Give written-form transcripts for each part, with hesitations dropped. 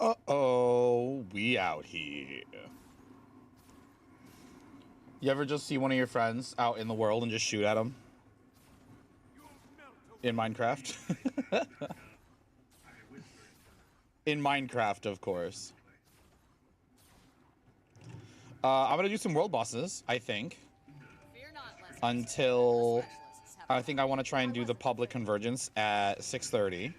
Uh-oh, we out here. You ever just see one of your friends out in the world and just shoot at them? In Minecraft? In Minecraft, of course. I'm gonna do some world bosses, I think. Until... I think I want to try and do the public convergence at 6:30.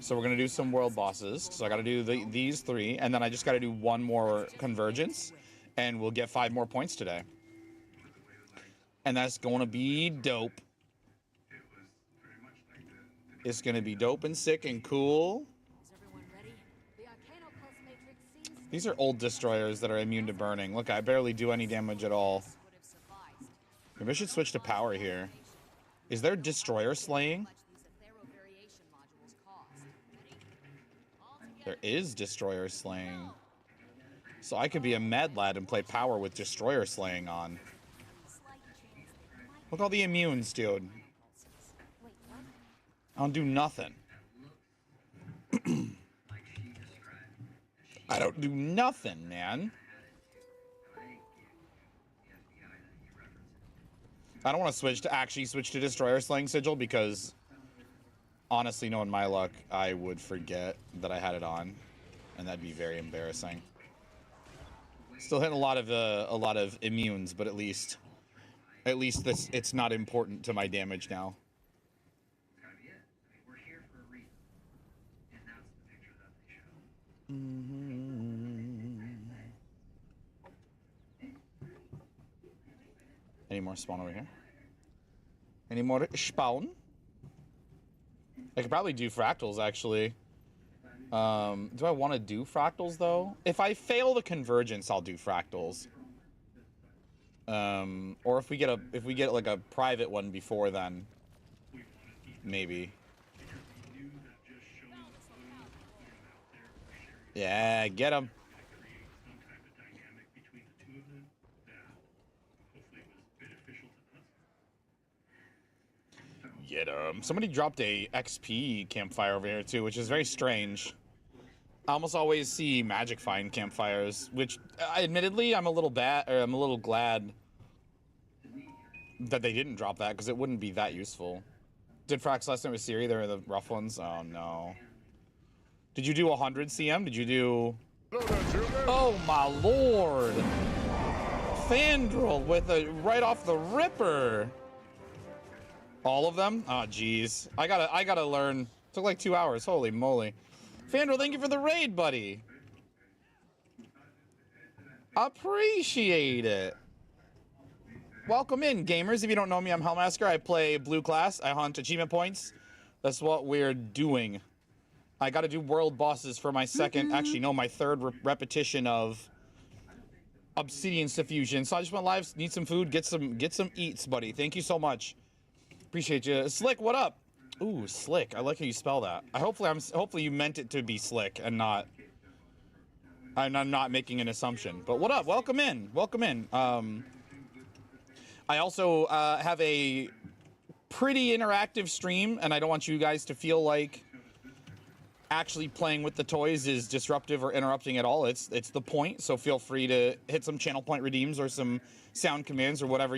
So we're gonna do some world bosses. So I gotta do these 3, and then I just gotta do 1 more convergence, and we'll get 5 more points today. And that's gonna be dope. It's gonna be dope and sick and cool. These are old destroyers that are immune to burning. Look, I barely do any damage at all. Maybe I should switch to power here. Is there destroyer slaying? There is destroyer slaying. So I could be a mad lad and play power with destroyer slaying on. Look at all the immunes, dude. I don't do nothing. I don't do nothing, man. I don't want to switch to destroyer slaying sigil because honestly, knowing my luck, I would forget that I had it on, and that'd be very embarrassing. Still hitting a lot of immunes, but at least this it's not important to my damage now. Any more spawn over here? Any more spawn? I could probably do fractals, actually. Do I want to do fractals, though? If I fail the convergence, I'll do fractals. Or if we get like a private one before then, maybe. Yeah, get him. Get him. Somebody dropped a XP campfire over here too, which is very strange. I almost always see magic find campfires, which admittedly I'm a little glad that they didn't drop that because it wouldn't be that useful. Did Frax last night with Siri? They were the rough ones. Oh no. Did you do 100 CM? Did you do? Oh my lord! Fandral with a right off the ripper. All of them? Oh jeez. I gotta learn. Took like 2 hours. Holy moly. Fandral, thank you for the raid, buddy. Appreciate it. Welcome in, gamers. If you don't know me, I'm Hellmasker. I play blue class. I hunt achievement points. That's what we're doing. I gotta do world bosses for my second, actually no, my third repetition of Obsidian Suffusion. So I just went live, need some food, get some eats, buddy. Thank you so much. Appreciate you. Slick, what up? Ooh, Slick. I like how you spell that. Hopefully you meant it to be Slick and not. I'm not making an assumption. But what up? Welcome in. Welcome in. I also have a pretty interactive stream, and I don't want you guys to feel like actually playing with the toys is disruptive or interrupting at all. It's the point. So feel free to hit some channel point redeems or some sound commands or whatever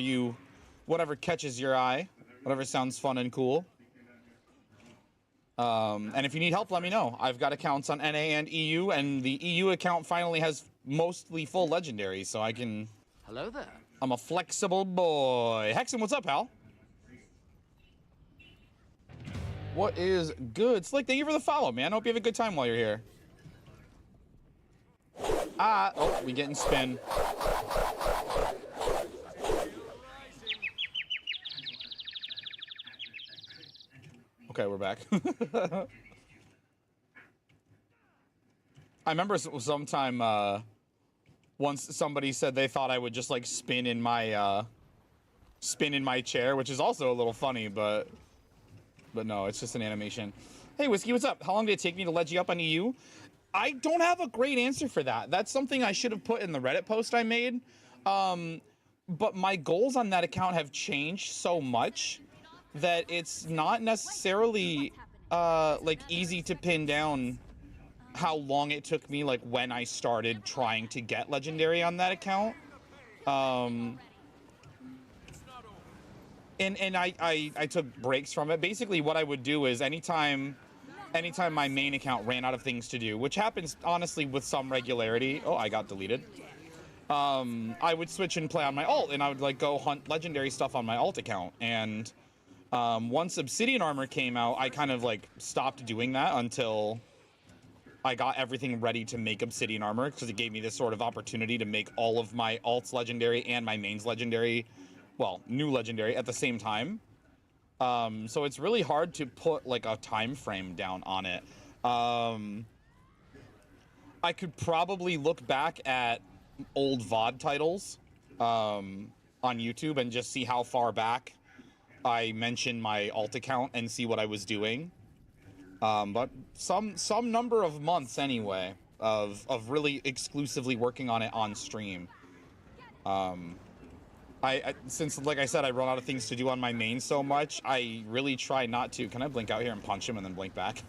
catches your eye. Whatever sounds fun and cool. And if you need help, let me know. I've got accounts on NA and EU, and the EU account finally has mostly full legendary, so I can... Hello there. I'm a flexible boy. Hexen, what's up, pal? What is good? Slick, thank you for the follow, man. Hope you have a good time while you're here. Oh, we getting spin. Okay, we're back. I remember sometime, once somebody said they thought I would just like spin in my chair, which is also a little funny, but no, it's just an animation. Hey, Whiskey, what's up? How long did it take me to ledge you up on EU? I don't have a great answer for that. That's something I should have put in the Reddit post I made. But my goals on that account have changed so much that it's not necessarily like easy to pin down how long it took me, like, when I started trying to get legendary on that account. And I took breaks from it. Basically, what I would do is anytime my main account ran out of things to do, which happens honestly with some regularity. Oh, I got deleted. I would switch and play on my alt, and I would like go hunt legendary stuff on my alt account. And once Obsidian Armor came out, I kind of like stopped doing that until I got everything ready to make Obsidian Armor, because it gave me this sort of opportunity to make all of my alts legendary and my mains legendary, well, new legendary at the same time. So it's really hard to put like a time frame down on it. I could probably look back at old VOD titles on YouTube and just see how far back I mentioned my alt account and see what I was doing. But some number of months anyway of really exclusively working on it on stream. Since, like I said, I run out of things to do on my main so much, I really try not to. Can I blink out here and punch him and then blink back?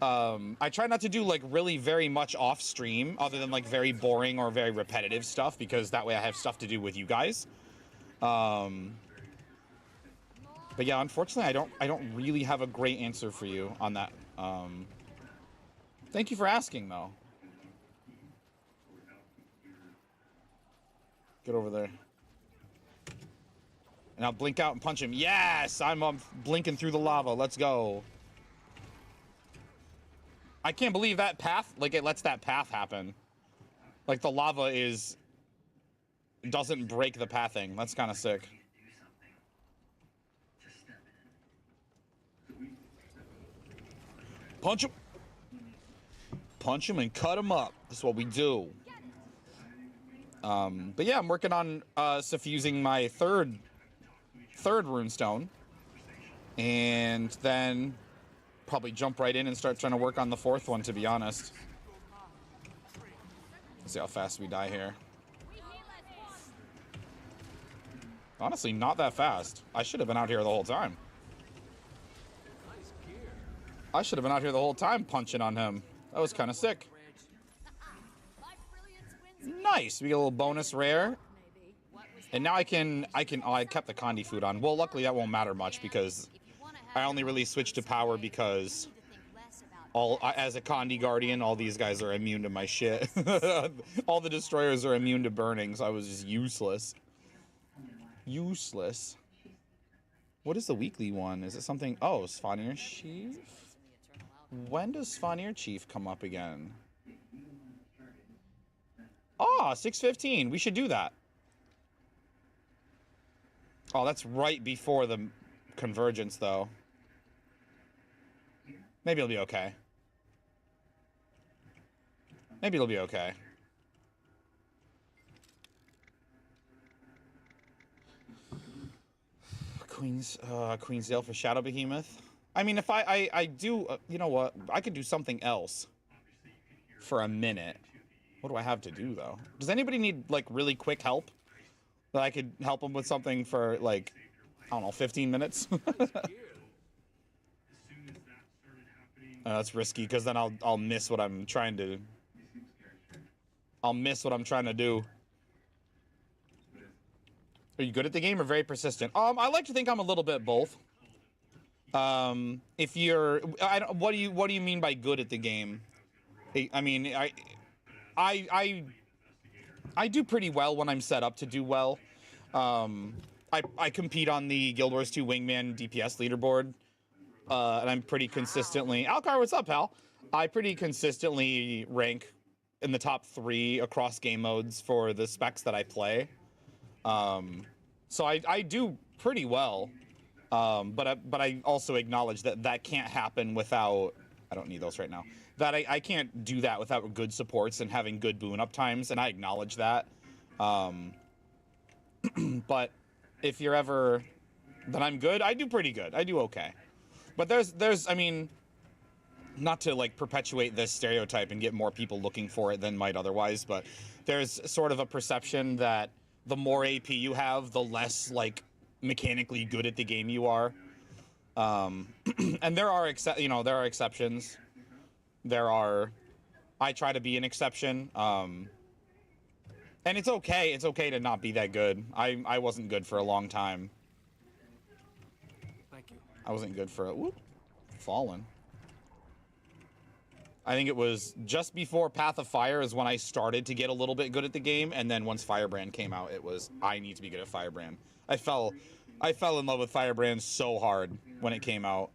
I try not to do like really very much off stream other than like very boring or very repetitive stuff, because that way I have stuff to do with you guys. But yeah, unfortunately I don't really have a great answer for you on that. Thank you for asking though. Get over there. And I'll blink out and punch him. Yes! I'm blinking through the lava. Let's go. I can't believe that path, like, it lets that path happen. Like, the lava doesn't break the pathing. That's kind of sick. Punch him. Punch him and cut him up. That's what we do. But yeah, I'm working on suffusing my third runestone, and then probably jump right in and start trying to work on the fourth one, to be honest. Let's see how fast we die here. Honestly, not that fast. I should have been out here the whole time. I should have been out here the whole time punching on him. That was kind of sick. Nice. We get a little bonus rare. And now I kept the Condi food on. Well, luckily that won't matter much, because I only really switched to power because as a Condi Guardian, all these guys are immune to my shit. All the destroyers are immune to burning, so I was just useless. Useless. What is the weekly one? Is it something? Oh, Svanir Chief? When does Svanir Chief come up again? Ah, 6:15. We should do that. Oh, that's right before the convergence, though. Maybe it'll be okay. Maybe it'll be okay. Queensdale for Shadow Behemoth. I mean, if I do, you know what? I could do something else for a minute. What do I have to do, though? Does anybody need, like, really quick help? That I could help them with something for, like, I don't know, 15 minutes? That's risky, because then I'll miss what I'm trying to... I'll miss what I'm trying to do. Are you good at the game or very persistent? I like to think I'm a little bit both. If you're... what do you mean by good at the game? I mean, I do pretty well when I'm set up to do well. I compete on the Guild Wars 2 Wingman DPS leaderboard, and I'm pretty consistently... Alcar, what's up, pal? I pretty consistently rank in the top 3 across game modes for the specs that I play. So I do pretty well, but I also acknowledge that that can't happen without... I don't need those right now. That I can't do that without good supports and having good boon up times, and I acknowledge that. But if you're ever that I'm good, I do pretty good. I do okay. But there's I mean, not to like perpetuate this stereotype and get more people looking for it than might otherwise, but there's sort of a perception that the more AP you have, the less like mechanically good at the game you are. And there are exceptions. I try to be an exception. And it's okay. It's okay to not be that good. I wasn't good for a long time. Thank you. I wasn't good for a... Whoop. Fallen. I think it was just before Path of Fire is when I started to get a little bit good at the game, and then once Firebrand came out, it was, I need to be good at Firebrand. I fell in love with Firebrand so hard when it came out.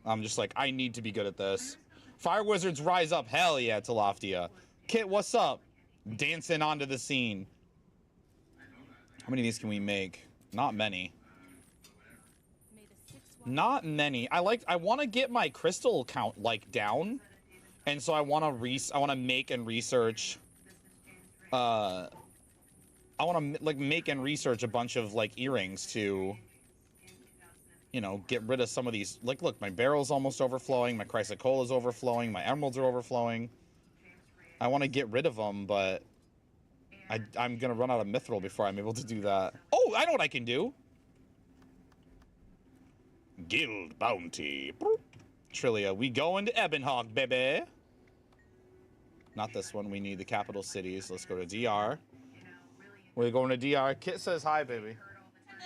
I'm just like, I need to be good at this. Fire Wizards rise up. Hell yeah, Teloftia. Kit, what's up? Dancing onto the scene. How many of these can we make? Not many. Not many. I want to get my crystal count like down, and so I want to make and research. I want to like make and research a bunch of like earrings to, you know, get rid of some of these. Like, look, my barrel's almost overflowing. My chrysocola's overflowing. My emeralds are overflowing. I want to get rid of them, but I'm gonna run out of mithril before I'm able to do that. Oh, I know what I can do. Guild bounty. Trillia, we going to Ebonhawk, baby. Not this one. We need the capital cities. Let's go to DR. We're going to DR. Kit says hi, baby. No.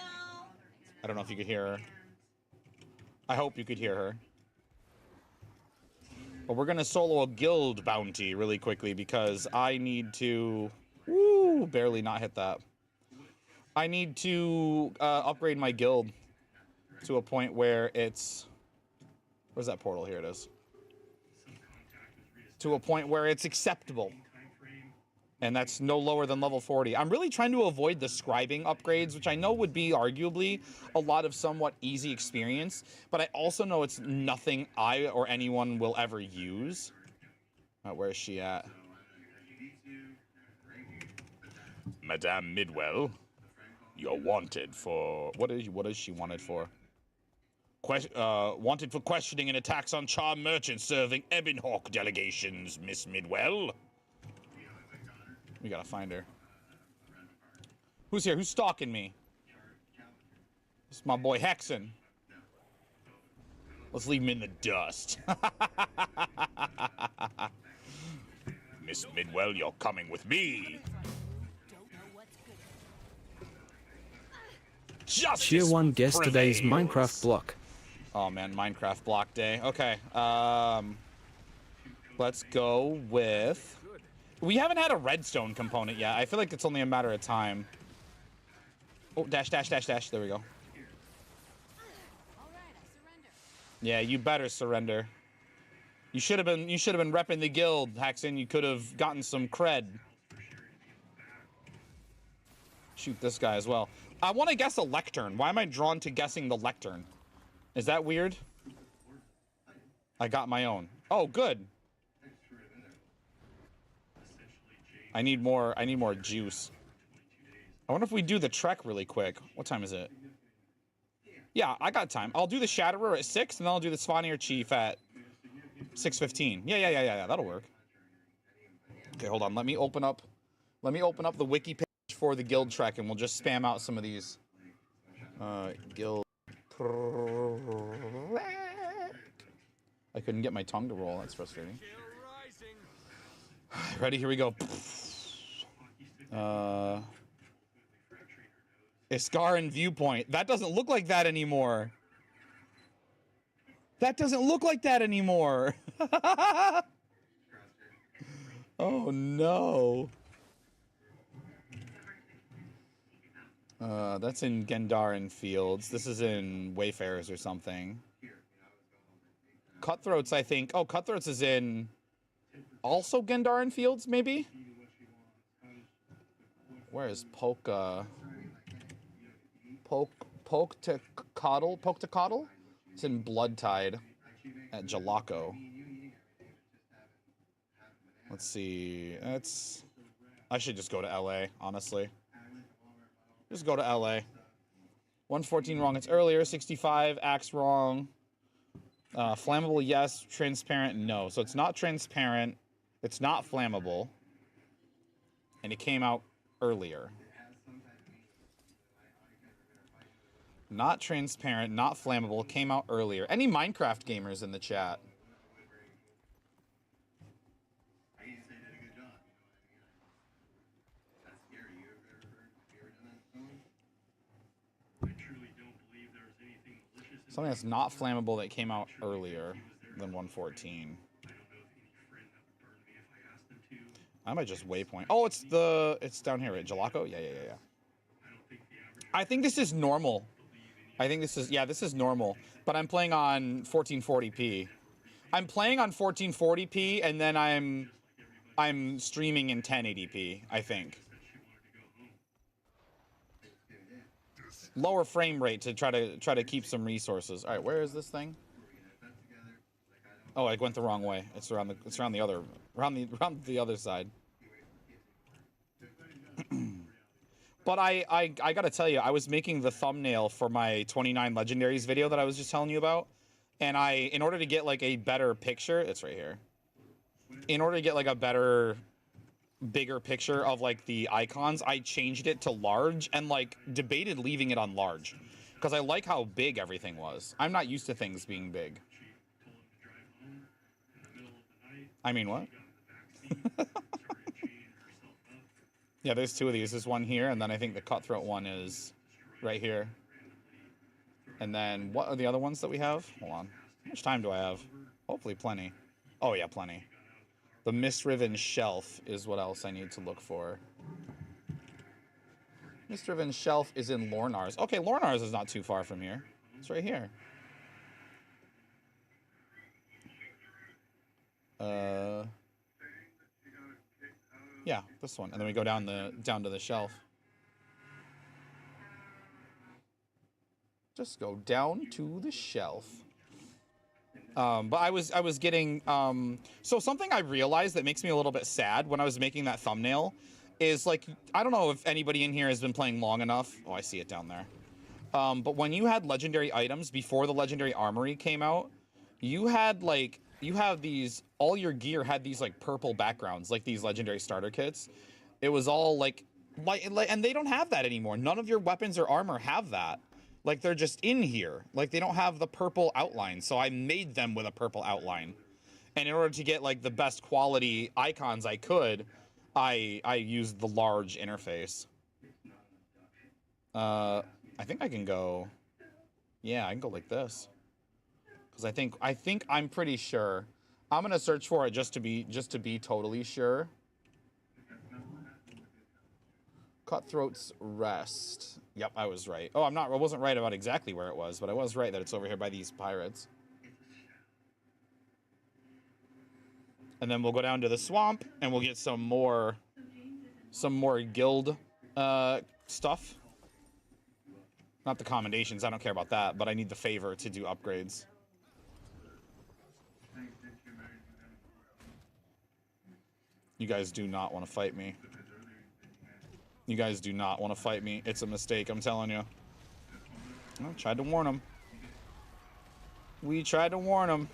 I don't know if you could hear her. I hope you could hear her. But we're going to solo a guild bounty really quickly because I need to... Woo! Barely not hit that. I need to upgrade my guild to a point where it's... Where's that portal? Here it is. To a point where it's acceptable. And that's no lower than level 40. I'm really trying to avoid the scribing upgrades, which I know would be arguably a lot of somewhat easy experience, but I also know it's nothing I or anyone will ever use. Where is she at? Madame Midwell, you're wanted for... What is she wanted for? Wanted for questioning and attacks on charm merchants serving Ebonhawk delegations, Miss Midwell. We gotta find her. Who's here? Who's stalking me? It's my boy Hexen. Let's leave him in the dust. Miss Midwell, you're coming with me. Justice Tier 1 guess today's prevails. Minecraft block. Oh man, Minecraft block day. Okay. Let's go with... We haven't had a redstone component yet. I feel like it's only a matter of time. Oh, dash, dash, dash, dash. There we go. Yeah, you better surrender. You should have been repping the guild, Hexen. You could have gotten some cred. Shoot this guy as well. I want to guess a lectern. Why am I drawn to guessing the lectern? Is that weird? I got my own. Oh, good. I need more juice. I wonder if we do the trek really quick. What time is it? Yeah, I got time. I'll do the Shatterer at 6, and then I'll do the Svanir Chief at 6:15. Yeah. That'll work. Okay, hold on. Let me open up the wiki page for the guild trek, and we'll just spam out some of these. Guild. I couldn't get my tongue to roll. That's frustrating. Ready? Here we go. Iskaran viewpoint. That doesn't look like that anymore. That doesn't look like that anymore. Oh no. That's in Gendarin Fields. This is in Wayfarers or something. Cutthroats, I think. Oh, Cutthroats is in also Gendarin Fields, maybe? Where is Poke to Coddle? It's in Bloodtide at Jalako. Let's see. I should just go to LA, honestly. Just go to LA. 114 wrong. It's earlier. 65. Axe wrong. Flammable, yes. Transparent, no. So it's not transparent. It's not flammable. And it came out earlier. Not transparent, not flammable. Came out earlier. Any Minecraft gamers in the chat? Something that's not flammable that came out earlier than 114. I might just waypoint. Oh, it's down here, right? Jalaco? Yeah. I think this is normal. I think this is normal. But I'm playing on 1440p. I'm playing on 1440p, and then I'm streaming in 1080p, I think. Lower frame rate to try to keep some resources. All right, where is this thing? Oh, I went the wrong way. It's around the other side. But I gotta tell you, I was making the thumbnail for my 29 legendaries video that I was just telling you about, and in order to get like a better picture, it's right here. In order to get like a better, bigger picture of like the icons, I changed it to large and like debated leaving it on large because I like how big everything was. I'm not used to things being big. I mean, what? Yeah, there's two of these. There's one here, and then I think the cutthroat one is right here. And then what are the other ones that we have? Hold on. How much time do I have? Hopefully plenty. Oh, yeah, plenty. The Mist-Riven Shelf is what else I need to look for. Mist-Riven Shelf is in Lornar's. Okay, Lornar's is not too far from here. It's right here. Yeah, this one. And then we go down to the shelf. Just go down to the shelf. But I was getting so something I realized that makes me a little bit sad when I was making that thumbnail is like, I don't know if anybody in here has been playing long enough. Oh, I see it down there. But when you had legendary items before the legendary armory came out, you have these, all your gear had these like purple backgrounds, like these legendary starter kits. It was all like, and they don't have that anymore. None of your weapons or armor have that. Like, they're just in here. Like, they don't have the purple outline. So I made them with a purple outline. And in order to get, like, the best quality icons I could, I used the large interface. I think I can go... Yeah, I can go like this. Because I'm pretty sure. I'm going to search for it just to be totally sure. Cutthroat's Rest. Yep, I was right. Oh, I wasn't right about exactly where it was, but I was right that it's over here by these pirates. And then we'll go down to the swamp and we'll get some more guild stuff. Not the commendations, I don't care about that, but I need the favor to do upgrades. You guys do not want to fight me. You guys do not want to fight me. It's a mistake, I'm telling you. I tried to warn them. We tried to warn them.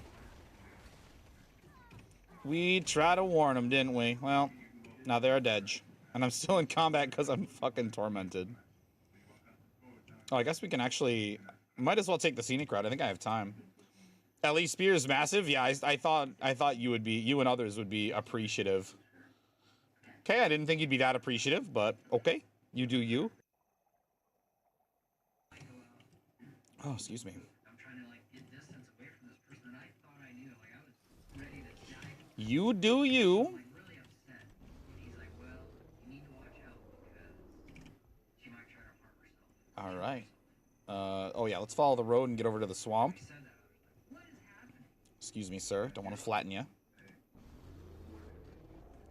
We tried to warn them, didn't we? Well, now they're dead. And I'm still in combat because I'm fucking tormented. Oh, I guess we can actually... Might as well take the scenic route. I think I have time. Ellie Spear's massive? Yeah, I thought you and others would be appreciative. Okay, I didn't think you'd be that appreciative, but okay. You do you. Oh, excuse me. You do you. All right. Oh yeah, let's follow the road and get over to the swamp. Excuse me, sir. Don't want to flatten you.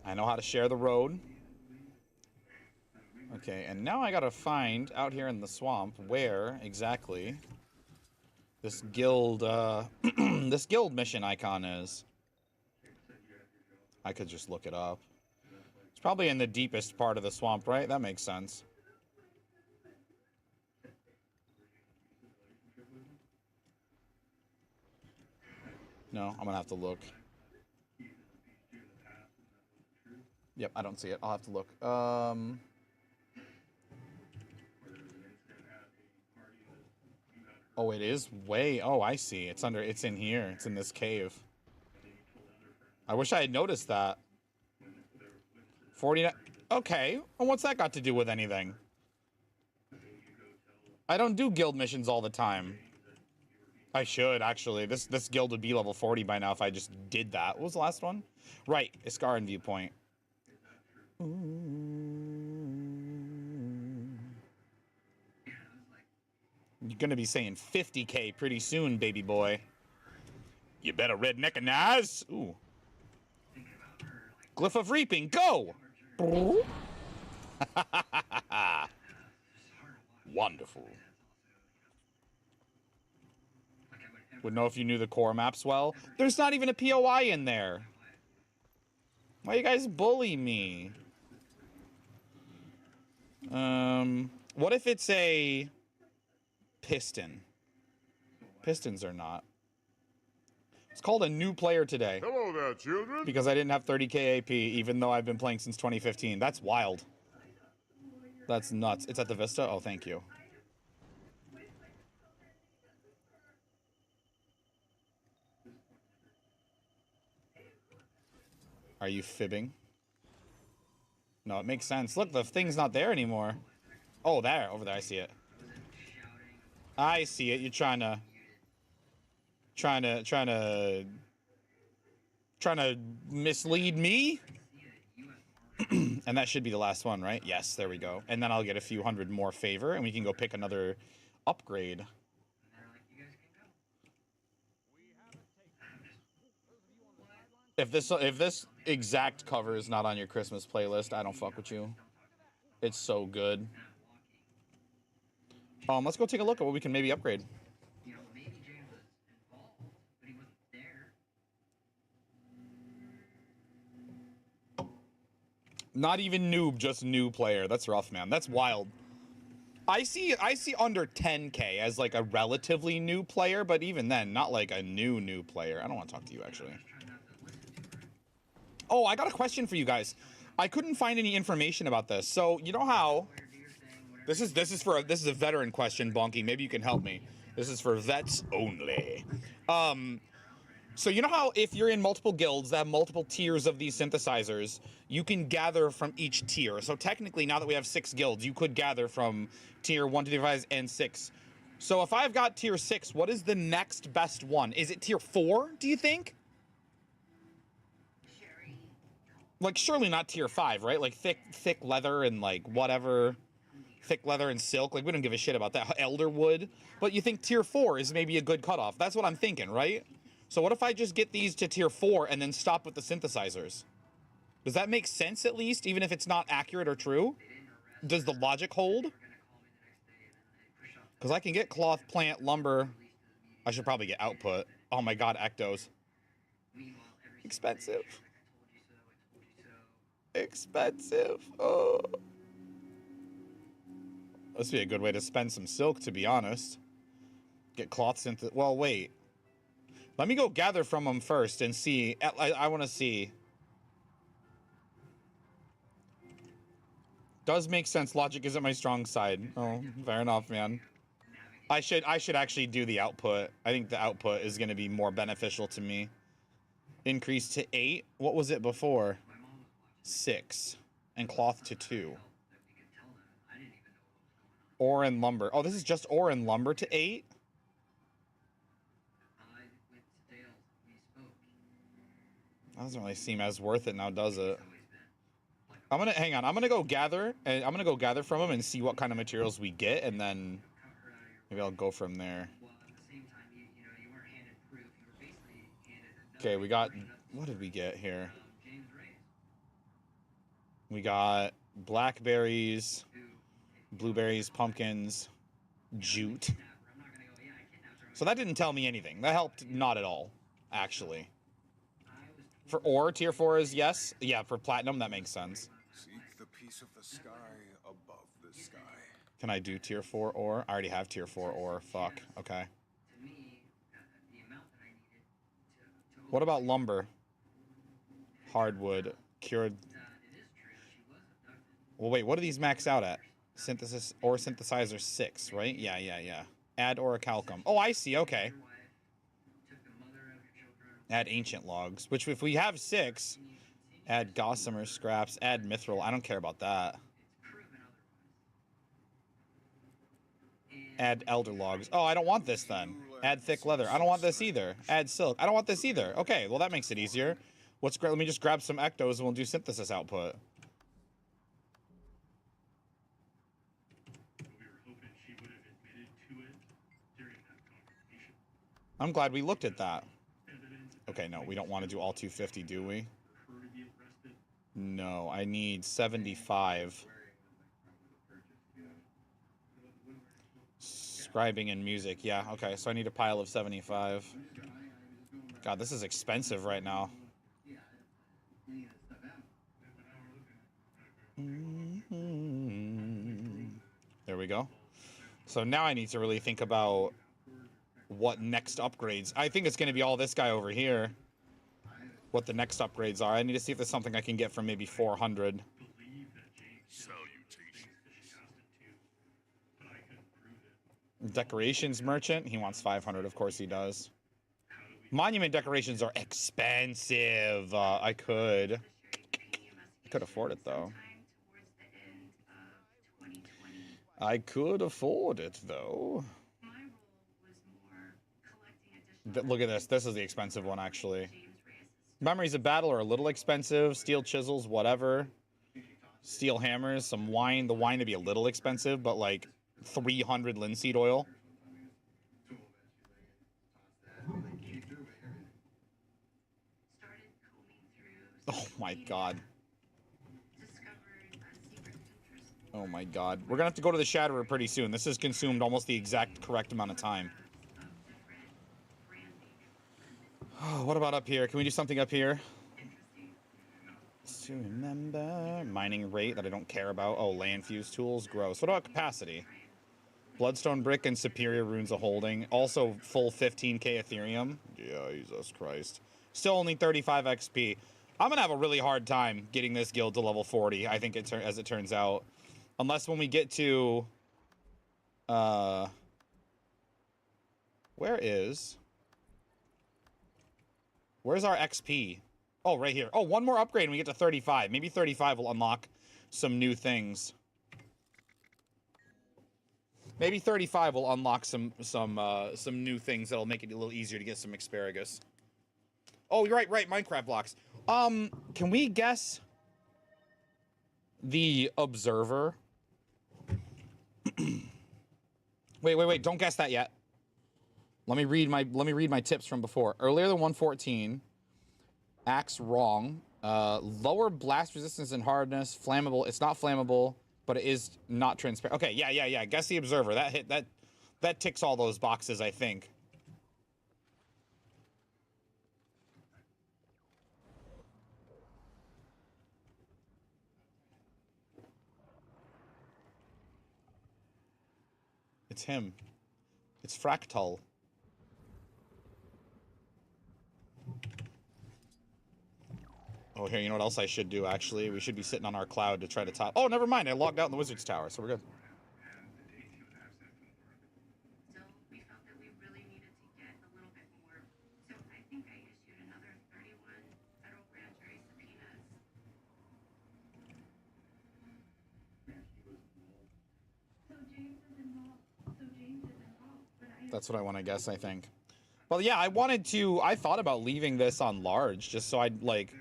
I know how to share the road. Okay, and now I gotta find out here in the swamp where exactly this guild this guild mission icon is. I could just look it up. It's probably in the deepest part of the swamp, right? That makes sense. No, I'm gonna have to look. Yep, I don't see it. I'll have to look. Oh, it is way... Oh, I see. It's in here. It's in this cave. I wish I had noticed that. 49... Okay. Well, what's that got to do with anything? I don't do guild missions all the time. I should, actually. This guild would be level 40 by now if I just did that. What was the last one? Right, Iskaran Viewpoint. You're gonna be saying 50k pretty soon, baby boy. You better redneckinize. Ooh. Glyph of Reaping, go! Wonderful. Would know if you knew the core maps well. There's not even a POI in there. Why you guys bully me? What if it's a piston? Pistons are not. It's called a new player today. Hello there, children. Because I didn't have 30k AP, even though I've been playing since 2015. That's wild. That's nuts. It's at the Vista? Oh, thank you. Are you fibbing? No, it makes sense. Look, the thing's not there anymore. Oh, there. Over there. I see it. I see it. You're trying to mislead me? And that should be the last one, right? Yes, there we go. And then I'll get a few hundred more favor, and we can go pick another upgrade. If this exact cover is not on your Christmas playlist, I don't fuck with you. It's so good. Let's go take a look at what we can maybe upgrade. Not even noob, just new player. That's rough, man. That's wild. I see under 10k as like a relatively new player, but even then, not like a new player. I don't want to talk to you, actually. Oh, I got a question for you guys. I couldn't find any information about this. So, you know how this is a veteran question, Bonky. Maybe you can help me. This is for vets only. So you know how if you're in multiple guilds that have multiple tiers of these synthesizers, you can gather from each tier. So technically, now that we have 6 guilds, you could gather from tier 1 to tier 5 and 6. So if I've got tier 6, what is the next best one? Is it tier 4, do you think? Like, surely not tier 5, right? Like, thick leather and, like, whatever. Thick leather and silk. Like, we don't give a shit about that. Elderwood. But you think tier 4 is maybe a good cutoff. That's what I'm thinking, right? So what if I just get these to tier 4 and then stop with the synthesizers? Does that make sense, at least, even if it's not accurate or true? Does the logic hold? Because I can get cloth, plant, lumber. I should probably get output. Oh my god, ectos. Expensive. Expensive. Oh. This would be a good way to spend some silk, to be honest. Get cloth synth. Well, wait. Let me go gather from them first and see. I want to see. Does make sense. Logic isn't my strong side. Oh, fair enough, man. I should actually do the output. I think the output is going to be more beneficial to me. Increase to 8. What was it before? 6. And cloth to 2. Ore and lumber. Oh, this is just ore and lumber to 8? That doesn't really seem as worth it now, does it? Hang on. I'm gonna go gather, and I'm gonna go gather from them and see what kind of materials we get, and then maybe I'll go from there. Okay, we got. What did we get here? We got blackberries, blueberries, pumpkins, jute. So that didn't tell me anything. That helped not at all, actually. For ore, tier 4 is yes. Yeah, for platinum, that makes sense. Seek the peace of the sky above the sky. Can I do tier 4 ore? I already have tier 4 ore. Fuck. Okay. What about lumber? Hardwood. Cured. Well, wait, what do these max out at? Synthesis or synthesizer 6, right? Yeah. Add orichalcum. Oh, I see. Okay. Add ancient logs, which if we have 6, add gossamer scraps, add mithril. I don't care about that. Add elder logs. Oh, I don't want this then. Add thick leather. I don't want this either. Add silk. I don't want this either. Okay, well that makes it easier. Let me just grab some ectos and we'll do synthesis output. I'm glad we looked at that. Okay, no, we don't want to do all 250, do we? No, I need 75. Scribing and music. Yeah, okay, so I need a pile of 75. God, this is expensive right now. There we go. So now I need to really think about what next upgrades. I think it's going to be all this guy over here. What the next upgrades are. I need to see if there's something I can get from maybe 400. Decorations merchant. He wants 500. Of course he does. Monument decorations are expensive. I could afford it though. I could afford it though. Look at this. This is the expensive one actually. Memories of Battle are a little expensive. Steel chisels, whatever. Steel hammers, some wine. The wine to be a little expensive, but like 300 linseed oil. Oh my god. Oh my god. We're gonna have to go to the Shatterer pretty soon. This has consumed almost the exact correct amount of time. Oh, what about up here? Can we do something up here? To remember. Mining rate that I don't care about. Oh, land fuse tools. Gross. What about capacity? Bloodstone brick and superior runes of holding. Also full 15k Ethereum. Jesus Christ. Still only 35 XP. I'm gonna have a really hard time getting this guild to level 40. I think as it turns out. Unless when we get to... Where's our XP? Oh, right here. Oh, one more upgrade and we get to 35. Maybe 35 will unlock some new things. Maybe 35 will unlock some new things that'll make it a little easier to get some asparagus. Oh, you're right, Minecraft blocks. Can we guess the observer? Wait, don't guess that yet. Let me read my tips from before. Earlier than 114. Axe wrong. Lower blast resistance and hardness. Flammable. It's not flammable, but it is not transparent. Okay, yeah. Guess the observer. That ticks all those boxes, I think. It's him. It's Fractal. Oh, here, you know what else I should do, actually? We should be sitting on our cloud to try to top... Oh, never mind. I logged out in the Wizard's Tower, so we're good. So we felt that we really needed to get a little bit more. So I think I issued another 31 federal grand jury subpoenas. So James is involved. That's what I want to guess, I think. Well, yeah, I thought about leaving this on large, just so I'd, like...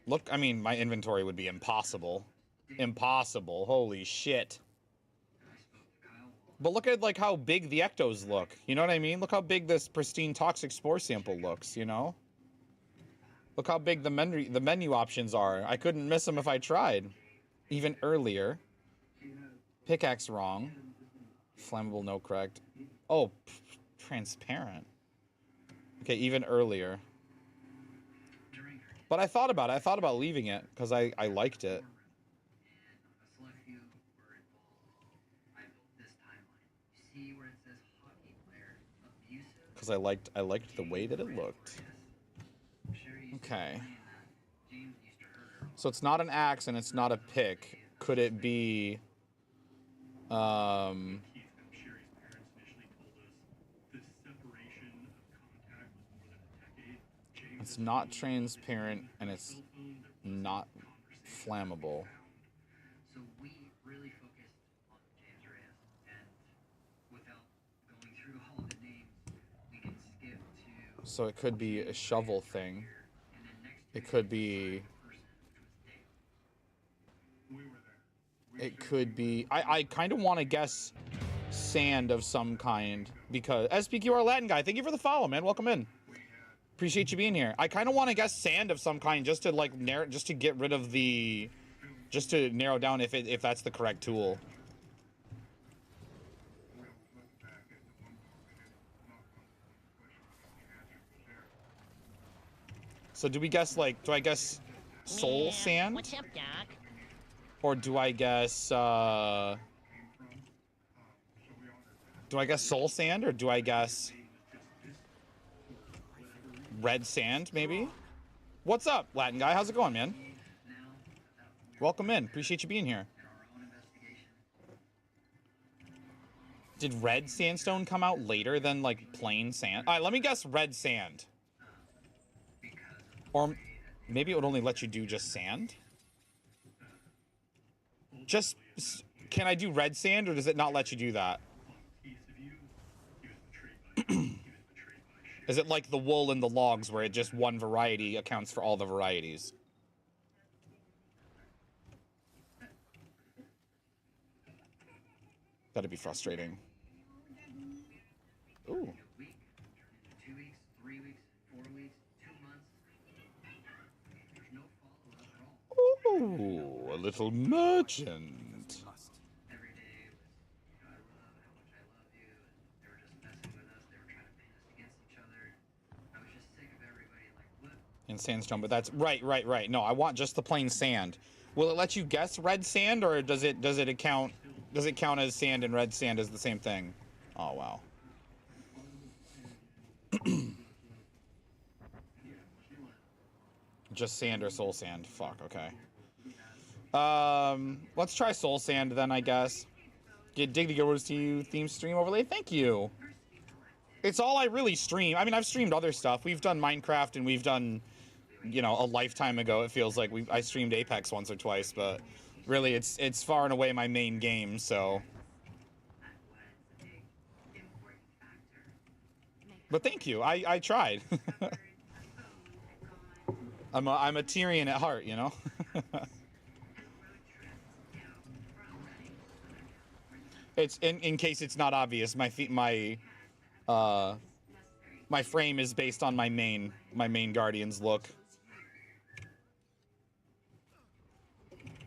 Look, I mean, my inventory would be impossible. Impossible. Holy shit. But look at, like, how big the ectos look. You know what I mean? Look how big this pristine toxic spore sample looks, you know? Look how big the menu options are. I couldn't miss them if I tried. Even earlier. Pickaxe wrong. Flammable, no correct. Oh, transparent. Okay, even earlier. But I thought about it. I thought about leaving it because I liked it. Because I liked the way that it looked. Okay. So it's not an axe and it's not a pick. Could it be it's not transparent and it's not flammable. So we really focused on James Reyes, and without going through all the names So it could be a shovel thing. It could be... It could be... I kind of want to guess sand of some kind. Because... SPQR Latin guy, thank you for the follow, man. Welcome in. Appreciate you being here. I kind of want to guess sand of some kind just to, like, just to get rid of the... Just to narrow down if that's the correct tool. So do we guess, like, do I guess soul sand? What's up, Doc? Or do I guess, do I guess soul sand, or do I guess red sand, maybe? What's up, Latin guy? How's it going, man? Welcome in. Appreciate you being here. Did red sandstone come out later than, like, plain sand? All right, let me guess red sand. Or maybe it would only let you do just sand? Just, can I do red sand, or does it not let you do that? Is it like the wool and the logs, where it just one variety accounts for all the varieties? That'd be frustrating. Ooh. 2 weeks, 3 weeks, 4 weeks, 2 months. There's no follow-up at all. Ooh, a little merchant. Every day was, I love how much I love you, and they were just messing with us. They were trying to pin us against each other. I was just sick of everybody, like, what? In sandstone, but that's right. No, I want just the plain sand. Will it let you guess red sand, or does it count as sand and red sand as the same thing? Oh wow. Just sand or soul sand? Fuck, okay. Let's try soul sand then, I guess. Dig the Yours to You theme stream overlay. Thank you. It's all I really stream. I mean, I've streamed other stuff. We've done Minecraft, and we've done, you know, a lifetime ago. It feels like I streamed Apex once or twice, but really, it's far and away my main game. So. But thank you. I tried. I'm a Tyrion at heart, you know. It's in case it's not obvious. My frame is based on my main Guardian's look.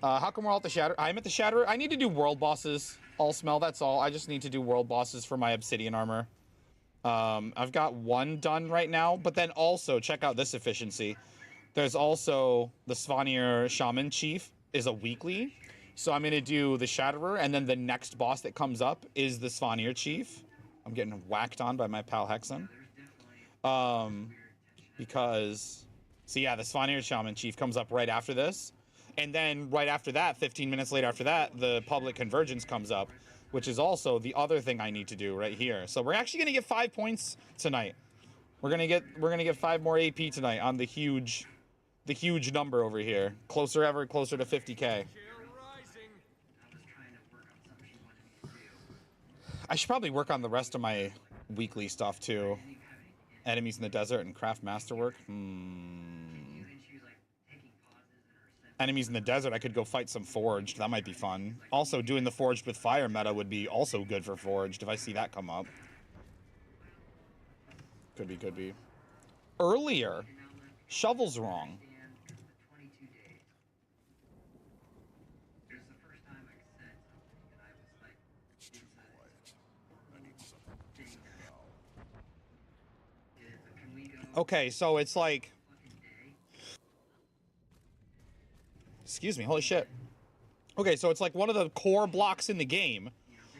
How come we're all at the Shatter? I'm at the Shatterer. I need to do world bosses. All smell. That's all. I just need to do world bosses for my obsidian armor. I've got one done right now, but then also check out this efficiency. There's also the Svanir Shaman Chief is a weekly. So I'm going to do the Shatterer, and then the next boss that comes up is the Svanir Chief. I'm getting whacked on by my pal Hexen. Because, so yeah, the Svanir Shaman Chief comes up right after this. And then right after that, 15 minutes later after that, the Public Convergence comes up, which is also the other thing I need to do right here. So we're actually going to get 5 points tonight. We're going to get 5 more AP tonight on the huge number over here. Ever closer to 50K. I should probably work on the rest of my weekly stuff too. Enemies in the desert and craft masterwork. Enemies in the desert, I could go fight some forged. That might be fun. Also, doing the forged with fire meta would be also good for forged if I see that come up. Could be. Earlier, shovel's wrong. Okay, so it's like... Excuse me, holy shit. Okay, so it's like one of the core blocks in the game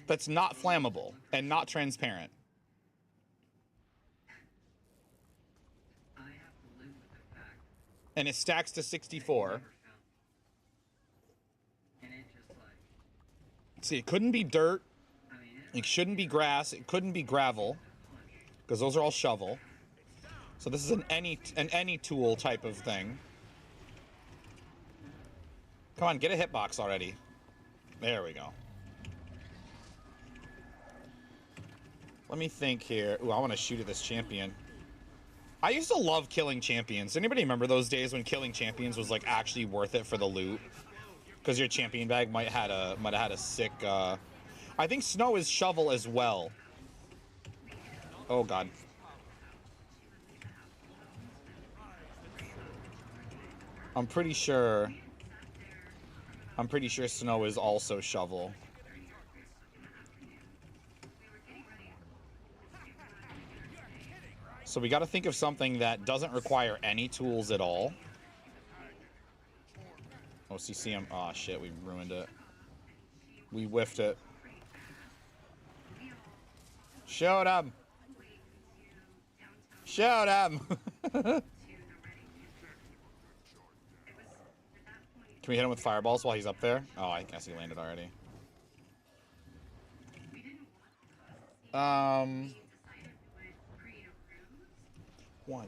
that's not flammable and not transparent. And it stacks to 64. See, it couldn't be dirt. It shouldn't be grass. It couldn't be gravel, because those are all shovel. So this is an any tool type of thing. Come on, get a hitbox already. There we go. Let me think here. Ooh, I want to shoot at this champion. I used to love killing champions. Anybody remember those days when killing champions was like actually worth it for the loot? Because your champion bag might have had a sick. I think Snow is shovel as well. Oh god. I'm pretty sure Snow is also shovel. So we got to think of something that doesn't require any tools at all. Oh, CCM. Oh shit, we ruined it. We whiffed it. Shoot him! Shoot him! Can we hit him with fireballs while he's up there? Oh, I guess he landed already. 1,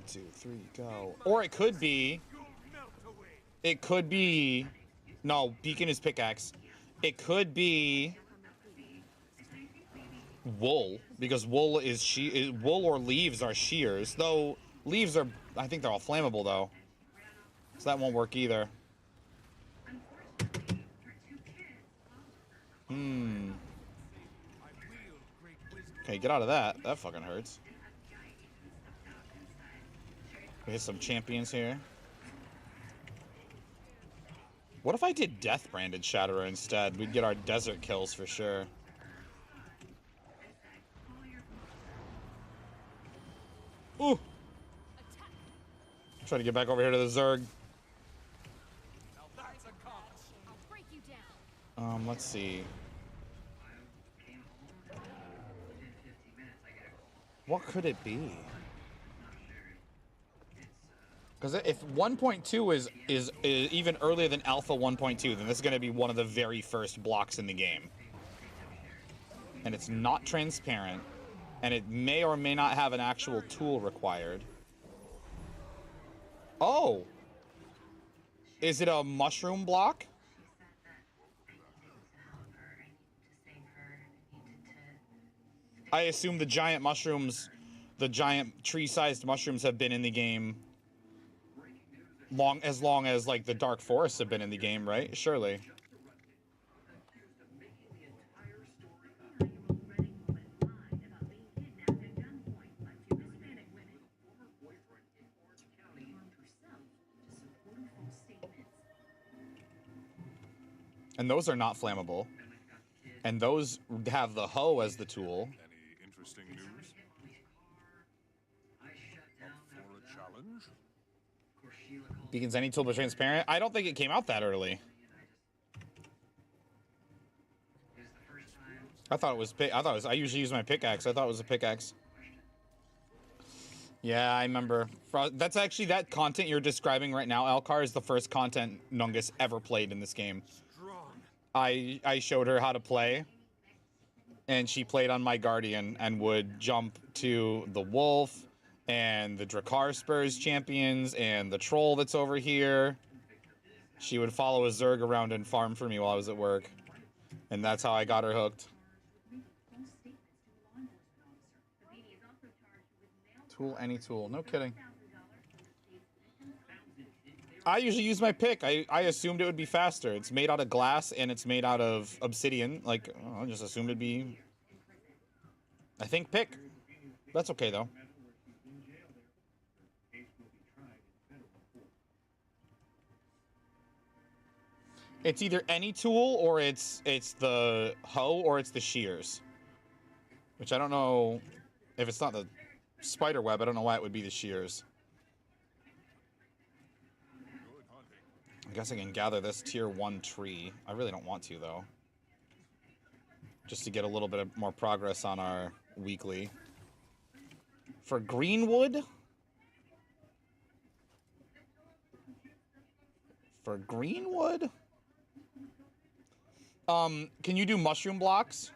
2, 3, go. Or it could be... No, Beacon is pickaxe. It could be... wool, because wool or leaves are shears. Though, leaves are... I think they're all flammable, though. So that won't work either. Okay, get out of that. That fucking hurts. We hit some champions here. What if I did Death Branded Shatterer instead? We'd get our desert kills for sure. Ooh! Try to get back over here to the Zerg. Let's see. What could it be? Because if 1.2 is even earlier than Alpha 1.2, then this is going to be one of the very first blocks in the game. And it's not transparent, and it may or may not have an actual tool required. Oh! Is it a mushroom block? I assume the giant mushrooms, the giant tree-sized mushrooms have been in the game as long as like the dark forests have been in the game, right? Surely. And those are not flammable. And those have the hoe as the tool. Any interesting news? For a challenge? Beacons any tool but transparent? I don't think it came out that early. I thought it was I usually use my pickaxe. I thought it was a pickaxe. Yeah, I remember. That's actually, that content you're describing right now, Alcar, is the first content Nungus ever played in this game. I showed her how to play, and she played on my Guardian and would jump to the Wolf and the Drakkar Spurs champions and the Troll that's over here. She would follow a Zerg around and farm for me while I was at work. And that's how I got her hooked. Tool, any tool. No kidding. I usually use my pick. I assumed it would be faster. It's made out of glass and it's made out of obsidian. Like, I just assumed it'd be... I think pick. That's okay, though. It's either any tool or it's the hoe or it's the shears. Which I don't know if it's not the spider web. I don't know why it would be the shears. I guess I can gather this tier 1 tree. I really don't want to, though. Just to get a little bit of more progress on our weekly. For greenwood? For greenwood? Can you do mushroom blocks?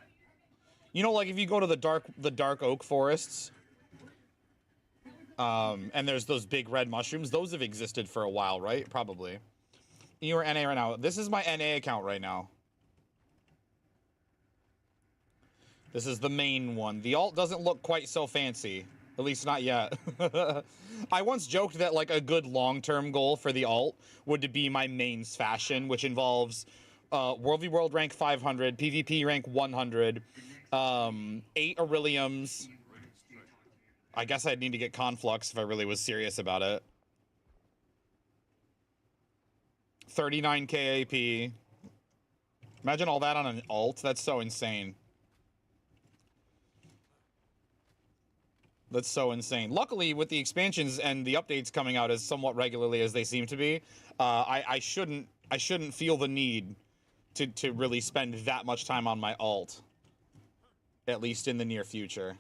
You know, like if you go to the dark oak forests, and there's those big red mushrooms, those have existed for a while, right? Probably. You are NA right now. This is my NA account right now. This is the main one. The alt doesn't look quite so fancy. At least not yet. I once joked that like a good long-term goal for the alt would be my mains fashion, which involves World v World rank 500, PvP rank 100, 8 Aureliums. I guess I'd need to get Conflux if I really was serious about it. 39k AP. Imagine all that on an alt. That's so insane. That's so insane. Luckily, with the expansions and the updates coming out as somewhat regularly as they seem to be, I shouldn't feel the need to really spend that much time on my alt, at least in the near future.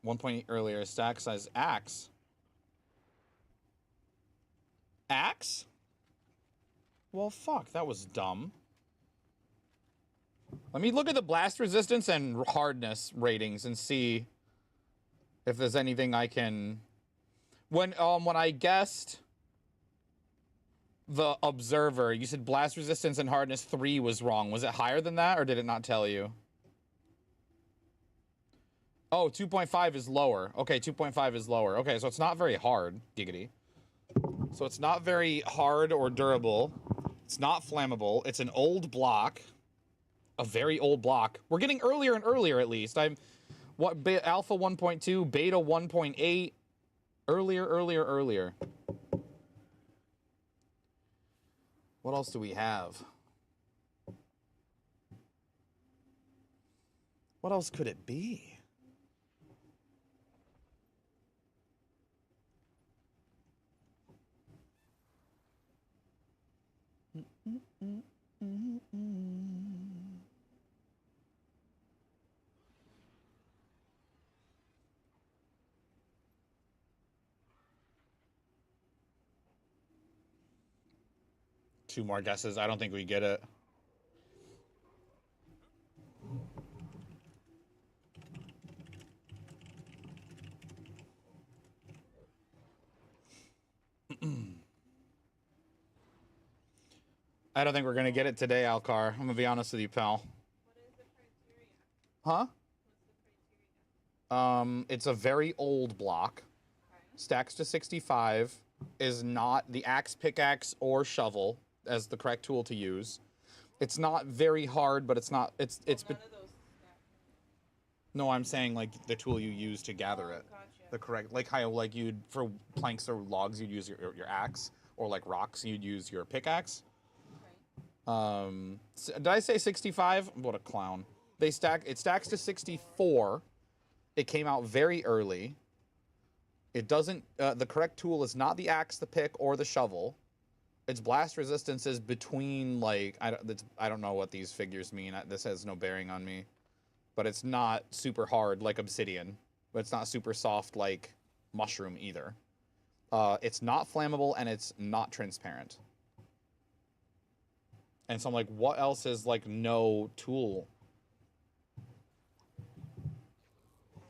.8 earlier, stack size axe. Axe? Well, fuck, that was dumb. Let me look at the blast resistance and hardness ratings and see if there's anything I can... When I guessed the observer, you said blast resistance and hardness 3 was wrong. Was it higher than that, or did it not tell you? Oh, 2.5 is lower. Okay, 2.5 is lower. Okay, so it's not very hard, giggity. So it's not very hard or durable. It's not flammable. It's an old block. A very old block. We're getting earlier and earlier, at least. Alpha 1.2, beta 1.8. Earlier. What else do we have? What else could it be? Two more guesses. I don't think we get it. I don't think we're gonna get it today, Alcar. I'm gonna be honest with you, pal. What is the criteria? Huh? What's the criteria? It's a very old block. Okay. Stacks to 65. Is not the axe, pickaxe, or shovel as the correct tool to use. It's not very hard, but it's not. It's. None of those stack. No, I'm saying like the tool you use to gather it. Gotcha. The correct, like how like you'd for planks or logs you'd use your axe, or like rocks you'd use your pickaxe. Right. Did I say 65? What a clown. It stacks to 64. It came out very early. It doesn't, the correct tool is not the axe, the pick, or the shovel. Its blast resistance is between, like, I don't know what these figures mean. This has no bearing on me. But it's not super hard like obsidian. But it's not super soft like mushroom either. It's not flammable, and it's not transparent. And so I'm like, what else is, like, no tool?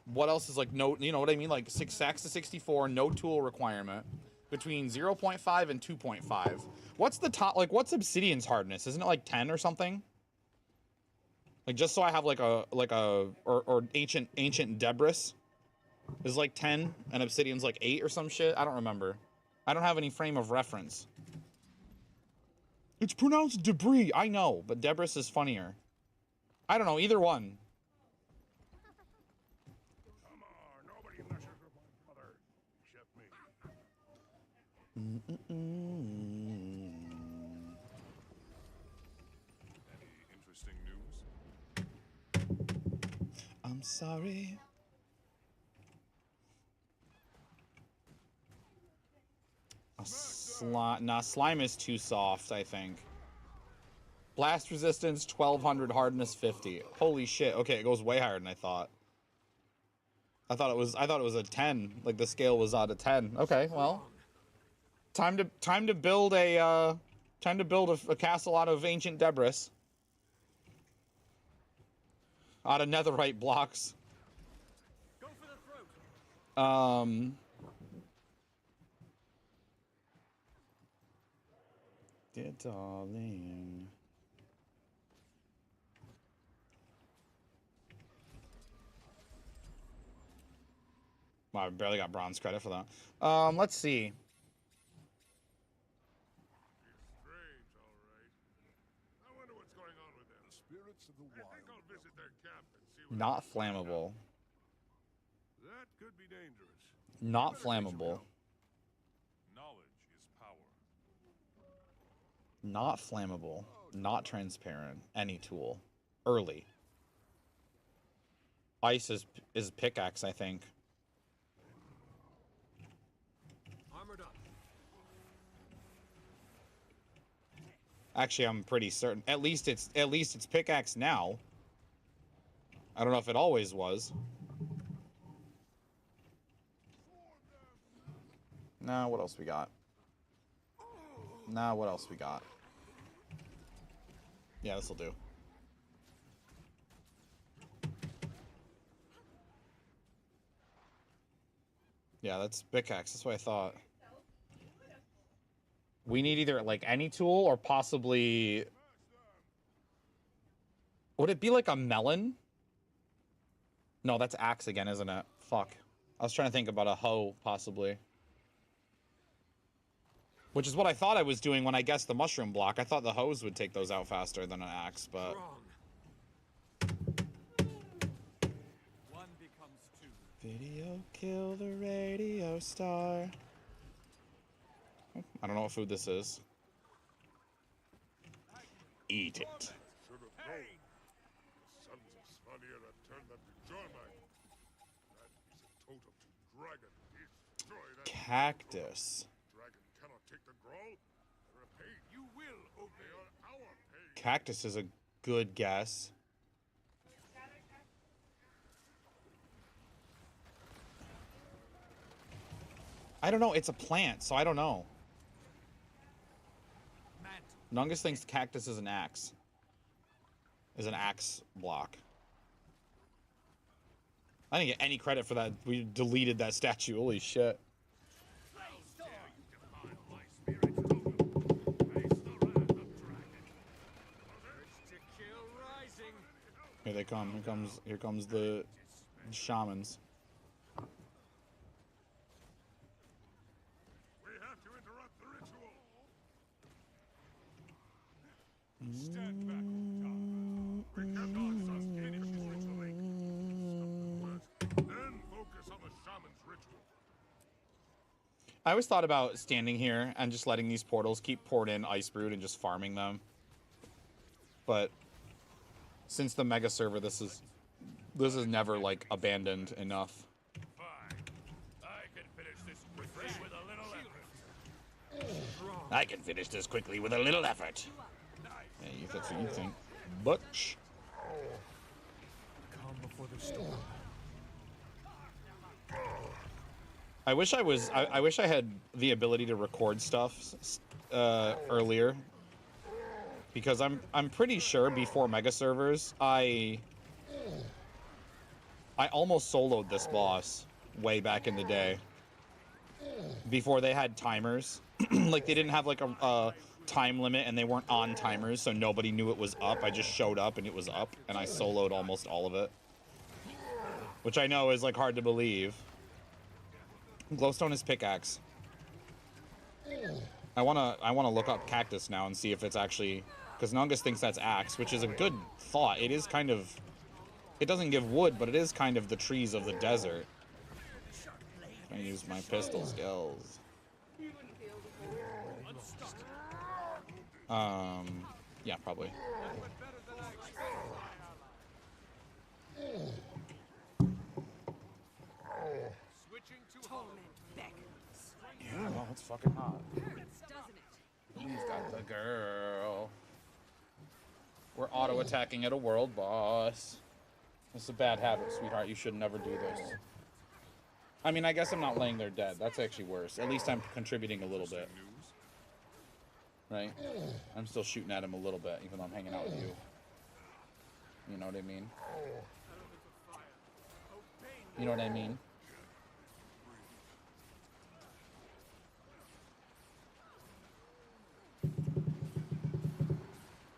What else is, like, no, you know what I mean? Like, 6 stacks to 64, no tool requirement. Between 0.5 and 2.5. What's the top, like, what's obsidian's hardness? Isn't it, like, 10 or something? Like, just so I have, or ancient debris is, like, 10, and obsidian's, like, 8 or some shit? I don't remember. I don't have any frame of reference. It's pronounced debris, I know, but debris is funnier. I don't know, either one. Come on, nobody messes with my brother, except me. Any interesting news? I'm sorry. Slime is too soft, I think. Blast resistance 1200, hardness 50. Holy shit. Okay, it goes way higher than I thought. I thought it was a 10. Like the scale was out of 10. Okay, well. Time to build a castle out of ancient debris. Out of netherite blocks. Go for the throat. Dear darling. Wow, I barely got bronze credit for that. Let's see. Strange, all right. I wonder what's going on with them. The spirits of the wild. I think I'll visit their camp and see what. Not flammable. That could be dangerous. Not Better get some flammable. help. Knowledge is power. Not flammable. Not transparent. Any tool. Early. Ice is pickaxe, I think. Armored up. Actually, I'm pretty certain. At least it's pickaxe now. I don't know if it always was. Nah, what else we got? Nah, what else we got? Yeah, this'll do. Yeah, that's pickaxe. That's what I thought. We need either like any tool or possibly. Would it be like a melon? No, that's axe again, isn't it? Fuck. I was trying to think about a hoe, possibly. Which is what I thought I was doing when I guessed the mushroom block. I thought the hose would take those out faster than an axe, but... One becomes two. Video kill the radio star. I don't know what food this is. Eat it. Should have known. The sons of Svanir have turned them to Jormung. That is a totem to dragon. Destroy that. Cactus. Dragon cannot take the Grawl. Repay. You will obey our pay. Cactus is a good guess. I don't know. It's a plant, so I don't know. Nungus thinks cactus is an axe. Is an axe block. I didn't get any credit for that. We deleted that statue. Holy shit. Here they come. Here comes the shamans. We have to interrupt the ritual. Stand back, Doc. We cannot sustain it brutally. Then focus on the shaman's ritual. I always thought about standing here and just letting these portals keep poured in ice brood and just farming them. But since the mega server, this is never like abandoned enough. Fine. I can finish this quickly with a little effort. I can finish this quickly with a little effort. Yeah, that's what you think. Butch. Calm before the storm. I wish I had the ability to record stuff earlier, because I'm pretty sure before mega servers I almost soloed this boss way back in the day, before they had timers. Like they didn't have like a time limit and they weren't on timers, so nobody knew it was up. I just showed up and it was up, and I soloed almost all of it, which I know is like hard to believe. Glowstone is pickaxe. I wanna look up cactus now and see if it's actually, because Nungus thinks that's axe, which is a good thought. It is kind of, it doesn't give wood, but it is kind of the trees of the desert. I use my pistol skills. Yeah, probably. Yeah, well, it's fucking hot. He's got the girl. We're auto-attacking at a world boss. It's a bad habit, sweetheart. You should never do this. I mean, I guess I'm not laying there dead. That's actually worse. At least I'm contributing a little bit. Right? I'm still shooting at him a little bit, even though I'm hanging out with you. You know what I mean? You know what I mean?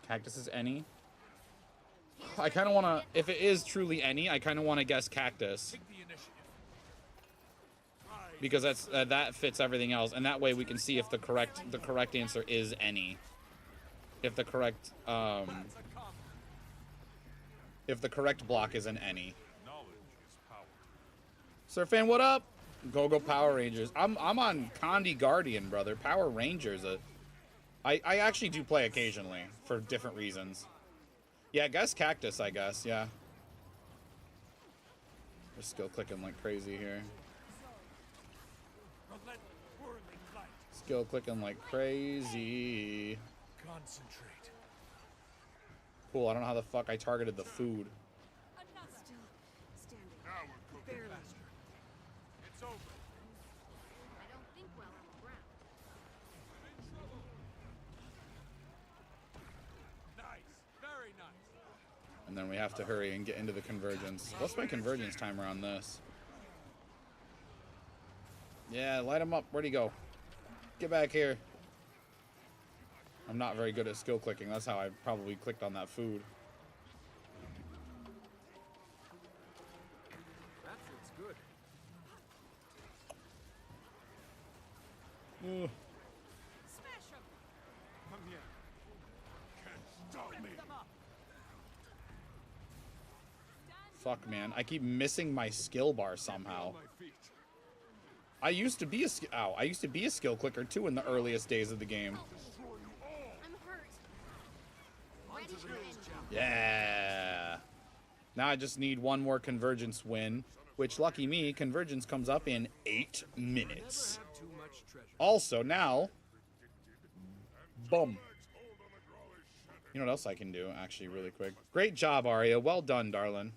Cactus is any? I kind of want to, if it is truly any, I kind of want to guess cactus. because that's that fits everything else, and that way we can see if the correct answer is any. If the correct block is an any. Knowledge is power. Surfan, what up? Go Power Rangers. I'm on Condi Guardian, brother. Power Rangers. I actually do play occasionally for different reasons. Yeah, guess Cactus, I guess. Yeah. We're skill clicking like crazy here. Skill clicking like crazy. Concentrate. Cool, I don't know how the fuck I targeted the food. Still standing. Now we're cooking. Barely. It's over. I don't think well on the ground. Nice. Very nice. And then we have to hurry and get into the convergence. What's my convergence timer on this? Yeah, light him up. Where'd he go? Get back here. I'm not very good at skill clicking. That's how I probably clicked on that food. That fits good. Ugh. Smash him. Come here. Can't stop me. Them up. Fuck, man. I keep missing my skill bar somehow. My feet. I used to be a skill clicker too in the earliest days of the game. Destroy you all. I'm hurt. Ready for endgame. Yeah. Now I just need one more convergence win, which lucky me, convergence comes up in 8 minutes. Too much treasure. Also now, boom. You know what else I can do, actually, really quick? Great job, Arya. Well done, darling.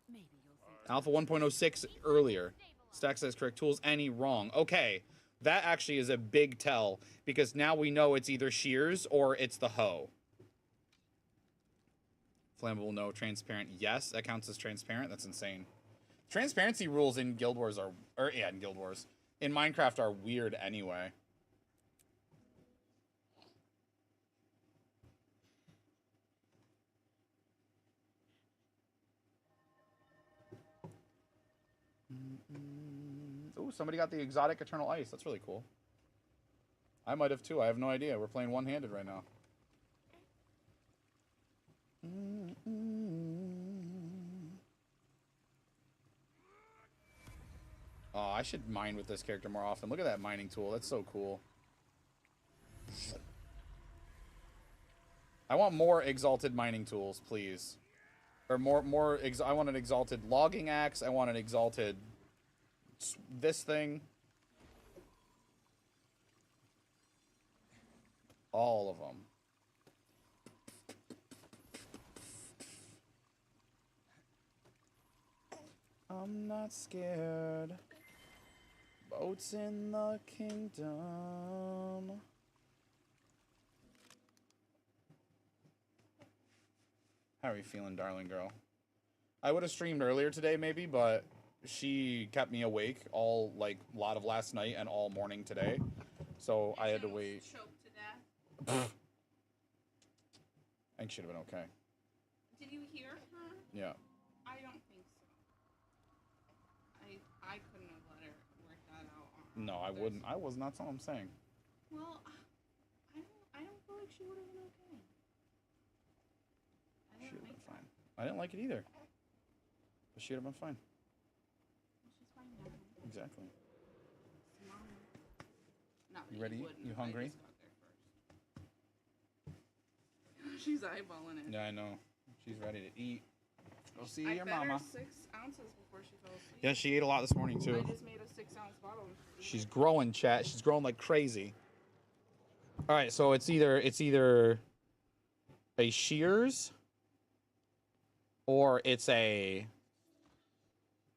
Maybe you'll think. Alpha 1.06 earlier. Stack says correct tools, any wrong. Okay, that actually is a big tell, because now we know it's either shears or it's the hoe. Flammable, no. Transparent, yes. That counts as transparent. That's insane. Transparency rules in Guild Wars are... yeah, in Guild Wars. In Minecraft are weird anyway. Ooh, somebody got the exotic Eternal Ice. That's really cool. I might have too. I have no idea. We're playing one-handed right now. Oh, I should mine with this character more often. Look at that mining tool. That's so cool. I want more exalted mining tools, please. Or I want an exalted logging axe. I want an exalted this thing. All of them. I'm not scared. Boats in the kingdom. How are you feeling, darling girl? I would have streamed earlier today, maybe, but she kept me awake all, like, a lot of last night and all morning today. So I had to wait. Choked to death. I think she'd have been okay. Did you hear her? Yeah. I don't think so. I couldn't have let her work that out on No, I wouldn't. I was not. That's all I'm saying. Well, I don't feel like she would have been okay. I She'd didn't have been like fine. I didn't like it either. But she'd have been fine. She's fine now. Exactly. Mom. Not that You ready? wouldn't You if I hungry? just got there first. She's eyeballing it. Yeah, I know. She's ready to eat. Go see I your fed mama. her 6 ounces before she fell asleep. Yeah, she ate a lot this morning, I too. just made a 6-ounce bottle. She's growing, chat. She's growing like crazy. All right, so it's either a shears or it's a...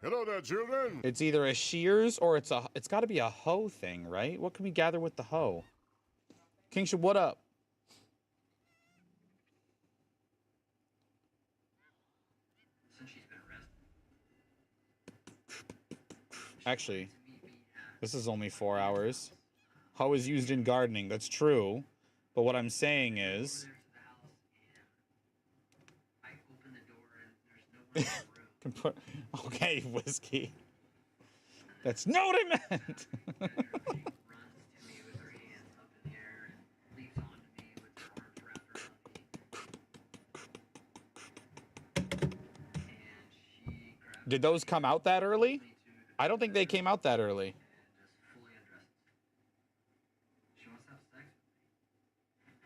Hello there, children. It's either a shears or it's got to be a hoe thing, right? What can we gather with the hoe? Kingship, what up? Since she's been arrested. Actually, this is only 4 hours. Hoe is used in gardening. That's true. But what I'm saying is... I open the door and there's no one in the room. Okay, whiskey. And That's not what I meant. runs to me with her hands up in the air and leaps onto me with her arms wrapped around me. And she grabs Did those come out that early? me to the I don't think they came out that early. and just fully undresses me. She wants to have sex with me.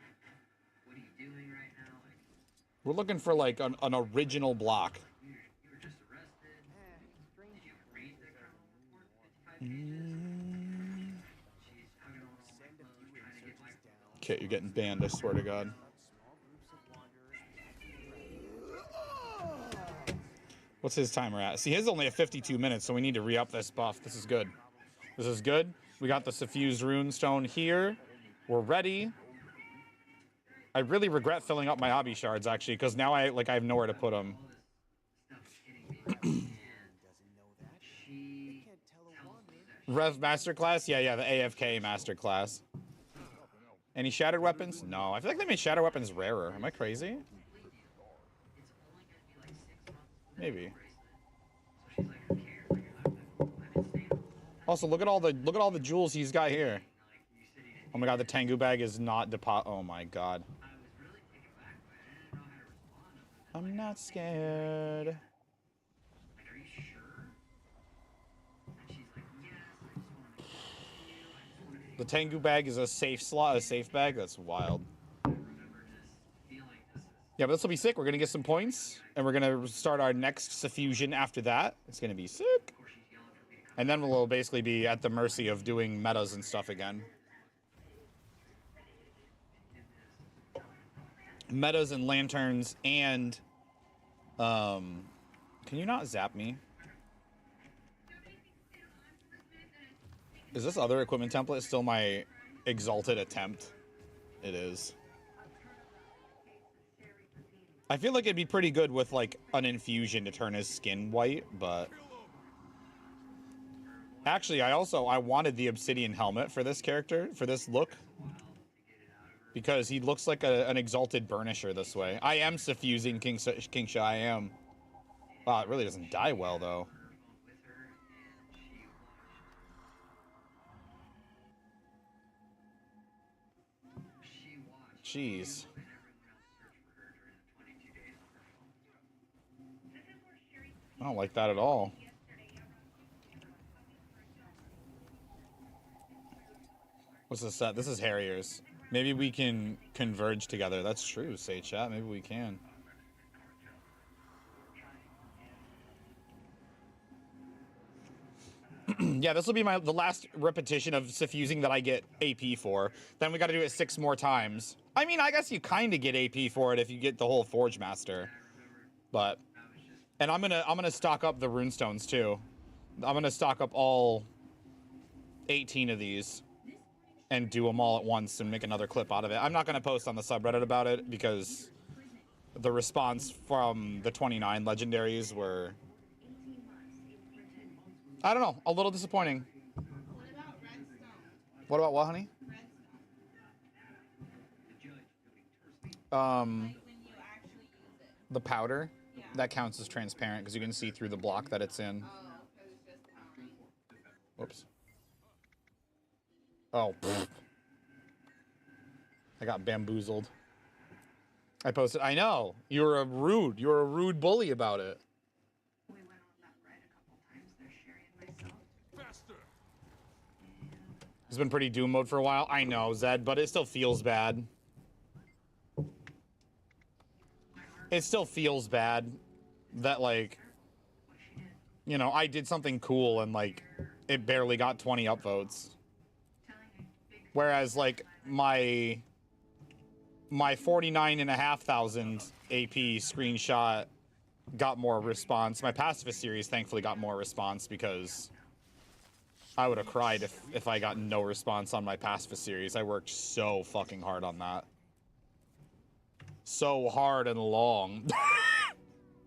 What are you doing right now? Like, We're looking for like an original block. you were just arrested. Did you read the criminal report? 55 pages. She's hugging on all my clothes, trying to get my Okay, you're getting banned, I swear to God. What's his timer at? See, his only at 52 minutes, so we need to re-up this buff. This is good. This is good. We got the suffused runestone here. We're ready. I really regret filling up my hobby shards, actually, because now I have nowhere to put them. stuff is hitting me. And she tells me that Rev Masterclass? Yeah, the AFK Masterclass. Any shattered weapons? No, I feel like they made shattered weapons rarer. Am I crazy? it's only going to be like 6 months for the Maybe. bracelet. So she's like, who cares? Like, I've been staying home. Also, look at all the jewels he's got here. Like, you said you didn't. Oh my God, the Tengu bag is not deposit. Oh my God. I was really taken back by it. I didn't know how to respond other than I'm not scared. like, are you sure? And she's like, yes, I just want to make sure you. I just want to The Tengu bag is a safe slot, a safe bag. That's wild. remember just feeling this is Yeah, but this will be sick. We're gonna get some points, and we're gonna start our next suffusion after that. It's gonna be sick. of course she's yelling for me to come. And then we'll basically be at the mercy of doing metas and stuff again. Metas and lanterns and can you not zap me? Is this other equipment template still my exalted attempt? It is. I feel like it'd be pretty good with like an infusion to turn his skin white, but actually I wanted the obsidian helmet for this character, for this look, because he looks like an exalted burnisher this way. I am suffusing King Sha, I am. Wow, it really doesn't die well though. With her, and she watched Jeez. and everyone else search for her during the 22 days on her phone. I don't like that at all. What's this set? This is Harrier's. Maybe we can converge together. That's true, say chat. Maybe we can. Yeah, this will be the last repetition of suffusing that I get AP for. Then we got to do it 6 more times. I mean, I guess you kind of get AP for it if you get the whole Forge Master. But, and I'm gonna stock up the runestones too. I'm gonna stock up all 18 of these and do them all at once and make another clip out of it. I'm not gonna post on the subreddit about it because the response from the 29 legendaries were, I don't know, a little disappointing. What about redstone? What about what, honey? Redstone. Like when you actually use it. The powder, Yeah. that counts as transparent because you can see through the block that it's in. Oh, because it's just powering. Whoops. Oh, pfft. I got bamboozled. I posted, I know, you're a rude bully about it. We went on that ride a couple times there, Sherry and myself. Faster! It's been pretty doom mode for a while. I know, Zed, but it still feels bad. It still feels bad that, like, you know, I did something cool and, like, it barely got 20 upvotes. Whereas, like, my 49,500 AP screenshot got more response. My pacifist series thankfully got more response because I would have cried if I got no response on my pacifist series. I worked so fucking hard on that. So hard and long.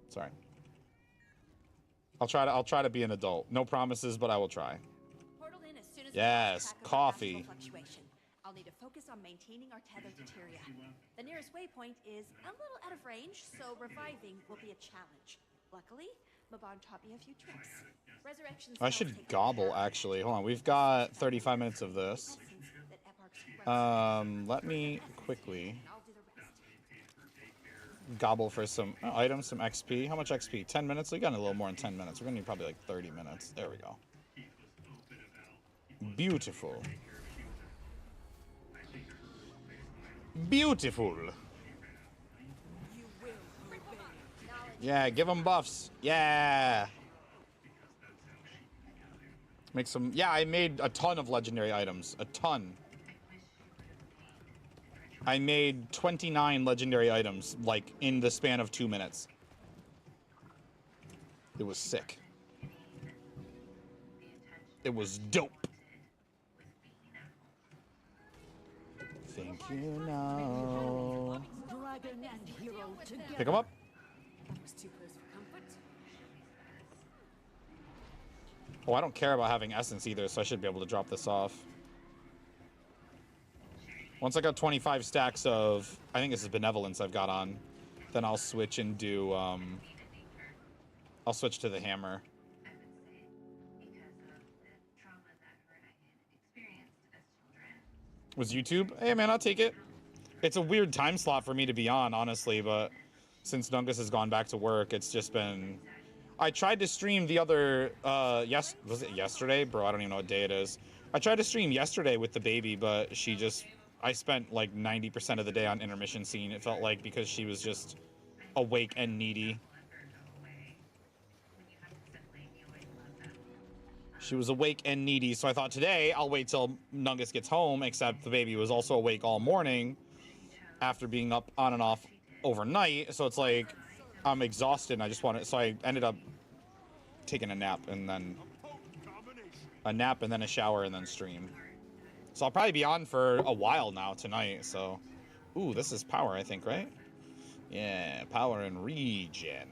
Sorry. I'll try to be an adult. No promises, but I will try. Portal in as soon as Yes, we lose track of coffee. astral fluctuation. I'll need to focus on maintaining our tether to Tyria. The nearest waypoint is a little out of range, so reviving will be a challenge. Luckily, Mabon taught me a few tricks. Resurrection I spells should take gobble, forever. actually. Hold on, we've got 35 minutes of this. Essence that Evark's reps. Let me quickly And I'll do the rest. gobble for some items, some XP. How much XP? 10 minutes? We got a little more than 10 minutes. We're gonna need probably like 30 minutes. There we go. Beautiful. Beautiful. Yeah, give them buffs. Yeah. Make some. Yeah, I made a ton of legendary items. A ton. I made 29 legendary items, like, in the span of 2 minutes. It was sick. It was dope. Thank you, no. Dragon and hero together. Pick him up. That was too close for comfort. Oh, I don't care about having essence either, so I should be able to drop this off. Once I got 25 stacks of, I think this is benevolence I've got on, then I'll switch and do, I'll switch to the hammer. I would say because of the trauma that her and I had experienced as children. Was YouTube? Hey man, I'll take it. It's a weird time slot for me to be on, honestly, but since Dungus has gone back to work, it's just been... I tried to stream the other, was it yesterday? Bro, I don't even know what day it is. I tried to stream yesterday with the baby, but she just... I spent like 90% of the day on intermission scene, it felt like, because she was just awake and needy. She was awake and needy, so I thought today I'll wait till Nungus gets home, except the baby was also awake all morning after being up on and off overnight, so it's like I'm exhausted and I just want to, so I ended up taking a nap and then a shower and then stream. So I'll probably be on for a while now tonight, so. Ooh, this is power, I think, right? Yeah, power and regen.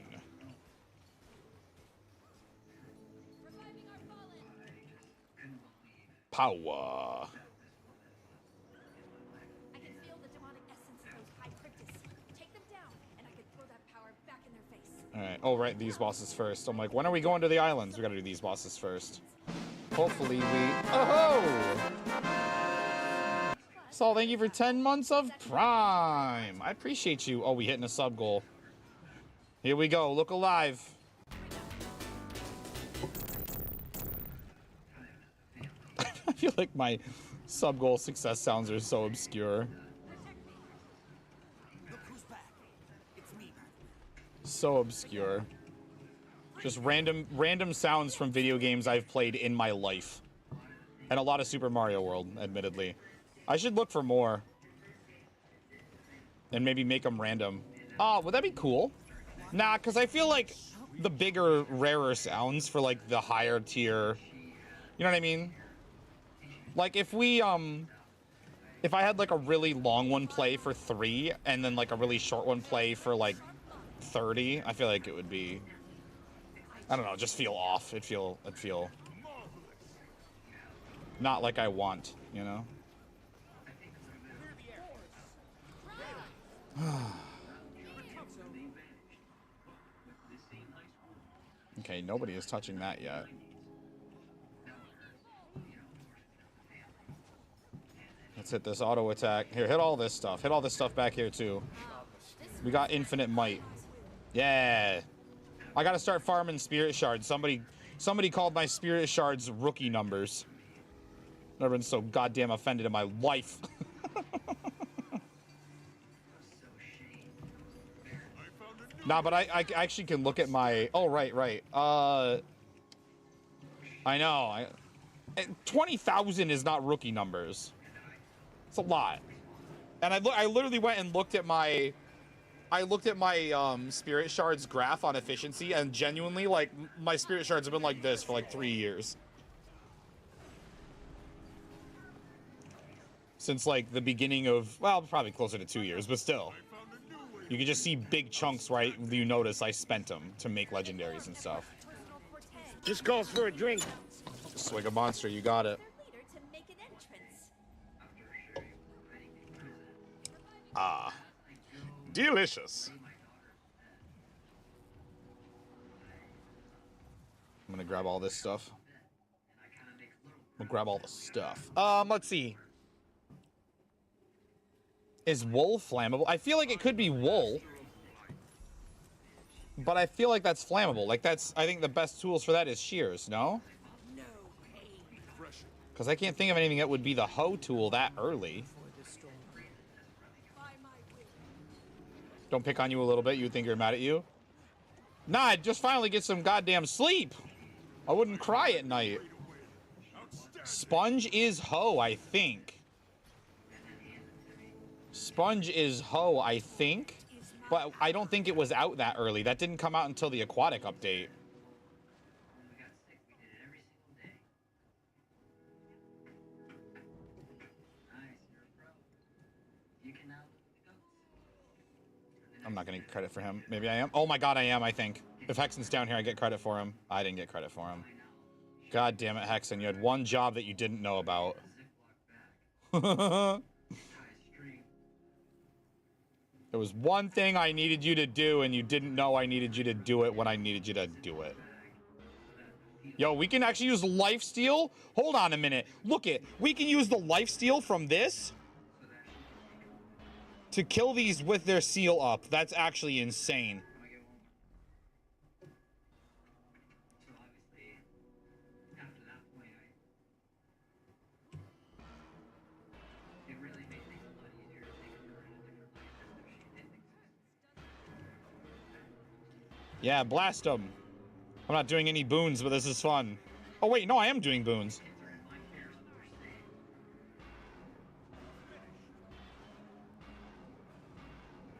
Power. I can feel the demonic essence of those high cryptids. Take them down, and I can throw that power back in their face. Alright, oh right, these bosses first. I'm like, when are we going to the islands? We gotta do these bosses first. Hopefully we... Oh! Saul, thank you for 10 months of Prime. I appreciate you. Oh, we hitting a sub goal. Here we go. Look alive. I feel like my sub goal success sounds are so obscure. So obscure. Just random sounds from video games I've played in my life. And a lot of Super Mario World, admittedly. I should look for more. And maybe make them random. Oh, would that be cool? Nah, because I feel like the bigger, rarer sounds for, like, the higher tier... You know what I mean? Like, if we, if I had, like, a really long one play for 3, and then, like, a really short one play for, like, 30, I feel like it would be... I don't know, just feel off. It'd feel... not like I want, you know? Okay, nobody is touching that yet. Let's hit this auto attack. Here, hit all this stuff. Hit all this stuff back here, too. We got infinite might. Yeah. I gotta start farming spirit shards. Somebody called my spirit shards rookie numbers. Never been so goddamn offended in my life. Nah, but I actually can look at my... Oh, right. I know. 20,000 is not rookie numbers. It's a lot. And I literally went and looked at my... spirit shards graph on efficiency, and genuinely, like, my spirit shards have been like this for, like, 3 years. Since, like, the beginning of... Well, probably closer to 2 years, but still. You can just see big chunks where you notice I spent them to make legendaries and stuff. Just calls for a drink. Swig a monster, you got it. Their leader to make an entrance. Ah. Delicious. I'm gonna grab all this stuff. We'll grab all the stuff. Let's see. Is wool flammable? I feel like it could be wool. But I feel like that's flammable. Like that's, I think the best tools for that is shears, no? Because I can't think of anything that would be the hoe tool that early. Don't pick on you a little bit. You would think you're mad at you. Nah, I'd just finally get some goddamn sleep. I wouldn't cry at night. Sponge is hoe, I think. Sponge is hoe, I think. But I don't think it was out that early. That didn't come out until the aquatic update. I'm not gonna get credit for him. Maybe I am. Oh my god, I am, I think. If Hexen's down here, I get credit for him. I didn't get credit for him. God damn it, Hexen. You had one job that you didn't know about. There was one thing I needed you to do, and you didn't know I needed you to do it when I needed you to do it. Yo, we can actually use lifesteal? Hold on a minute. Look it. We can use the lifesteal from this to kill these with their seal up. That's actually insane. Yeah, blast them. I'm not doing any boons, but this is fun. Oh, wait, no, I am doing boons.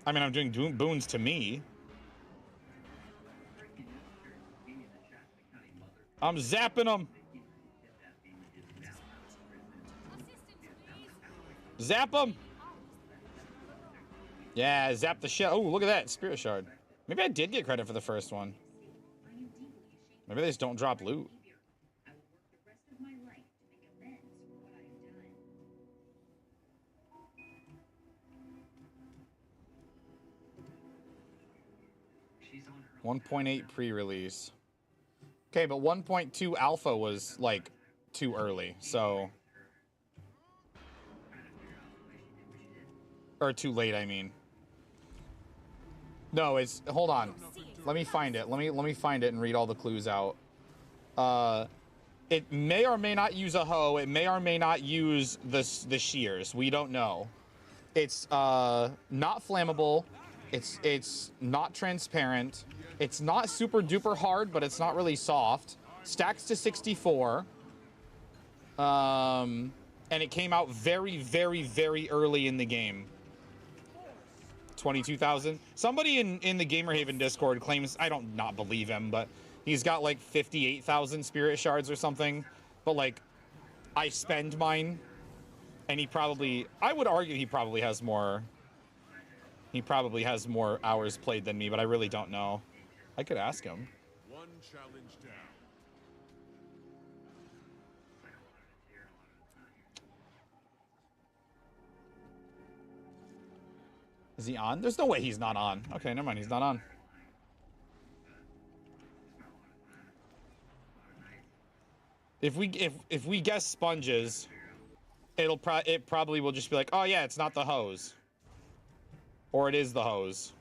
I mean, I'm doing boons to me. I'm zapping them. Zap them. Yeah, zap the shit. Oh, look at that. Spirit shard. Maybe I did get credit for the first one. Maybe they just don't drop loot. One 1.8 pre-release. Okay, but 1.2 alpha was like too early, so. Or too late, I mean. No, it's, hold on. Let me find it. Let me find it and read all the clues out. It may or may not use a hoe. It may or may not use the shears. We don't know. It's not flammable. It's not transparent. It's not super duper hard, but it's not really soft. Stacks to 64. And it came out very, very, very early in the game. 22,000. Somebody in the Gamerhaven Discord claims, I don't not believe him, but he's got like 58,000 spirit shards or something. But like, I spend mine, and he probably, I would argue he probably has more. He probably has more hours played than me, but I really don't know. I could ask him. One challenge down. Is he on? There's no way he's not on. Okay, never mind. He's not on. If we guess sponges, it probably will just be like, oh yeah, it's not the hose, or it is the hose.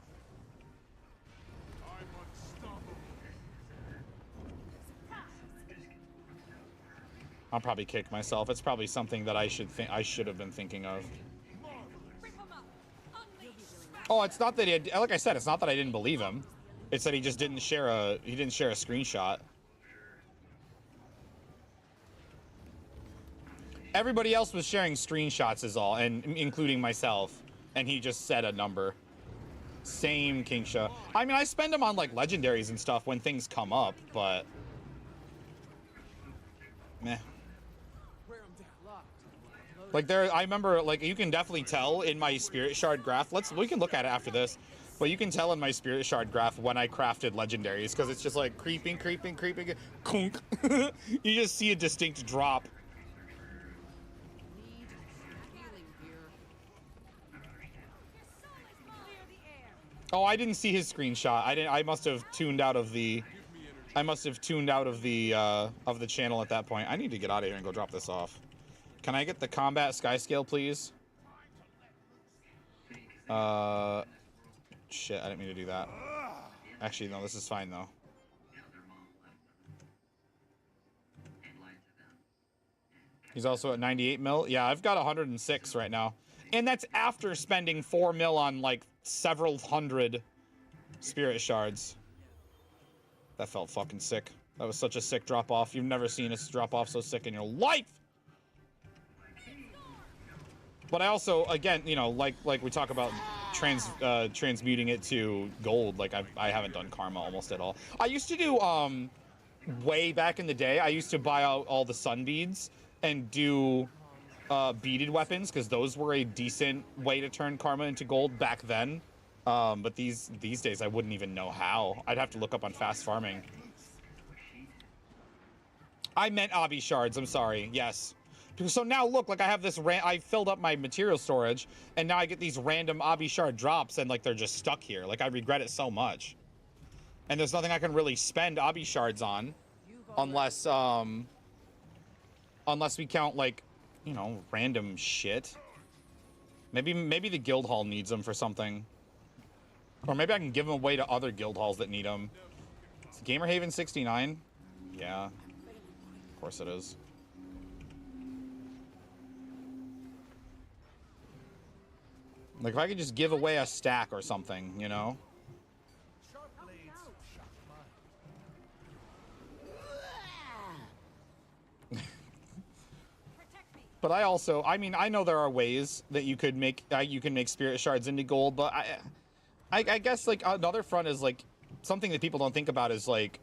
I'm unstoppable. I'll probably kick myself. It's probably something that I should have been thinking of. Oh, it's not that he, like I said, it's not that I didn't believe him. It's that he just didn't share a screenshot. Everybody else was sharing screenshots is all, and including myself, and he just said a number. Same, Kingsha. I mean, I spend them on like legendaries and stuff when things come up, but meh. Like there, I remember, like you can definitely tell in my spirit shard graph. We can look at it after this, but you can tell in my spirit shard graph when I crafted legendaries because it's just like creeping, kunk. You just see a distinct drop. Oh, I didn't see his screenshot. I must have tuned out of the. I must have tuned out of the channel at that point. I need to get out of here and go drop this off. Can I get the combat sky scale, please? Shit, I didn't mean to do that. Actually, no, this is fine though. He's also at 98 mil. Yeah, I've got 106 right now. And that's after spending 4 mil on like several hundred spirit shards. That felt fucking sick. That was such a sick drop off. You've never seen a drop off so sick in your life. But I also, again, you know, like we talk about transmuting it to gold. Like I haven't done karma almost at all. I used to do way back in the day. I used to buy out all the sun beads and do beaded weapons because those were a decent way to turn karma into gold back then. But these days I wouldn't even know how. I'd have to look up on fast farming. I meant obby shards. I'm sorry. Yes. So now look, like I have this I filled up my material storage, and now I get these random obby shard drops, and like they're just stuck here. Like I regret it so much. And there's nothing I can really spend obby shards on, unless we count like, you know, random shit. Maybe the guild hall needs them for something, or maybe I can give them away to other guild halls that need them. Is Gamerhaven 69? Yeah, of course it is. Like, if I could just give away a stack or something, you know? But I also, I mean, I know there are ways that you could make, you can make spirit shards into gold, but I guess, like, another front is, like, something that people don't think about is, like,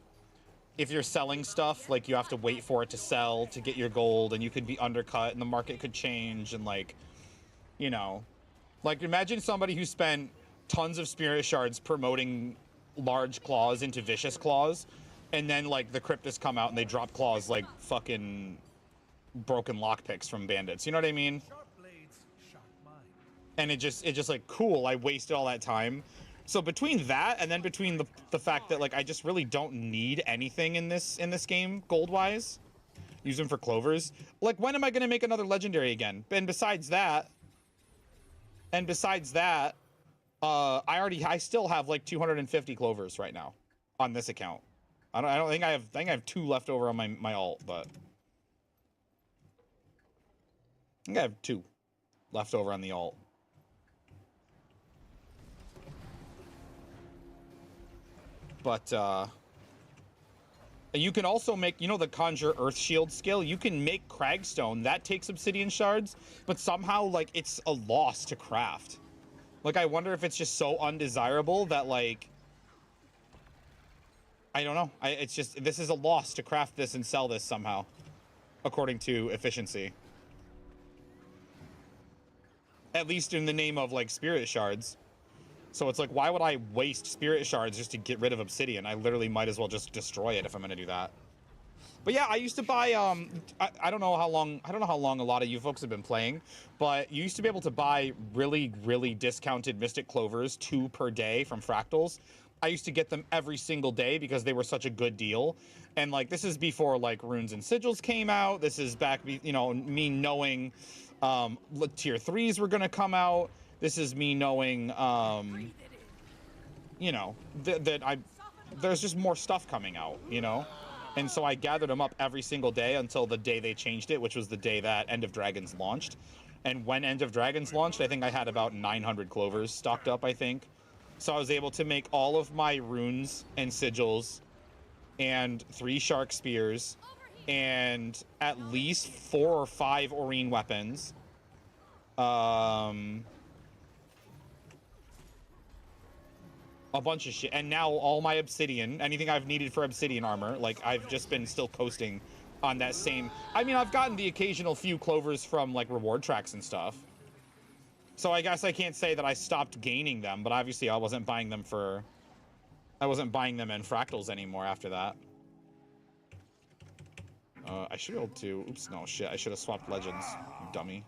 if you're selling stuff, like, you have to wait for it to sell to get your gold, and you could be undercut, and the market could change, and, like, you know... Like, imagine somebody who spent tons of spirit shards promoting large claws into vicious claws, and then, like, the cryptists come out and they drop claws like fucking broken lockpicks from bandits. You know what I mean? And it just like, cool, I wasted all that time. So between that, and then between the fact that, like, I just really don't need anything in this game, gold-wise, use them for clovers. Like, when am I going to make another legendary again? And besides that... I still have like 250 clovers right now on this account. I think I have 2 left over on my alt, but I think I have 2 left over on the alt. But you can also make, you know, the Conjure Earth Shield skill? You can make Cragstone. That takes obsidian shards, but somehow, like, it's a loss to craft. Like, I wonder if it's just so undesirable that, like... I don't know. It's just, this is a loss to craft this and sell this somehow, according to efficiency. At least in the name of, like, spirit shards. So it's like, why would I waste spirit shards just to get rid of obsidian? I literally might as well just destroy it if I'm gonna do that. But yeah, I used to buy, I don't know how long a lot of you folks have been playing, but you used to be able to buy really, really discounted Mystic Clovers, 2 per day from Fractals. I used to get them every single day because they were such a good deal. And, like, this is before, like, Runes and Sigils came out. This is back, you know, me knowing tier 3s were gonna come out. This is me knowing, you know, there's just more stuff coming out, you know? And so I gathered them up every single day until the day they changed it, which was the day that End of Dragons launched. And when End of Dragons launched, I think I had about 900 clovers stocked up, I think. So I was able to make all of my runes and sigils and 3 shark spears and at least 4 or 5 Oreen weapons. A bunch of shit, and now all my obsidian, anything I've needed for obsidian armor, like, I've just been still coasting on that same... I mean, I've gotten the occasional few clovers from, like, reward tracks and stuff. So I guess I can't say that I stopped gaining them, but obviously I wasn't buying them for... I wasn't buying them in fractals anymore after that. I should be able to... Oops, no, shit, I should have swapped legends, you dummy.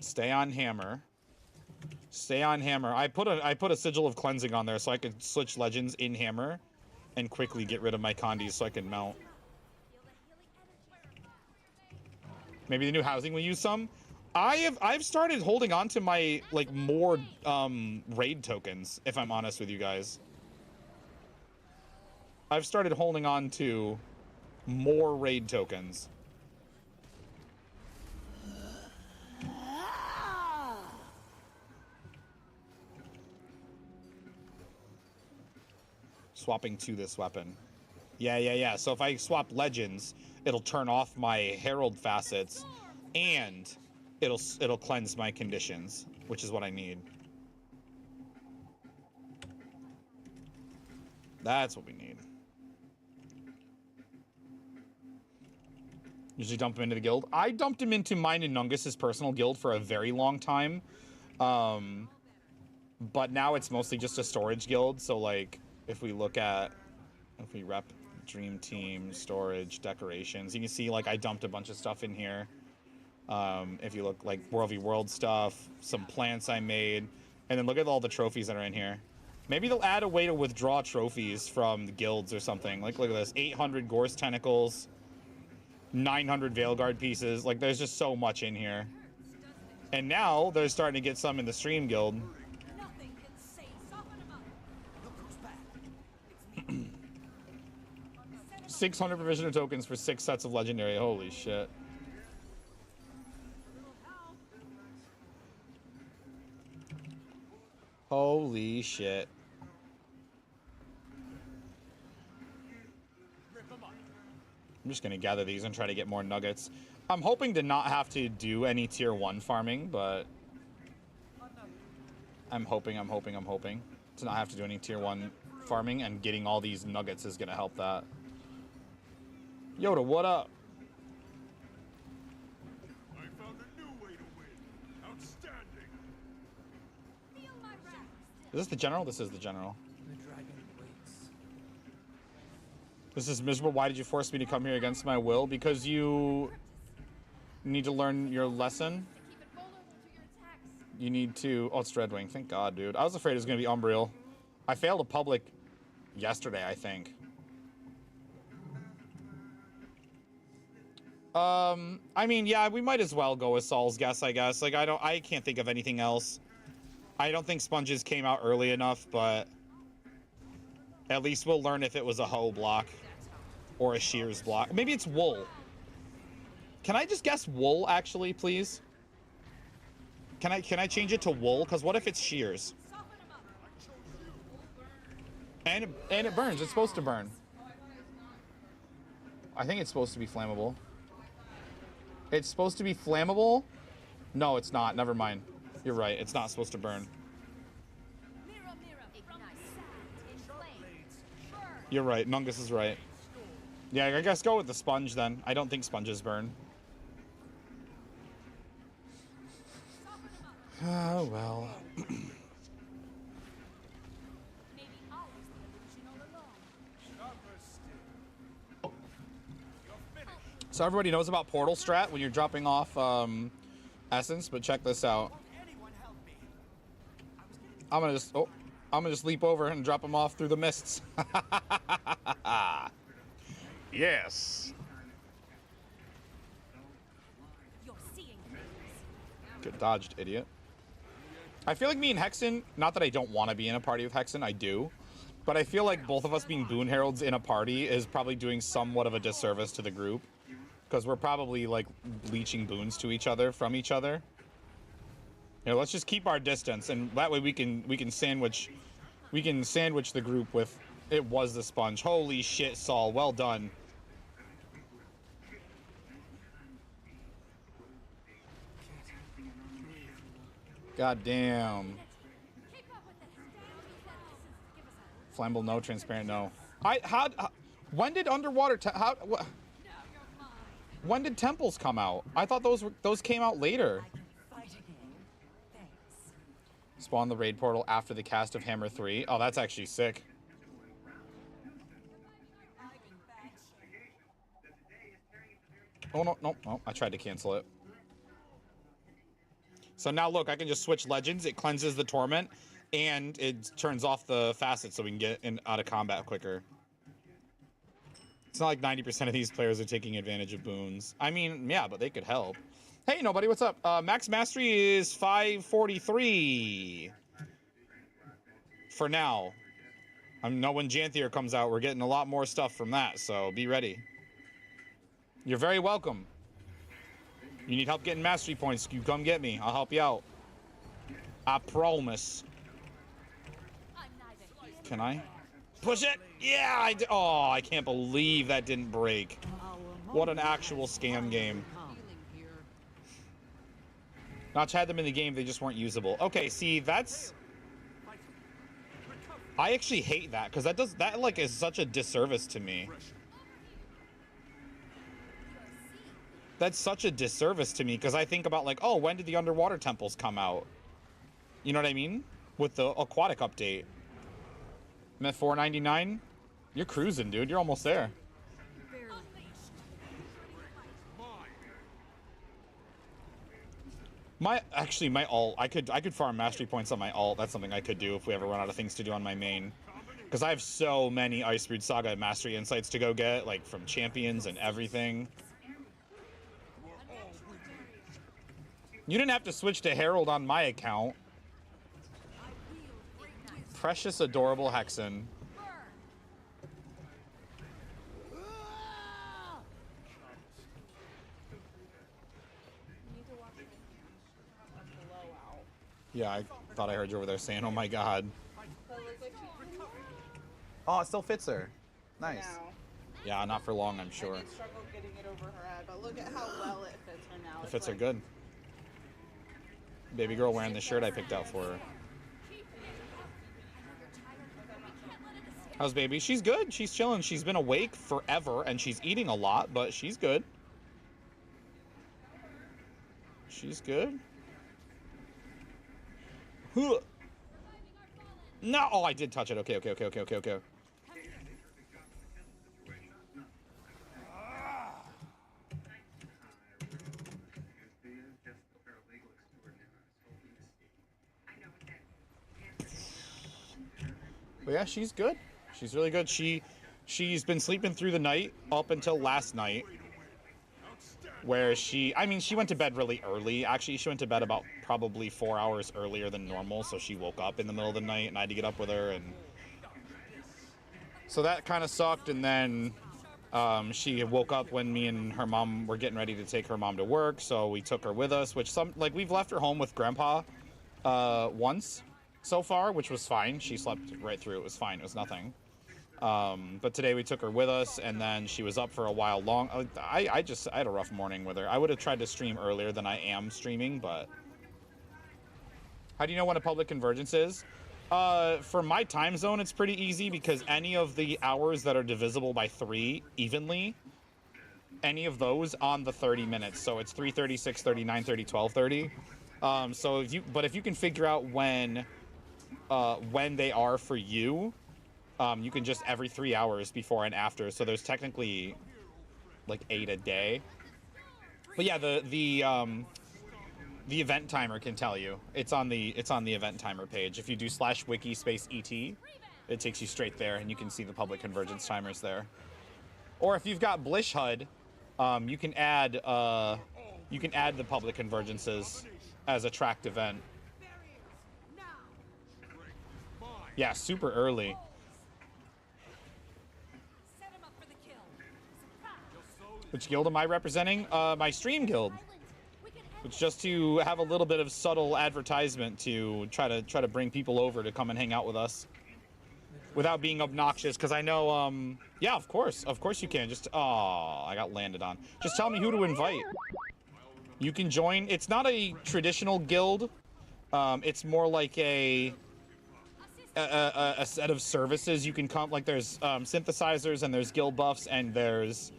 Stay on hammer. Stay on hammer. I put a sigil of cleansing on there so I could switch legends in hammer and quickly get rid of my condies so I can mount. Maybe the new housing will use some. I've started holding on to my like more raid tokens, if I'm honest with you guys. I've started holding on to more raid tokens. Swapping to this weapon. Yeah. So if I swap legends, it'll turn off my herald facets and it'll cleanse my conditions, which is what I need. That's what we need. Usually dump him into the guild. I dumped him into mine and Nungus's personal guild for a very long time. But now it's mostly just a storage guild. So like if we rep Dream Team, storage, decorations, you can see like I dumped a bunch of stuff in here. If you look like World v World stuff, some plants I made, and then look at all the trophies that are in here. Maybe they'll add a way to withdraw trophies from the guilds or something. Like look at this, 800 Gorse tentacles, 900 Veilguard pieces. Like there's just so much in here. And now they're starting to get some in the stream guild. 600 provisioner tokens for 6 sets of legendary. Holy shit. Holy shit. I'm just gonna gather these and try to get more nuggets. I'm hoping to not have to do any tier 1 farming, but I'm hoping to not have to do any tier 1 farming, and getting all these nuggets is gonna help that. Yoda, what up? I found a new way to win. Outstanding. Is this the general? This is the general. This is miserable. Why did you force me to come here against my will? Because you need to learn your lesson. You need to... Oh, it's Dreadwing. Thank God, dude. I was afraid it was going to be Umbriel. I failed a public yesterday, I think. I mean, yeah, we might as well go with Saul's guess, I guess. Like, I can't think of anything else. I don't think sponges came out early enough, but at least we'll learn if it was a hoe block or a shears block. Maybe it's wool. Can I just guess wool, actually, please? Can I change it to wool? Because what if it's shears? And it burns. It's supposed to burn. I think it's supposed to be flammable. It's supposed to be flammable? No, it's not. Never mind. You're right. It's not supposed to burn. You're right. Nungus is right. Yeah, I guess go with the sponge then. I don't think sponges burn. Oh, well. So everybody knows about portal strat when you're dropping off essence, but check this out. I'm gonna just leap over and drop them off through the mists. Yes. Good dodged, idiot. I feel like me and Hexen, not that I don't want to be in a party with Hexen, I do. But I feel like both of us being Boon Heralds in a party is probably doing somewhat of a disservice to the group. Because we're probably, like, leeching boons to each other from each other. You know, let's just keep our distance, and that way we can sandwich the group with it was the sponge. Holy shit, Saul, well done. God damn. Flammable, no. Transparent, no. When did underwater when did temples come out? I thought those came out later. Spawn the raid portal after the cast of Hammer 3. Oh, that's actually sick. Oh, no. I tried to cancel it. So now look, I can just switch legends. It cleanses the torment, and it turns off the facet so we can get in out of combat quicker. It's not like 90% of these players are taking advantage of boons. I mean, yeah, but they could help. Hey, nobody, what's up? Max mastery is 543 for now. I know when Janthier comes out, we're getting a lot more stuff from that, so be ready. You're very welcome. You need help getting mastery points, you come get me. I'll help you out. I promise. Can I? Push it! Yeah, I did. Oh, I can't believe that didn't break. What an actual scam game. Notch had them in the game, they just weren't usable. Okay, see, that's... I actually hate that, because that like is such a disservice to me. That's such a disservice to me, because I think about like, oh, when did the underwater temples come out? You know what I mean? With the aquatic update. I'm at 499. You're cruising, dude. You're almost there. My ult. I could farm mastery points on my ult. That's something I could do if we ever run out of things to do on my main. Because I have so many Icebrood Saga mastery insights to go get, like from champions and everything. You didn't have to switch to Herald on my account. Precious, adorable Hexen. Yeah, I thought I heard you over there saying, oh my god. Oh, it still fits her. Nice. Yeah, not for long, I'm sure. I did struggle getting it over her head, but look at how well it fits her now. It fits her good. Baby girl wearing the shirt I picked out for her. How's baby? She's good. She's chilling. She's been awake forever, and she's eating a lot, but she's good. She's good. Huh. No! Oh, I did touch it. Okay. But yeah, she's good. She's really good. She's been sleeping through the night up until last night. Where she went to bed really early. Actually, she went to bed about probably 4 hours earlier than normal, so she woke up in the middle of the night and I had to get up with her, and so that kind of sucked. And then she woke up when me and her mom were getting ready to take her mom to work, so we took her with us, which we've left her home with grandpa once so far, which was fine. She slept right through. It was fine. It was nothing. But today we took her with us, and then she was up for a while long. I had a rough morning with her. I would have tried to stream earlier than I am streaming, but... How do you know when a public convergence is? For my time zone, it's pretty easy, because any of the hours that are divisible by 3 evenly, any of those on the 30 minutes. So it's 3:30, 6:30, 9:30, 12:30. So if you can figure out when they are for you, you can just every 3 hours before and after. So there's technically like 8 a day. But yeah, the event timer can tell you. It's on the event timer page. If you do /wiki /et, it takes you straight there, and you can see the public convergence timers there. Or if you've got Blish HUD, you can add the public convergences as a tracked event. Yeah, super early. Which guild am I representing? My stream guild. It's just to have a little bit of subtle advertisement to try to bring people over to come and hang out with us without being obnoxious. Because I know, yeah, of course you can. Just, oh, I got landed on. Just tell me who to invite. You can join. It's not a traditional guild. It's more like a set of services you can come. Like there's synthesizers, and there's guild buffs, and there's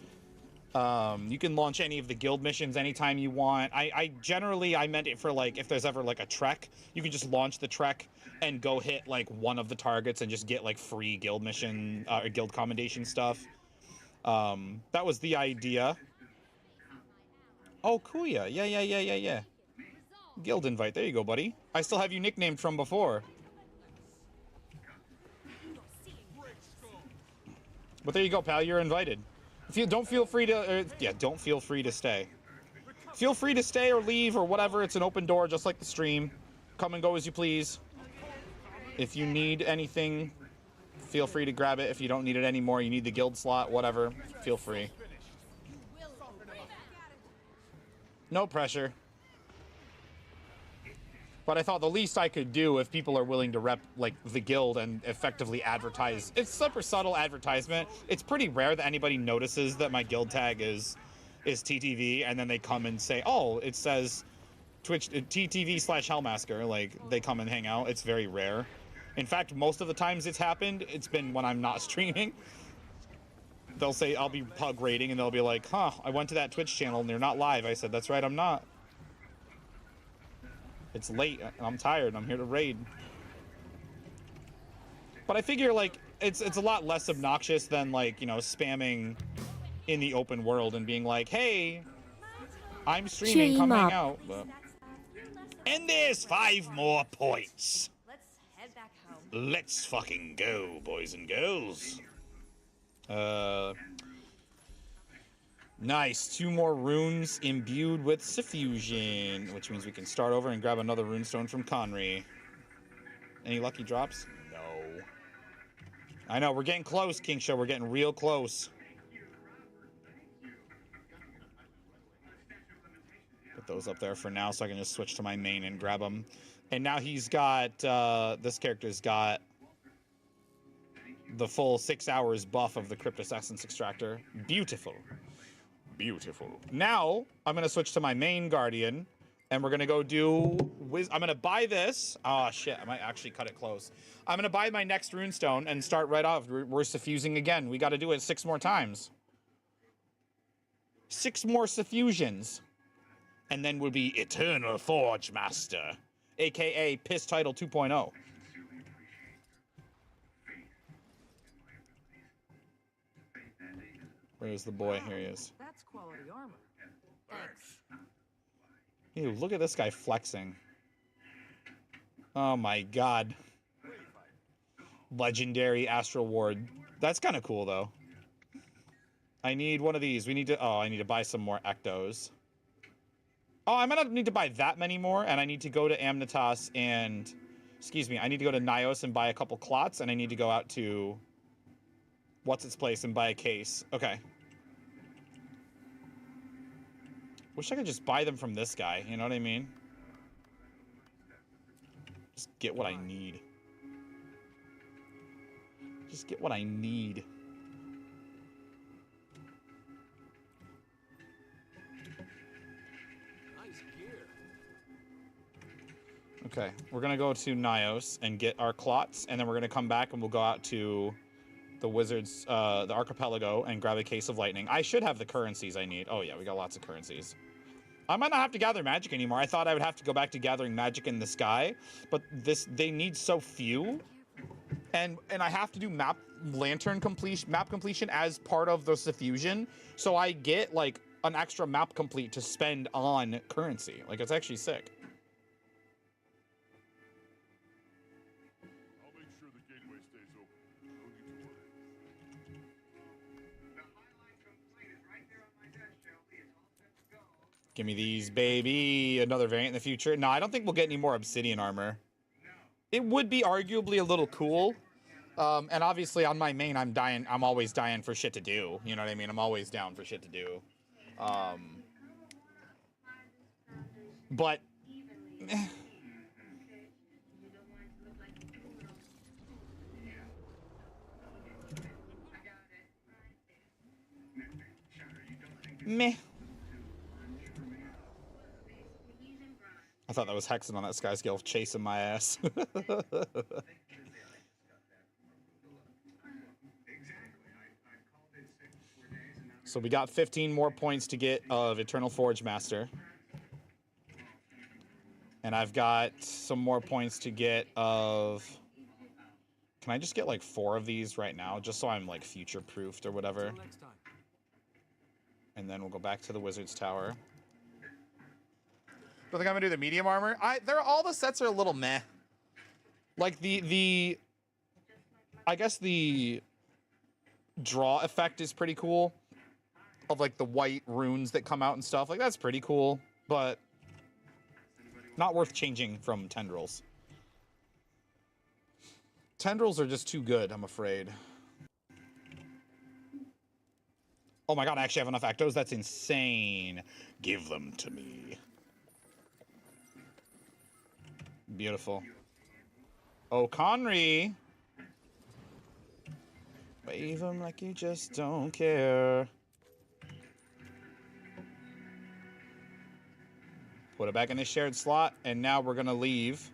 you can launch any of the guild missions anytime you want. I generally meant it for like if there's ever like a trek, you can just launch the trek and go hit like one of the targets and just get like free guild mission or guild commendation stuff. That was the idea. Oh, Kuya. Yeah. Guild invite. There you go, buddy. I still have you nicknamed from before. But there you go, pal. You're invited. Don't feel free to. Yeah, don't feel free to stay. Feel free to stay or leave or whatever. It's an open door, just like the stream. Come and go as you please. If you need anything, feel free to grab it. If you don't need it anymore, you need the guild slot, whatever. Feel free. No pressure. But I thought the least I could do, if people are willing to rep like the guild and effectively advertise, it's super subtle advertisement. It's pretty rare that anybody notices that my guild tag is TTV, and then they come and say, oh, it says Twitch TTV/Hellmasker. Like, they come and hang out. It's very rare. In fact, most of the times it's happened, it's been when I'm not streaming. They'll say, I'll be pug raiding, and they'll be like, huh, I went to that Twitch channel and they're not live. I said, that's right, I'm not. It's late, and I'm tired, I'm here to raid. But I figure, like, it's a lot less obnoxious than, like, you know, spamming in the open world and being like, hey, I'm streaming, come hang out. But... And there's 5 more points. Let's head back home. Let's fucking go, boys and girls. Nice. 2 more runes imbued with suffusion, which means we can start over and grab another runestone from Conry. Any lucky drops? No. I know, we're getting close, King Show. We're getting real close. Put those up there for now so I can just switch to my main and grab them. And now he's got, this character's got the full 6 hours buff of the Cryptus Essence Extractor. Beautiful. Beautiful. Now, I'm going to switch to my main Guardian, and we're going to go do... I'm going to buy this. Oh, shit. I might actually cut it close. I'm going to buy my next runestone and start right off. We're suffusing again. We got to do it 6 more times. 6 more suffusions. And then we'll be Eternal Forge Master, a.k.a. Piss Title 2.0. Where's the boy? Here he is. That's quality armor. Thanks. Ew, look at this guy flexing. Oh my god. Legendary Astral Ward. That's kind of cool, though. I need one of these. We need to... Oh, I need to buy some more Ectos. Oh, I might not need to buy that many more, and I need to go to Amnitas and... Excuse me, I need to go to Nyos and buy a couple clots, and I need to go out to... What's-its-place and buy a case. Okay. Wish I could just buy them from this guy, you know what I mean? Just get what I need. Just get what I need. Nice gear. Okay, we're gonna go to Nyos and get our clots, and then we're gonna come back and we'll go out to the Wizards, the Archipelago, and grab a case of lightning. I should have the currencies I need. Oh yeah, we got lots of currencies. I might not have to gather magic anymore. I thought I would have to go back to gathering magic in the sky, but they need so few, and I have to do map completion as part of the suffusion, so I get like an extra map complete to spend on currency. Like, it's actually sick. I'll make sure the gateway stays open. No need to worry. The highlight complete is right there on my desk, Shelby. It's all set to go. Give me these, baby. Another variant in the future. No, I don't think we'll get any more obsidian armor. It would be arguably a little cool. And obviously on my main, I'm always dying for shit to do. You know what I mean? I'm always down for shit to do. But... Meh. I thought that was Hexen on that Sky Scale chasing my ass. So we got 15 more points to get of Eternal Forge Master. And I've got some more points to get of... Can I just get like 4 of these right now? Just so I'm like future-proofed or whatever. And then we'll go back to the Wizard's Tower. Don't think I'm gonna do the medium armor. All the sets are a little meh. Like I guess the draw effect is pretty cool. Of like the white runes that come out and stuff. Like that's pretty cool, but not worth changing from tendrils. Tendrils are just too good, I'm afraid. Oh my god, I actually have enough Actos? That's insane. Give them to me. Beautiful. Oh, Conry. Wave them like you just don't care. Put it back in the shared slot, and now we're gonna leave.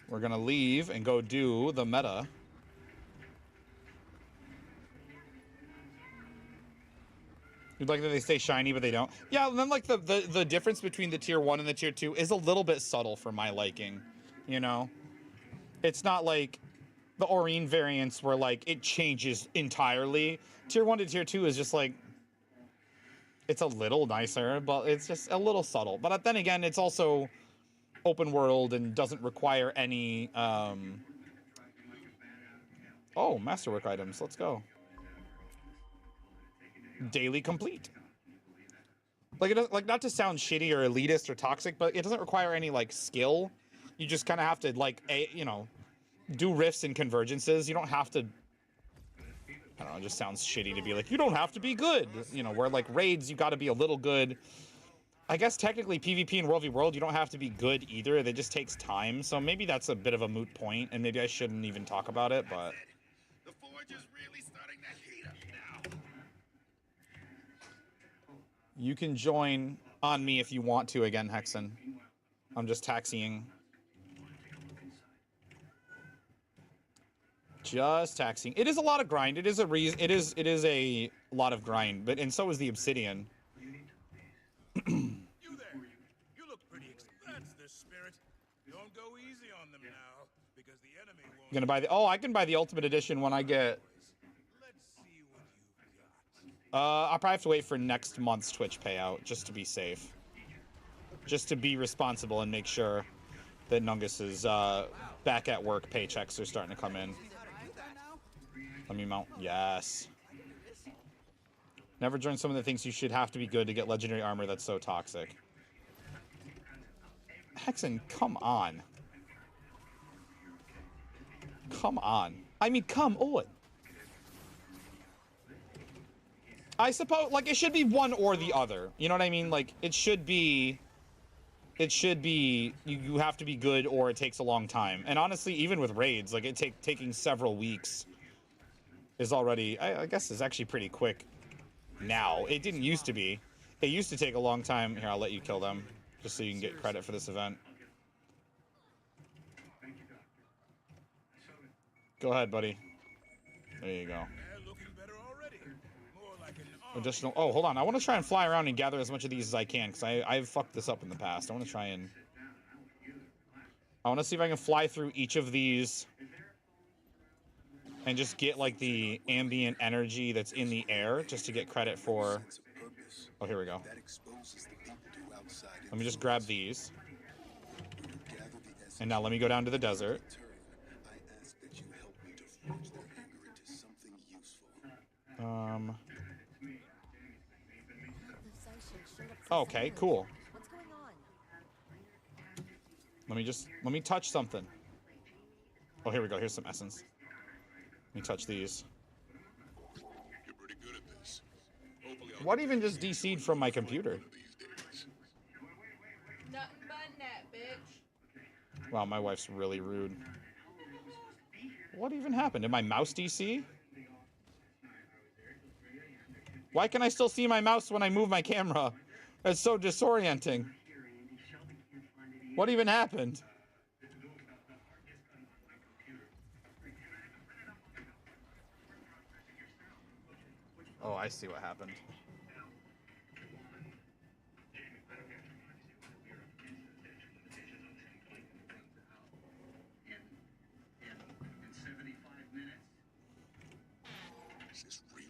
We're gonna leave and go do the meta. You'd like that they stay shiny, but they don't. Yeah, and then like the difference between the tier 1 and the tier 2 is a little bit subtle for my liking. You know? It's not like the Aurene variants where like it changes entirely. Tier 1 to tier 2 is just like it's a little nicer, but it's just a little subtle. But then again, it's also open world and doesn't require any oh, masterwork items. Let's go. Daily complete. Like it doesn't, like, not to sound shitty or elitist or toxic, but it doesn't require any like skill. You just kind of have to like you know, do rifts and convergences. You don't have to. I don't know. It just sounds shitty to be like you don't have to be good. You know, where like raids you got to be a little good. I guess technically PvP and World v World you don't have to be good either. It just takes time. So maybe that's a bit of a moot point, and maybe I shouldn't even talk about it. But The forge is really starting to heat up now. you can join on me if you want to again, Hexen. I'm just taxiing. Just taxing. It is a lot of grind. It is a reason. It is a lot of grind. But and so is the obsidian. You there? You look pretty That's the spirit. Don't go easy on them now, because the enemy won't. Gonna buy the. Oh, I can buy the ultimate edition when I get. Let's see what you've got. I'll probably have to wait for next month's Twitch payout just to be safe. Just to be responsible and make sure that Nungus's back at work paychecks are starting to come in. Let me mount. Yes. Never join some of the things you should have to be good to get legendary armor that's so toxic. Hexen, come on. Come on. I mean, come on. I suppose, like, it should be one or the other. You know what I mean? Like, it should be, you have to be good or it takes a long time. And honestly, even with raids, like, it taking several weeks is already, I guess, is actually pretty quick now. It didn't used to be. It used to take a long time. Here, I'll let you kill them, just so you can get credit for this event. Go ahead, buddy. There you go. Additional. Oh, hold on. I want to try and fly around and gather as much of these as I can, because I've fucked this up in the past. I want to try and. I want to see if I can fly through each of these and just get like the ambient energy that's in the air, just to get credit for. Oh, here we go. Let me just grab these. And now let me go down to the desert. Okay, cool. Let me touch something. Oh, here we go. Here's some essence. Let me touch these. You're pretty good at this. What even just DC'd from my computer? Nothing but net, bitch. Wow, my wife's really rude. What even happened? Did my mouse DC? Why can I still see my mouse when I move my camera? That's so disorienting. What even happened? Oh, I see what happened.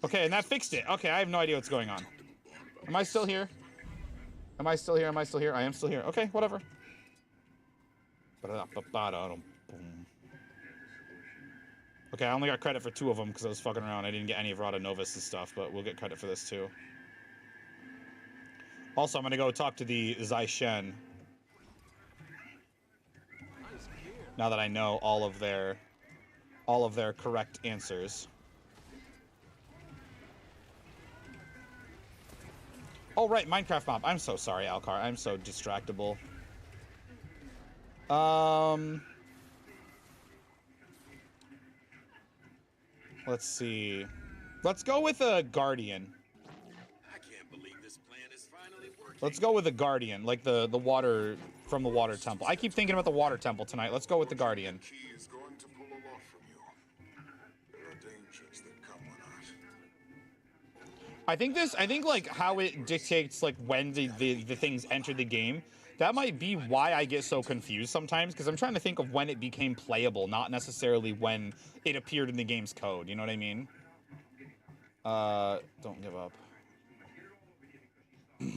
Okay, and that fixed it. Okay, I have no idea what's going on. Am I still here? Am I still here? Am I still here? I am still here. Okay, whatever. Okay, I only got credit for 2 of them because I was fucking around. I didn't get any of Rada Novus' stuff, but we'll get credit for this too. Also, I'm gonna go talk to the Zai Shen. Now that I know all of their correct answers. Oh, right, Minecraft mob. I'm so sorry, Alcar. I'm so distractible. Let's see. Let's go with a Guardian. I can't believe this plan is finally working. Let's go with a Guardian, like the water from the Water Temple. I keep thinking about the Water Temple tonight. Let's go with the Guardian. The key is going to pull a lot from you. There are dangers that come with that. I think like how it dictates like when the things enter the game. That might be why I get so confused sometimes, because I'm trying to think of when it became playable, not necessarily when it appeared in the game's code. You know what I mean? Don't give up. You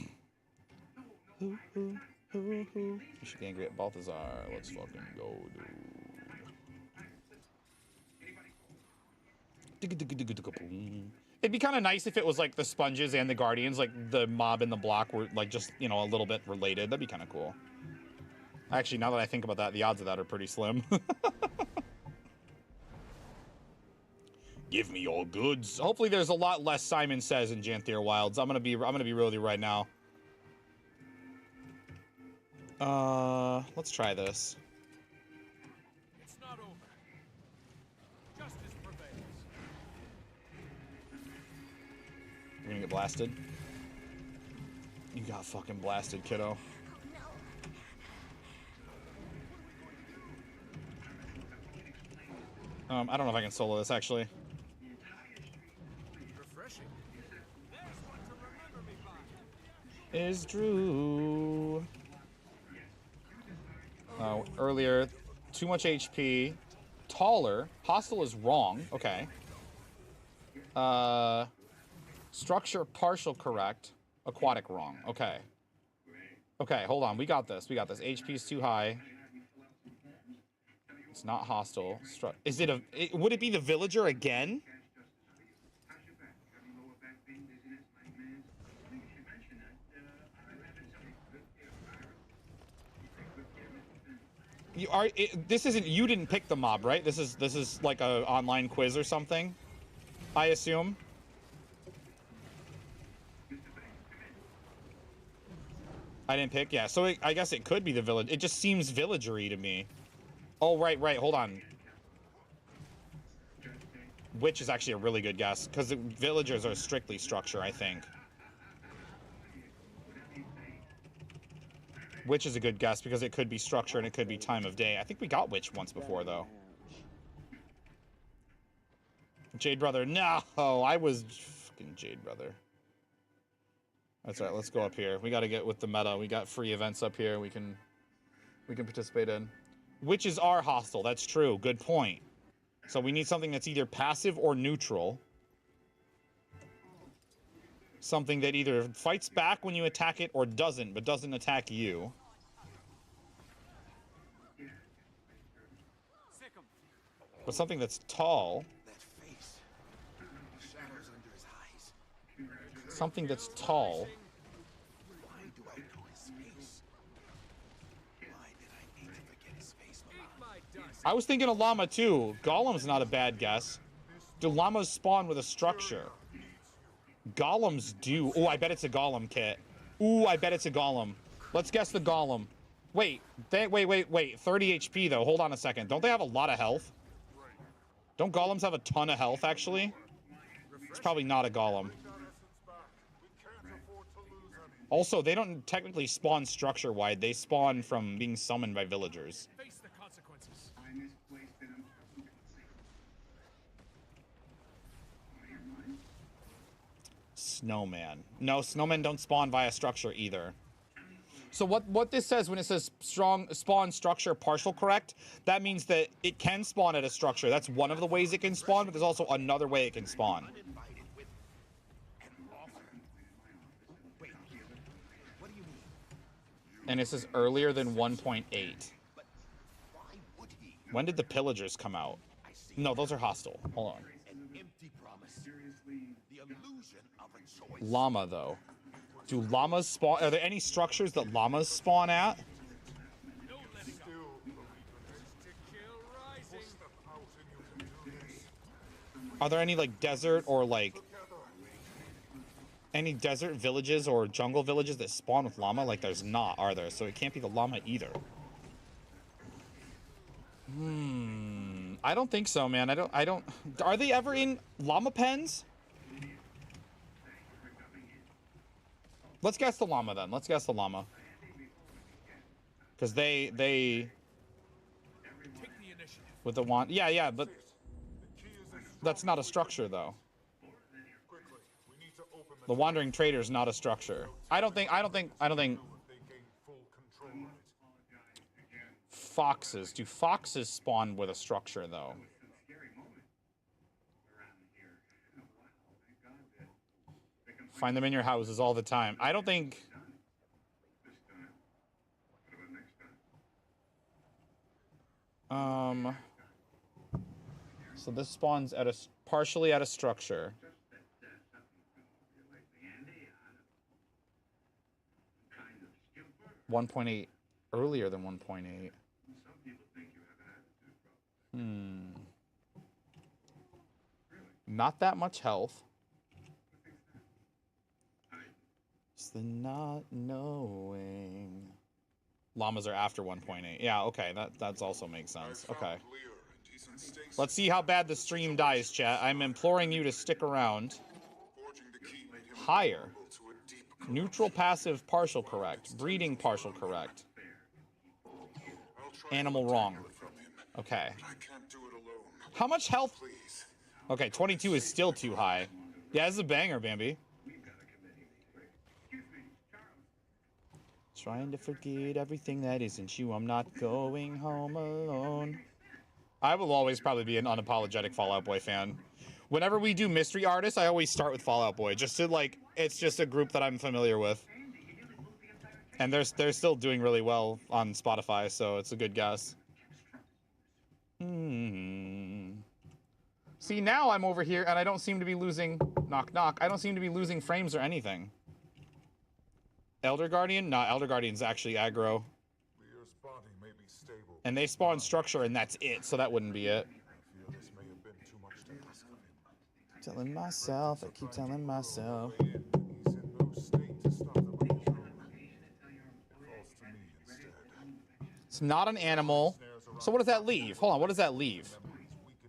should be angry at Balthazar. Let's fucking go, dude. It'd be kind of nice if it was like the sponges and the guardians, like the mob and the block were like just, you know, a little bit related. That'd be kind of cool. Actually, now that I think about that, the odds of that are pretty slim. Give me your goods. Hopefully there's a lot less Simon Says in Janthier Wilds. I'm gonna be real with you right now. Let's try this. It's not over. Justice prevails. You're gonna get blasted. You got fucking blasted, kiddo. I don't know if I can solo this, actually. Refreshing. There's one to remember me by. Is Drew. Earlier, too much HP. Taller. Hostile is wrong. Okay. Structure partial correct. Aquatic wrong. Okay. Okay, hold on. We got this. We got this. HP is too high. It's not hostile. Is it a... would it be the villager again? This isn't... You didn't pick the mob, right? This is like a online quiz or something, I assume. I didn't pick? Yeah, so I guess it could be the village. It just seems villagery to me. Oh, right. Hold on. Witch is actually a really good guess, because the villagers are strictly structure, I think. Witch is a good guess, because it could be structure and it could be time of day. I think we got Witch once before, though. Jade Brother. No! I was fucking Jade Brother. That's right, let's go up here. We gotta get with the meta. We got free events up here we can participate in. Witches are hostile, that's true. Good point. So we need something that's either passive or neutral. Something that either fights back when you attack it or doesn't, but doesn't attack you. But something that's tall. Something that's tall. Why do I know his face? Why did I need to forget his face? I was thinking a llama too. Golem's not a bad guess. Do llamas spawn with a structure? Golems do. Oh, I bet it's a golem kit. Ooh, I bet it's a golem. Let's guess the golem. Wait. 30 HP though. Hold on a second. Don't they have a lot of health? Don't golems have a ton of health actually? It's probably not a golem. Also, they don't technically spawn structure-wide. They spawn from being summoned by villagers. Face the consequences. Snowman. No, snowmen don't spawn via structure either. So what this says when it says spawn structure partial correct, that means that it can spawn at a structure. That's one of the ways it can spawn, but there's also another way it can spawn. And this is earlier than 1.8. When did the pillagers come out? No, those are hostile. Hold on. Llama, though. Do llamas spawn? Are there any structures that llamas spawn at? Are there any, like, desert or, like, any desert villages or jungle villages that spawn with llama? Like, there's not, are there? So it can't be the llama either. I don't think so, man. I don't. Are they ever in llama pens? Let's guess the llama, then. Let's guess the llama. Because they... With the wand... Yeah, but... That's not a structure, though. The Wandering Trader is not a structure. I don't think... Foxes. Do foxes spawn with a structure, though? Find them in your houses all the time. I don't think... So this spawns at a... partially at a structure. .8 earlier than 1.8. Not that much health. It's the not knowing. Llamas are after 1.8. Yeah, okay, that's also makes sense. Okay. Let's see how bad the stream dies, chat. I'm imploring you to stick around. Higher. Neutral, passive, partial correct. Breeding, partial correct. Animal wrong. Okay. How much health? Okay, 22 is still too high. Yeah, this is a banger, Bambi. Trying to forget everything that isn't you. I'm not going home alone. I will always probably be an unapologetic Fall Out Boy fan. Whenever we do mystery artists, I always start with Fall Out Boy. Just to, like, it's just a group that I'm familiar with. And they're still doing really well on Spotify, so it's a good guess. See, now I'm over here, and I don't seem to be losing... Knock, knock. I don't seem to be losing frames or anything. Elder Guardian? No, Elder Guardian's actually aggro. And they spawn structure, and that's it, so that wouldn't be it. Telling myself, I keep telling myself. It's not an animal. So what does that leave? Hold on, what does that leave?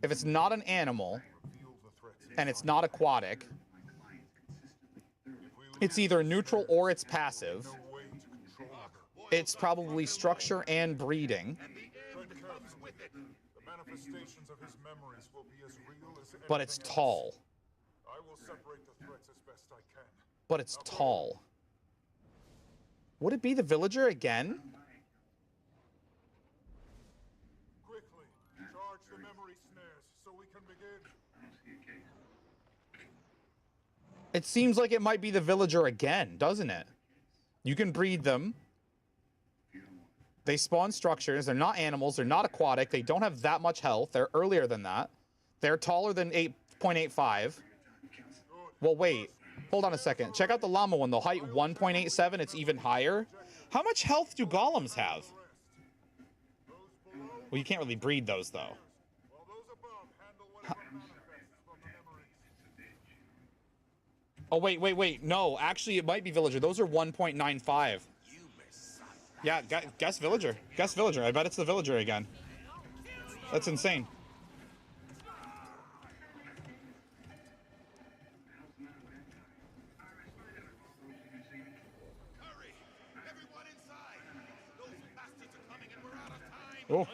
If it's not an animal, and it's not aquatic, it's either neutral or it's passive. It's probably structure and breeding. But it's tall. But it's tall. Would it be the villager again? Quickly, charge the memory snares so we can begin. It seems like it might be the villager again, doesn't it? You can breed them. They spawn structures. They're not animals. They're not aquatic. They don't have that much health. They're earlier than that. They're taller than 8.85. Well, wait. Hold on a second. Check out the llama one, though. Height 1.87. It's even higher. How much health do golems have? Well, you can't really breed those, though. Oh, wait. No, actually, it might be villager. Those are 1.95. Yeah, guess villager. Guess villager. I bet it's the villager again. That's insane. Hurry! Everyone inside! Those bastards are coming and we're out of time! Oh.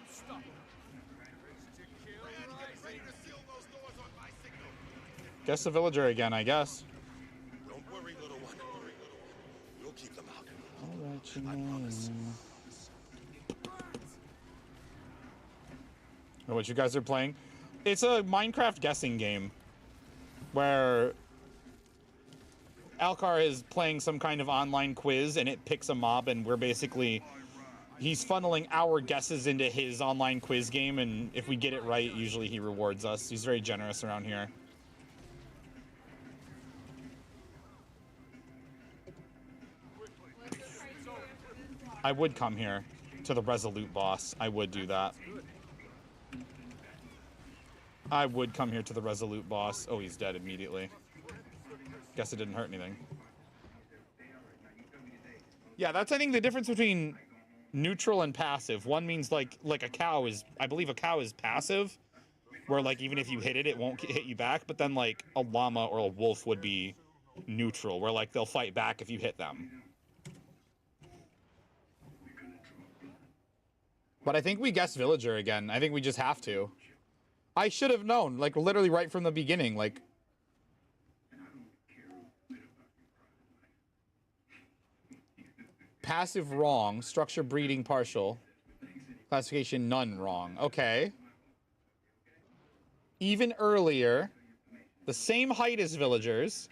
Guess the villager again, I guess. Don't worry, little one. We'll keep them out. All right, you know. Know what you guys are playing? It's a Minecraft guessing game where Alcar is playing some kind of online quiz, and it picks a mob, and we're basically... He's funneling our guesses into his online quiz game, and if we get it right, usually he rewards us. He's very generous around here. I would come here to the Resolute boss. I would do that. I would come here to the Resolute boss. Oh, he's dead immediately. Guess it didn't hurt anything. Yeah, that's, I think, the difference between neutral and passive. One means like a cow is, I believe a cow is passive, where like even if you hit it, it won't hit you back. But then like a llama or a wolf would be neutral, where like they'll fight back if you hit them. But I think we guessed villager again. I think we just have to. I should have known, like literally right from the beginning, like. Passive wrong, structure breeding partial, classification none wrong. Okay. Even earlier, the same height as villagers.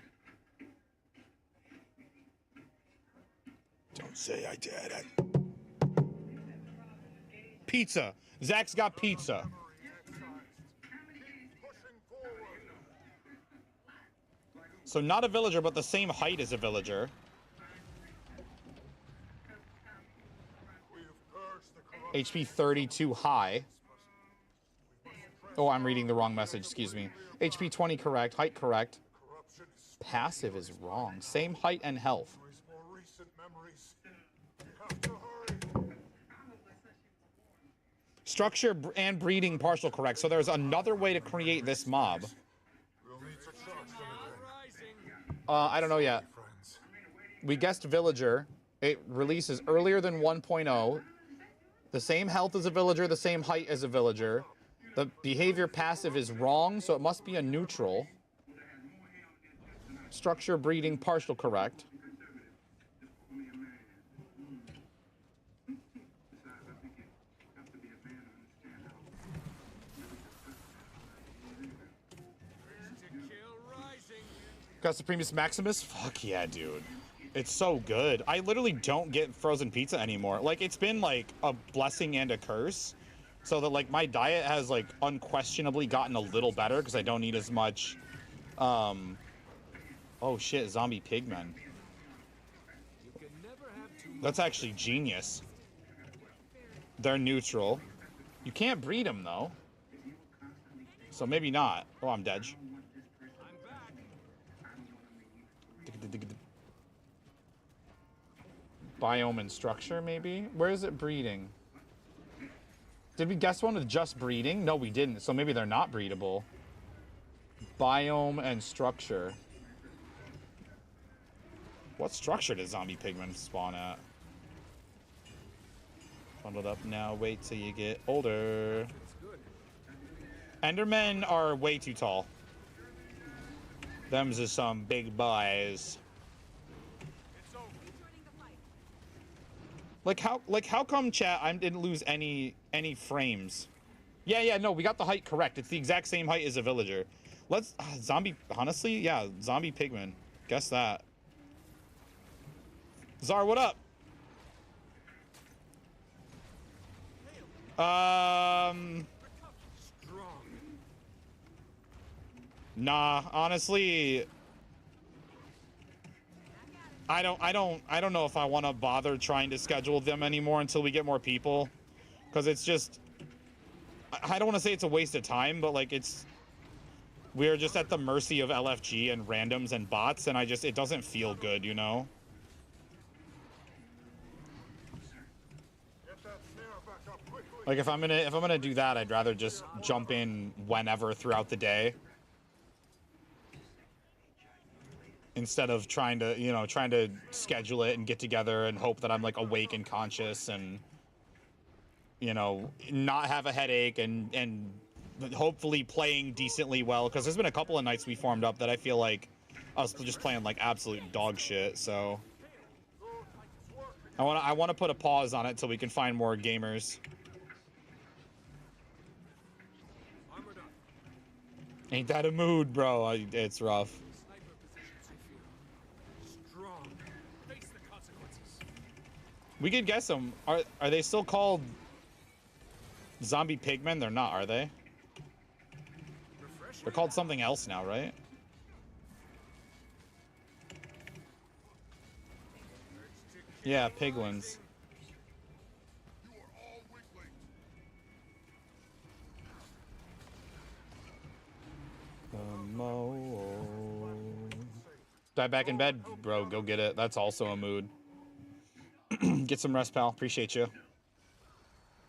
Don't say I did it. Pizza. Zach's got pizza. So not a villager, but the same height as a villager. HP 32 high. Oh, I'm reading the wrong message, excuse me. HP 20 correct, height correct. Passive is wrong. Same height and health. Structure and breeding partial correct. So there's another way to create this mob. I don't know yet. We guessed villager. It releases earlier than 1.0. The same health as a villager, the same height as a villager. The behavior passive is wrong, so it must be a neutral. Structure breeding partial correct. Got Supremus Maximus? Fuck yeah, dude. It's so good. I literally don't get frozen pizza anymore. Like, it's been, like, a blessing and a curse. So that, like, my diet has, like, unquestionably gotten a little better because I don't eat as much, Oh, shit, zombie pigmen. That's actually genius. They're neutral. You can't breed them, though. So maybe not. Oh, I'm dead. Biome and structure, maybe? Where is it breeding? Did we guess one with just breeding? No, we didn't. So maybe they're not breedable. Biome and structure. What structure does zombie pigmen spawn at? Bundled up now. Wait till you get older. Endermen are way too tall. Them's just some big boys. Like how come chat I didn't lose any frames? Yeah, no, we got the height correct. It's the exact same height as a villager. Let's zombie, honestly, yeah, zombie pigman. Guess that. Zar, what up? Nah, honestly, I don't know if I want to bother trying to schedule them anymore until we get more people, because it's just, I don't want to say it's a waste of time, but like we're just at the mercy of LFG and randoms and bots, and it doesn't feel good, you know? Like if I'm gonna do that, I'd rather just jump in whenever throughout the day, instead of trying to schedule it and get together and hope that I'm like awake and conscious and, you know, not have a headache and hopefully playing decently well, because there's been a couple of nights we formed up that I feel like I was just playing like absolute dog shit. So I want to put a pause on it till we can find more gamers. Ain't that a mood, bro? It's rough. We could guess them. Are they still called zombie pigmen? They're not, are they? They're called something else now, right? Yeah, piglins. You are all weaklings. Die back in bed, bro. Go get it. That's also a mood. Get some rest, pal. Appreciate you.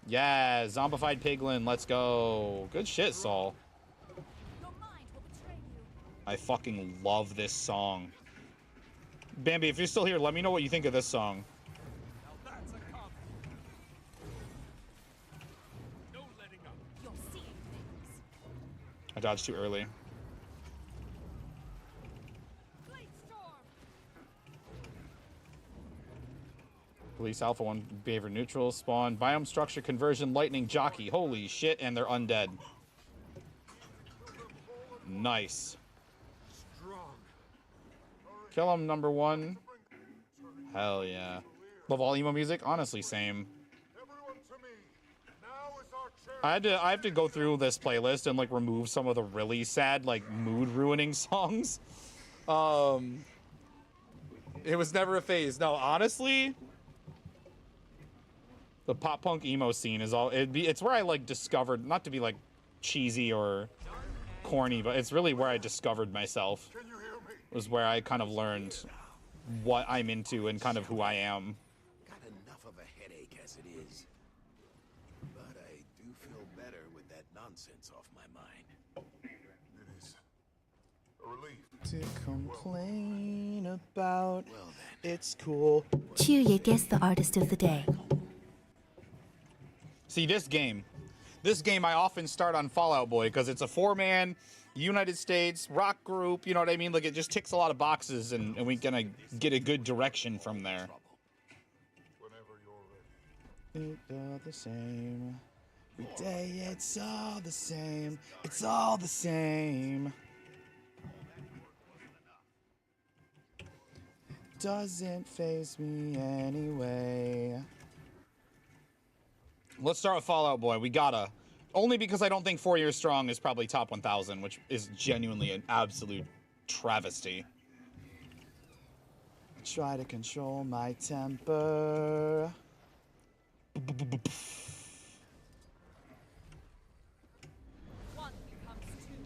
Yeah, zombified piglin. Let's go. Good shit, Saul. Your mind will betray you. I fucking love this song. Bambi, if you're still here, let me know what you think of this song. Now that's a combo. No letting up. You're seeing things. I dodged too early. Blade storm. Police Alpha 1 behavior neutral. Spawn. Biome structure conversion. Lightning jockey. Holy shit, and they're undead. Nice. Strong. Kill him, number 1. Hell yeah. Love all emo music? Honestly, same. Everyone to me. Now is our chance. I have to go through this playlist and like remove some of the really sad, like mood ruining songs. It was never a phase. No, honestly, the pop punk emo scene is all it's where I like discovered, not to be like cheesy or corny, but it's really where I discovered myself. Can you hear me? It was where I kind of learned what I'm into and kind of who I am. Got enough of a headache as it is. But I do feel better with that nonsense off my mind. It is a relief. To complain about, Well it's cool. Chuye guessed the artist of the day. See, this game I often start on Fall Out Boy because it's a 4-man United States rock group, you know what I mean? Like, it just ticks a lot of boxes, and we gonna get a good direction from there. Whenever you're ready. It's all the same. Every day it's all the same. It's all the same. Doesn't faze me anyway. Let's start with Fall Out Boy. We gotta. Only because I don't think 4 Years Strong is probably top 1,000, which is genuinely an absolute travesty. Try to control my temper. One becomes two.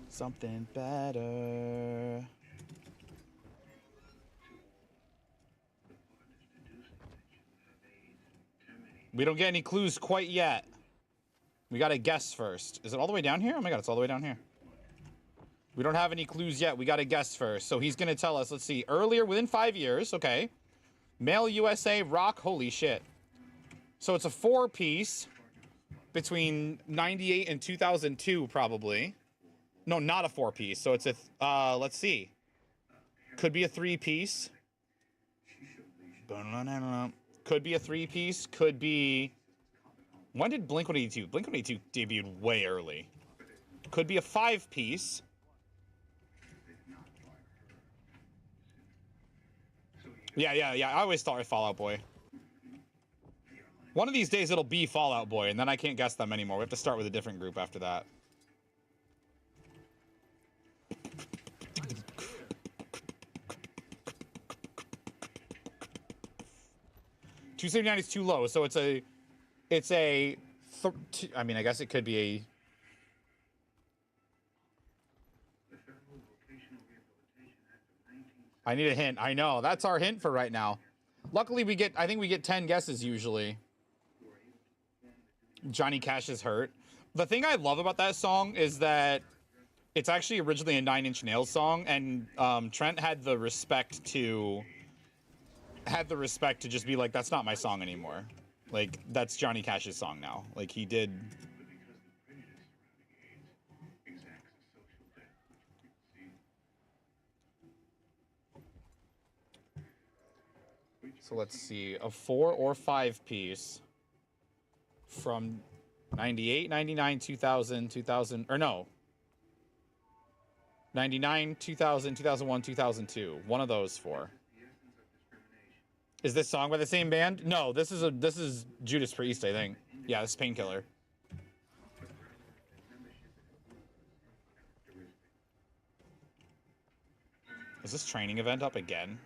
Something better. We don't get any clues quite yet. We gotta guess first. Is it all the way down here? Oh my god, it's all the way down here. We don't have any clues yet. We gotta guess first. So he's gonna tell us, let's see, earlier, within 5 years, okay. Male USA, rock, holy shit. So it's a 4-piece between 98 and 2002, probably. No, not a 4-piece. So it's a, let's see. Could be a 3-piece. Could be a 3-piece. Could be... When did Blink-182? Blink-182 debuted way early. Could be a 5-piece. Yeah. I always thought of Fall Out Boy. One of these days it'll be Fall Out Boy, and then I can't guess them anymore. We have to start with a different group after that. $279 is too low, so I mean, I guess it could be a... I need a hint. I know. That's our hint for right now. Luckily, I think we get 10 guesses usually. Johnny Cash is hurt. The thing I love about that song is that it's actually originally a 9 Inch Nails song, and Trent had the respect to just be like, that's not my song anymore. Like, that's Johnny Cash's song now. Like, he did. So let's see, a 4 or 5 piece from 98, 99, 2000, 2000, or no. 99, 2000, 2001, 2002. One of those 4. Is this song by the same band? No, this is Judas Priest, I think. Yeah, this is Painkiller. Is this training event up again?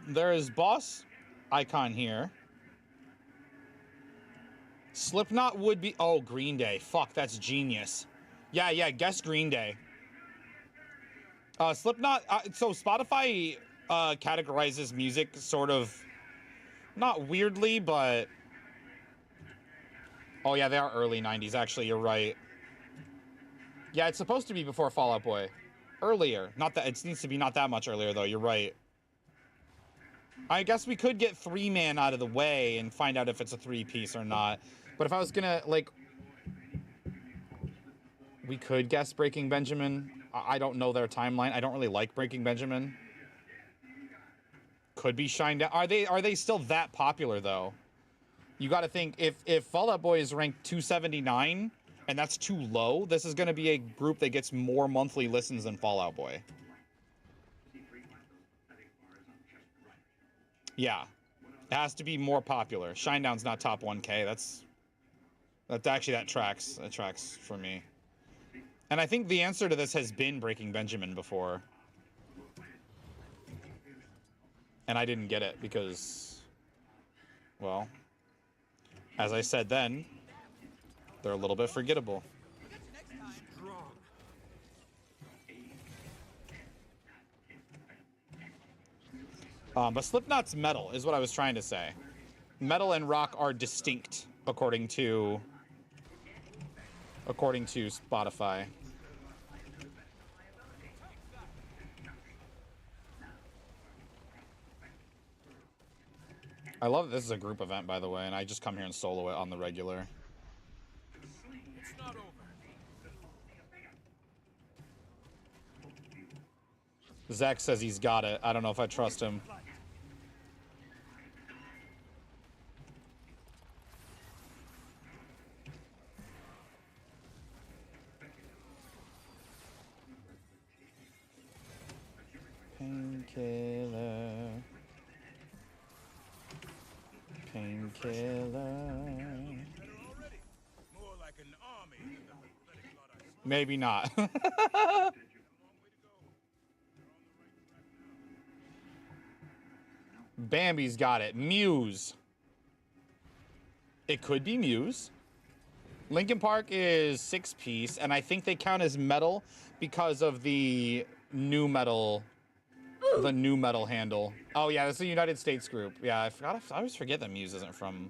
There is boss icon here. Slipknot would be... Oh, Green Day. Fuck, that's genius. Yeah, guess Green Day. Slipknot... so Spotify categorizes music sort of... Not weirdly, but... Oh, yeah, they are early 90s, actually. You're right. Yeah, it's supposed to be before Fall Out Boy. Earlier. Not that... It needs to be not that much earlier, though. You're right. I guess we could get 3-man out of the way and find out if it's a 3-piece or not. But if I was gonna, like... We could guess Breaking Benjamin. I don't know their timeline. I don't really like Breaking Benjamin. Could be Shinedown. Are they still that popular, though? You gotta think, if Fall Out Boy is ranked 279, and that's too low, this is gonna be a group that gets more monthly listens than Fall Out Boy. Yeah. It has to be more popular. Shinedown's not top 1K. That tracks. That tracks for me. And I think the answer to this has been Breaking Benjamin before. And I didn't get it because, well, as I said then, they're a little bit forgettable. But Slipknot's metal is what I was trying to say. Metal and rock are distinct according to Spotify. I love that this is a group event, by the way, and I just come here and solo it on the regular. It's not over. Zach says he's got it. I don't know if I trust him. Painkiller. Maybe not. Bambi's got it. Muse. It could be Muse. Linkin Park is 6-piece, and I think they count as metal because of the new metal handle. Oh yeah, that's a United States group. Yeah, I always forget that Muse isn't from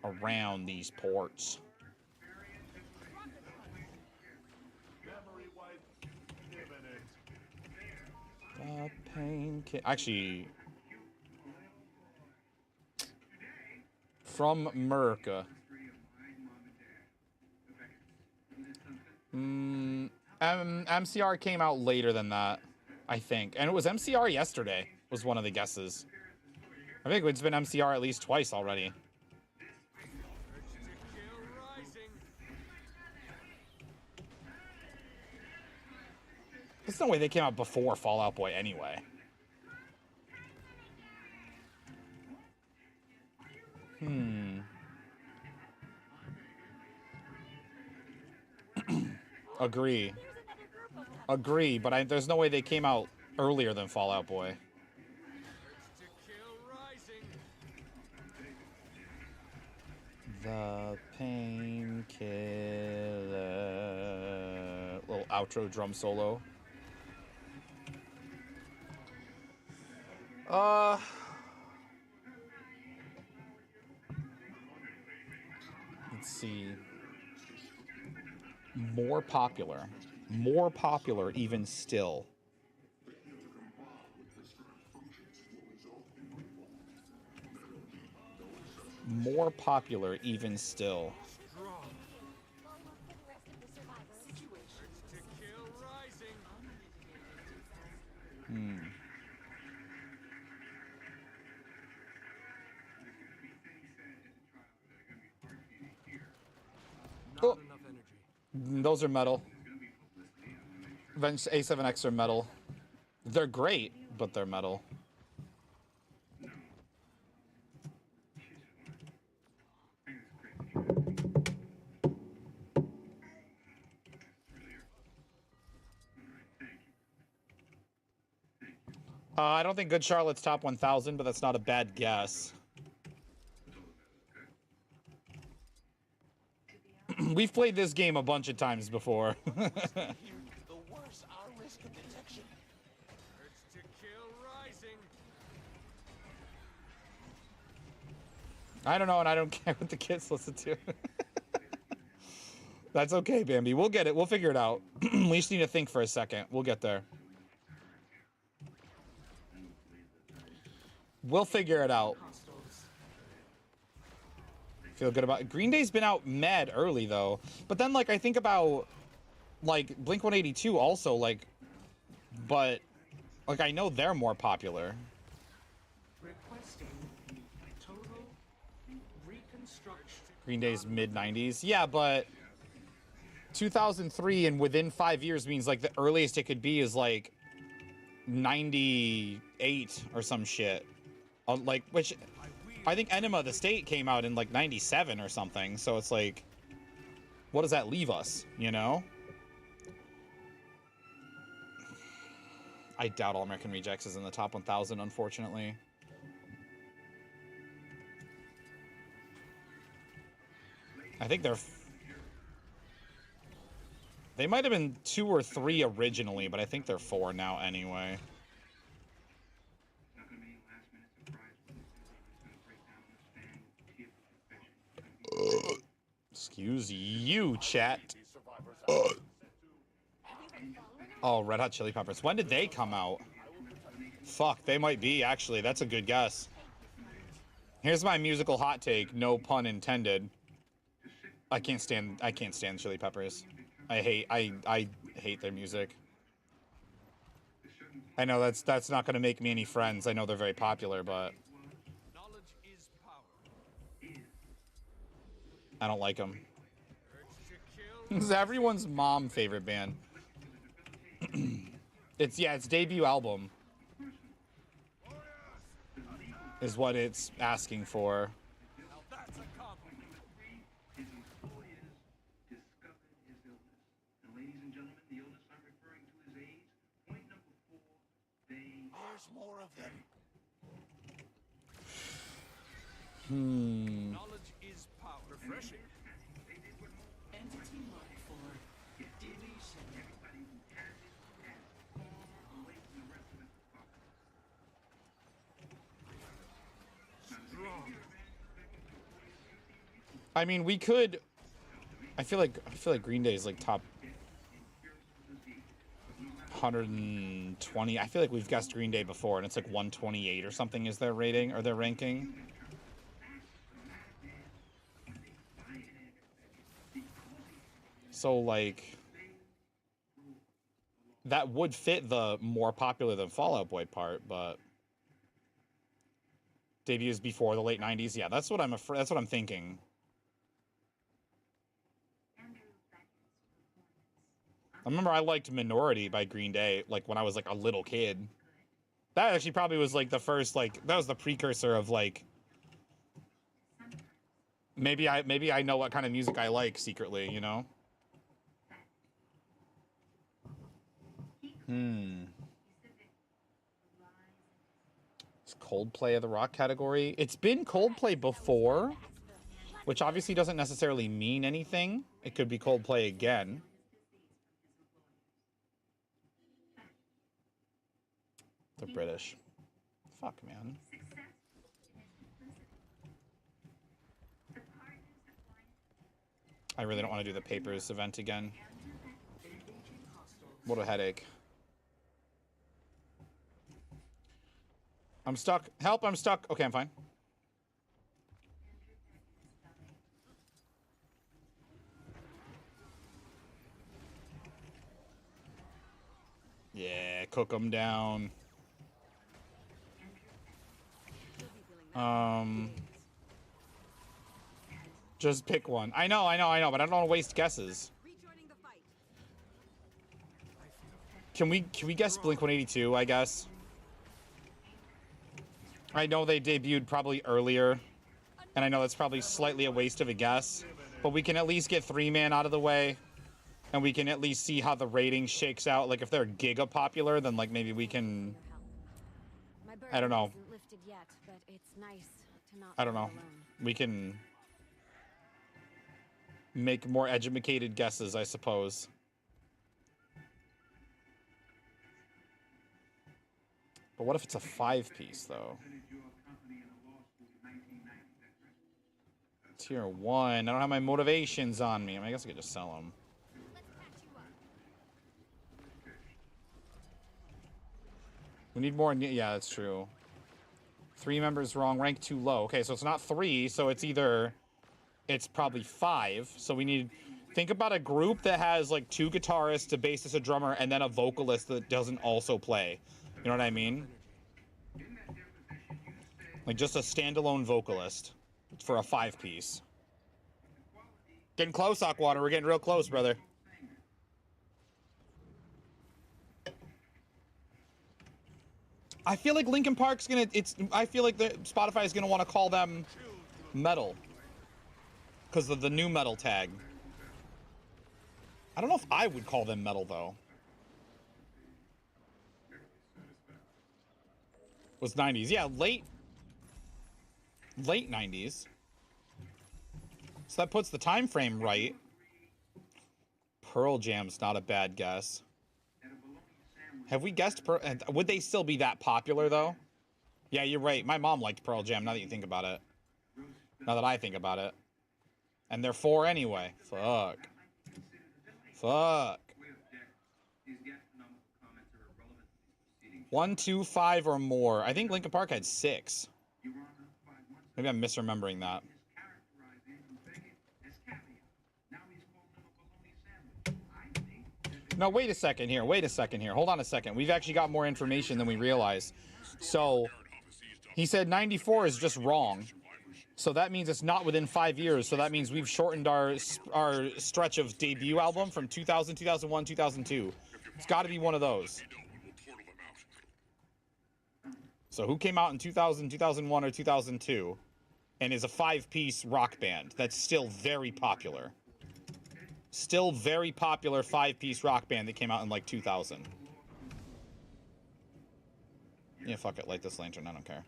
around these ports. Actually, from America. MCR came out later than that, I think. And it was MCR yesterday, was one of the guesses. I think it's been MCR at least twice already. There's no way they came out before Fall Out Boy anyway. Agree. Agree, but there's no way they came out earlier than Fall Out Boy. The Painkiller. Little outro drum solo. Let's see. More popular even still. More popular even still. Those are metal. Venge A7X are metal. They're great, but they're metal. I don't think Good Charlotte's top 1,000, but that's not a bad guess. We've played this game a bunch of times before. The worse our risk of detection. Urge to kill rising. I don't know, and I don't care what the kids listen to. That's okay, Bambi. We'll get it. We'll figure it out. We just need to think for a second. We'll get there. We'll figure it out. Feel good about it. Green Day's been out mad early, though. But then, like, I think about, like, Blink-182 also, like, but, like, I know they're more popular. Requesting total reconstruction. Green Day's mid-90s. Yeah, but 2003 and within 5 years means, like, the earliest it could be is, like, 98 or some shit. Like, which... I think Enema of the State came out in, like, 97 or something, so it's like... What does that leave us, you know? I doubt All American Rejects is in the top 1,000, unfortunately. I think they're... They might have been 2 or 3 originally, but I think they're 4 now anyway. Excuse you, chat. Oh, Red Hot Chili Peppers. When did they come out? Fuck, they might be, actually. That's a good guess. Here's my musical hot take, no pun intended. I can't stand Chili Peppers. I hate their music. I know that's not gonna make me any friends. I know they're very popular, but I don't like them. This is everyone's mom favorite band. It's debut album is what it's asking for. There's more of them. Knowledge is power. Refreshing. Entity marked for deletion. I mean, we could. I feel like Green Day is like top 120. I feel like we've guessed Green Day before, and it's like 128 or something is their rating or their ranking. So like that would fit the more popular than Fall Out Boy part, but debuts before the late 90s. Yeah, that's what I'm afraid. That's what I'm thinking. I remember I liked Minority by Green Day, like, when I was, like, a little kid. That actually probably was, like, the first, like, that was the precursor of, like, maybe I know what kind of music I like secretly, you know? Is Coldplay of the rock category? It's been Coldplay before, which obviously doesn't necessarily mean anything. It could be Coldplay again. They're British. Fuck, man. I really don't want to do the papers event again. What a headache. I'm stuck. Help, I'm stuck. Okay, I'm fine. Yeah, cook them down. Just pick one. I know, but I don't want to waste guesses. Can we guess Blink-182, I guess? I know they debuted probably earlier, and I know that's probably slightly a waste of a guess, but we can at least get 3-man out of the way, and we can at least see how the rating shakes out. Like, if they're giga popular, then, like, maybe we can... I don't know. I don't know. We can make more educated guesses, I suppose. But what if it's a 5-piece, though? Tier 1. I don't have my motivations on me. I mean, I guess I could just sell them. We need more. Yeah, that's true. 3 members wrong. Rank too low. Okay, so it's not 3. So it's either... It's probably 5. So we need... Think about a group that has, like, 2 guitarists, a bassist, a drummer, and then a vocalist that doesn't also play. You know what I mean? Like, just a standalone vocalist for a 5-piece. Getting close, Aquater. We're getting real close, brother. I feel like Linkin Park's gonna... I feel like Spotify is gonna want to call them metal. Because of the new metal tag. I don't know if I would call them metal, though. Was 90s. Yeah, late 90s. So that puts the time frame right. Pearl Jam's not a bad guess. Have we guessed would they still be that popular, though? Yeah, you're right. My mom liked Pearl Jam, now that you think about it. Now that I think about it. And they're 4 anyway. Fuck. Fuck. 1, 2, 5, or more. I think Linkin Park had 6. Maybe I'm misremembering that. No, wait a second here. Wait a second here. Hold on a second. We've actually got more information than we realize. So, he said 94 is just wrong. So that means it's not within 5 years. So that means we've shortened our stretch of debut album from 2000, 2001, 2002. It's got to be one of those. So who came out in 2000, 2001, or 2002 and is a 5-piece rock band that's still very popular? Still very popular 5-piece rock band that came out in like 2000. Yeah, fuck it. Light this lantern. I don't care.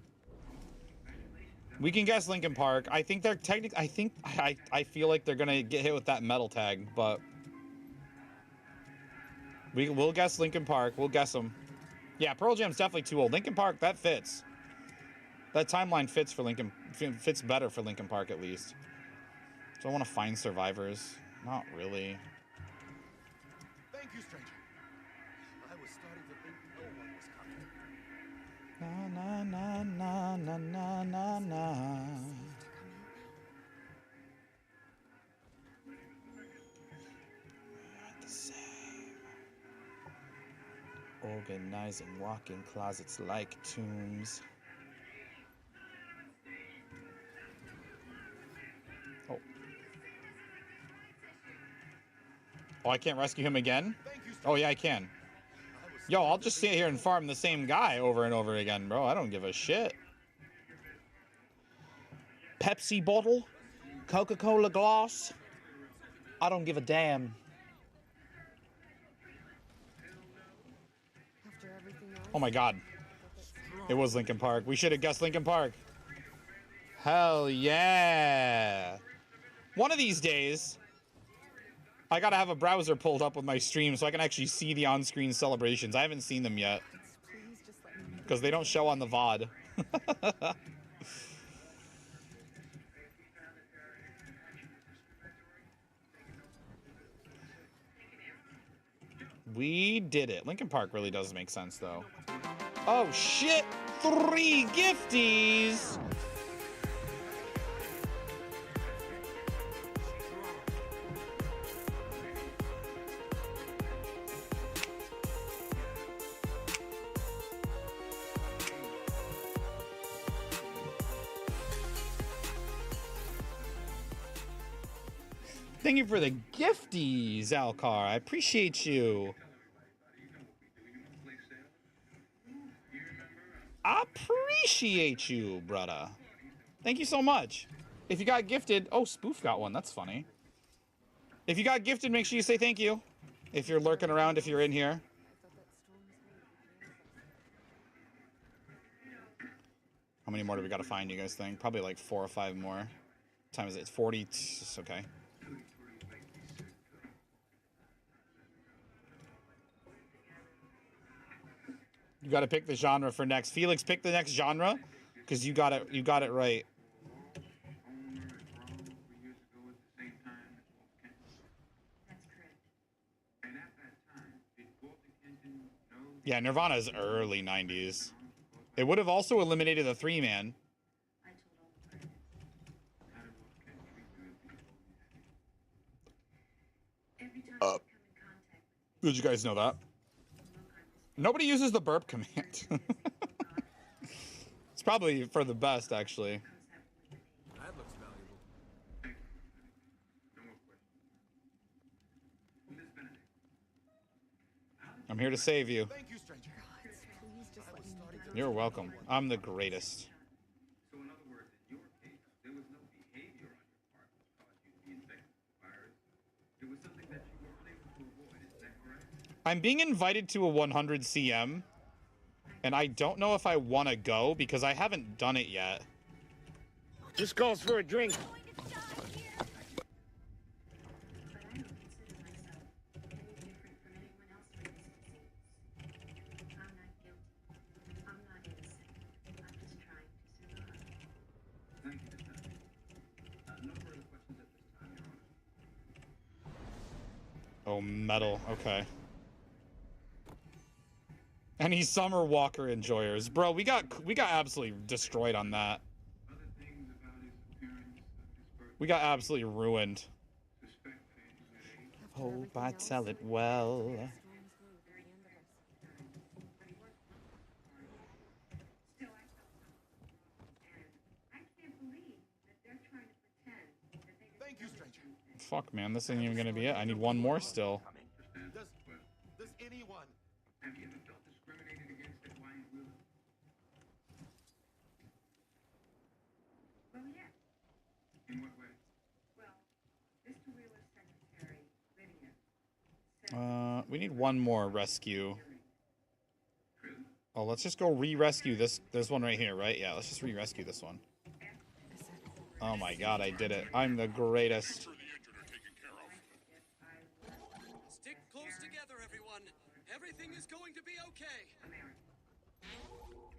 We can guess Linkin Park. I think they're technically... I feel like they're gonna get hit with that metal tag, but... We'll guess Linkin Park. We'll guess them. Yeah, Pearl Jam's definitely too old. Linkin Park, that fits. That timeline fits for Linkin... Fits better for Linkin Park, at least. Do I want to find survivors? Not really. Thank you, stranger. I was starting to think no one was coming. Na na na na na na na. The same. Organizing walk-in closets like tombs. Oh. Oh, I can't rescue him again? Oh, yeah, I can. Yo, I'll just sit here and farm the same guy over and over again, bro. I don't give a shit. Pepsi bottle? Coca-Cola glass? I don't give a damn. Oh my god. It was Linkin Park. We should have guessed Linkin Park. Hell yeah. One of these days, I gotta have a browser pulled up with my stream so I can actually see the on-screen celebrations. I haven't seen them yet. Because they don't show on the VOD. We did it. Linkin Park really does make sense, though. Oh, shit! 3 gifties! Thank you for the gifties, Alcar. I appreciate you. Appreciate you, brother. Thank you so much. If you got gifted... Oh, Spoof got one. That's funny. If you got gifted, make sure you say thank you. If you're lurking around, if you're in here. How many more do we got to find, you guys think? Probably like 4 or 5 more. What time is it? It's 40. It's okay. You got to pick the genre for next. Felix, pick the next genre because you got it. You got it right. Yeah, Nirvana is early 90s. It would have also eliminated the 3-man. Did you guys know that? Nobody uses the burp command. It's probably for the best, actually. That looks valuable. I'm here to save you. Thank you, stranger. You're welcome. I'm the greatest. So in other words, in your case, there was no behavior on your part that caused you to be infected with the virus. It was something that you were unable to avoid. Is that correct? I'm being invited to a 100 CM, and I don't know if I want to go because I haven't done it yet. Just calls for a drink. Oh, metal. Okay. Any Summer Walker enjoyers, bro? We got absolutely destroyed on that. We got absolutely ruined. Hope I tell it well. Thank you, stranger. Fuck, man, this ain't even gonna be it. I need one more still. Does anyone... Have you ever felt discriminated against at Wyatt Wheeler? Well, yeah. In what way? Well, Mr. Wheeler's secretary, Lydia, We need one more rescue. Oh, let's just go re-rescue this one right here, right? Yeah, let's just re-rescue this one. Oh my god, I did it. I'm the greatest. Stick close together, everyone. Everything is going to be okay. I'm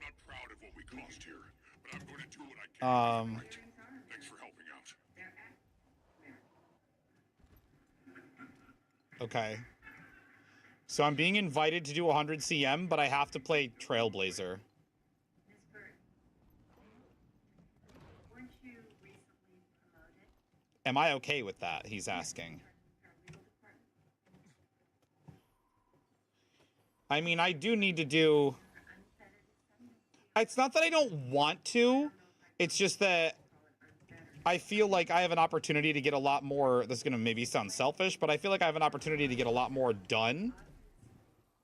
not proud of what we caused here, but I'm going to do what I can. Thanks for helping out. Okay. So I'm being invited to do 100 CM, but I have to play Trailblazer. Am I okay with that? He's asking. I mean, I do need to do... It's not that I don't want to. It's just that I feel like I have an opportunity to get a lot more... This is going to maybe sound selfish, but I feel like I have an opportunity to get a lot more done.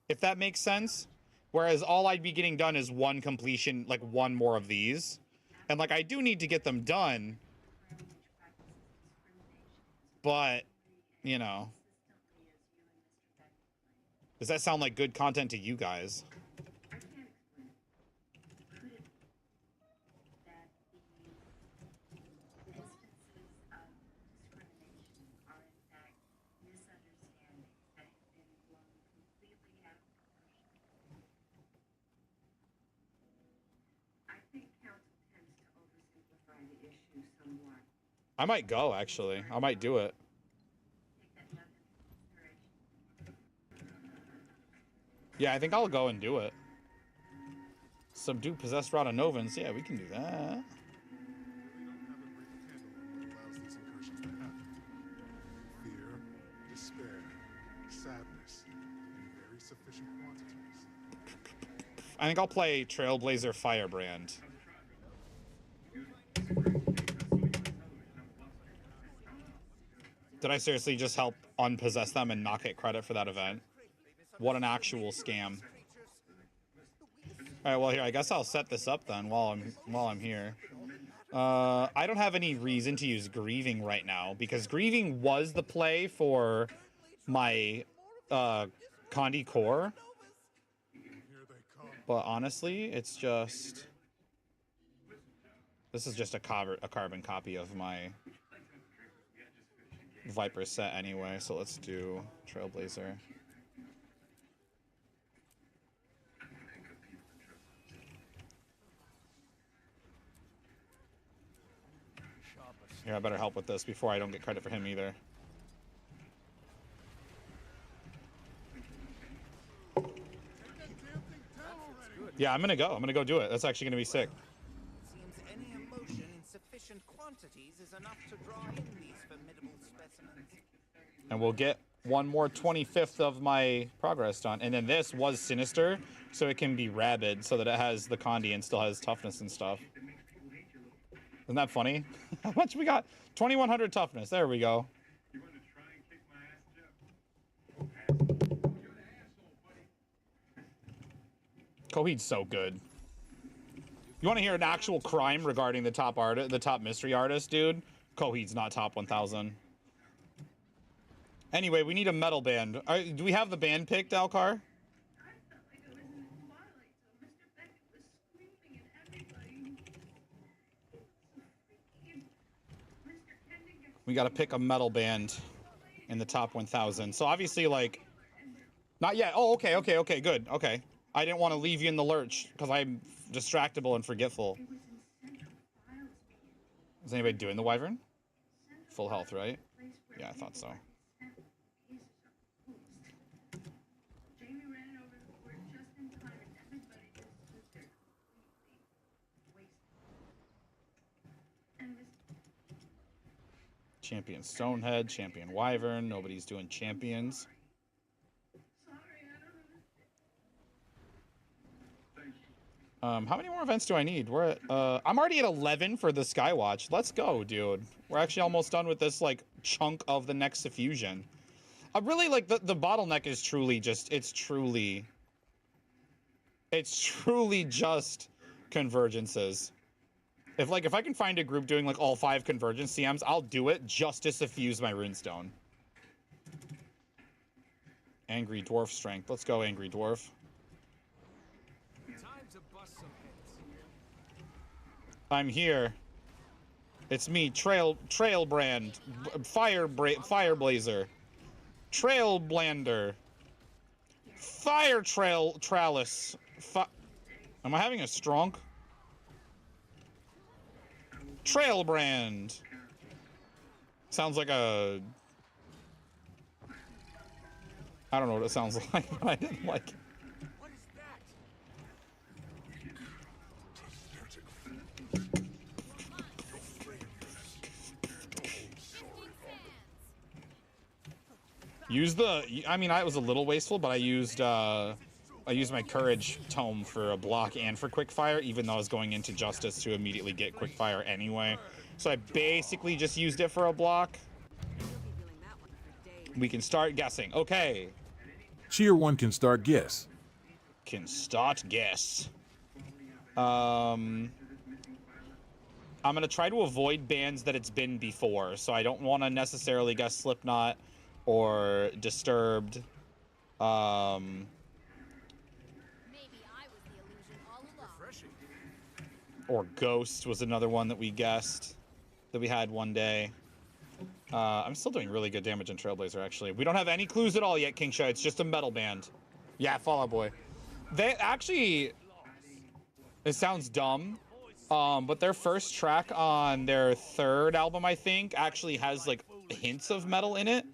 If that makes sense. Whereas all I'd be getting done is one completion, like one more of these. And like, I do need to get them done. But, you know. Does that sound like good content to you guys? I might go, actually. I might do it. Yeah, I think I'll go and do it. Subdue possessed Rada Novans. Yeah, we can do that. Fear, despair, sadness, in very sufficient quantities. I think I'll play Trailblazer Firebrand. Did I seriously just help unpossess them and not get credit for that event? What an actual scam. All right, well here, I guess I'll set this up then while I'm here. I don't have any reason to use grieving right now because grieving was the play for my Condi core. But honestly, it's just this is just a carbon copy of my Viper set anyway. So let's do Trailblazer. Here, I better help with this before I don't get credit for him either. Yeah, I'm gonna go. I'm gonna go do it. That's actually gonna be sick. Seems any emotion in sufficient quantities is enough to draw in these formidable specimens. And we'll get one more 25th of my progress done. And then this was Sinister, so it can be Rabid, so that it has the Condi and still has toughness and stuff. Isn't that funny? How much we got? 2100 toughness. There we go. Coheed's so good. You want to hear an actual crime regarding the top artist, the top mystery artist, dude? Coheed's not top 1000. Anyway, we need a metal band. Do we have the band picked, Alcar? We got to pick a metal band in the top 1000. So obviously, like, not yet. Oh, okay, good. Okay. I didn't want to leave you in the lurch because I'm distractible and forgetful. Is anybody doing the Wyvern? Full health, right? Yeah, I thought so. Champion Stonehead, Champion Wyvern. Nobody's doing champions. How many more events do I need? We're at, I'm already at 11 for the Skywatch. Let's go, dude. We're actually almost done with this, like, chunk of the next Suffusion. I really, like, the bottleneck is truly just, it's truly just convergences. If I can find a group doing, like, all 5 convergence CMs, I'll do it just to suffuse my runestone. Angry Dwarf Strength. Let's go, Angry Dwarf. I'm here. It's me, Trailbrand, Fireblazer, Trailblander, Fire Trellis. Am I having a strong? Trailbrand. Sounds like a... I don't know what it sounds like, but I didn't like it. Use the... I mean, I was a little wasteful, but I used my Courage Tome for a block and for Quickfire, even though I was going into Justice to immediately get Quickfire anyway. So I basically just used it for a block. We can start guessing. Okay. Tier 1 can start guess. Can start guess. I'm going to try to avoid bands that it's been before, so I don't want to necessarily guess Slipknot or Disturbed. Maybe I was the illusion all along. Or Ghost was another one that we guessed, that we had one day. I'm still doing really good damage in Trailblazer, actually. We don't have any clues at all yet, Kingsha. It's just a metal band. Yeah, Fall Out Boy. They actually... It sounds dumb, but their first track on their 3rd album, I think, actually has, like, hints of metal in it.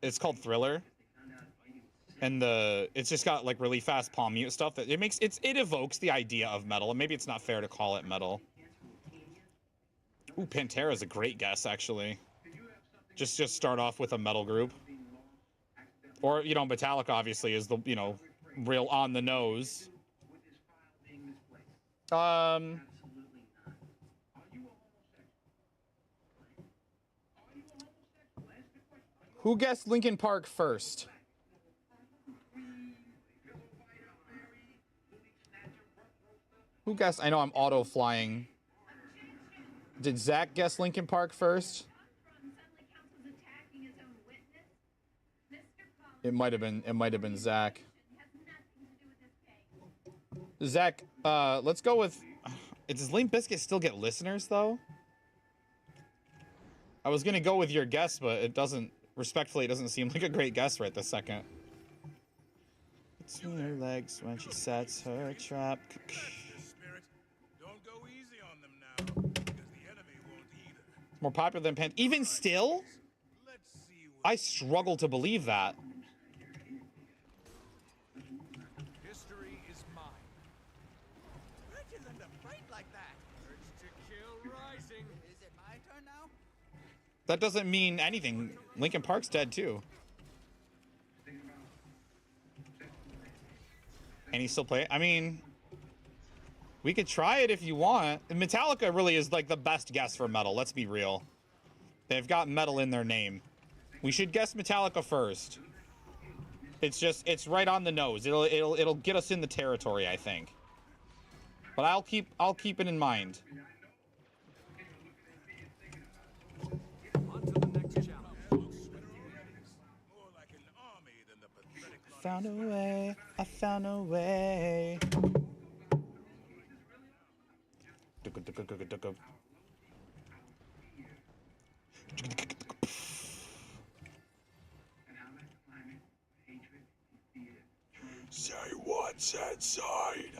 It's called Thriller. And it's just got, like, really fast palm mute stuff. That it evokes the idea of metal, and maybe it's not fair to call it metal. Ooh, Pantera's a great guess, actually. Just start off with a metal group. Or, you know, Metallica, obviously, is the, you know, real on the nose. Who guessed Linkin Park first? Who guessed? I know I'm auto flying. Did Zach guess Lincoln Park first? It might have been Zach. Zach, let's go with. Does Limp Bizkit still get listeners though? I was gonna go with your guess, but it doesn't. Respectfully, it doesn't seem like a great guess right this second. Between her legs when she sets her trap. Don't go easy on them now, because the enemy won't either. More popular than Pan. Even still, I struggle to believe that. History is mine. Where'd you learn to fight like that? Urge to kill rising. Is it my turn now? That doesn't mean anything. Linkin Park's dead too. And he's still playing. I mean, we could try it if you want. Metallica really is like the best guess for metal. Let's be real. They've got metal in their name. We should guess Metallica first. It's right on the nose. It'll get us in the territory, I think. But I'll keep it in mind. Found a way, I found a way. Say what's inside.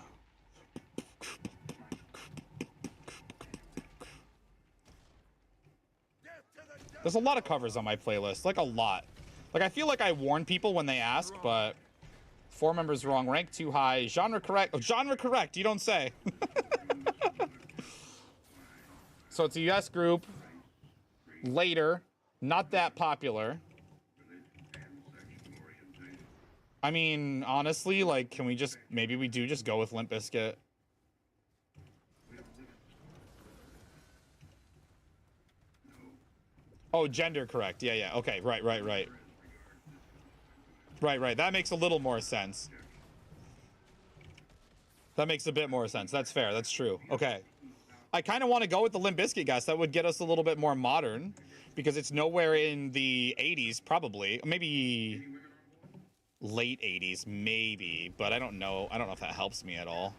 There's a lot of covers on my playlist, like a lot. Like I feel like I warn people when they ask, but 4 members wrong, rank too high, genre correct. Oh, genre correct, you don't say. So it's a US group, later, not that popular. I mean, honestly, like, can we just, maybe we do just go with Limp Bizkit. Oh, gender correct. Yeah, yeah. Okay, right. Right. That makes a little more sense. That makes a bit more sense. That's fair. That's true. Okay. I kind of want to go with the Limp Bizkit guys. That would get us a little bit more modern because it's nowhere in the 80s, probably. Maybe late 80s, maybe. But I don't know. I don't know if that helps me at all.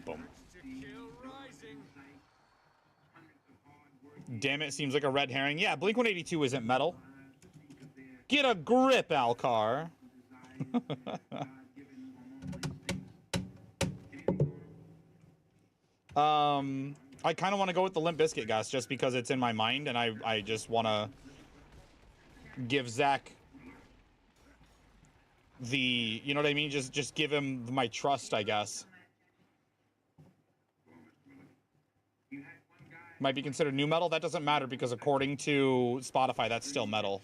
Boom. Damn it, seems like a red herring. Yeah, Blink-182 isn't metal. Get a grip, Alcar. I kind of want to go with the Limp Bizkit guys just because it's in my mind, and I just want to give Zach the, you know what I mean? Just give him my trust, I guess. Might be considered new metal. That doesn't matter because according to Spotify, that's still metal.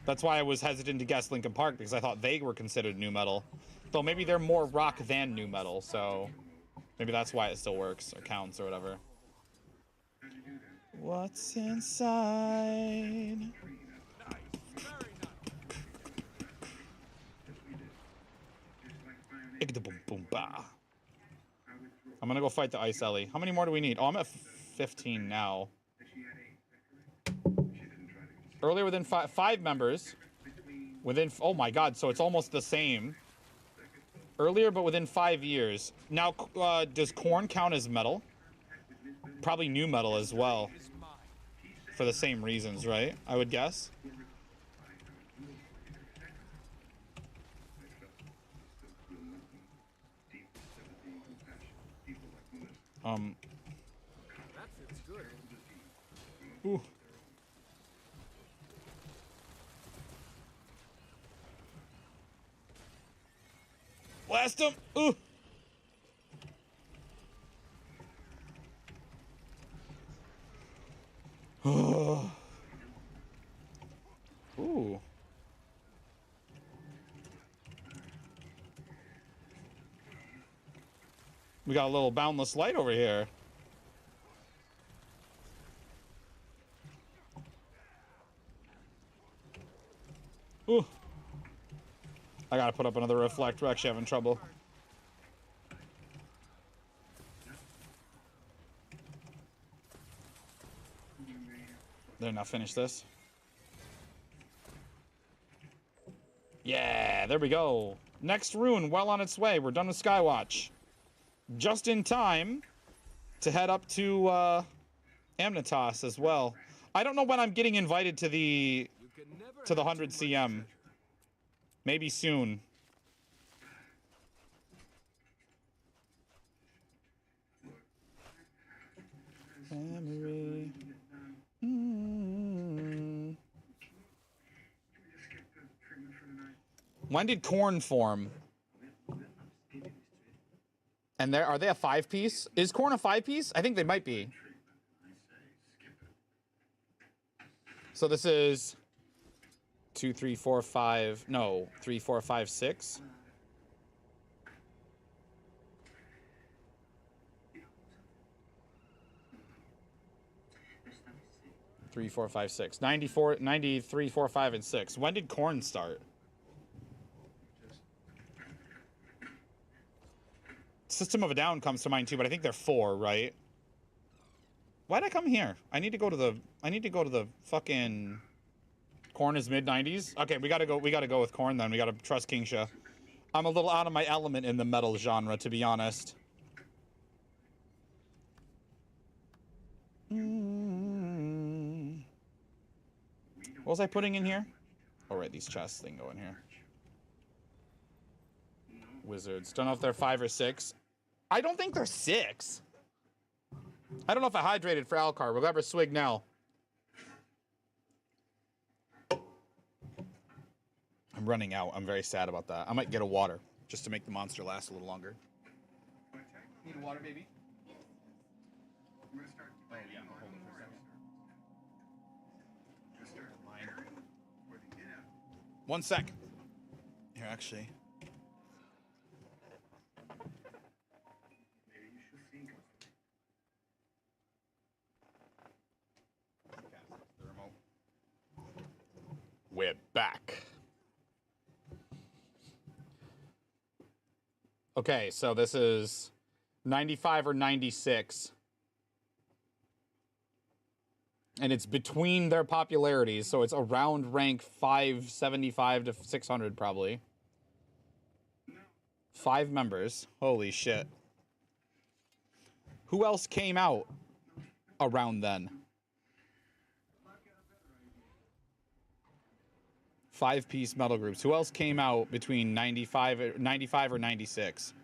That's why I was hesitant to guess Linkin Park because I thought they were considered new metal. Though maybe they're more rock than new metal, so maybe that's why it still works or counts or whatever. What's inside? I'm gonna go fight the Ice Ellie. How many more do we need? Oh, I'm at 15 now. Earlier within five members. Oh my god, so it's almost the same. Earlier, but within 5 years. Now, does Korn count as metal? Probably new metal as well. For the same reasons, right? I would guess. Ooh. Blast him! Ooh! Ooh. We got a little boundless light over here. Ooh. I gotta put up another reflect. We're actually having trouble. They're not finished this. Yeah, there we go. Next rune, well on its way. We're done with Skywatch. Just in time to head up to Amnitas as well. I don't know when I'm getting invited to the 100 CM. Maybe soon. Memory. When did Korn form? And are they a 5-piece? Is Korn a 5-piece? I think they might be. So this is 2, 3, 4, 5. No, 3, 4, 5, 6. 3, 4, 5, 6. 94, 93, 4, 5, and 6. When did Korn start? System of a Down comes to mind too, but I think they're 4, right? Why'd I come here? I need to go to the fucking Korn is mid-90s. Okay, we gotta go with Korn then. We gotta trust Kingsha. I'm a little out of my element in the metal genre, to be honest. What was I putting in here? Oh, right, these chests thing go in here. Wizards. Don't know if they're 5 or 6. I don't think they're 6. I don't know if I hydrated for Alcar. We'll have a swig now. I'm running out. I'm very sad about that. I might get a water just to make the monster last a little longer. Need a water, baby? I'm gonna start. Oh, yeah, I'm holding for a second. One sec. Here, actually. The remote. We're back. Okay, so this is 95 or 96. And it's between their popularities, so it's around rank 575 to 600 probably. 5 members. Holy shit. Who else came out around then? 5-piece metal groups. Who else came out between 95 or 96?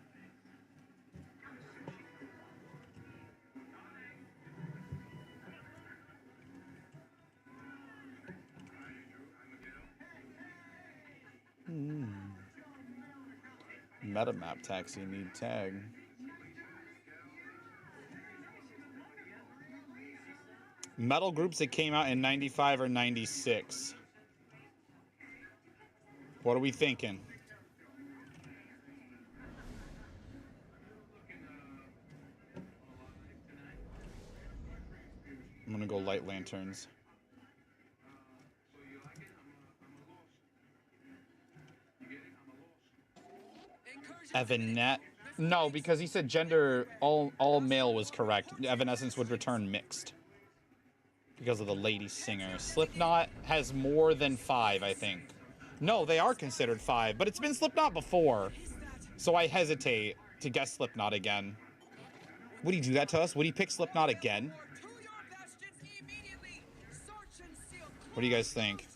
Metamap taxi need tag. Metal groups that came out in 95 or 96. What are we thinking? I'm gonna go light lanterns. Evanet? No, because he said gender all male was correct. Evanescence would return mixed. Because of the lady singer. Slipknot has more than 5, I think. No, they are considered 5, but it's been Slipknot before. So I hesitate to guess Slipknot again. Would he do that to us? Would he pick Slipknot again? What do you guys think?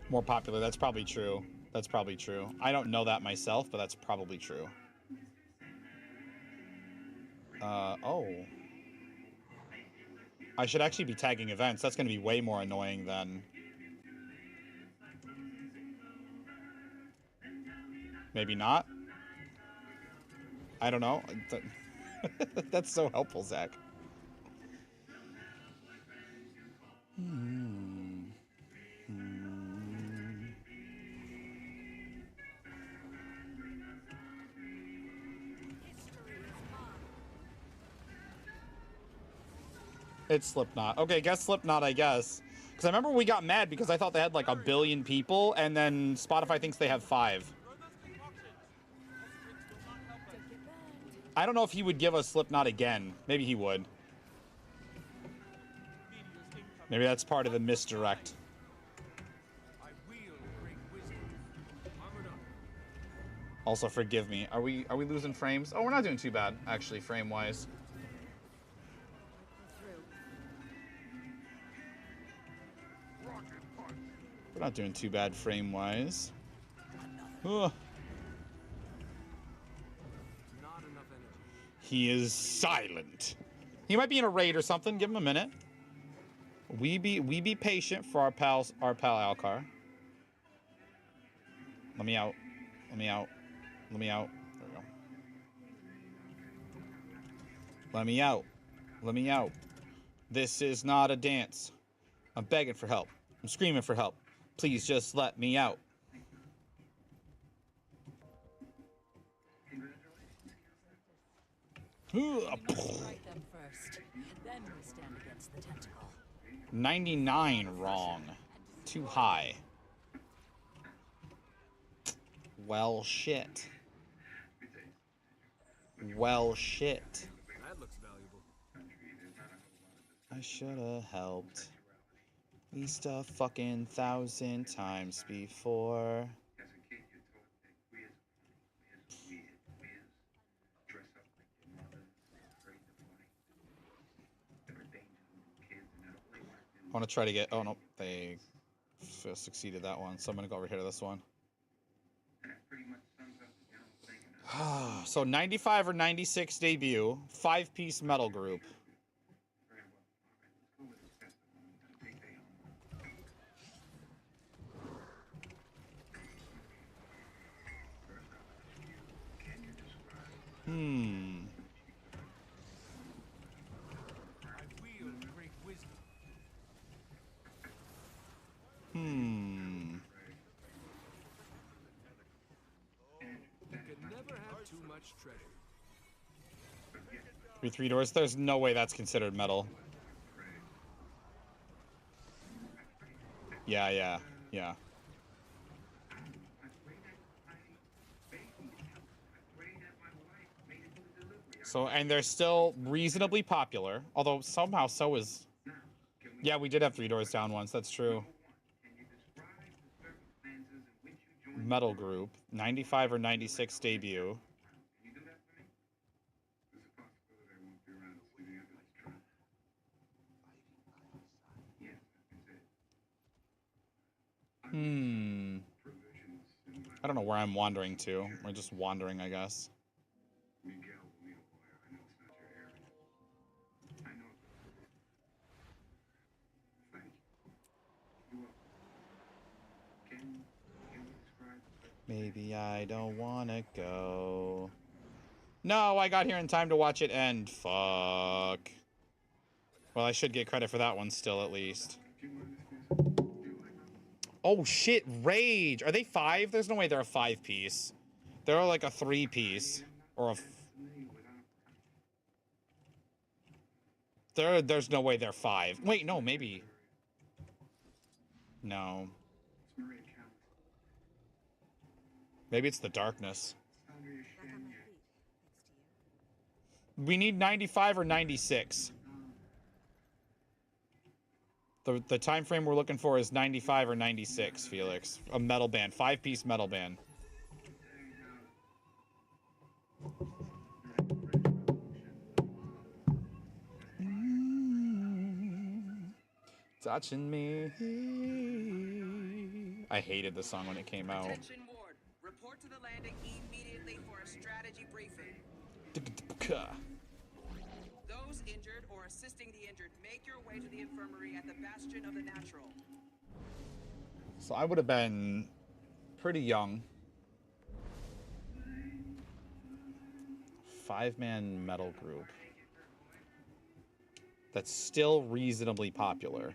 More popular. That's probably true. That's probably true. I don't know that myself, but that's probably true. Oh. I should actually be tagging events. That's going to be way more annoying than... Maybe not? I don't know. That's so helpful, Zach. It's Slipknot. Okay, guess Slipknot, I guess. Because I remember we got mad because I thought they had like 1 billion people, and then Spotify thinks they have 5. I don't know if he would give us Slipknot again. Maybe he would. Maybe that's part of the misdirect. Also, forgive me. Are we losing frames? Oh, we're not doing too bad, actually, frame-wise. We're not doing too bad frame-wise. He is silent. He might be in a raid or something. Give him a minute. We be patient for our pal Alcar. Let me out. Let me out. Let me out. There we go. Let me out. Let me out. This is not a dance. I'm begging for help. I'm screaming for help. Please just let me out. Strike them first. Then we stand against the tentacle. 99 wrong. Too high. Well, shit. Well, shit. That looks valuable. I should have helped. At least a fucking 1,000 times before. I want to try to get... Oh, no. They succeeded that one. So I'm going to go over here to this one. So 95 or 96 debut. 5-piece metal group. Three doors. There's no way that's considered metal. Yeah. So, and they're still reasonably popular, although somehow so is... Yeah, we did have 3 doors down once, that's true. Metal group, 95 or 96 debut. I don't know where I'm wandering to. We're just wandering, I guess. Maybe I don't want to go. No, I got here in time to watch it end. Fuck. Well, I should get credit for that one still, at least. Oh, shit. Rage. Are they 5? There's no way they're a 5-piece. They're like a 3-piece. Or a... There's no way they're 5. Wait, no, maybe. No. Maybe it's the darkness. We need 95 or 96. The time frame we're looking for is 95 or 96, Felix. A metal band. 5-piece metal band. Touching me. I hated the song when it came out. Attention Ward. Report to the landing immediately for a strategy briefing. Those injured or assisting the injured, make your way to the infirmary at the Bastion of the Natural. So I would have been pretty young. 5-man metal group. That's still reasonably popular.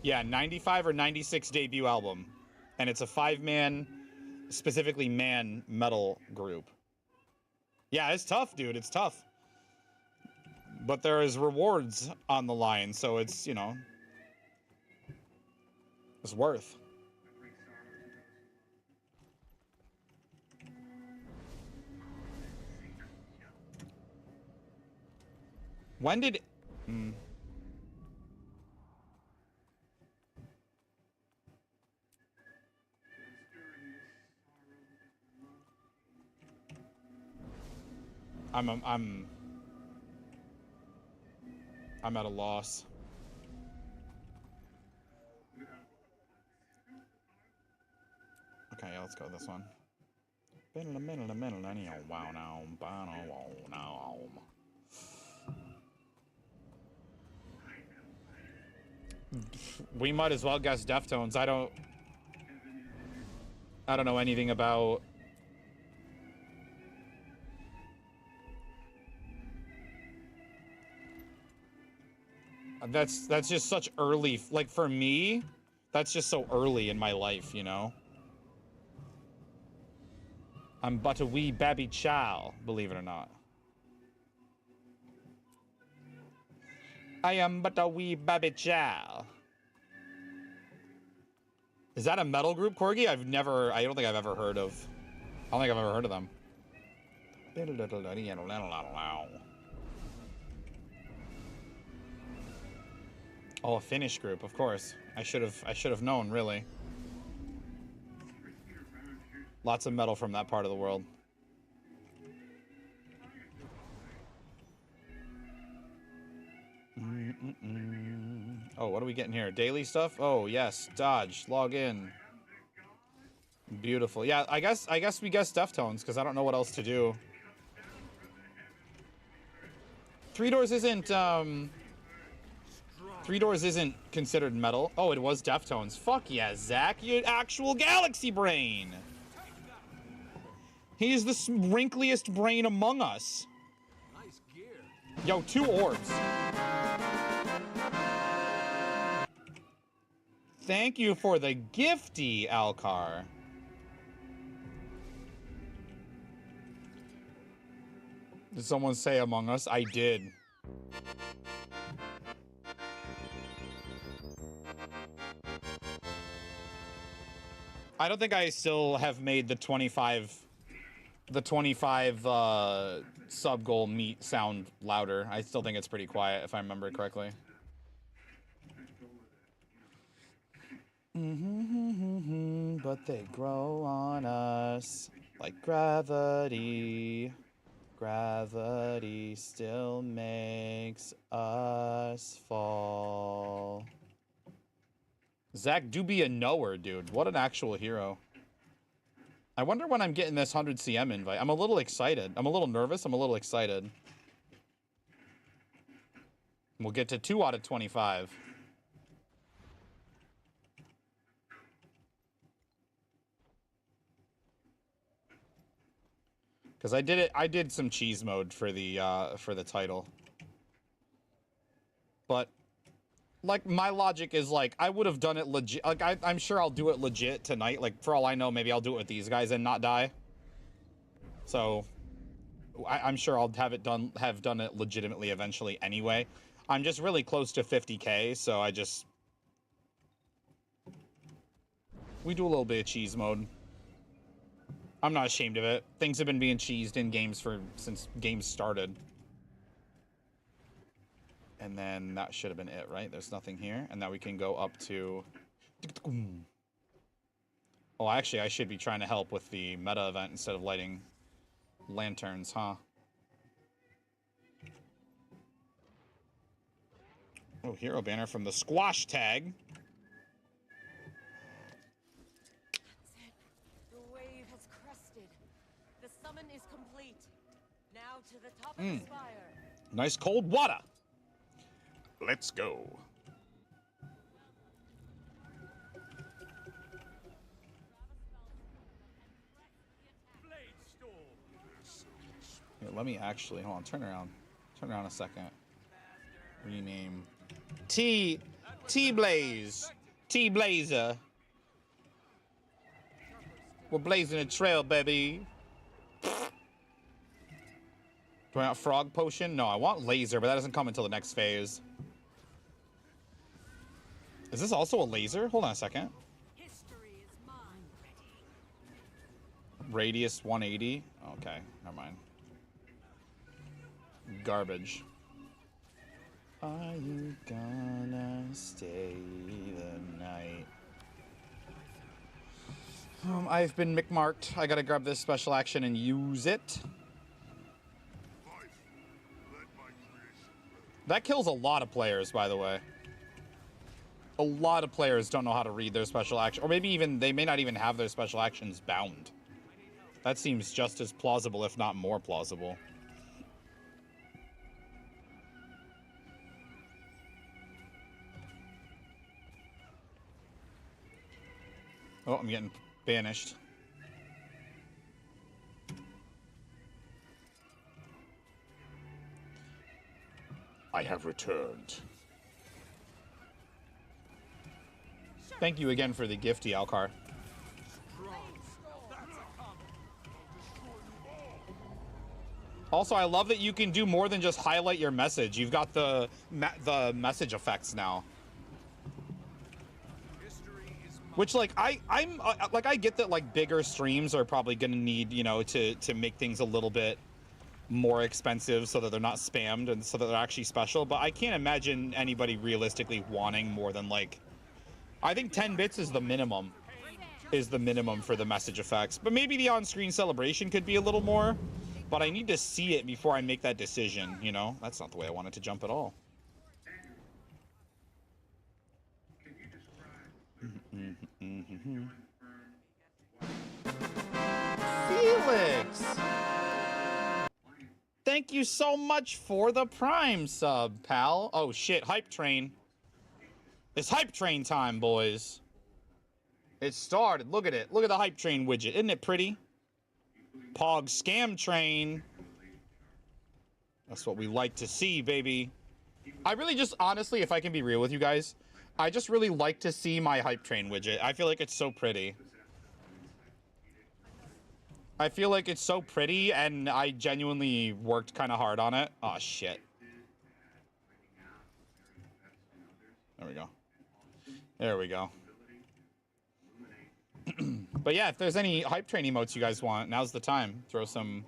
Yeah, 95 or 96 debut album. And it's a 5-man, specifically man metal group. Yeah, it's tough, dude. It's tough. But there is rewards on the line, so it's, you know, it's worth. When did... I'm at a loss. Okay, yeah, let's go with this one. We might as well guess Deftones. I don't know anything about... That's just such early, like for me, that's just so early in my life, you know? I'm but a wee baby child, believe it or not. I am but a wee baby child. Is that a metal group, Corgi? I don't think I've ever heard of. I don't think I've ever heard of them. Oh, a Finnish group, of course. I should have known, really. Lots of metal from that part of the world. Oh, what are we getting here? Daily stuff? Oh, yes. Dodge. Log in. Beautiful. Yeah, I guess we guess Deftones, because I don't know what else to do. Three Doors isn't considered metal. Oh, it was Deftones. Fuck yeah, Zach. You actual galaxy brain. He is the wrinkliest brain among us. Nice gear. Yo, 2 orbs. Thank you for the gifty, Alcar. Did someone say Among Us? I did. I don't think I still have made the 25 sub goal meet sound louder. I still think it's pretty quiet if I remember correctly. But they grow on us like gravity. Gravity still makes us fall. Zach do be a knower, dude. What an actual hero. I wonder when I'm getting this 100 CM invite. I'm a little excited. I'm a little nervous. I'm a little excited. We'll get to 2 out of 25. Because I did some cheese mode for the title. But like my logic is like I would have done it legit. Like I'm sure I'll do it legit tonight. Like for all I know, maybe I'll do it with these guys and not die. So I'm sure I'll have done it legitimately eventually anyway. I'm just really close to 50K, so we do a little bit of cheese mode. I'm not ashamed of it. Things have been being cheesed in games since games started. And then that should have been it, right? There's nothing here. And now we can go up to... Oh, actually, I should be trying to help with the meta event instead of lighting lanterns, huh? Oh, hero banner from the squash tag. The wave has crested. The summon is complete. Now to the top of the spire. Nice cold water. Let's go. Here, let me actually hold on. Turn around a second. Rename T Blaze. T-Blazer. We're blazing a trail, baby. Do I want frog potion? No, I want laser, but that doesn't come until the next phase. Is this also a laser? Hold on a second. Radius 180. Okay, never mind. Garbage. Are you gonna stay the night? I've been McMarked. I gotta grab this special action and use it. That kills a lot of players, by the way. A lot of players don't know how to read their special action. Or maybe even, they may not even have their special actions bound. That seems just as plausible, if not more plausible. Oh, I'm getting banished. I have returned. Thank you again for the gifty, Alcar. Also, I love that you can do more than just highlight your message. You've got the message effects now. Which, like, I'm like, I get that, like, bigger streams are probably gonna need, you know, to make things a little bit more expensive so that they're not spammed and so that they're actually special. But I can't imagine anybody realistically wanting more than, like, I think 10 bits is the minimum. Is the minimum for the message effects. But maybe the on-screen celebration could be a little more. But I need to see it before I make that decision, you know? That's not the way I wanted to jump at all. Felix! Thank you so much for the Prime sub, pal. Oh, shit. Hype train. It's hype train time, boys. It started. Look at it. Look at the hype train widget. Isn't it pretty? Pog scam train. That's what we like to see, baby. I really just, honestly, if I can be real with you guys, I just really like to see my hype train widget. I feel like it's so pretty. I feel like it's so pretty, and I genuinely worked kind of hard on it. Oh, shit. There we go. There we go. But yeah, if there's any hype train emotes you guys want, now's the time. Throw some.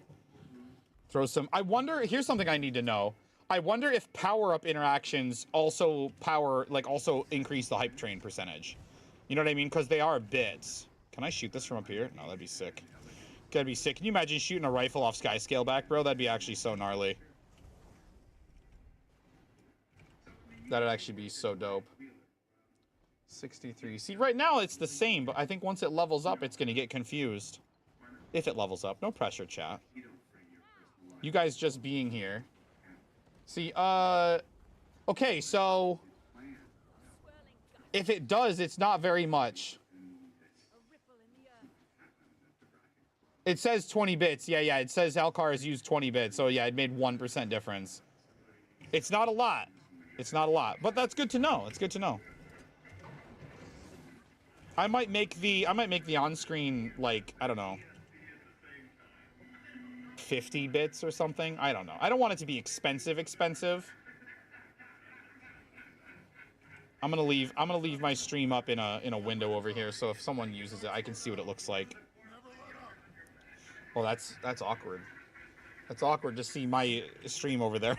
I wonder, here's something I need to know. I wonder if power-up interactions also also increase the hype train percentage. You know what I mean? Because they are bits. Can I shoot this from up here? No, that'd be sick. That'd be sick. Can you imagine shooting a rifle off sky scale back, bro? That'd be actually so gnarly. That'd actually be so dope. 63. See, right now it's the same, but I think once it levels up, it's going to get confused. If it levels up. No pressure, chat. You guys just being here. See, okay, so if it does, it's not very much. It says 20 bits. Yeah, it says Alcar has used 20 bits. So yeah, it made 1% difference. It's not a lot. It's not a lot, but that's good to know. It's good to know. I might make the on-screen, like, I don't know, 50 bits or something. I don't know. I don't want it to be expensive. I'm gonna leave my stream up in a window over here, so if someone uses it, I can see what it looks like. Oh, that's awkward. That's awkward to see my stream over there.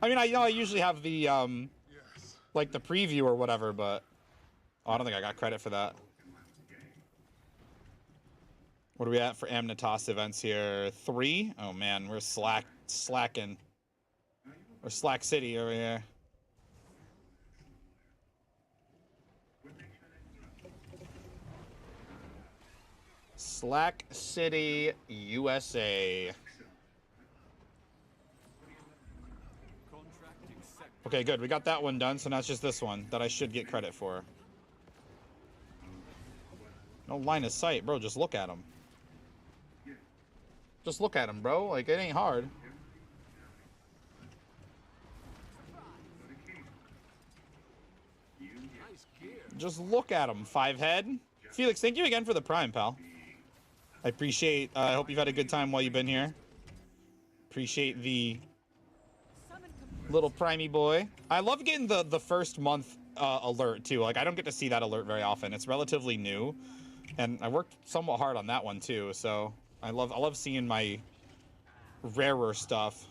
I mean, I usually have the like the preview or whatever, but oh, I don't think I got credit for that. What are we at for Amnitas events here? 3? Oh man, we're slacking. We're Slack City over here. Slack City, USA. Okay, good. We got that one done, so now it's just this one that I should get credit for. No line of sight, bro. Just look at him. Just look at him, bro. Like, it ain't hard. Just look at him, 5 head. Felix, thank you again for the prime, pal. I appreciate, I hope you've had a good time while you've been here. Appreciate the little primey boy. I love getting the first month alert too. Like, I don't get to see that alert very often. It's relatively new, and I worked somewhat hard on that one too. So I love seeing my rarer stuff.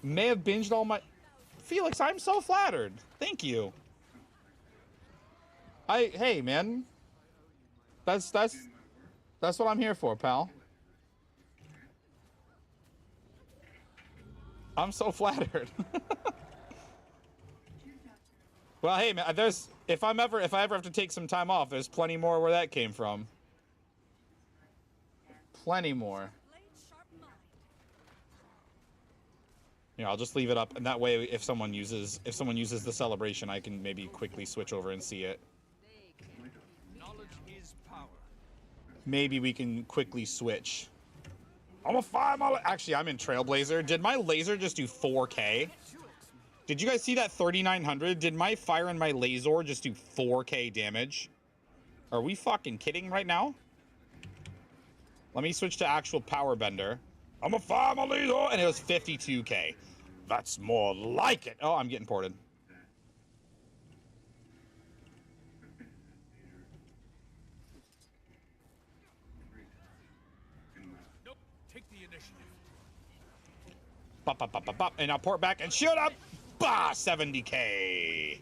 May have binged all my... Felix, I'm so flattered. Thank you. Hey man, that's what I'm here for, pal. I'm so flattered. Well, hey man, if I ever have to take some time off, there's plenty more where that came from. Plenty more. Yeah, I'll just leave it up, and that way, if someone uses the celebration, I can maybe quickly switch over and see it. Knowledge is power. Maybe we can quickly switch. I'm a 5 mile. Actually, I'm in Trailblazer. Did my laser just do 4K? Did you guys see that 3900? Did my fire and my laser just do 4K damage? Are we fucking kidding right now? Let me switch to actual power bender. I'm a 5 mile laser, and it was 52K. That's more like it. Oh, I'm getting ported. Nope. Take the initiative. Bop, bop, bop, bop, bop. And now port back and shoot up. Bah, 70K.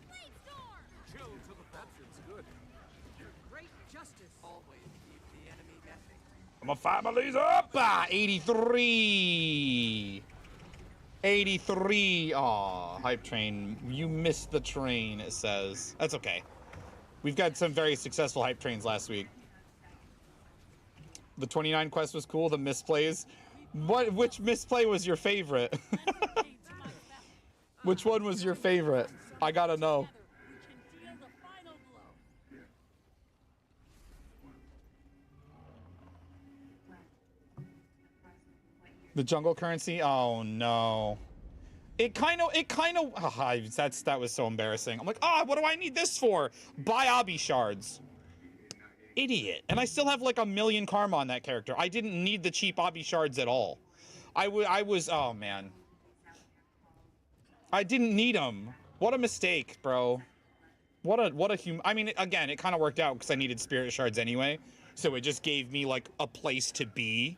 Chill to the that's good. Great justice. Always keep the enemy guessing. I'm a 5 mile laser. Bah, 83. 83. Aw, hype train. You missed the train, it says. That's okay. We've got some very successful hype trains last week. The 29 quest was cool. The misplays. Which misplay was your favorite? Which one was your favorite? I gotta know. The jungle currency? Oh no. It kind of, that was so embarrassing. I'm like, what do I need this for? Buy obby shards. Idiot. And I still have like 1,000,000 karma on that character. I didn't need the cheap obby shards at all. I was, oh man. I didn't need them. What a mistake, bro. What a I mean, again, it kind of worked out because I needed spirit shards anyway. So it just gave me like a place to be.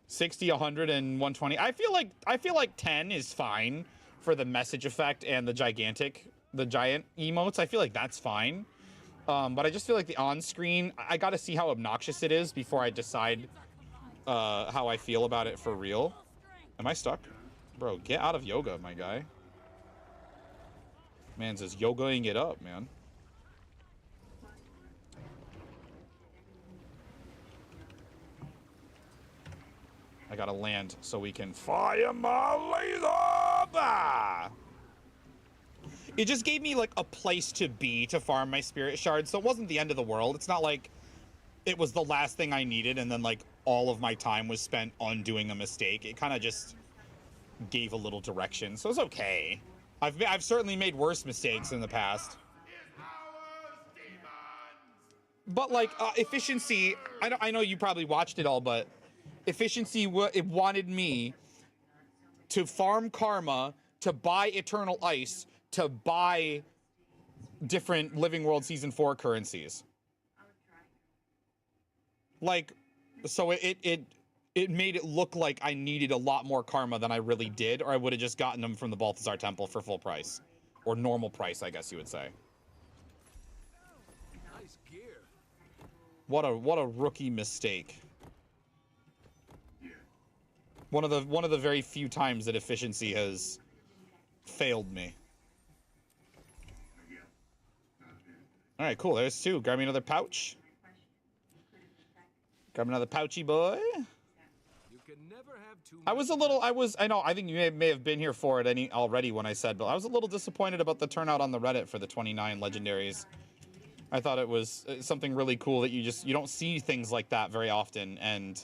60, 100, and 120. I feel like 10 is fine for the message effect and the giant emotes. I feel like that's fine. But I just feel like the on-screen, I gotta see how obnoxious it is before I decide how I feel about it for real. Am I stuck? Bro, get out of yoga, my guy. Man's just yogaing it up, man. I gotta land so we can fire my laser! Bah! It just gave me like a place to be to farm my spirit shards, so it wasn't the end of the world. It's not like it was the last thing I needed and then like all of my time was spent undoing a mistake. It kind of just gave a little direction, so it's okay. I've certainly made worse mistakes in the past. But like efficiency, I know you probably watched it all, but efficiency, it wanted me to farm karma, to buy eternal ice, to buy different Living World Season 4 currencies. Like, so it made it look like I needed a lot more karma than I really did, or I would have just gotten them from the Balthazar Temple for full price. Or normal price, I guess you would say. Nice gear. What a rookie mistake. One of the very few times that efficiency has failed me. All right, cool. There's 2. Grab me another pouch. Grab another pouchy boy. You can never have too much. I think you may have been here for it already when I said, but I was a little disappointed about the turnout on the Reddit for the 29 legendaries. I thought it was something really cool that you don't see things like that very often, and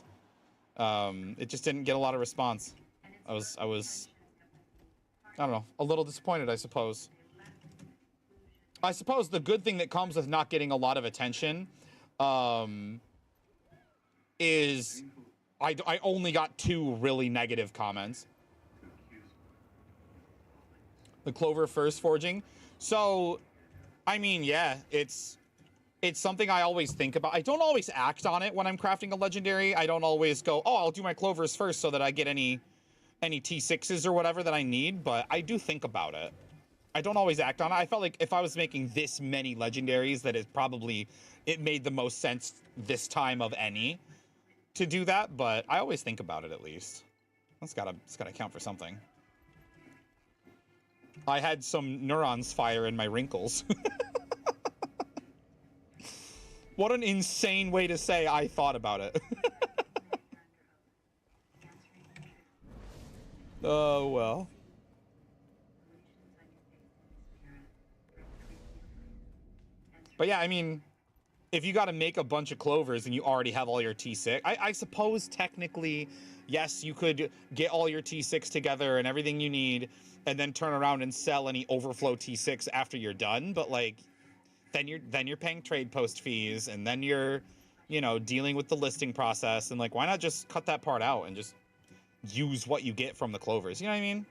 It just didn't get a lot of response. I was, I don't know, a little disappointed, I suppose. I suppose the good thing that comes with not getting a lot of attention, is I only got 2 really negative comments. The Clover first forging. So, I mean, yeah, it's something I always think about. I don't always act on it when I'm crafting a legendary. I don't always go, oh, I'll do my Clovers first so that I get any T6s or whatever that I need, but I do think about it. I don't always act on it. I felt like if I was making this many legendaries, that it made the most sense this time of any to do that, but I always think about it at least. It's gotta count for something. I had some neurons fire in my wrinkles. What an insane way to say I thought about it. Oh, well. But yeah, I mean, if you got to make a bunch of Clovers and you already have all your T6, I suppose technically, yes, you could get all your T6 together and everything you need and then turn around and sell any overflow T6 after you're done. But like, then you're paying trade post fees, and then you're, dealing with the listing process, and like, why not just cut that part out and just use what you get from the Clovers? You know what I mean?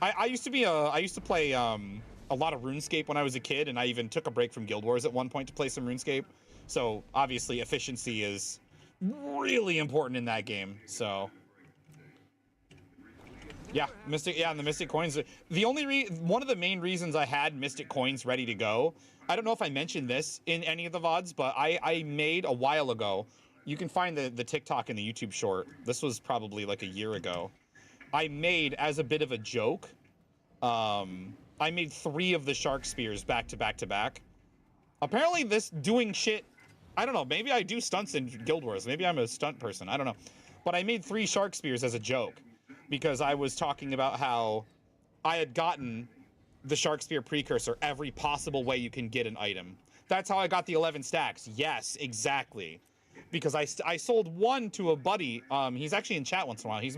I used to play a lot of RuneScape when I was a kid, and I even took a break from Guild Wars at one point to play some RuneScape. So obviously efficiency is really important in that game. So yeah, and the Mystic Coins. One of the main reasons I had Mystic Coins ready to go, I don't know if I mentioned this in any of the VODs, but I made a while ago. You can find the TikTok and the YouTube short. This was probably like a year ago. I made, as a bit of a joke, I made 3 of the Shark Spears back to back to back. Apparently this doing shit, I don't know, maybe I do stunts in Guild Wars. Maybe I'm a stunt person, I don't know. But I made 3 Shark Spears as a joke, because I was talking about how I had gotten the Shark Spear precursor every possible way you can get an item. That's how I got the 11 stacks. Yes, exactly. Because I sold 1 to a buddy. He's actually in chat once in a while. He's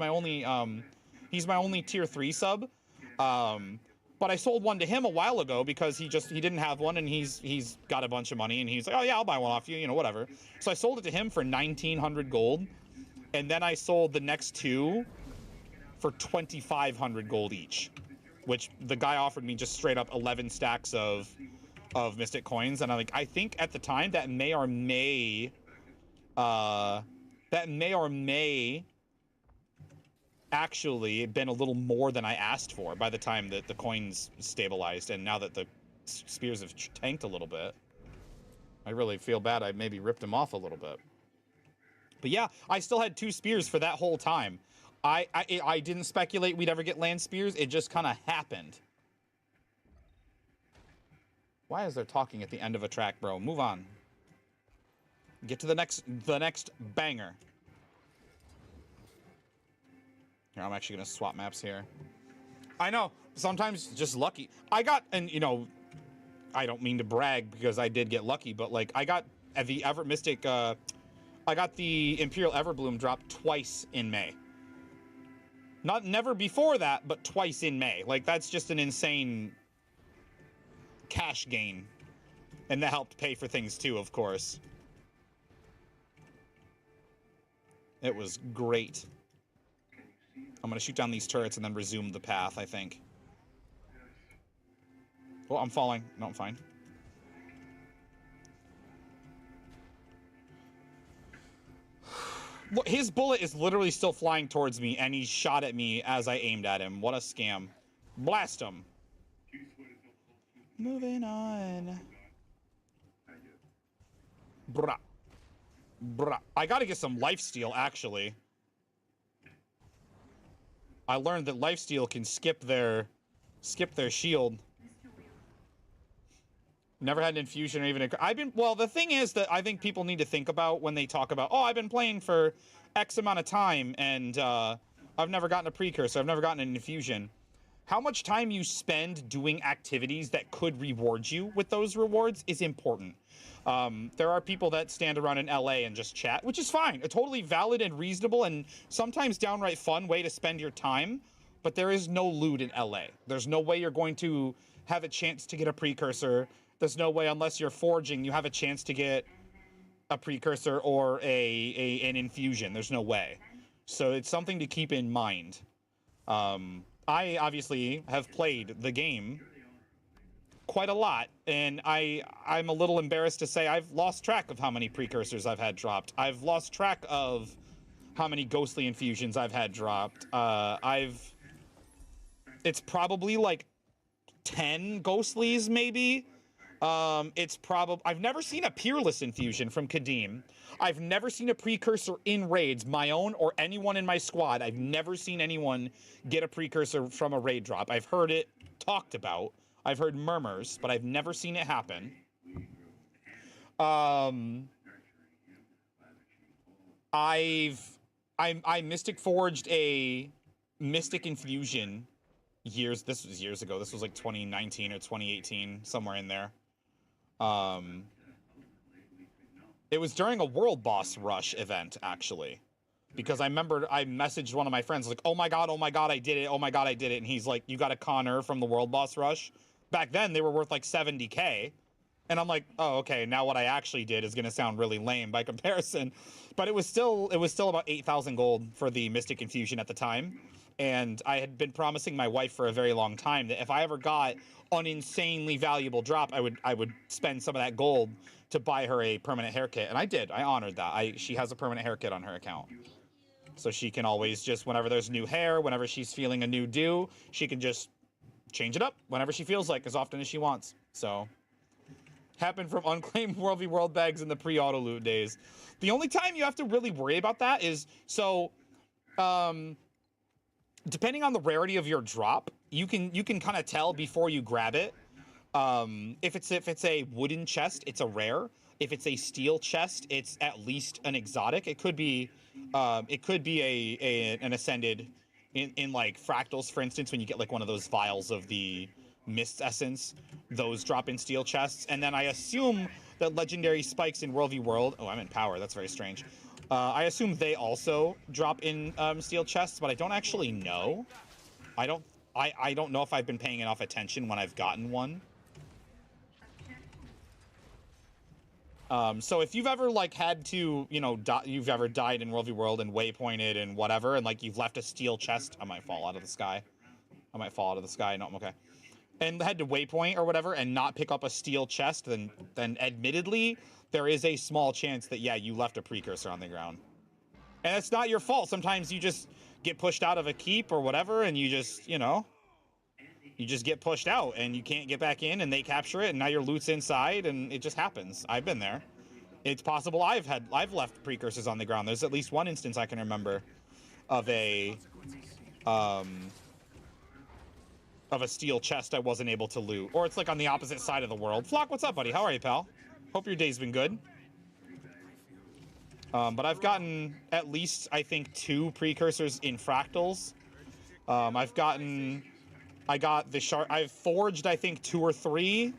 my only tier 3 sub. But I sold 1 to him a while ago because he didn't have one, and he's got a bunch of money, and he's like, oh yeah, I'll buy one off you, whatever. So I sold it to him for 1,900 gold, and then I sold the next 2 for 2,500 gold each, which the guy offered me just straight up 11 stacks of Mystic Coins, and I think at the time that may or may actually been a little more than I asked for by the time that the coins stabilized, and now that the spears have tanked a little bit, I really feel bad I maybe ripped them off a little bit. But yeah, I still had 2 spears for that whole time. I didn't speculate we'd ever get land spears. It just kind of happened. Why is there talking at the end of a track, bro? Move on. Get to the next banger. Here, I'm actually gonna swap maps here. I know, sometimes just lucky. I got, and I don't mean to brag because I did get lucky, but like I got at the Mystic, I got the Imperial Everbloom drop twice in May. Never before that, but twice in May. Like, that's just an insane cash gain. And that helped pay for things too, of course. It was great. I'm gonna shoot down these turrets and then resume the path, I think. Oh, I'm falling. No, I'm fine. Look, his bullet is literally still flying towards me, and he shot at me as I aimed at him. What a scam. Blast him. Moving on. Bruh. Bruh. I gotta get some lifesteal, actually. I learned that lifesteal can skip their shield. Never had an infusion or even well, the thing is that I think people need to think about when they talk about, oh, I've been playing for X amount of time and I've never gotten a precursor, I've never gotten an infusion. how much time you spend doing activities that could reward you with those rewards is important. There are people that stand around in LA and just chat, which is fine. A totally valid and reasonable and sometimes downright fun way to spend your time. But there is no loot in LA. There's no way you're going to have a chance to get a precursor. There's no way, unless you're forging, you have a chance to get a precursor or an infusion. There's no way. So it's something to keep in mind. I obviously have played the game quite a lot, and I'm a little embarrassed to say I've lost track of how many precursors I've had dropped. I've lost track of how many ghostly infusions I've had dropped. It's probably like 10 ghostlies, maybe. I've never seen a peerless infusion from Kadim. I've never seen a precursor in raids, my own or anyone in my squad. I've never seen anyone get a precursor from a raid drop. I've heard it talked about. I've heard murmurs, but I've never seen it happen. I Mystic Forged a Mystic Infusion this was years ago. This was like 2019 or 2018, somewhere in there. It was during a World Boss Rush event, actually. Because I remember I messaged one of my friends, like, oh my god, I did it, oh my god, I did it. And he's like, you got a Connor from the World Boss Rush? Back then, they were worth like 70k. And I'm like, oh, okay, now what I actually did is going to sound really lame by comparison. But it was still about 8,000 gold for the Mystic Infusion at the time. And I had been promising my wife for a very long time that if I ever got an insanely valuable drop, I would spend some of that gold to buy her a permanent hair kit. And I did. I honored that. She has a permanent hair kit on her account. So she can always just, whenever there's new hair, whenever she's feeling a new do, she can just change it up whenever she feels like, as often as she wants. So, happened from unclaimed World v World bags in the pre-auto loot days. The only time you have to really worry about that is, so, depending on the rarity of your drop, you can kind of tell before you grab it. If it's a wooden chest, it's a rare. If it's a steel chest, it's at least an exotic. It could be an ascended in like fractals, for instance, when you get like one of those vials of the mist essence, those drop in steel chests. And then I assume that legendary spikes in World v World. Oh, I'm in power. That's very strange. I assume they also drop in steel chests, but I don't actually know. I don't know if I've been paying enough attention when I've gotten one. So if you've ever like had to, you know, you've ever died in World v World and waypointed and whatever, and like you've left a steel chest, I might fall out of the sky. No, I'm okay. And had to waypoint or whatever and not pick up a steel chest, then admittedly, there is a small chance that, yeah, you left a precursor on the ground. And it's not your fault. Sometimes you just get pushed out of a keep or whatever, and you just, you know, you just get pushed out and you can't get back in and they capture it and now your loot's inside and it just happens. I've been there. It's possible I've left precursors on the ground. There's at least one instance I can remember of a steel chest I wasn't able to loot. Or it's like on the opposite side of the world. Flock, what's up, buddy? How are you, pal? Hope your day's been good. But I've gotten at least, I think, 2 precursors in fractals. I've forged, I think, 2 or 3.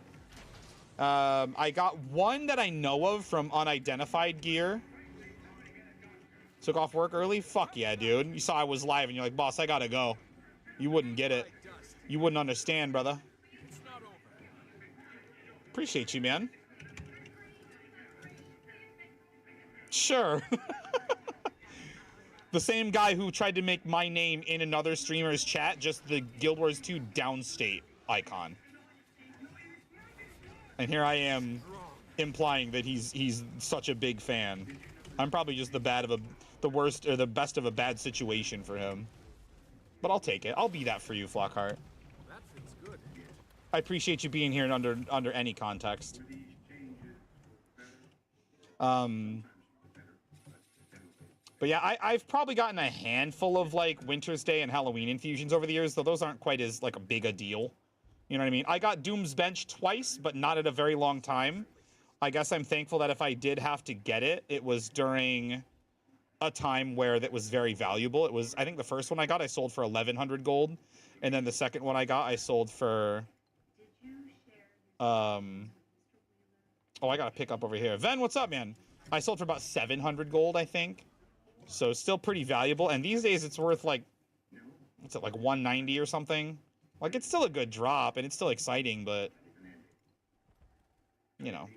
I got 1 that I know of from unidentified gear. Took off work early? Fuck yeah, dude. You saw I was live and you're like, boss, I gotta go. You wouldn't get it. You wouldn't understand, brother. Appreciate you, man. Sure. The same guy who tried to make my name in another streamer's chat, just the Guild Wars 2 downstate icon. And here I am implying that he's such a big fan. I'm probably just the worst or the best of a bad situation for him. But I'll take it. I'll be that for you, Flockhart. That feels good. I appreciate you being here under any context. But yeah, I've probably gotten a handful of like Winter's Day and Halloween infusions over the years, though those aren't quite as like a big a deal. You know what I mean? I got Doom's Bench twice, but not at a very long time. I guess I'm thankful that if I did have to get it, it was during a time where that was very valuable. It was, I think the first one I got, I sold for 1,100 gold. And then the second one I got, I sold for, oh, I got to pick up over here. Ven, what's up, man? I sold for about 700 gold, I think. So still pretty valuable. And these days it's worth like, what's it, like 190 or something? Like, it's still a good drop and it's still exciting, but, you know,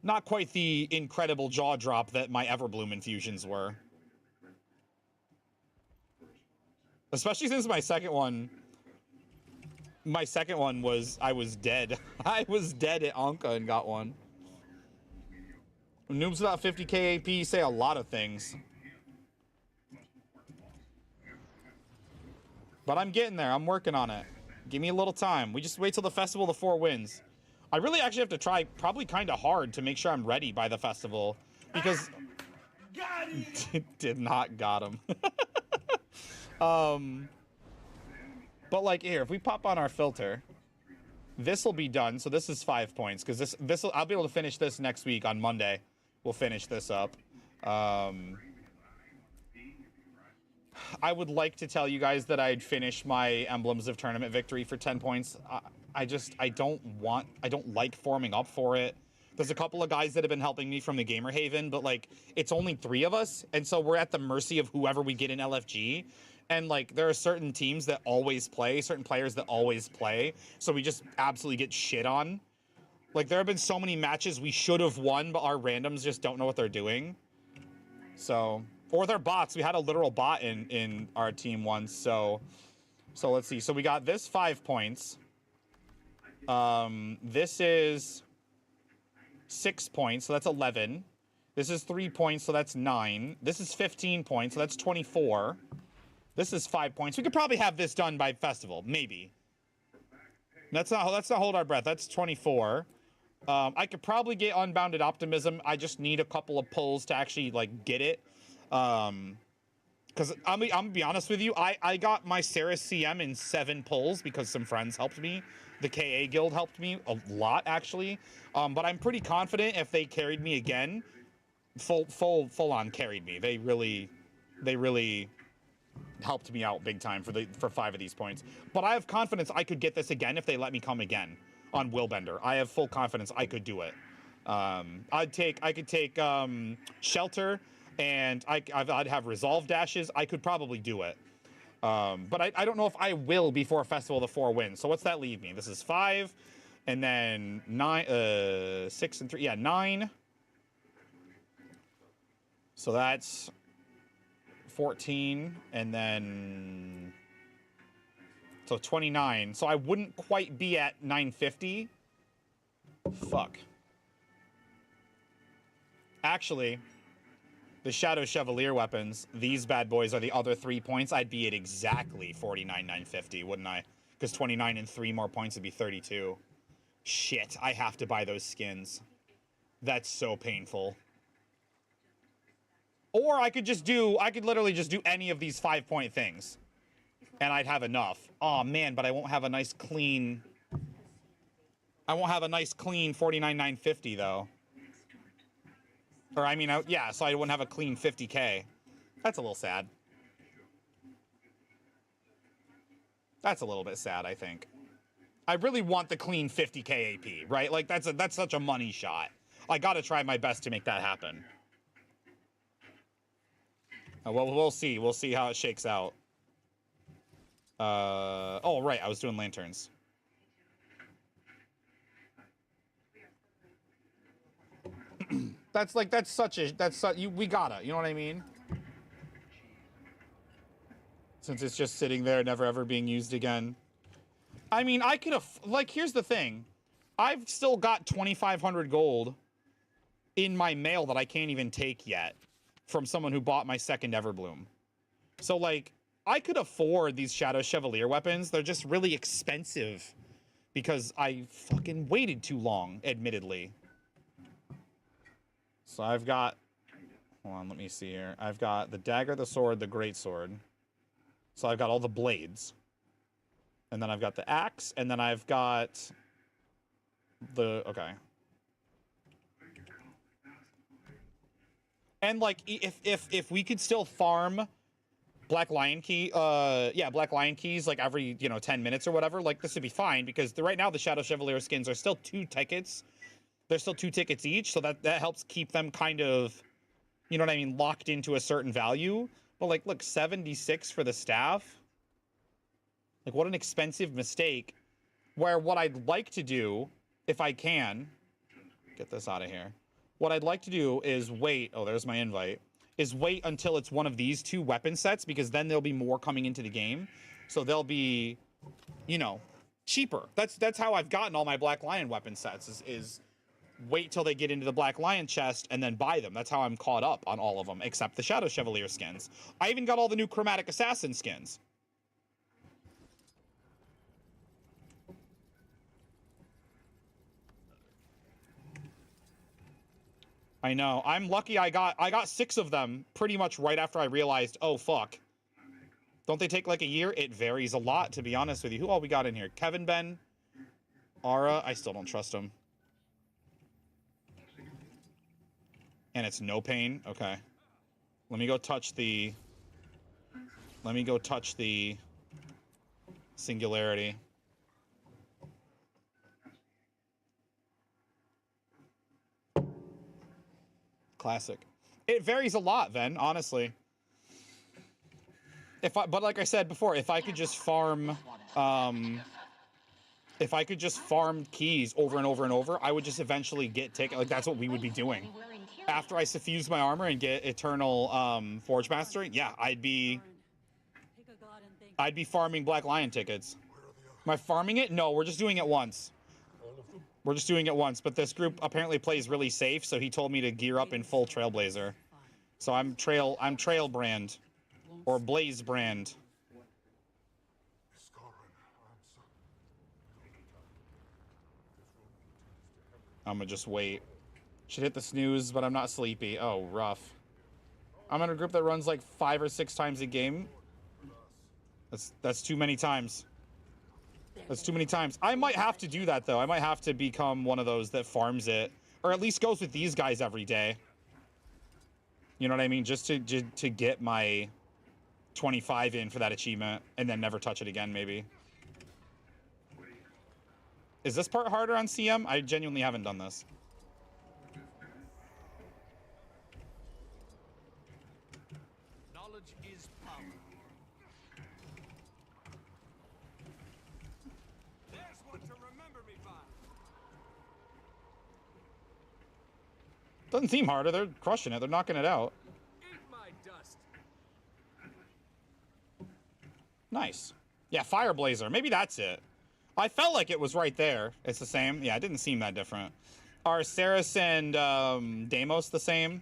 not quite the incredible jaw drop that my Everbloom infusions were. Especially since my second one was, I was dead. I was dead at Anka and got one. Noobs without 50k AP say a lot of things. But I'm getting there. I'm working on it. Give me a little time. We just wait till the Festival of the 4 Winds. I really actually have to try probably kind of hard to make sure I'm ready by the festival. Because... did not got him. But like here, if we pop on our filter, this will be done. So this is 5 points because this I'll be able to finish this next week on Monday. We'll finish this up. I would like to tell you guys that I'd finish my Emblems of Tournament Victory for 10 points. I don't like forming up for it. There's a couple of guys that have been helping me from the Gamer Haven, but like it's only 3 of us, and so we're at the mercy of whoever we get in LFG. And like there are certain teams that always play, certain players that always play, so we just absolutely get shit on. Like there have been so many matches we should have won, but our randoms just don't know what they're doing. So, or they're bots. We had a literal bot in our team once. So let's see. So we got this 5 points. This is 6 points, so that's 11. This is 3 points, so that's 9. This is 15 points, so that's 24. This is 5 points. We could probably have this done by festival, maybe. Let's not hold our breath. That's 24. I could probably get Unbounded Optimism. I just need a couple of pulls to actually like get it. Because I'm gonna be honest with you, I got my Ceres CM in 7 pulls because some friends helped me. The KA guild helped me a lot actually. But I'm pretty confident if they carried me again, full on carried me. They really helped me out big time for 5 of these points. But I have confidence I could get this again if they let me come again on Willbender. I have full confidence I could do it. I could take Shelter, and I'd have Resolve dashes. I could probably do it. But I don't know if I will before Festival of the 4 Winds. So what's that leave me? This is 5, and then 9, 6 and 3. Yeah, 9. So that's 14, and then so 29. So I wouldn't quite be at 950. Fuck. Actually, the Shadow Chevalier weapons, these bad boys are the other 3 points. I'd be at exactly 49,950, wouldn't I? Because 29 and 3 more points would be 32. Shit, I have to buy those skins. That's so painful. Or I could literally just do any of these 5-point things. And I'd have enough. Oh man, but I won't have a nice clean 49,950 though. Or I mean, yeah, so I wouldn't have a clean 50k. That's a little sad. That's a little bit sad, I think. I really want the clean 50k AP, right? Like that's such a money shot. I gotta try my best to make that happen. Well, we'll see. We'll see how it shakes out. Oh, right. I was doing lanterns. We gotta, you know what I mean? Since it's just sitting there, never ever being used again. I mean, I could have, like, here's the thing. I've still got 2,500 gold in my mail that I can't even take yet from someone who bought my second Everbloom. So, like, I could afford these Shadow Chevalier weapons. They're just really expensive because I fucking waited too long, admittedly. So I've got, hold on, let me see here. I've got the dagger, the sword, the great sword. So I've got all the blades. And then I've got the axe, and then I've got the, okay. And like if we could still farm Black Lion keys like every 10 minutes or whatever, like this would be fine, because right now the Shadow Chevalier skins are still 2 tickets. They're still 2 tickets each, so that helps keep them kind of, you know what I mean, locked into a certain value. But like, look, 76 for the staff. Like, what an expensive mistake. Where what I'd like to do, if I can, get this out of here. What I'd like to do is wait. Oh, there's my invite. Is wait until it's one of these 2 weapon sets, because then there'll be more coming into the game. So they'll be, cheaper. That's how I've gotten all my Black Lion weapon sets, is wait till they get into the Black Lion chest and then buy them. That's how I'm caught up on all of them, except the Shadow Chevalier skins. I even got all the new Chromatic Assassin skins. I know. I'm lucky I got 6 of them pretty much right after I realized, oh, fuck. Don't they take like a year? It varies a lot, to be honest with you. Who all we got in here? Kevin Ben. Ara. I still don't trust him. And it's no pain? Okay. Let me go touch the singularity. Classic. It varies a lot, then, honestly. But like I said before, if I could just farm, keys over and over and over, I would just eventually get ticket. Like, that's what we would be doing. After I suffuse my armor and get Eternal Forge Mastery, yeah, I'd be farming Black Lion tickets. Am I farming it? No, we're just doing it once. We're just doing it once, but this group apparently plays really safe, so he told me to gear up in full Trailblazer. So I'm Trail Brand. Or Blaze Brand. I'm gonna just wait. Should hit the snooze, but I'm not sleepy. Oh, rough. I'm in a group that runs like 5 or 6 times a game. That's too many times. That's too many times. I might have to do that, though. I might have to become one of those that farms it. Or at least goes with these guys every day. You know what I mean? Just to get my 25 in for that achievement. And then never touch it again, maybe. Is this part harder on CM? I genuinely haven't done this. Knowledge is power. There's one to remember me by. Doesn't seem harder. They're crushing it. They're knocking it out. Eat my dust. Nice. Yeah, Fire Blazer. Maybe that's it. I felt like it was right there. It's the same. Yeah, it didn't seem that different. Are Ceres and Deimos the same?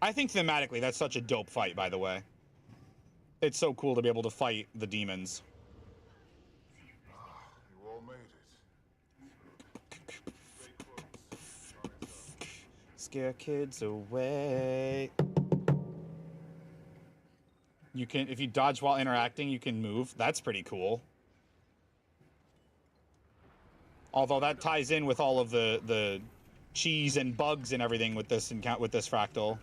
I think thematically that's such a dope fight, by the way. It's so cool to be able to fight the demons. You all made it. Scare kids away. You can, if you dodge while interacting, you can move. That's pretty cool. Although that ties in with all of the cheese and bugs and everything with this fractal.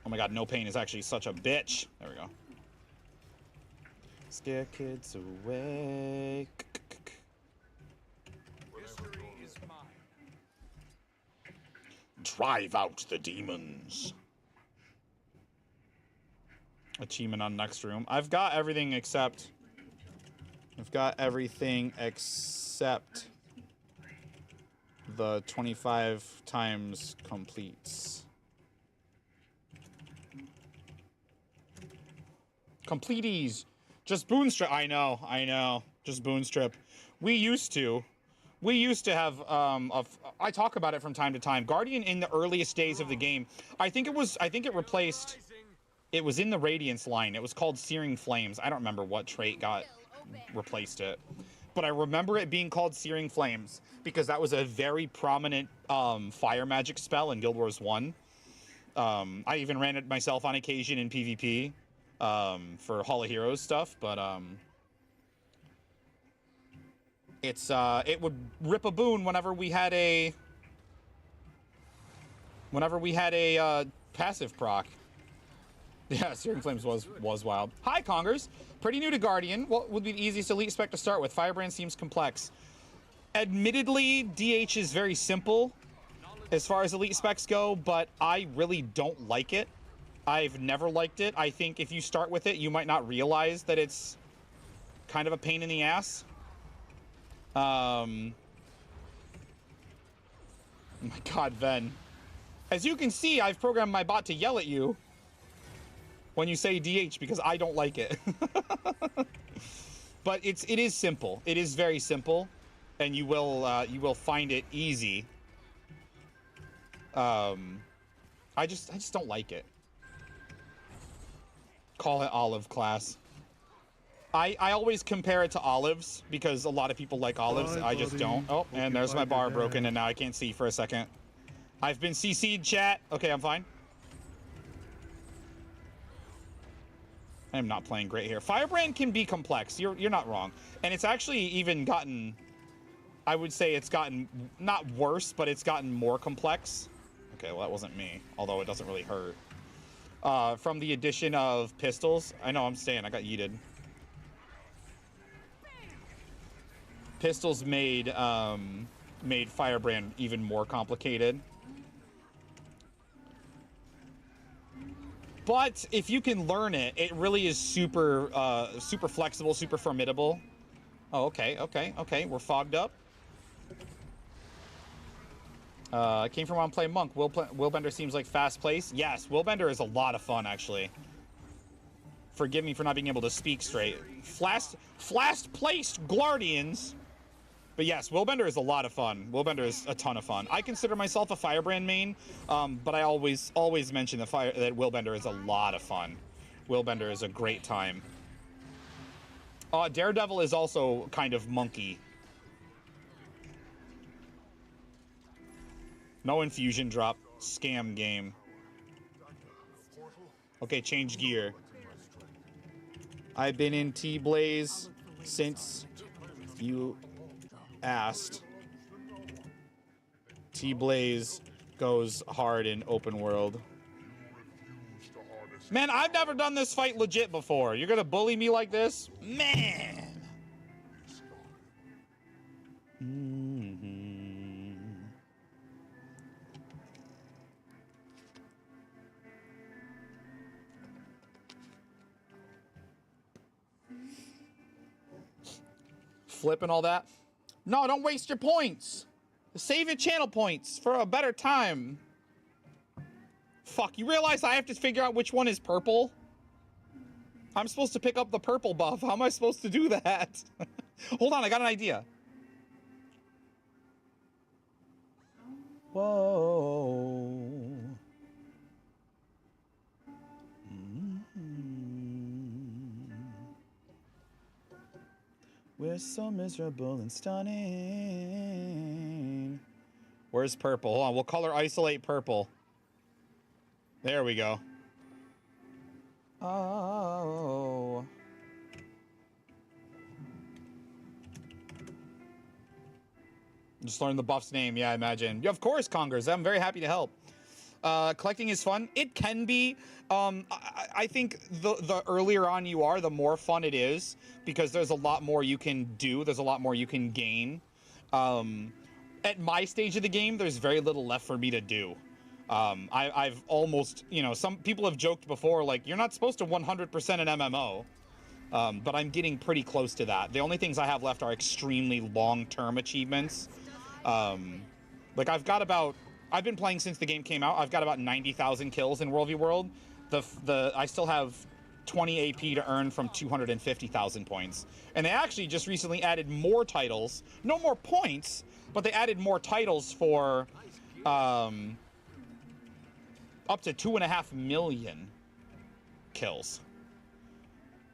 Oh my god, no pain is actually such a bitch. There we go. Scare kids away. History is mine. Drive out the demons. Achievement on next room. I've got everything except the 25 times completes. Completees. Just Boonstrip. I know. Just Boonstrip. We used to have I talk about it from time to time. Guardian in the earliest days of the game. I think it replaced. It was in the Radiance line. It was called Searing Flames. I don't remember what trait replaced it. But I remember it being called Searing Flames because that was a very prominent fire magic spell in Guild Wars 1. I even ran it myself on occasion in PvP for Hall of Heroes stuff, but it would rip a boon whenever we had a Passive proc. Yeah, Searing Flames was wild. Hi, Congers. Pretty new to Guardian. What would be the easiest elite spec to start with? Firebrand seems complex. Admittedly, DH is very simple as far as elite specs go, but I really don't like it. I've never liked it. I think if you start with it, you might not realize that it's kind of a pain in the ass. Oh my god, Ven. As you can see, I've programmed my bot to yell at you when you say DH because I don't like it. But it is simple. It is very simple, and you will find it easy. I just don't like it. Call it olive class. I always compare it to olives because a lot of people like olives. I just don't. Oh, and there's my bar broken, and now I can't see for a second. I've been CC'd, chat. Okay, I'm fine. I'm not playing great here. Firebrand can be complex. You're not wrong. And it's actually even gotten, I would say it's gotten not worse, but it's gotten more complex. Okay, well that wasn't me, although it doesn't really hurt. From the addition of pistols. I know I'm staying. I got yeeted. Pistols made Firebrand even more complicated. But if you can learn it, it really is super super flexible, super formidable. Oh, okay. We're fogged up. I came from on play Monk. Willbender seems like fast place. Yes, Willbender is a lot of fun, actually. Forgive me for not being able to speak straight. Fast placed Guardians. But yes, Willbender is a lot of fun. Willbender is a ton of fun. I consider myself a Firebrand main, but I always mention that Willbender is a lot of fun. Willbender is a great time. Daredevil is also kind of monkey. No infusion drop. Scam game. Okay, change gear. I've been in T-Blaze since you asked. T-Blaze goes hard in open world. Man, I've never done this fight legit before. You're gonna bully me like this? Man! Flipping all that? No, don't waste your points. Save your channel points for a better time. Fuck, you realize I have to figure out which one is purple? I'm supposed to pick up the purple buff. How am I supposed to do that? Hold on, I got an idea. Whoa. We're so miserable and stunning. Where's purple? Hold on, we'll color isolate purple. There we go. Oh. Just learn the buff's name. Yeah, I imagine. Yeah, of course, Congers. I'm very happy to help. Collecting is fun. It can be. I think the earlier on you are, the more fun it is because there's a lot more you can do. There's a lot more you can gain. At my stage of the game, there's very little left for me to do. I've almost, you know, some people have joked before, like, you're not supposed to 100% an MMO. But I'm getting pretty close to that. The only things I have left are extremely long-term achievements. Like, I've been playing since the game came out. I've got about 90,000 kills in World v World. I still have 20 AP to earn from 250,000 points. And they actually just recently added more titles. No more points, but they added more titles for up to 2.5 million kills.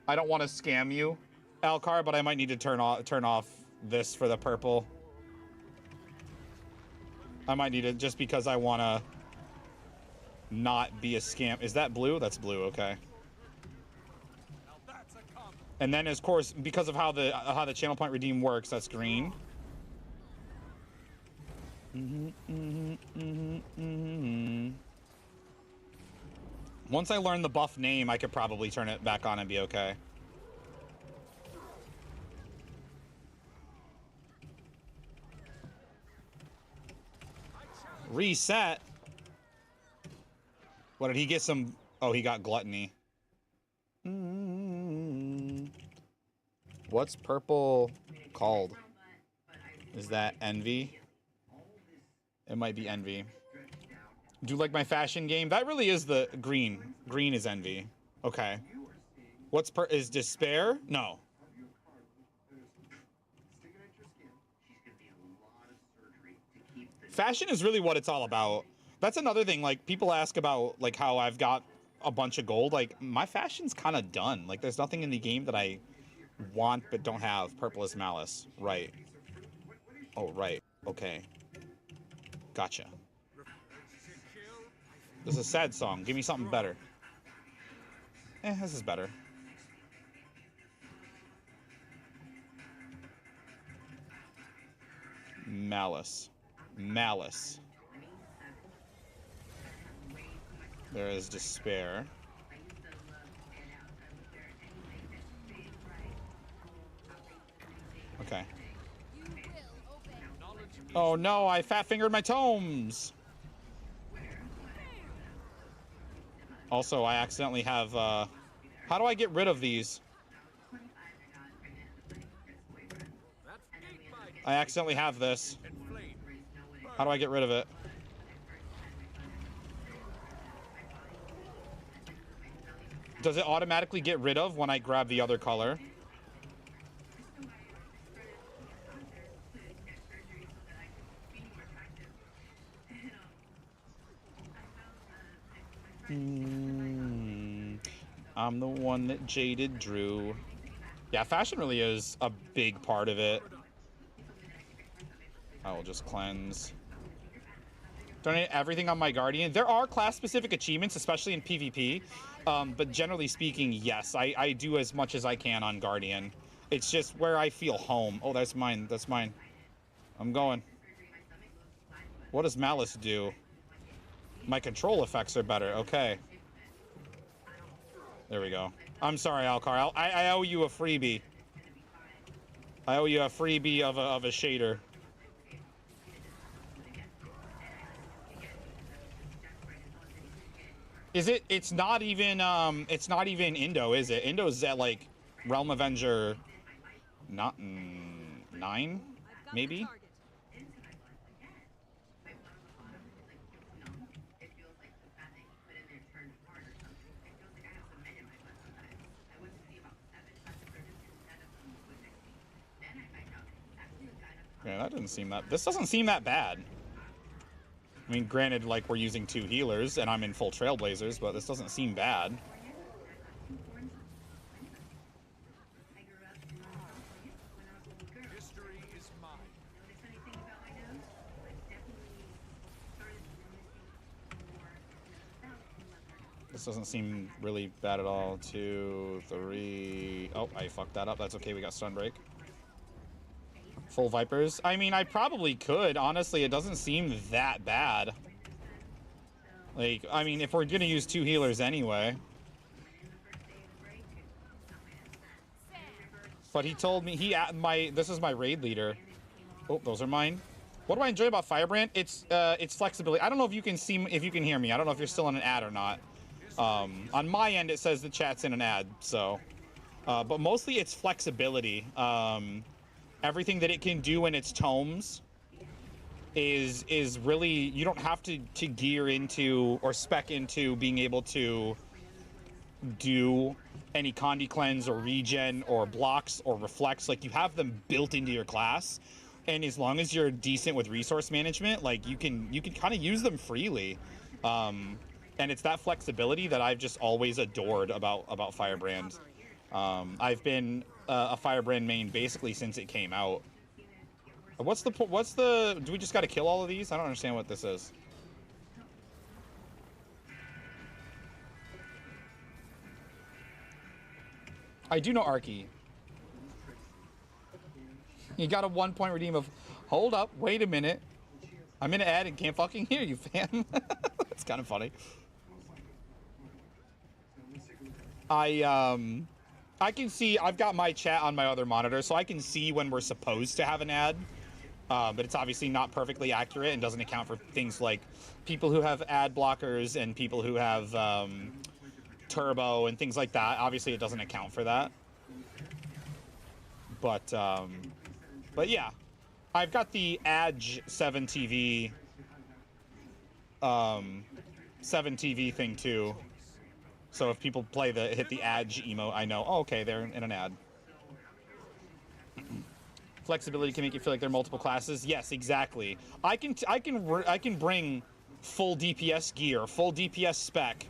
I don't want to scam you, Alcar, but I might need to turn off this for the purple. I might need it just because I want to not be a scam. Is that blue? That's blue, okay. And then, of course, because of how the channel point redeem works, that's green. Once I learn the buff name, I could probably turn it back on and be okay. Reset? What, did he get some... Oh, he got gluttony. What's purple called? Is that envy? It might be envy. Do you like my fashion game? That really is the green. Green is envy. Okay. What's is despair? No. Fashion is really what it's all about. That's another thing. Like, people ask about, like, how I've got a bunch of gold. Like, my fashion's kind of done. Like, there's nothing in the game that I want but don't have. Purple is malice. Right. Oh, right. Okay. Gotcha. This is a sad song. Give me something better. This is better. Malice. Malice. There is despair. Okay. Oh no, I fat-fingered my tomes! Also, I accidentally have, how do I get rid of these? I accidentally have this. How do I get rid of it? Does it automatically get rid of when I grab the other color? I'm the one that jaded drew. Yeah, fashion really is a big part of it. I will just cleanse. Donate everything on my Guardian. There are class-specific achievements, especially in PvP. But generally speaking, yes, I do as much as I can on Guardian. It's just where I feel home. Oh, that's mine. That's mine. I'm going. What does Malice do? My control effects are better. Okay. There we go. I'm sorry, Alcar. I owe you a freebie. I owe you a freebie of a shader. Is it? It's not even Indo, is it? Indo's at like Realm Avenger, not 9, maybe. Yeah, that doesn't seem that. This doesn't seem that bad. I mean, granted, like, we're using 2 healers, and I'm in full Trailblazers, but this doesn't seem bad. History is mine. This doesn't seem really bad at all. 2, 3... Oh, I fucked that up. That's okay, we got stun break. Full Vipers. I mean, I probably could. Honestly, it doesn't seem that bad. Like, I mean, if we're gonna use 2 healers anyway. But he told me, this is my raid leader. Oh, those are mine. What do I enjoy about Firebrand? It's flexibility. I don't know if you can hear me. I don't know if you're still in an ad or not. On my end, it says the chat's in an ad, so. But mostly it's flexibility. Everything that it can do in its tomes is really, you don't have to gear into or spec into being able to do any Condi cleanse or regen or blocks or reflects. Like, you have them built into your class, and as long as you're decent with resource management, like, you can kind of use them freely. And it's that flexibility that I've just always adored about Firebrand. I've been a Firebrand main basically since it came out. Do we just gotta kill all of these? I don't understand what this is. I do know Arky. You got a 1-point redeem of, hold up, wait a minute. I'm in an ad and can't fucking hear you, fam. That's kind of funny. I can see, I've got my chat on my other monitor, so I can see when we're supposed to have an ad. But it's obviously not perfectly accurate and doesn't account for things like people who have ad blockers and people who have turbo and things like that. Obviously, it doesn't account for that. But yeah, I've got the Edge 7 TV 7 TV thing too. So if people play hit the Edge emote, I know. Oh, okay, they're in an ad. Flexibility can make you feel like there are multiple classes. Yes, exactly. I can bring full DPS gear, full DPS spec,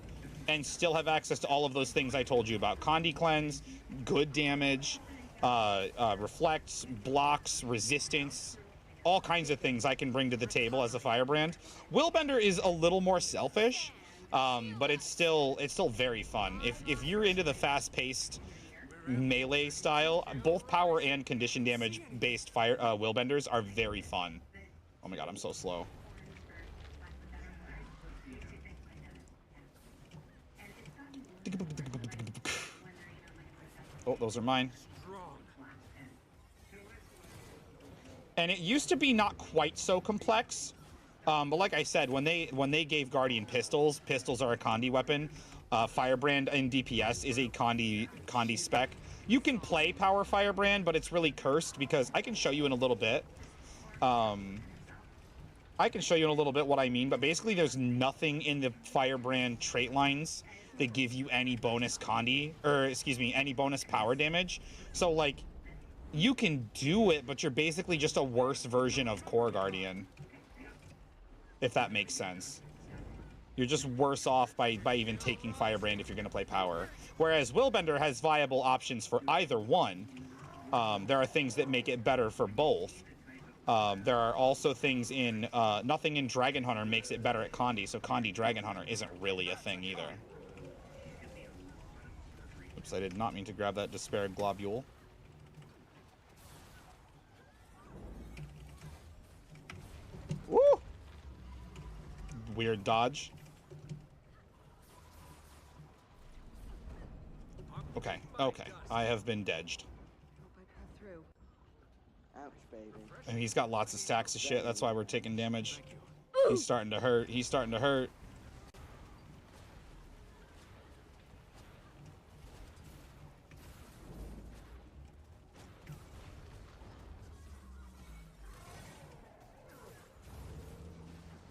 and still have access to all of those things I told you about. Condi cleanse, good damage, reflects, blocks, resistance, all kinds of things I can bring to the table as a firebrand. Willbender is a little more selfish, but it's still very fun. If you're into the fast-paced melee style, both power and condition damage based fire willbenders are very fun. Oh my god, I'm so slow. Oh, those are mine. And it used to be not quite so complex, but like I said, when they gave Guardian pistols are a Condi weapon. Firebrand in DPS is a Condi spec. You can play power Firebrand, but it's really cursed because I can show you in a little bit. I can show you in a little bit what I mean, but basically there's nothing in the Firebrand trait lines that give you any bonus Condi, or excuse me, any bonus power damage. So like, you can do it, but you're basically just a worse version of Core Guardian. If that makes sense. You're just worse off by even taking Firebrand if you're going to play power. Whereas Willbender has viable options for either one. There are things that make it better for both. There are also things in... nothing in Dragon Hunter makes it better at Condi, so Condi Dragon Hunter isn't really a thing either. Oops, I did not mean to grab that Despair Globule. Woo! Weird dodge. Okay, okay. I have been dedged. Ouch, baby. And he's got lots of stacks of shit. That's why we're taking damage. He's starting to hurt. He's starting to hurt.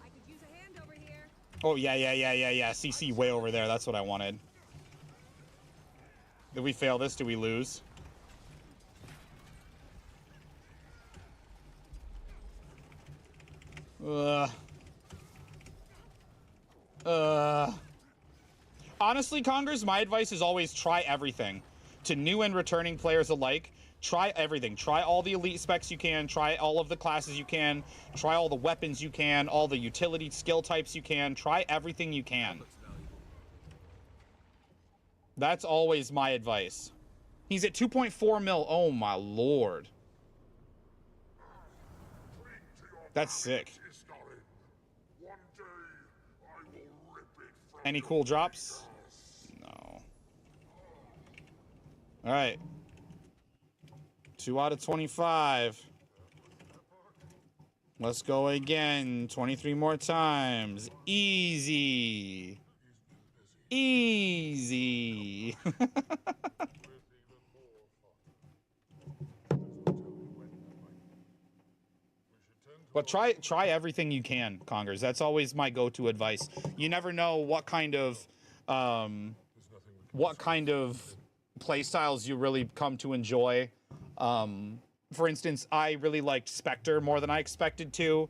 I could use a hand over here. Oh, yeah. CC way over there. That's what I wanted. Did we fail this? Do we lose? Honestly, Congress, my advice is always try everything. To new and returning players alike, try everything. Try all the elite specs you can. Try all of the classes you can. Try all the weapons you can. All the utility skill types you can. Try everything you can. That's always my advice. He's at 2.4 mil. Oh, my lord. That's sick. Any cool drops? No. All right. 2 out of 25. Let's go again. 23 more times. Easy. Easy. But try everything you can, Congers. That's always my go-to advice. You never know what kind of play styles you really come to enjoy. For instance, I really liked Spectre more than I expected to.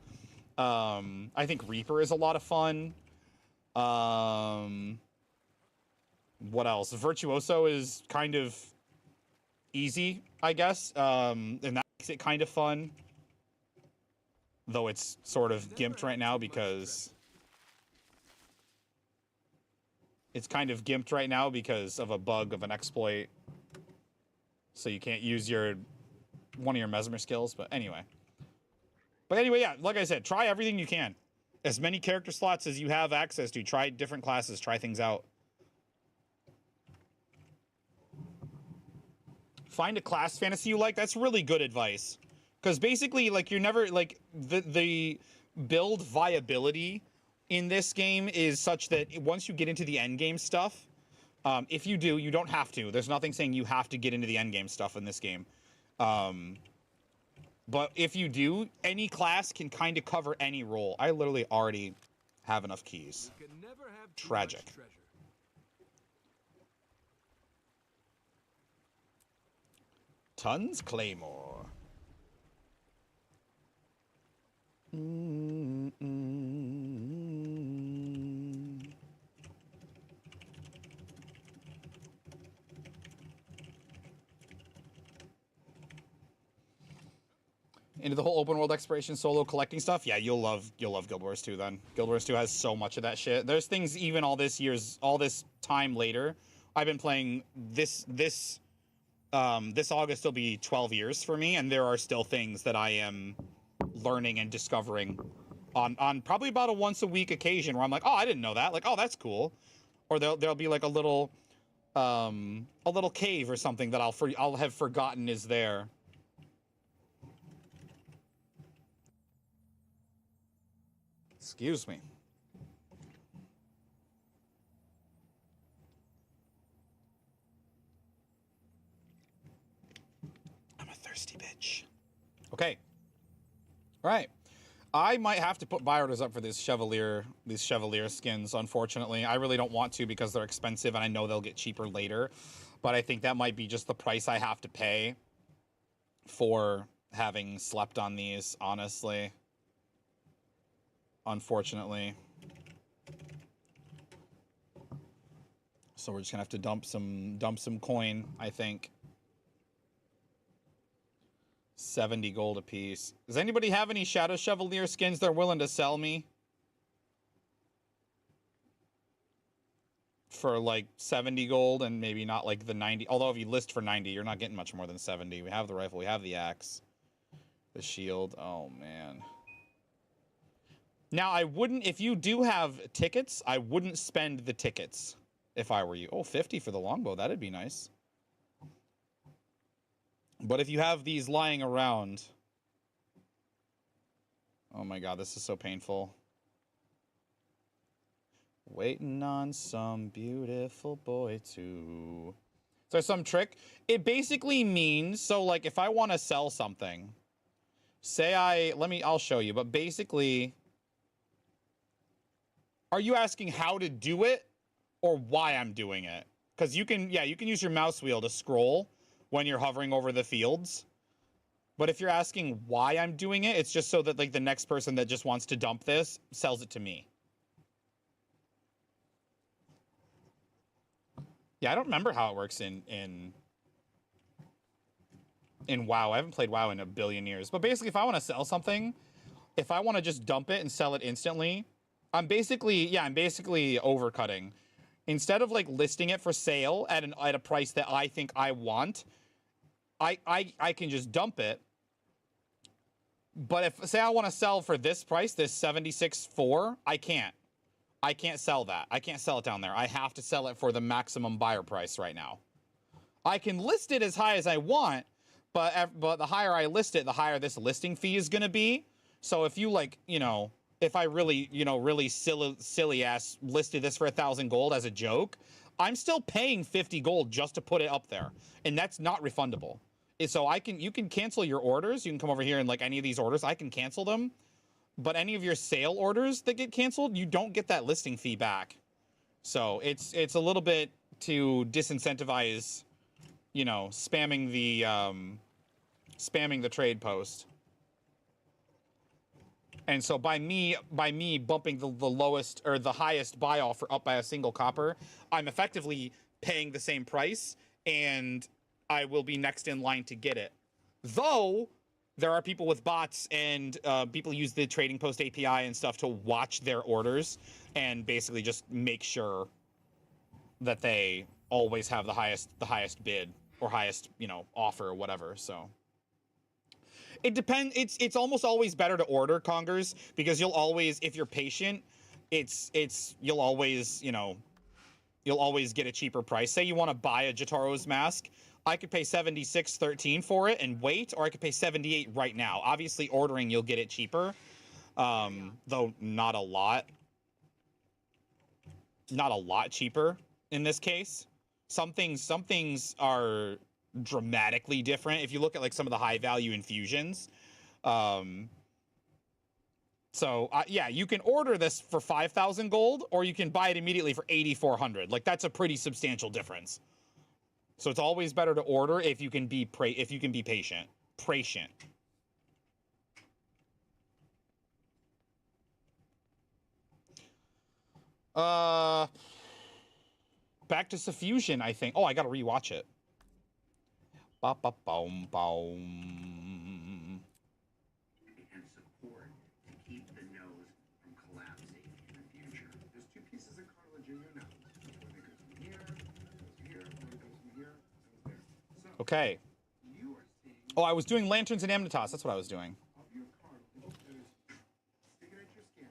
I think Reaper is a lot of fun. What else? Virtuoso is kind of easy, I guess, and that makes it kind of fun. Though it's sort of gimped right now because... It's kind of gimped right now because of a bug of an exploit. So you can't use one of your Mesmer skills, but anyway. But anyway, yeah, like I said, try everything you can. As many character slots as you have access to. Try different classes, try things out. find a class fantasy you like. That's really good advice. Because basically, like, you're never, like, the build viability in this game is such that once you get into the end game stuff, if you do, you don't have to. There's nothing saying you have to get into the end game stuff in this game. But if you do, any class can kind of cover any role. I literally already have enough keys. You can never have too Tragic. much treasure. Tons Claymore. Into the whole open world exploration solo collecting stuff. Yeah, you'll love Guild Wars 2 then. Guild Wars 2 has so much of that shit. There's things even all this time later. I've been playing this August will be 12 years for me, and there are still things that I am learning and discovering on probably about a once a week occasion where I'm like, oh, I didn't know that. Like, oh, that's cool. Or there'll be like a little cave or something that I'll have forgotten is there. Excuse me. I'm a thirsty bitch. Okay. All right. I might have to put buy orders up for these Chevalier skins, unfortunately. I really don't want to because they're expensive and I know they'll get cheaper later. But I think that might be just the price I have to pay for having slept on these, honestly. Unfortunately. So we're just gonna have to dump some coin, I think. 70 gold a piece. Does anybody have any Shadow Chevalier skins they're willing to sell me? For like 70 gold and maybe not like the 90. Although if you list for 90, you're not getting much more than 70. We have the rifle, we have the axe, the shield. Oh man. Now I wouldn't, if you do have tickets, I wouldn't spend the tickets if I were you. Oh, 50 for the longbow, that'd be nice. But if you have these lying around, oh my god, this is so painful. Waiting on some beautiful boy to... Is there some trick? It basically means, so like if I want to sell something, say I'll show you, but basically, are you asking how to do it or why I'm doing it? Because you can use your mouse wheel to scroll when you're hovering over the fields. But if you're asking why I'm doing it, it's just so that like the next person that just wants to dump this sells it to me. Yeah, I don't remember how it works in WoW. I haven't played WoW in a billion years. But basically, if I want to sell something, if I want to just dump it and sell it instantly, I'm basically overcutting. Instead of like listing it for sale at a price that I think I want, I can just dump it. But if, say I want to sell for this price, this 76.4, I can't sell that. I can't sell it down there. I have to sell it for the maximum buyer price right now. I can list it as high as I want, but the higher I list it, the higher this listing fee is going to be. So if you like, if I really, really silly ass listed this for 1,000 gold as a joke, I'm still paying 50 gold just to put it up there. And that's not refundable. So you can cancel your orders. You can come over here and like any of these orders, I can cancel them. But any of your sale orders that get canceled, you don't get that listing fee back. So it's a little bit to disincentivize, spamming the trade post. And so by me bumping the lowest or the highest buy offer up by a single copper, I'm effectively paying the same price and I will be next in line to get it. Though there are people with bots and people use the trading post API and stuff to watch their orders and basically just make sure that they always have the highest bid or highest, offer or whatever. So it depends. It's almost always better to order, Congers, because you'll always, if you're patient, you'll always get a cheaper price. Say you want to buy a Jataro's mask. I could pay 76.13 for it and wait, or I could pay 78 right now. Obviously, ordering, you'll get it cheaper, though not a lot. Not a lot cheaper in this case. Some things are dramatically different. If you look at like some of the high value infusions, yeah, you can order this for 5,000 gold, or you can buy it immediately for 8,400. Like that's a pretty substantial difference. So it's always better to order if you can be patient. Patient. Back to Suffusion, I think. Oh, I gotta rewatch it. Ba ba boom boom. And support to keep the nose from collapsing in the future. There's two pieces of cartilage in your nose. When it goes from here, goes here, when it goes from here, goes there. So Okay. you are seeing Oh, I was doing Lanterns and Amnitas. That's what I was doing. of your cartilage that is sticking at your skin,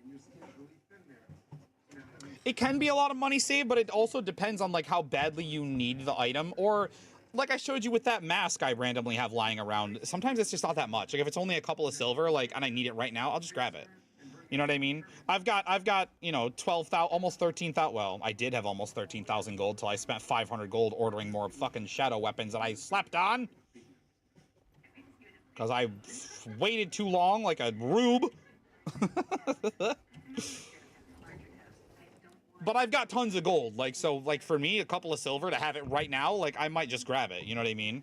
and your skin's really thin there. So now having It can be a lot of money saved, but it also depends on like how badly you need the item, or like I showed you with that mask I randomly have lying around. Sometimes it's just not that much. Like if it's only a couple of silver, like, and I need it right now, I'll just grab it. You know what I mean? I've got, you know, 12,000, almost 13,000. Well, I did have almost 13,000 gold till I spent 500 gold ordering more fucking shadow weapons that I slept on. Because I waited too long like a rube. But I've got tons of gold. Like, so, like, for me, a couple of silver to have it right now, like, I might just grab it. You know what I mean?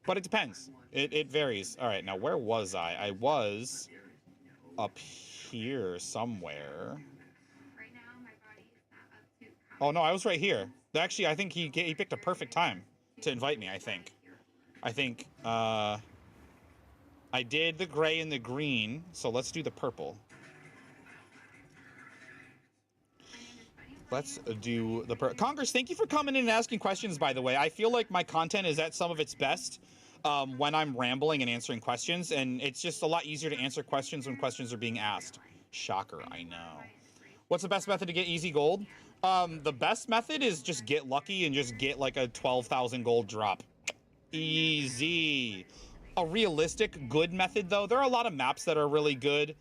But it depends. It varies. All right, now, where was I? I was up here somewhere. Oh, no, I was right here. Actually, I think he picked a perfect time to invite me, I think. I did the gray and the green, so let's do the purple. Let's do the purple. Congress, thank you for coming in and asking questions, by the way. I feel like my content is at some of its best when I'm rambling and answering questions, and it's just a lot easier to answer questions when questions are being asked. Shocker, I know. What's the best method to get easy gold? The best method is just get lucky and just get like a 12,000 gold drop. Easy. A realistic good method, though, there are a lot of maps that are really good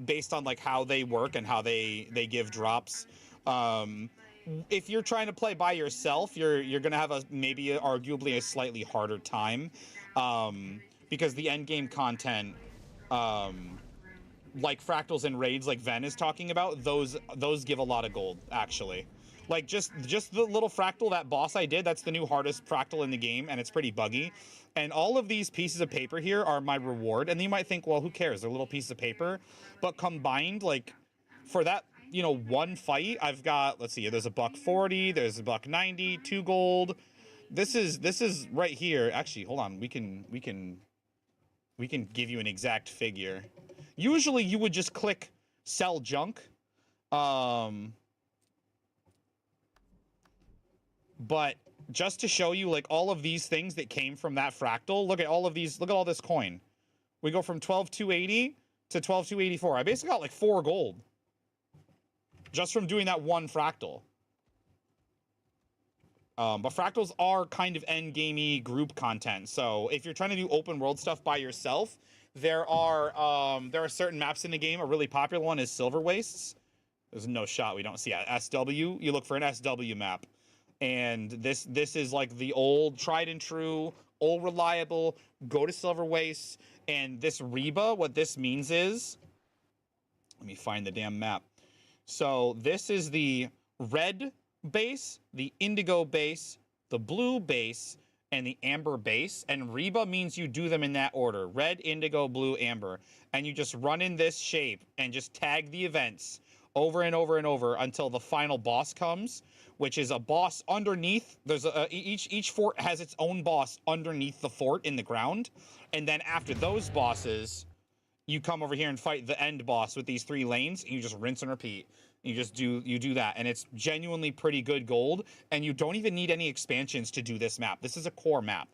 based on like how they work and how they give drops. If you're trying to play by yourself, you're gonna have arguably a slightly harder time because the end game content, like fractals and raids, like Ven is talking about, those give a lot of gold actually. Like just the little fractal, that boss I did, that's the new hardest fractal in the game, and it's pretty buggy. And all of these pieces of paper here are my reward. And you might think, well, who cares? They're little pieces of paper. But combined, like, for that, you know, one fight, I've got, let's see, there's a $140, there's a $190, 2 gold. This is right here. Actually, hold on. We can give you an exact figure. Usually you would just click sell junk. But just to show you, like, all of these things that came from that fractal, look at all of these, look at all this coin. We go from 12,280 to 12,284. I basically got like 4 gold just from doing that one fractal. But fractals are kind of end-gamey group content. So if you're trying to do open world stuff by yourself, there are certain maps in the game. A really popular one is Silver Wastes. There's no shot we don't see a SW. You look for an SW map. And this is like the old tried and true, old reliable, go to Silver Wastes. And this Reba, what this means is, let me find the damn map. So this is the red base, the indigo base, the blue base, and the amber base. And Reba means you do them in that order: red, indigo, blue, amber. And you just run in this shape and just tag the events over and over and over until the final boss comes, which is a boss underneath. There's each fort has its own boss underneath the fort in the ground. And then after those bosses, you come over here and fight the end boss with these 3 lanes, and you just rinse and repeat. You do that, and it's genuinely pretty good gold, and you don't even need any expansions to do this map. This is a core map.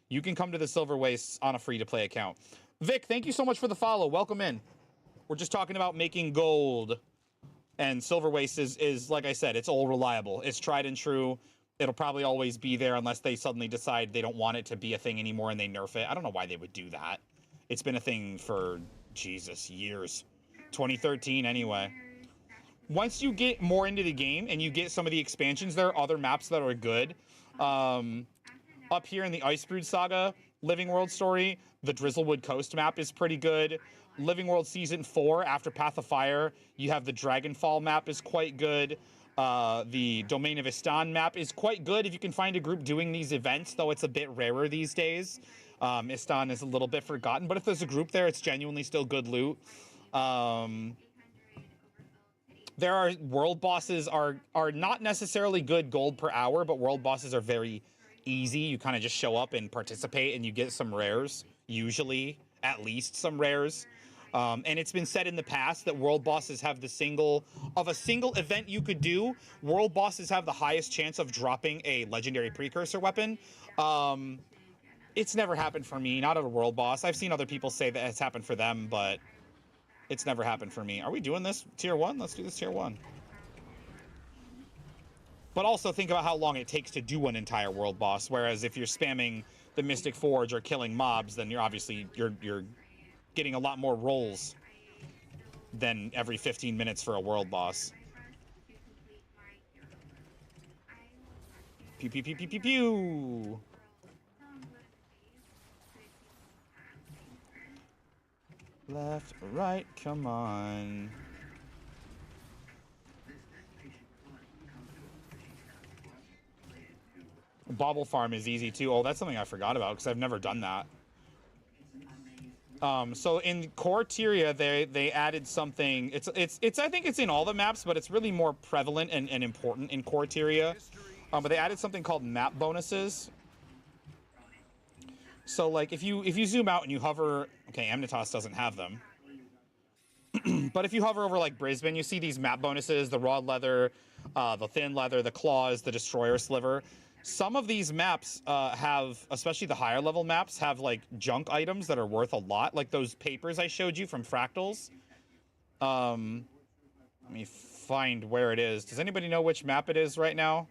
You can come to the Silver Wastes on a free-to-play account. Vic, thank you so much for the follow. Welcome in. We're just talking about making gold. And Silver Waste is like I said, it's all reliable. It's tried and true. It'll probably always be there unless they suddenly decide they don't want it to be a thing anymore and they nerf it. I don't know why they would do that. It's been a thing for, Jesus, years. 2013 anyway. Once you get more into the game and you get some of the expansions, there are other maps that are good. Up here in the Icebrood Saga Living World story, the Drizzlewood Coast map is pretty good. Living World Season 4, after Path of Fire, you have the Dragonfall map is quite good. The Domain of Istan map is quite good if you can find a group doing these events, though it's a bit rarer these days. Istan is a little bit forgotten, but if there's a group there, it's genuinely still good loot. There are world bosses are not necessarily good gold per hour, but world bosses are very easy. You kind of just show up and participate and you get some rares, usually at least some rares. And it's been said in the past that world bosses have a single event you could do, world bosses have the highest chance of dropping a legendary precursor weapon. It's never happened for me, not at a world boss. I've seen other people say that it's happened for them, but it's never happened for me. Are we doing this tier 1? Let's do this tier 1. But also think about how long it takes to do an entire world boss, whereas if you're spamming the Mystic Forge or killing mobs, then you're obviously you're getting a lot more rolls than every 15 minutes for a world boss. Pew pew pew pew pew pew. Left, right, come on. Bauble Farm is easy too. Oh, that's something I forgot about because I've never done that. So in Corteria, they added something. It's I think it's in all the maps, but it's really more prevalent and important in Corteria. But they added something called map bonuses. So like if you zoom out and you hover, okay, Amnitas doesn't have them. But if you hover over like Brisbane, you see these map bonuses: the raw leather, the thin leather, the claws, the destroyer sliver. Some of these maps have, especially the higher level maps, have like junk items that are worth a lot, like those papers I showed you from Fractals. Let me find where it is. Does anybody know which map it is right now?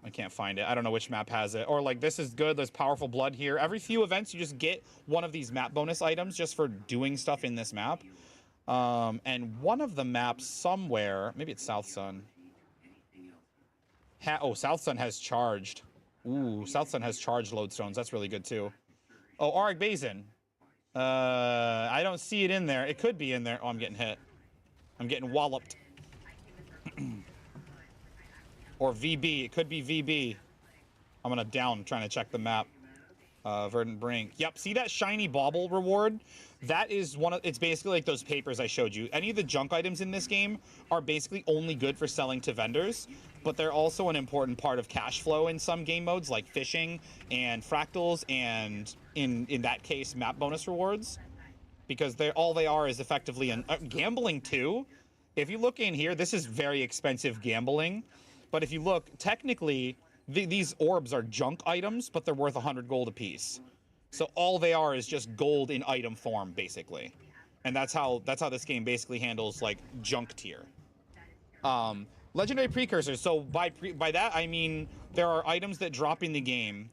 I can't find it. I don't know which map has it. Or like, this is good. There's powerful blood here. Every few events, you just get one of these map bonus items just for doing stuff in this map. And one of the maps somewhere, maybe it's South Sun. Oh, South Sun has charged. Ooh, South Sun has charged lodestones. That's really good too. Oh, Auric Basin. I don't see it in there. It could be in there. Oh, I'm getting hit. I'm getting walloped. Or VB. It could be VB. I'm gonna down trying to check the map. Verdant Brink. Yep, see that shiny bauble reward? That is one of, it's basically like those papers I showed you. Any of the junk items in this game are basically only good for selling to vendors, but they're also an important part of cash flow in some game modes like fishing and fractals and in that case map bonus rewards, because all they are is effectively gambling too. If you look in here, this is very expensive gambling, but if you look, technically these orbs are junk items, but they're worth 100 gold apiece. So all they are is just gold in item form, basically. And that's how this game basically handles like junk tier. Legendary precursors. So by that I mean there are items that drop in the game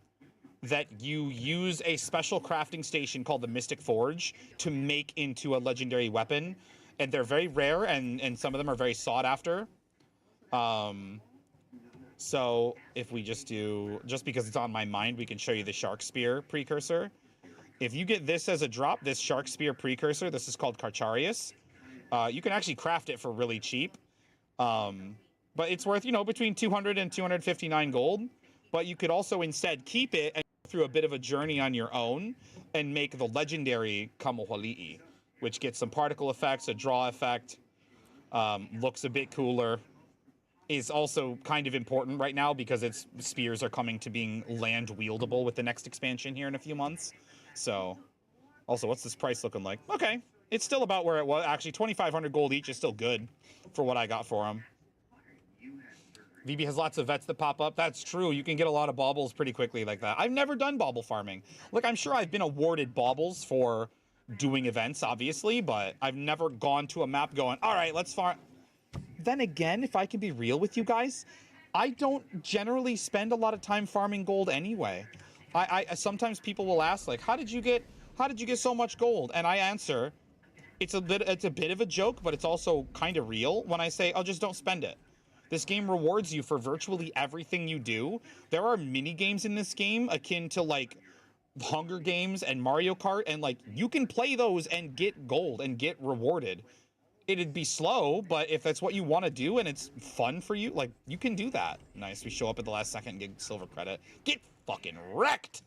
that you use a special crafting station called the Mystic Forge to make into a legendary weapon, and they're very rare and some of them are very sought after. So if we just because it's on my mind, we can show you the Shark Spear precursor. If you get this as a drop, this Shark Spear precursor, this is called Carcharius. You can actually craft it for really cheap. But it's worth, between 200 and 259 gold. But you could also instead keep it and go through a bit of a journey on your own and make the legendary Kamohali'i, which gets some particle effects, a draw effect, looks a bit cooler. Is also kind of important right now because its spears are coming to being land wieldable with the next expansion here in a few months. So, also, what's this price looking like? Okay, it's still about where it was. Actually, 2,500 gold each is still good for what I got for them. VB has lots of vets that pop up. That's true. You can get a lot of baubles pretty quickly like that. I've never done bauble farming. Look, I'm sure I've been awarded baubles for doing events, obviously, but I've never gone to a map going, all right, let's farm. Then again, if I can be real with you guys, I don't generally spend a lot of time farming gold anyway. I sometimes people will ask, like, how did you get so much gold? And I answer, it's a bit of a joke, but it's also kind of real when I say, oh, just don't spend it. This game rewards you for virtually everything you do. There are mini games in this game akin to like Hunger Games and Mario Kart, and like you can play those and get gold and get rewarded. It'd be slow, but if that's what you want to do and it's fun for you, like, you can do that. Nice, we show up at the last second and get silver credit. Get fucking wrecked!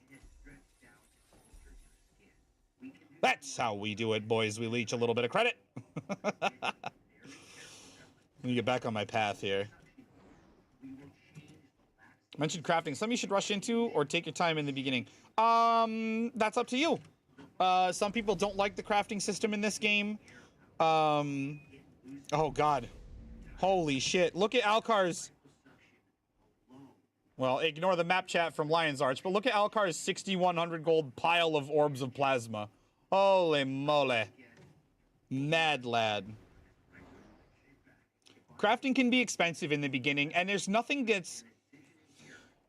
That's how we do it, boys. We leech a little bit of credit. Let me get back on my path here. Mentioned crafting. Some you should rush into or take your time in the beginning. That's up to you. Some people don't like the crafting system in this game. Oh god. Holy shit. Look at Alkar's. Well, ignore the map chat from Lion's Arch, but look at Alkar's 6,100 gold pile of orbs of plasma. Holy moly. Mad lad. Crafting can be expensive in the beginning, and there's nothing that's,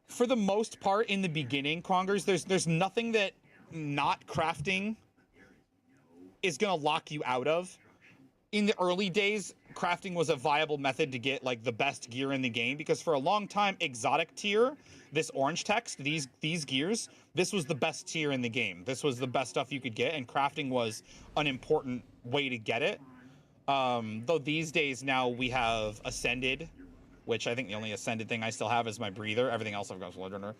for the most part in the beginning, Krongers, there's nothing that not crafting is gonna lock you out of. In the early days, crafting was a viable method to get like the best gear in the game, because for a long time, exotic tier, this orange text, these gears, this was the best tier in the game. This was the best stuff you could get, and crafting was an important way to get it. Though these days now we have Ascended, which I think the only Ascended thing I still have is my breather. Everything else I've got Sojourner.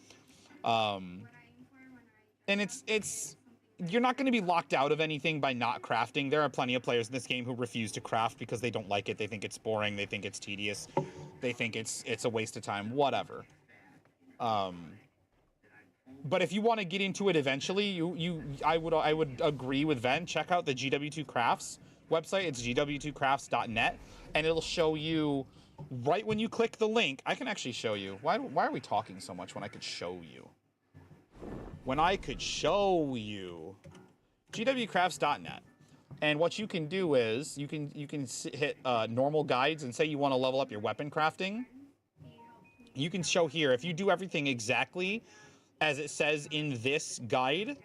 And it's you're not going to be locked out of anything by not crafting. There are plenty of players in this game who refuse to craft because they don't like it. They think it's boring. They think it's tedious. They think it's a waste of time. Whatever. But if you want to get into it eventually, I would agree with Ven. Check out the GW2 Crafts website. It's gw2crafts.net, and it'll show you right when you click the link. I can actually show you. Why are we talking so much when I could show you? When I could show you. gwcrafts.net. And what you can do is you can hit normal guides and say you want to level up your weapon crafting. You can show here, if you do everything exactly as it says in this guide,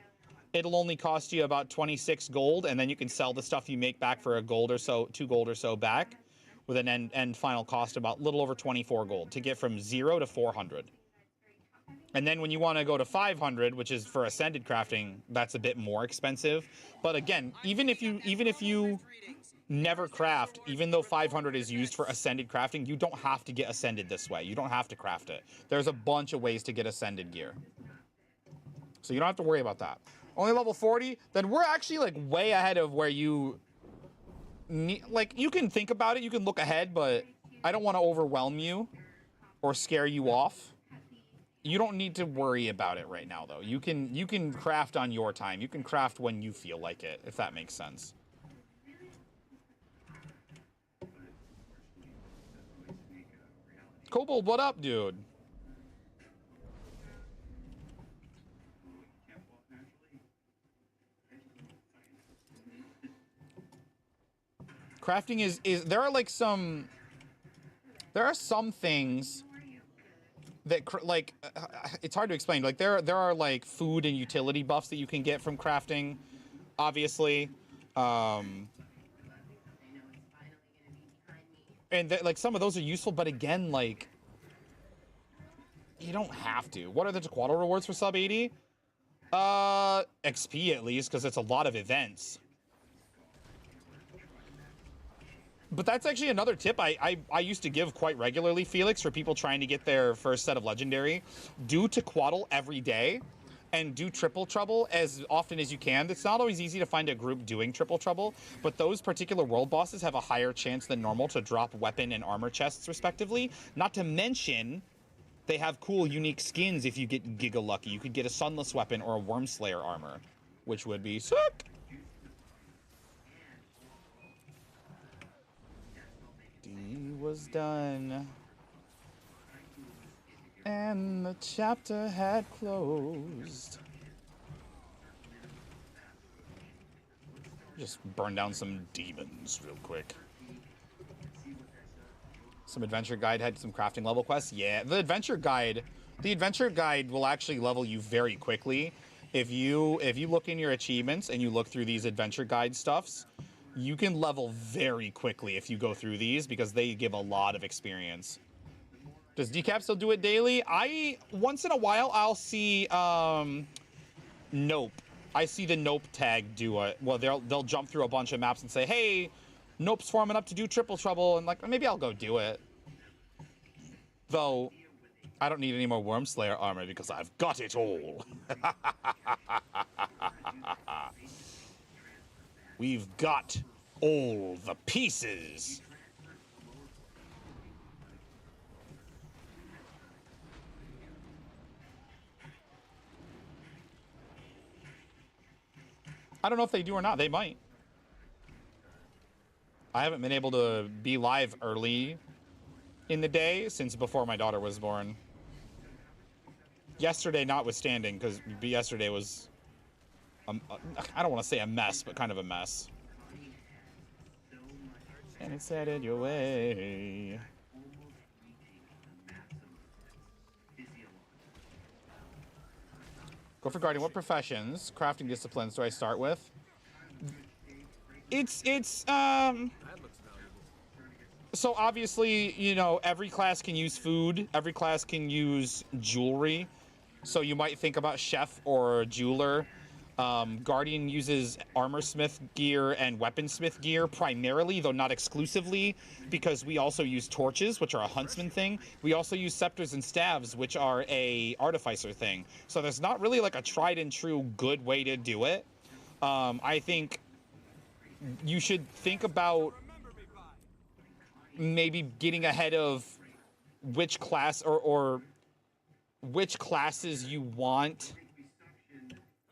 it'll only cost you about 26 gold, and then you can sell the stuff you make back for a gold or so, 2 gold or so back, with an end final cost about a little over 24 gold to get from 0 to 400. And then when you want to go to 500, which is for Ascended crafting, that's a bit more expensive. But again, even if you never craft, even though 500 is used for Ascended crafting, you don't have to get Ascended this way. You don't have to craft it. There's a bunch of ways to get Ascended gear. So you don't have to worry about that. Only level 40? Then we're actually like way ahead of where you need, like, you can think about it, you can look ahead, but I don't want to overwhelm you or scare you off. You don't need to worry about it right now, though. You can craft on your time. You can craft when you feel like it, if that makes sense. Kobold, what up, dude? Crafting is there are like some things that like it's hard to explain. Like there are like food and utility buffs that you can get from crafting, obviously, and like some of those are useful. But again, like you don't have to. What are the Tequatl rewards for sub 80? XP at least, because it's a lot of events. But that's actually another tip I used to give quite regularly, Felix, for people trying to get their first set of Legendary. Do Tequatl every day, and do Triple Trouble as often as you can. It's not always easy to find a group doing Triple Trouble, but those particular world bosses have a higher chance than normal to drop weapon and armor chests, respectively. Not to mention, they have cool, unique skins if you get Giga Lucky. You could get a Sunless weapon or a Wormslayer armor, which would be sick. D was done, and the chapter had closed. Just burn down some demons real quick. Some adventure guide had some crafting level quests. Yeah, the adventure guide will actually level you very quickly. If you look in your achievements and you look through these adventure guide stuffs, you can level very quickly if you go through these because they give a lot of experience. Does Decap still do it daily? Once in a while I'll see Nope. I see the Nope tag do it. Well, they'll jump through a bunch of maps and say, "Hey, Nope's forming up to do Triple Trouble," and like maybe I'll go do it. Though I don't need any more Wormslayer armor because I've got it all. We've got all the pieces. I don't know if they do or not. They might. I haven't been able to be live early in the day since before my daughter was born. Yesterday notwithstanding, because yesterday was, I don't want to say a mess, but kind of a mess. And it's headed your way. Go for Guardian. What professions, crafting disciplines do I start with? So obviously, you know, every class can use food. Every class can use jewelry. So you might think about chef or jeweler. Guardian uses armorsmith gear and weaponsmith gear primarily, though not exclusively, because we also use torches, which are a huntsman thing. We also use scepters and staves, which are a artificer thing. So there's not really like a tried and true good way to do it. I think you should think about maybe getting ahead of which class or which classes you want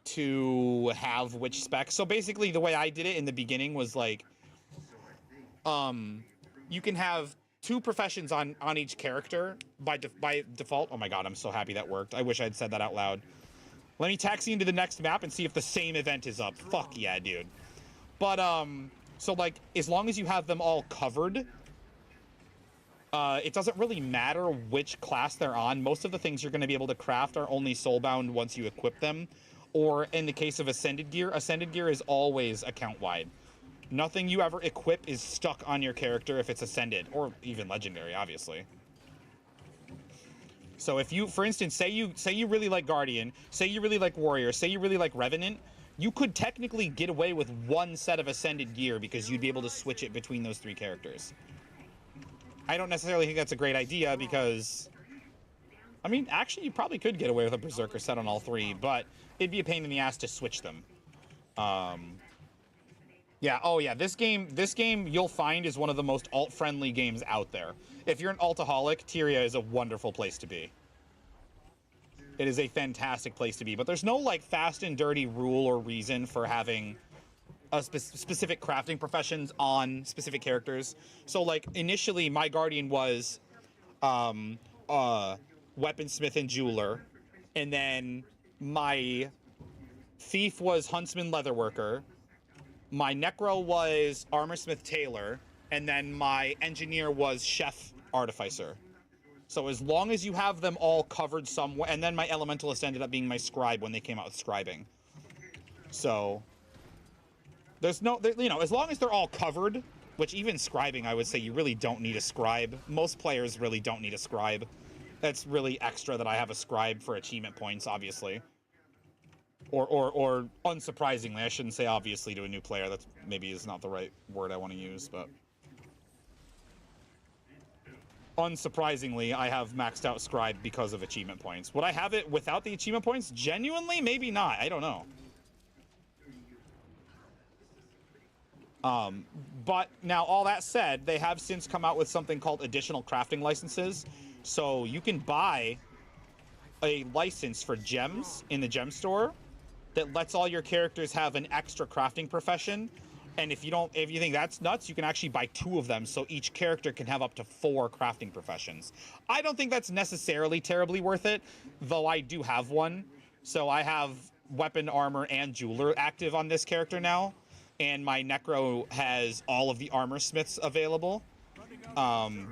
to have which specs. So basically the way I did it in the beginning was like, you can have 2 professions on each character by default. Oh my god, I'm so happy that worked. I wish I'd said that out loud. Let me taxi into the next map and see if the same event is up. Fuck yeah, dude. But so like as long as you have them all covered, it doesn't really matter which class they're on. Most of the things you're going to be able to craft are only soulbound once you equip them. Or in the case of Ascended gear is always account-wide. Nothing you ever equip is stuck on your character if it's Ascended, or even Legendary, obviously. So if you, for instance, say you really like Guardian, say you really like Warrior, say you really like Revenant, you could technically get away with one set of Ascended gear because you'd be able to switch it between those 3 characters. I don't necessarily think that's a great idea because, I mean, actually you probably could get away with a Berserker set on all 3, but it'd be a pain in the ass to switch them. Yeah, oh yeah, this game you'll find is one of the most alt-friendly games out there. If you're an altaholic, Tyria is a wonderful place to be. It is a fantastic place to be, but there's no like fast and dirty rule or reason for having a specific crafting professions on specific characters. So like initially my Guardian was weaponsmith and jeweler, and then my thief was huntsman leatherworker, my necro was armorsmith tailor, and then my engineer was chef artificer. So as long as you have them all covered somewhere, and then my elementalist ended up being my scribe when they came out with scribing. So there's no, you know, as long as they're all covered, which even scribing, I would say you really don't need a scribe. Most players really don't need a scribe. That's really extra that I have a scribe for achievement points, obviously. Or unsurprisingly, I shouldn't say obviously to a new player. That's maybe is not the right word I want to use, but unsurprisingly, I have maxed out scribe because of achievement points. Would I have it without the achievement points? Genuinely, maybe not. I don't know. But now all that said, they have since come out with something called additional crafting licenses. So you can buy a license for gems in the gem store that lets all your characters have an extra crafting profession. And if you think that's nuts, you can actually buy 2 of them, so each character can have up to 4 crafting professions. I don't think that's necessarily terribly worth it, though I do have one. So I have weapon, armor, and jeweler active on this character now. and my Necro has all of the armor smiths available.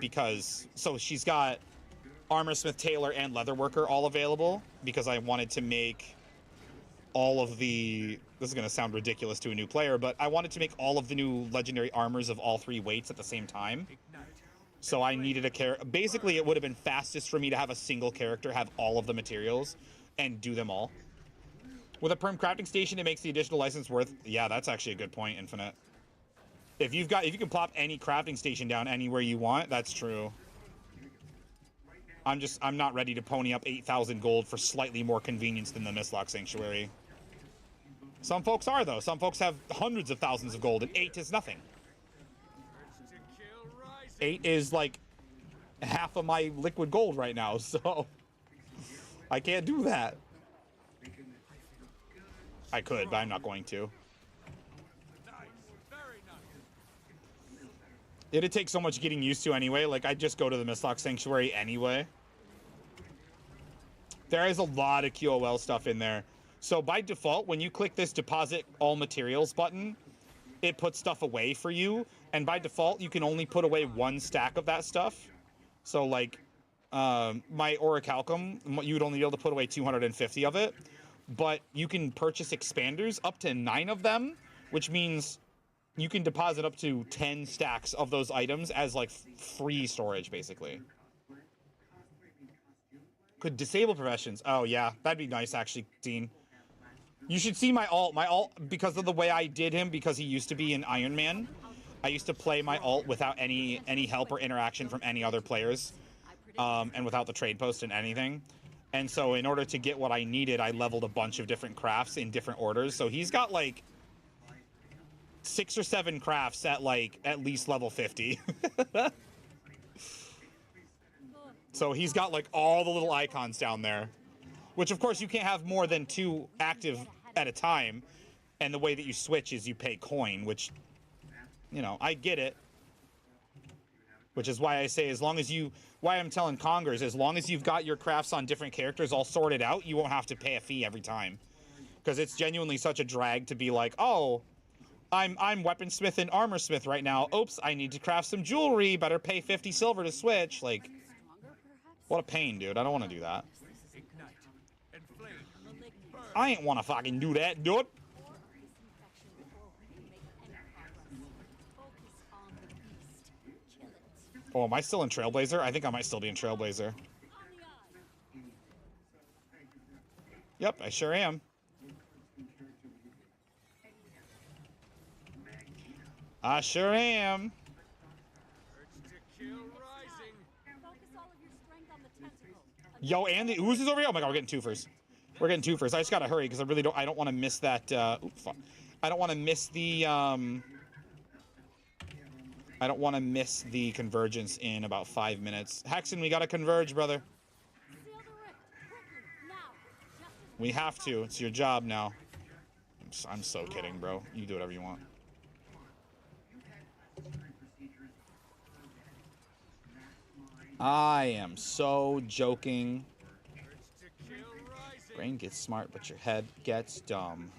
Because so she's got armor smith, tailor, and leather worker all available because I wanted to make all of the, this is going to sound ridiculous to a new player, but I wanted to make all of the new legendary armors of all 3 weights at the same time. So I needed a character. Basically, it would have been fastest for me to have a single character have all of the materials and do them all. With a perm crafting station, it makes the additional license worth. Yeah, that's actually a good point, Infinite. If you can plop any crafting station down anywhere you want, that's true. I'm not ready to pony up 8,000 gold for slightly more convenience than the Mistlock Sanctuary. Some folks are, though. Some folks have hundreds of thousands of gold, and 8 is nothing. 8 is like half of my liquid gold right now, so I can't do that. I could, but I'm not going to. It'd take so much getting used to anyway. Like, I'd just go to the Mistlock Sanctuary anyway. There is a lot of QOL stuff in there. So by default, when you click this deposit all materials button, it puts stuff away for you. And by default, you can only put away 1 stack of that stuff. So like my Orichalcum, you would only be able to put away 250 of it. But you can purchase expanders, up to 9 of them, which means you can deposit up to 10 stacks of those items as like free storage, basically. Could disable professions. Oh yeah, that'd be nice actually, Dean. You should see my alt. My alt, because of the way I did him, because he used to be an Iron Man, I used to play my alt without any help or interaction from any other players, and without the trade post and anything. And so in order to get what I needed, I leveled a bunch of different crafts in different orders. So he's got like 6 or 7 crafts at like at least level 50. So he's got like all the little icons down there, which of course you can't have more than 2 active at a time. And the way that you switch is you pay coin, which, you know, I get it. Which is why I say, as long as you, why I'm telling Congers, as long as you've got your crafts on different characters all sorted out, you won't have to pay a fee every time. Because it's genuinely such a drag to be like, oh, I'm weaponsmith and armorsmith right now. Oops, I need to craft some jewelry. Better pay 50 silver to switch. Like, what a pain, dude. I don't want to do that. I ain't want to fucking do that, dude. Oh, am I still in Trailblazer? I think I might still be in Trailblazer. Yep, I sure am. I sure am. Yo, and the ooze is over here. Oh my god, we're getting 2-fers. We're getting 2-fers. I just gotta hurry because I really don't. I don't want to miss that. Oops, fuck. I don't want to miss the. I don't want to miss the convergence in about 5 minutes. Hexen, we gotta converge, brother. We have to. It's your job now. I'm so kidding, bro. You do whatever you want. I am so joking. Brain gets smart, but your head gets dumb.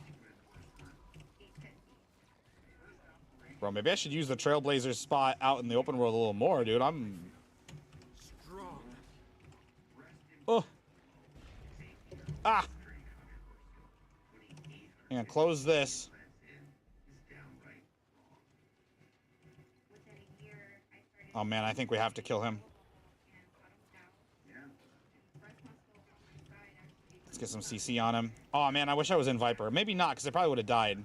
Bro, maybe I should use the Trailblazer spot out in the open world a little more, dude. I'm... Oh. Ah! I'm gonna close this. Oh, man, I think we have to kill him. Let's get some CC on him. Oh, man, I wish I was in Viper. Maybe not, because I probably would have died.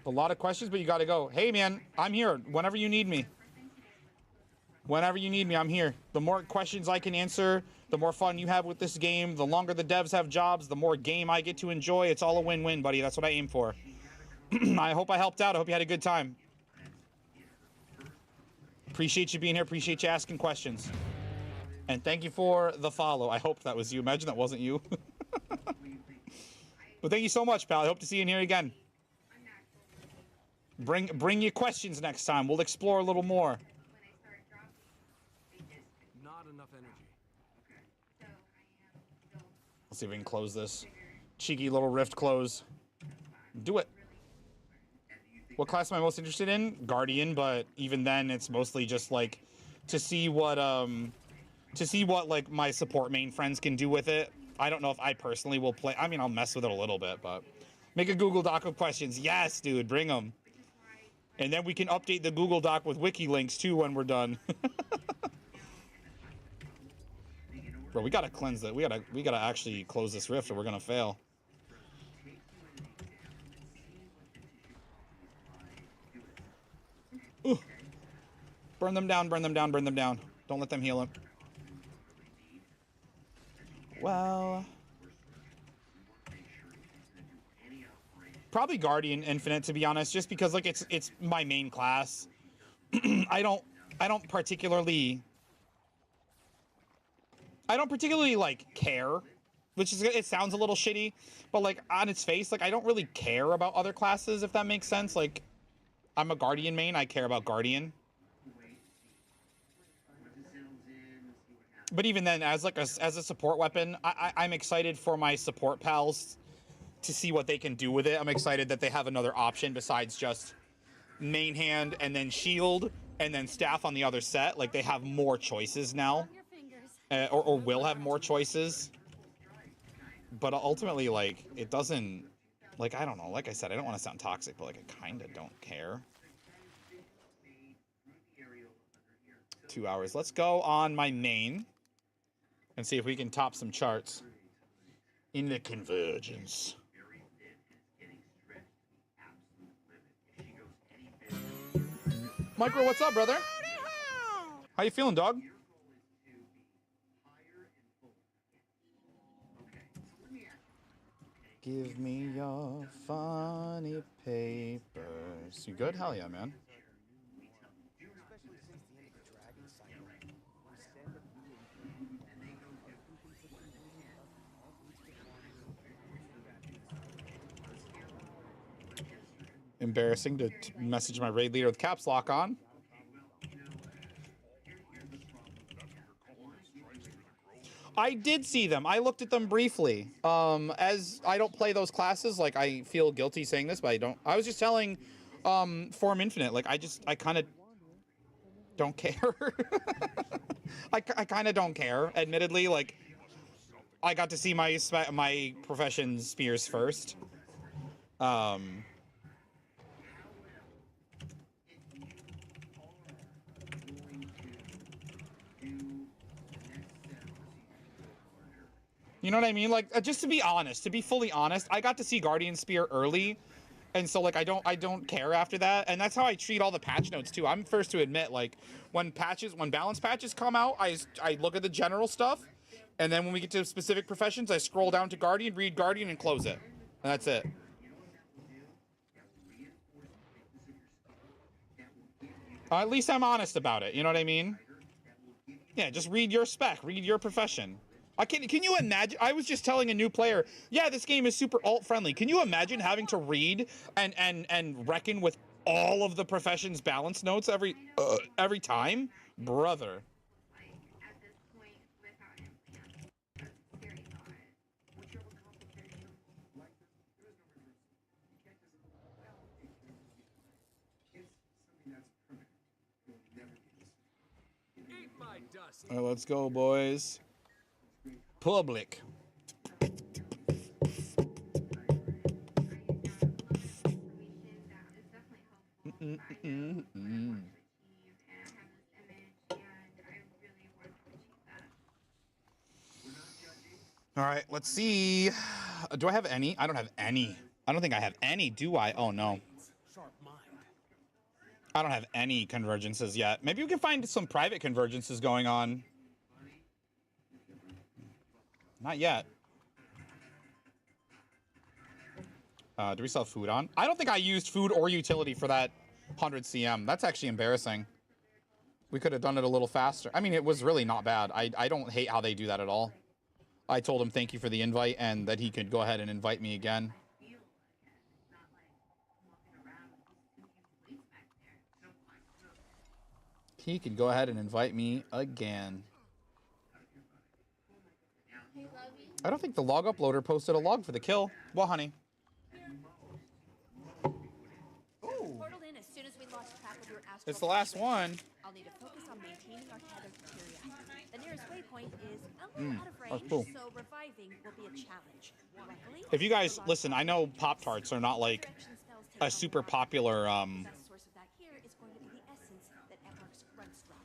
A lot of questions, but you got to go. Hey, man, I'm here whenever you need me. Whenever you need me, I'm here. The more questions I can answer, the more fun you have with this game. The longer the devs have jobs, the more game I get to enjoy. It's all a win-win, buddy. That's what I aim for. I hope I helped out. I hope you had a good time. Appreciate you being here. Appreciate you asking questions. And thank you for the follow. I hope that was you. Imagine that wasn't you. But thank you so much, pal. I hope to see you in here again. Bring your questions next time. We'll explore a little more. Not enough energy. Let's see if we can close this. cheeky little rift close. Do it. What class am I most interested in? Guardian, but even then, it's mostly just like to see what like my support main friends can do with it. I don't know if I personally will play. I mean, I'll mess with it a little bit, but make a Google Doc of questions. Yes, dude, bring them. And then we can update the Google Doc with wiki links too when we're done. Bro, we gotta cleanse it. We gotta actually close this rift or we're gonna fail. Ooh. Burn them down, burn them down, burn them down. Don't let them heal him. Well, probably Guardian Infinite, to be honest, just because like it's my main class. I don't particularly like care, which is, it sounds a little shitty, but like on its face, like I don't really care about other classes, if that makes sense. Like I'm a Guardian main, I care about Guardian. But even then, as like as a support weapon, I'm excited for my support pals to see what they can do with it. I'm excited that they have another option besides just main hand and then shield and then staff on the other set. Like they have more choices now, or will have more choices. But ultimately, like it doesn't, like I don't know. Like I said, I don't want to sound toxic, but like I kind of don't care. 2 hours. Let's go on my main and see if we can top some charts in the convergence. Micro, what's up, brother? How you feeling, dog? Give me your funny papers. You good? Hell yeah, man. Embarrassing to message my raid leader with caps lock on. I did see them. I looked at them briefly. As I don't play those classes, like I feel guilty saying this, but I don't. I was just telling Form Infinite, like I kind of don't care. I kind of don't care, admittedly. Like I got to see my profession spears first. You know what I mean? Like, just to be honest, to be fully honest, I got to see Guardian Spear early, and so like I don't care after that, and that's how I treat all the patch notes too. I'm first to admit, like when balance patches come out, I look at the general stuff, and then when we get to specific professions, I scroll down to Guardian, read Guardian, and close it, and that's it. At least I'm honest about it. You know what I mean? Yeah, just read your spec, read your profession. Can you imagine? I was just telling a new player, yeah, this game is super alt friendly. Can you imagine having to read and reckon with all of the profession's balance notes every time, brother? Eat my dust. All right, let's go, boys. Public. All right, let's see. Do I have any? I don't have any. I don't think I have any, do I? Oh, no. I don't have any convergences yet. Maybe we can find some private convergences going on. Not yet. Do we still have food on? I don't think I used food or utility for that 100 CM. That's actually embarrassing. We could have done it a little faster. I mean, it was really not bad. I don't hate how they do that at all. I told him thank you for the invite and that he could go ahead and invite me again. He could go ahead and invite me again. I don't think the log uploader posted a log for the kill. Well, honey. Portal in as soon as we lost track of your astral It's the last one. I'll need to focus on maintaining our tether to Kyria. The nearest waypoint is a little out of that's range, cool. so reviving will be a challenge. Luckily, If you guys listen, I know Pop-Tarts are not like a super popular the best source of that here is going to be the essence that Eparch's grunts drop.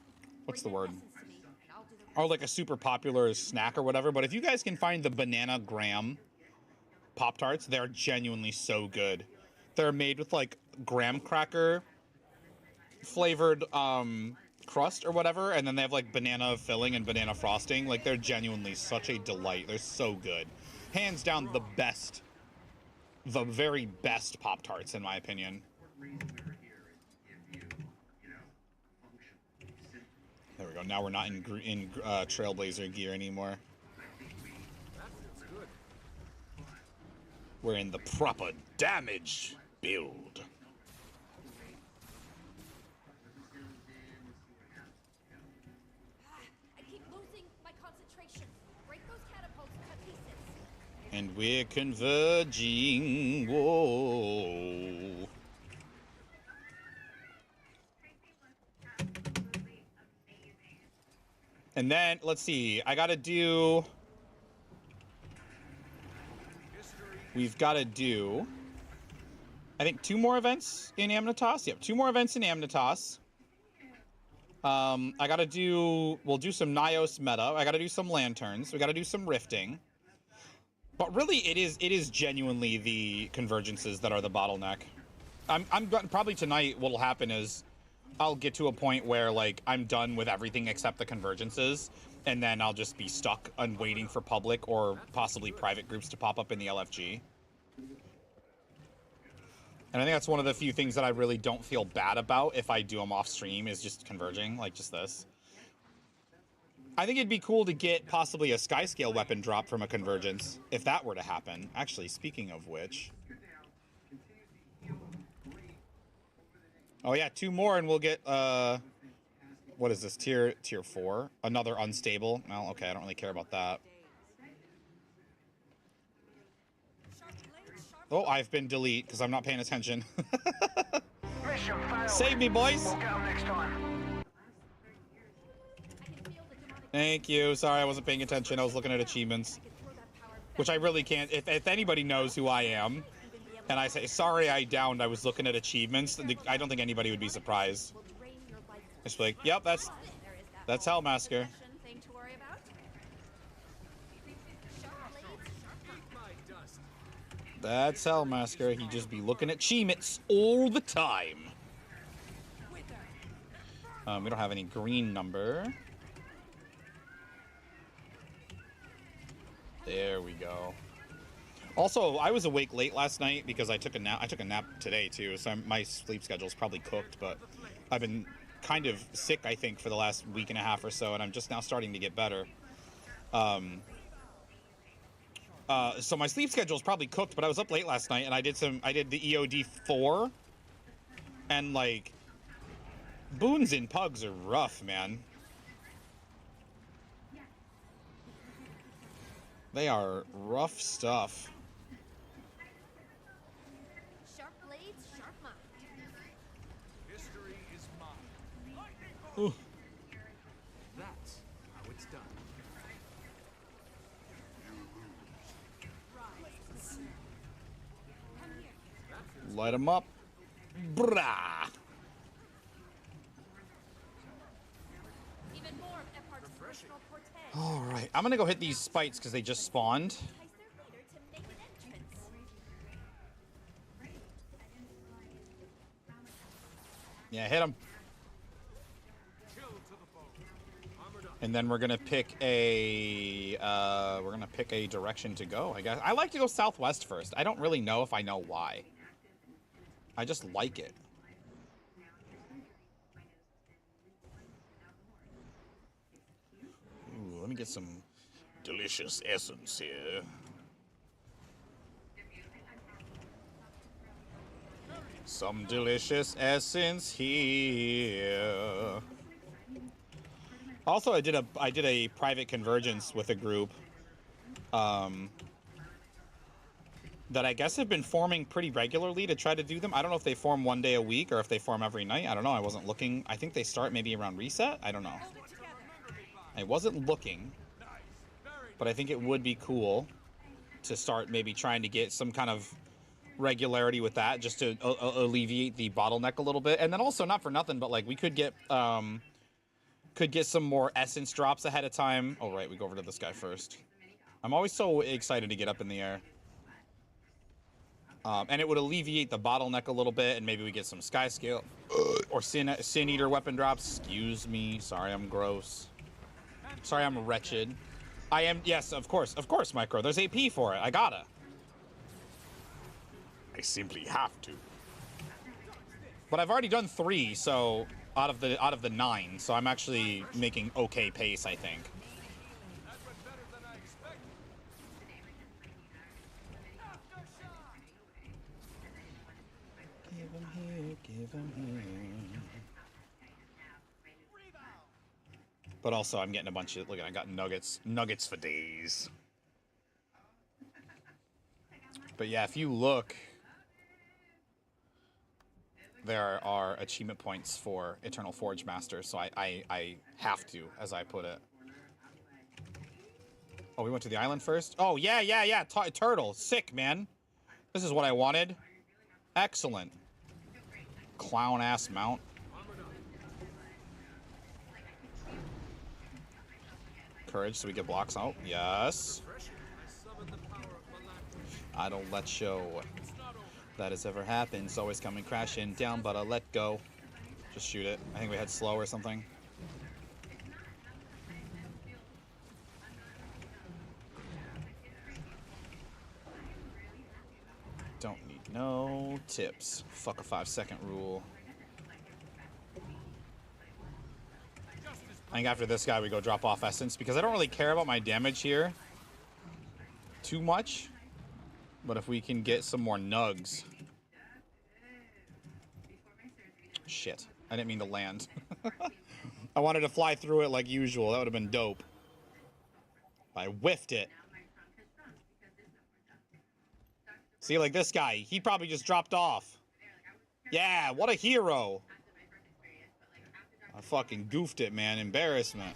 what's Bring the that word? essence to me, and I'll do the Or like a super popular snack or whatever. But if you guys can find the banana graham Pop-Tarts, they're genuinely so good. They're made with like graham cracker flavored crust or whatever, and then they have like banana filling and banana frosting. Like, they're genuinely such a delight. They're so good. Hands down the best, the very best Pop-Tarts in my opinion. There we go. Now we're not in Trailblazer gear anymore. We're in the proper damage build. I keep losing my concentration. Break those catapults to pieces. And we're converging. Whoa. And then, let's see. I gotta do... We've gotta do... I think 2 more events in Amnitas. Yep, 2 more events in Amnitas. I gotta do... We'll do some Nyos meta. I gotta do some Lanterns. We gotta do some Rifting. But really, it is genuinely the convergences that are the bottleneck. I'm probably tonight what'll happen is I'll get to a point where like I'm done with everything except the convergences, and then I'll just be stuck and waiting for public or possibly private groups to pop up in the LFG. And I think that's one of the few things that I really don't feel bad about if I do them off stream is just converging, like just this. I think it'd be cool to get possibly a Skyscale weapon drop from a convergence, if that were to happen. Actually, speaking of which... Oh yeah, 2 more and we'll get, what is this, tier 4? Another unstable? Well, okay, I don't really care about that. Oh, I've been delete because I'm not paying attention. Save me, boys! We'll get 'em next time. Thank you. Sorry, I wasn't paying attention. I was looking at achievements. Which I really can't... If anybody knows who I am, and I say, sorry I downed, I was looking at achievements, I don't think anybody would be surprised. Just like, yep, that's Hellmasker. That's Hellmasker. He'd just be looking at achievements all the time. We don't have any green number. There we go. Also, I was awake late last night because I took a nap. I took a nap today too, so my sleep schedule's probably cooked. But I've been kind of sick, I think, for the last week and a half or so, and I'm just now starting to get better. So my sleep schedule's probably cooked. But I was up late last night, and I did the EOD 4, and like boons in pugs are rough, man. They are rough stuff. Sharp blades, sharp mind. History is mine. Ooh. That's how it's done. Light them up. Brah. Even more of Eparch's personal portents. All right, I'm gonna go hit these spites because they just spawned. Yeah, hit them. And then we're gonna pick a direction to go. I guess I like to go southwest first. I don't really know if I know why. I just like it. Ooh, let me get some delicious essence here. Some delicious essence here. Also, I did a private convergence with a group that I guess have been forming pretty regularly to try to do them. I don't know if they form one day a week or if they form every night. I don't know. I wasn't looking. I think they start maybe around reset. I don't know. I wasn't looking, but I think it would be cool to start maybe trying to get some kind of regularity with that, just to alleviate the bottleneck a little bit. And then also, not for nothing, but like we could get some more essence drops ahead of time. Oh right, we go over to this guy first. I'm always so excited to get up in the air. And it would alleviate the bottleneck a little bit, and maybe we get some sky scale or sin eater weapon drops. Excuse me. Sorry, I'm gross. Sorry, I'm wretched. I am. Yes, of course, Micro. There's AP for it. I gotta. I simply have to. But I've already done 3, so out of the 9, so I'm actually making okay pace, I think. Give him here, give him here. But also, I'm getting a bunch of, look, I got nuggets for days. But yeah, if you look, there are achievement points for Eternal Forge Masters, so I have to, as I put it. Oh, we went to the island first? Oh, yeah. Turtle. Sick, man. This is what I wanted. Excellent. Clown-ass mount. Courage so we get blocks out. Yes. I don't let show that has ever happened. It's always coming crashing down, but I'll let go. Just shoot it. I think we had slow or something. Don't need no tips. Fuck a 5-second rule. I think after this guy we go drop off essence, because I don't really care about my damage here too much. But if we can get some more nugs. Shit. I didn't mean to land. I wanted to fly through it like usual. That would have been dope. I whiffed it. See, like this guy. He probably just dropped off. Yeah, what a hero. I fucking goofed it, man. Embarrassment.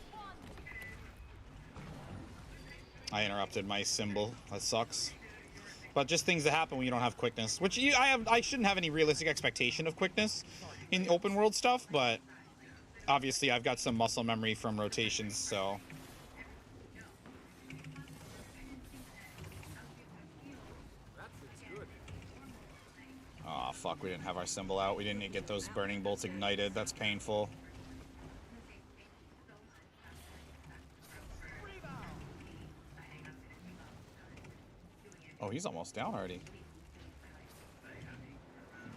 I interrupted my symbol. That sucks. But just things that happen when you don't have quickness. Which I shouldn't have any realistic expectation of quickness in open world stuff, but obviously I've got some muscle memory from rotations, so. Aw, fuck, we didn't have our symbol out. We didn't get those burning bolts ignited. That's painful. Oh, he's almost down already.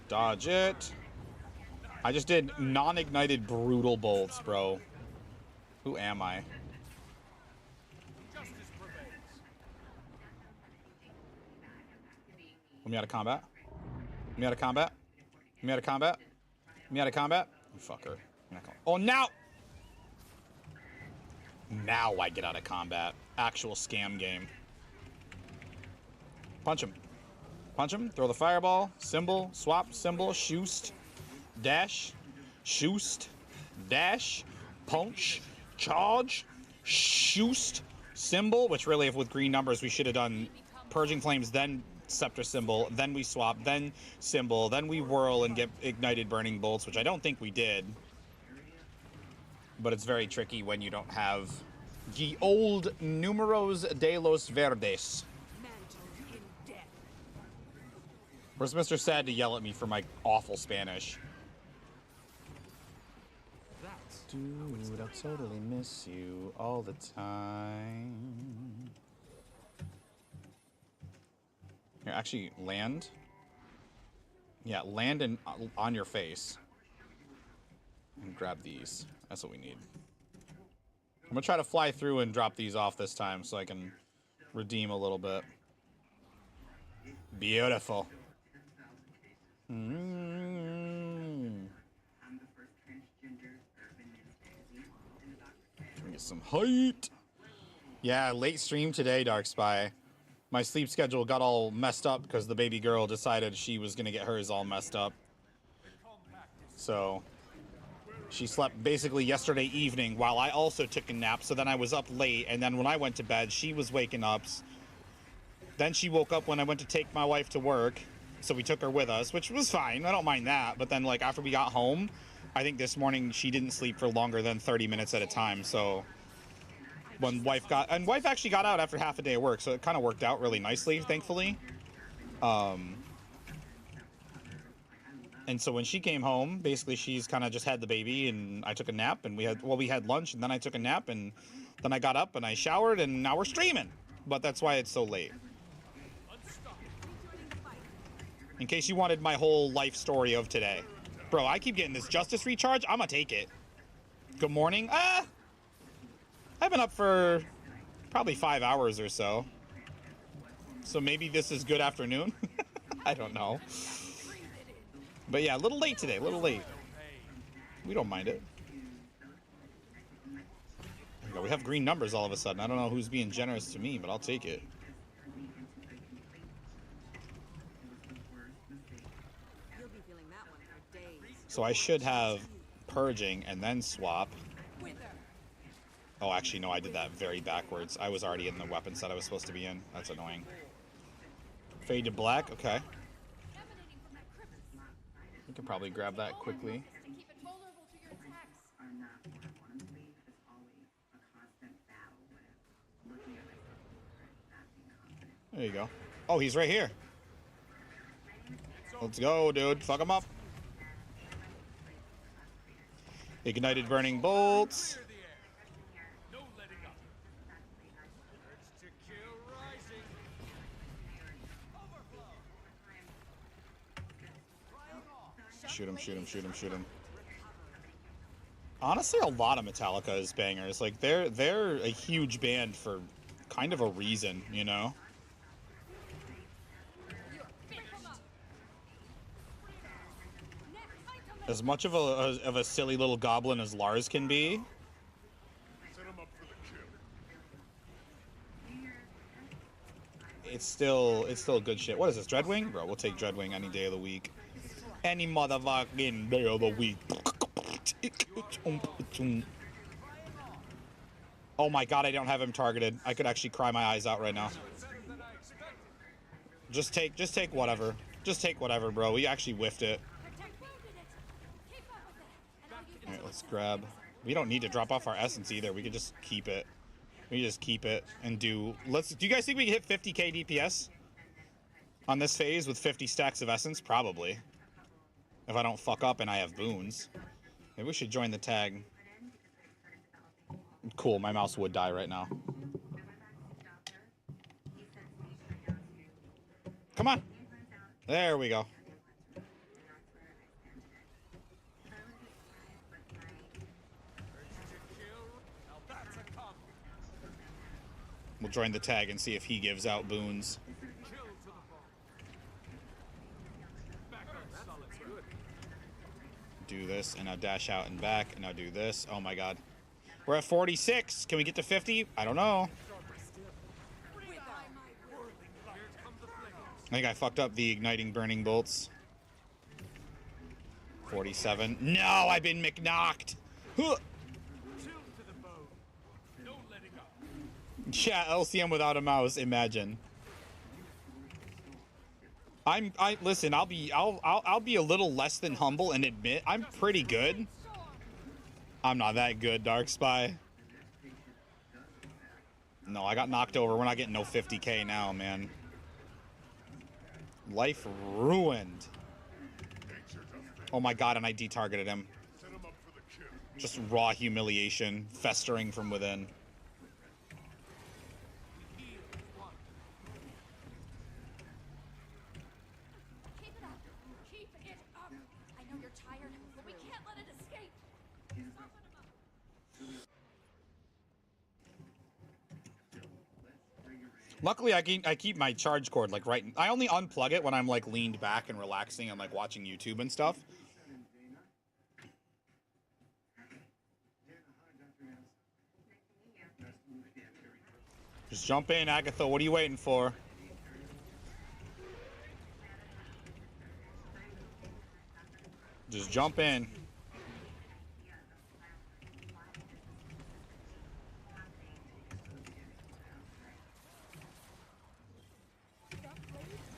Dodge it. I just did non-ignited brutal bolts, bro. Who am I? Let me out of combat. Let me out of combat. Let me out of combat. Let me out of combat. You fucker. Oh, now! Now I get out of combat. Actual scam game. Punch him. Punch him. Throw the fireball. Symbol. Swap. Symbol. Shoost. Dash. Shoost. Dash. Punch. Charge. Shoost. Symbol. Which really, if with green numbers, we should have done Purging Flames, then Scepter Symbol, then we swap, then Symbol, then we whirl and get Ignited Burning Bolts, which I don't think we did. But it's very tricky when you don't have the old Números de los Verdes. Where's Mr. Sad to yell at me for my awful Spanish? Dude, I totally miss you all the time. Here, actually, land. Yeah, land and on your face. And grab these. That's what we need. I'm gonna try to fly through and drop these off this time so I can redeem a little bit. Beautiful. Get some height. Yeah, late stream today, Dark Spy. My sleep schedule got all messed up because the baby girl decided she was going to get hers all messed up. So she slept basically yesterday evening while I also took a nap. So then I was up late. And then when I went to bed, she was waking up. Then she woke up when I went to take my wife to work. So we took her with us, which was fine. I don't mind that. But then, like, after we got home, I think this morning she didn't sleep for longer than 30 minutes at a time. So when wife actually got out after half a day of work. So it kind of worked out really nicely, thankfully. And so when she came home, basically she's kind of just had the baby, and I took a nap, and we had lunch, and then I took a nap, and then I got up and I showered, and now we're streaming. But that's why it's so late. In case you wanted my whole life story of today. Bro, I keep getting this justice recharge. I'm gonna take it. Good morning. I've been up for probably 5 hours or so. So maybe this is good afternoon. I don't know. But yeah, a little late today, a little late. We don't mind it. There we go. We have green numbers all of a sudden. I don't know who's being generous to me, but I'll take it. So I should have purging and then swap. Oh, actually, no, I did that very backwards. I was already in the weapon set I was supposed to be in. That's annoying. Fade to black, okay. We can probably grab that quickly. There you go. Oh, he's right here. Let's go, dude. Fuck him up. Ignited burning bolts. Shoot him, shoot him, shoot him, shoot him. Honestly, a lot of Metallica is bangers. Like, they're a huge band for kind of a reason, you know? As much of a silly little goblin as Lars can be. It's still good shit. What is this, Dreadwing? Bro, we'll take Dreadwing any day of the week. Any motherfucking day of the week. Oh my god, I don't have him targeted. I could actually cry my eyes out right now. Just take whatever. Just take whatever, bro. We actually whiffed it. Alright, let's grab. We don't need to drop off our essence either. We could just keep it. We just keep it and do. Do you guys think we can hit 50k DPS on this phase with 50 stacks of essence? Probably. If I don't fuck up and I have boons. Maybe we should join the tag. Cool, my mouse would die right now. Come on. There we go. We'll join the tag and see if he gives out boons. Do this, and now dash out and back, and now do this. Oh my god. We're at 46. Can we get to 50? I don't know. I think I fucked up the igniting burning bolts. 47. No, I've been McKnocked. Huh. Yeah, LCM without a mouse. Imagine. Listen. I'll be a little less than humble and admit I'm pretty good. I'm not that good, Dark Spy. No, I got knocked over. We're not getting no 50k now, man. Life ruined. Oh my god, and I detargeted him. Just raw humiliation, festering from within. Keep it up. Keep it up. I know you're tired, but we can't let it escape. Soften him up. Luckily, I keep my charge cord like right. I only unplug it when I'm like leaned back and relaxing and like watching YouTube and stuff. Just jump in, Agatha. What are you waiting for? Just jump in.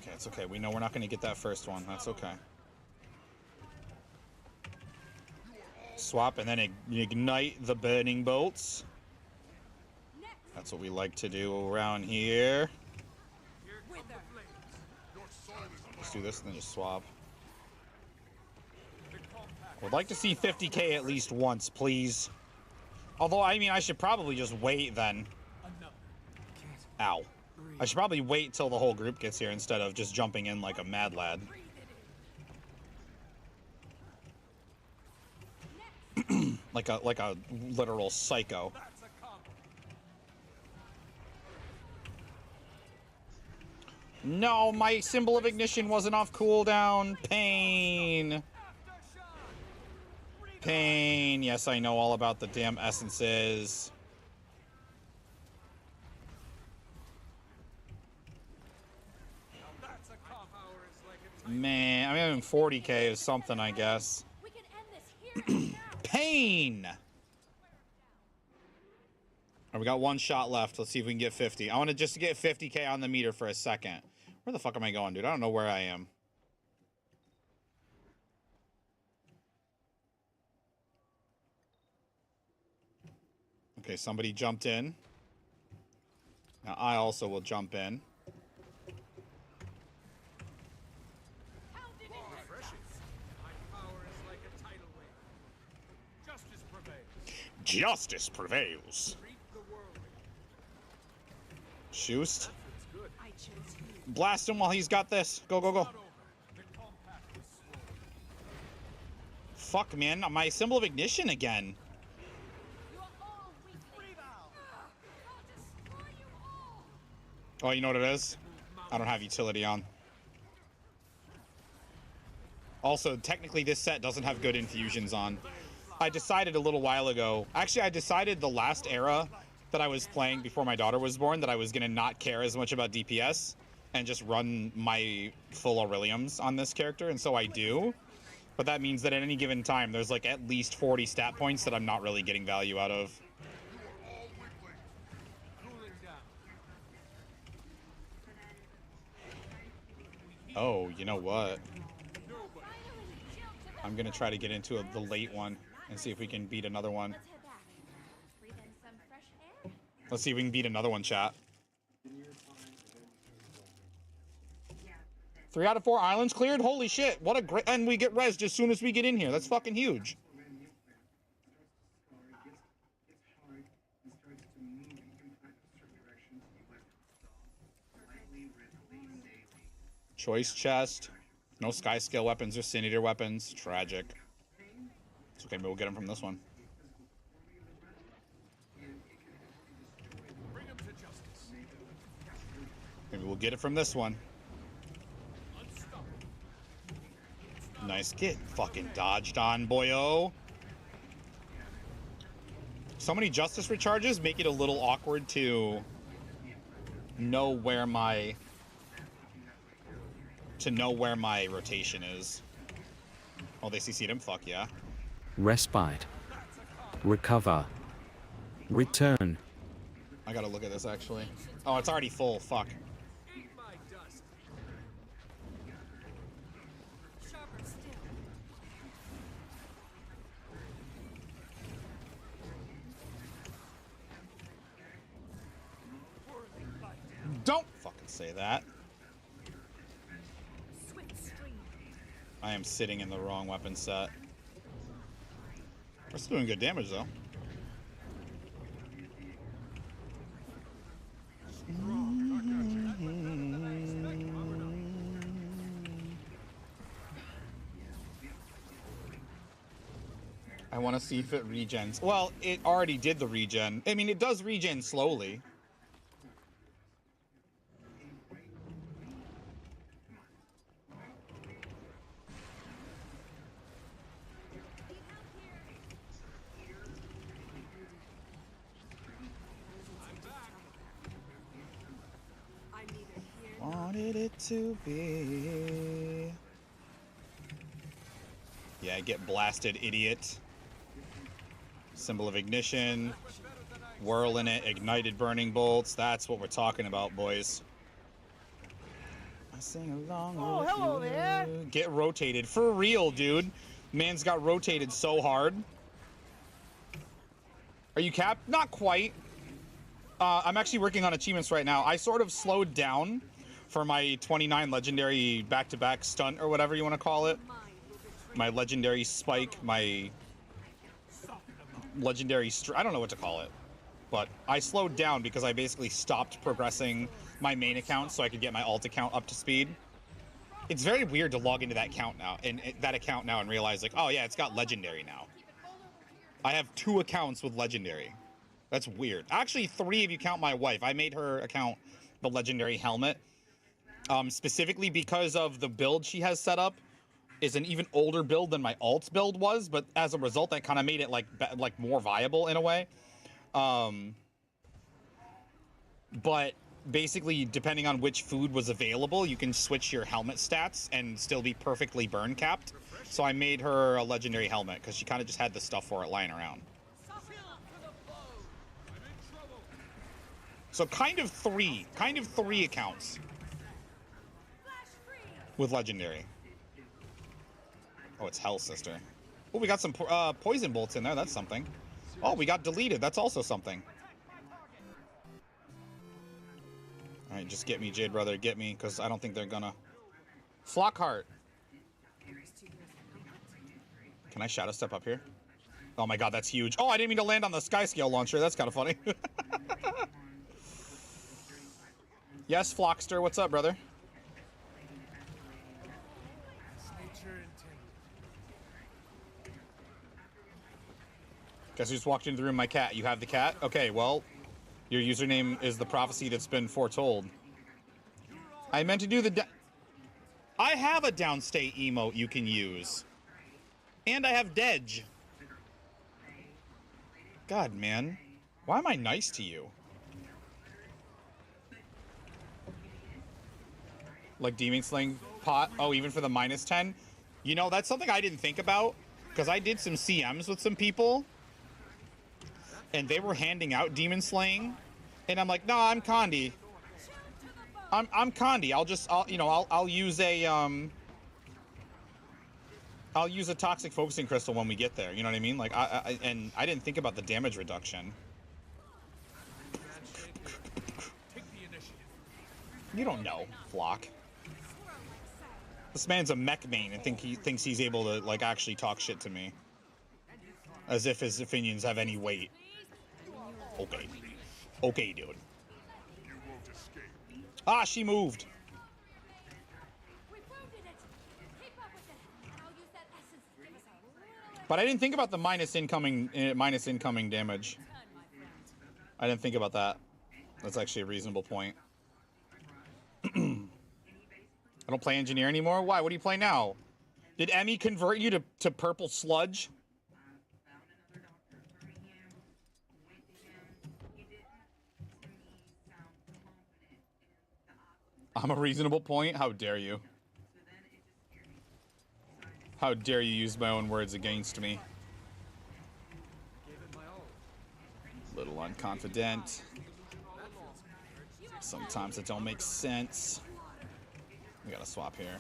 Okay, it's okay. We know we're not going to get that first one. That's okay. Swap and then ignite the burning bolts. That's what we like to do around here. Let's do this and then just swap. Would like to see 50k at least once, please. Although, I mean, I should probably just wait then. Ow. I should probably wait till the whole group gets here instead of just jumping in like a mad lad. like a literal psycho. No, my symbol of ignition wasn't off cooldown. Pain. Pain. Yes, I know all about the damn essences. Man, I mean, 40k is something, I guess. Pain. All right, we got one shot left. Let's see if we can get 50. I want to just get 50k on the meter for a second. Where the fuck am I going, dude? I don't know where I am. Okay, somebody jumped in. Now I also will jump in. Justice prevails. Shoost. Blast him while he's got this. Go, go, go. Fuck, man. My symbol of ignition again. Oh, you know what it is? I don't have utility on. Also, technically, this set doesn't have good infusions on. I decided a little while ago. Actually, I decided the last era that I was playing before my daughter was born that I was going to not care as much about DPS and just run my full Aureliums on this character, and so I do. But that means that at any given time, there's like at least 40 stat points that I'm not really getting value out of. Oh, you know what? I'm going to try to get into the late one and see if we can beat another one. Let's see if we can beat another one, chat. 3 out of 4 islands cleared? Holy shit. What a great... And we get rezzed as soon as we get in here. That's fucking huge. Choice chest. No sky scale weapons or Sin Eater weapons. Tragic. It's okay, maybe we'll get him from this one. Maybe we'll get it from this one. Nice. Get fucking dodged on, boyo. So many justice recharges make it a little awkward to know where my rotation is. Oh, they CC'd him? Fuck yeah. Respite. Recover. Return. I gotta look at this, actually. Oh, it's already full. Fuck. Don't fucking say that. I am sitting in the wrong weapon set. We're still doing good damage, though. I want to see if it regens. Well, it already did the regen. I mean, it does regen slowly. wanted it to be. Yeah, get blasted, idiot. Symbol of ignition. Whirl in it, ignited burning bolts. That's what we're talking about, boys. I sing along with hello you. there. Get rotated. For real, dude. Man's got rotated so hard. Are you capped? Not quite. I'm actually working on achievements right now. I sort of slowed down for my 29 legendary back-to-back stunt, or whatever you want to call it. My legendary spike, my legendary I don't know what to call it. But I slowed down because I basically stopped progressing my main account so I could get my alt account up to speed. It's very weird to log into that account now and realize, like, oh yeah, it's got legendary now. I have 2 accounts with legendary. That's weird. Actually, 3 if you count my wife. I made her account the legendary helmet, specifically because of the build she has set up is an even older build than my alt build was, but as a result, that kind of made it like more viable in a way. But basically, depending on which food was available, you can switch your helmet stats and still be perfectly burn capped. So I made her a legendary helmet because she kind of just had the stuff for it lying around. So kind of three accounts with legendary. Oh, it's Hell Sister. Oh, we got some poison bolts in there. That's something. Oh, we got deleted. That's also something. All right, just get me, Jade Brother. Get me, because I don't think they're gonna. Flockhart. Can I shadow step up here? Oh my god, that's huge. Oh, I didn't mean to land on the sky scale launcher. That's kind of funny. Yes, Flockster. What's up, brother? Guess who just walked into the room? My cat. You have the cat? Okay, well, your username is the prophecy that's been foretold. I meant to do the... I have a downstate emote you can use. And I have Dedge. God, man. Why am I nice to you? Like Demon Slaying pot? Oh, even for the -10? You know, that's something I didn't think about. Because I did some CMs with some people. And they were handing out Demon Slaying. And I'm like, no, I'm Condi. I'm Condi. I'll use a I'll use a toxic focusing crystal when we get there. You know what I mean? Like I didn't think about the damage reduction. You don't know, Flock. This man's a mech main and thinks he's able to like actually talk shit to me. As if his opinions have any weight. Okay. Okay, dude. Ah, she moved. But I didn't think about the minus incoming damage. I didn't think about that. That's actually a reasonable point. I don't play engineer anymore. Why? What do you play now? Did Emmy convert you to purple sludge? I'm a reasonable point? How dare you? How dare you use my own words against me? Little unconfident. Sometimes it don't make sense. We gotta swap here.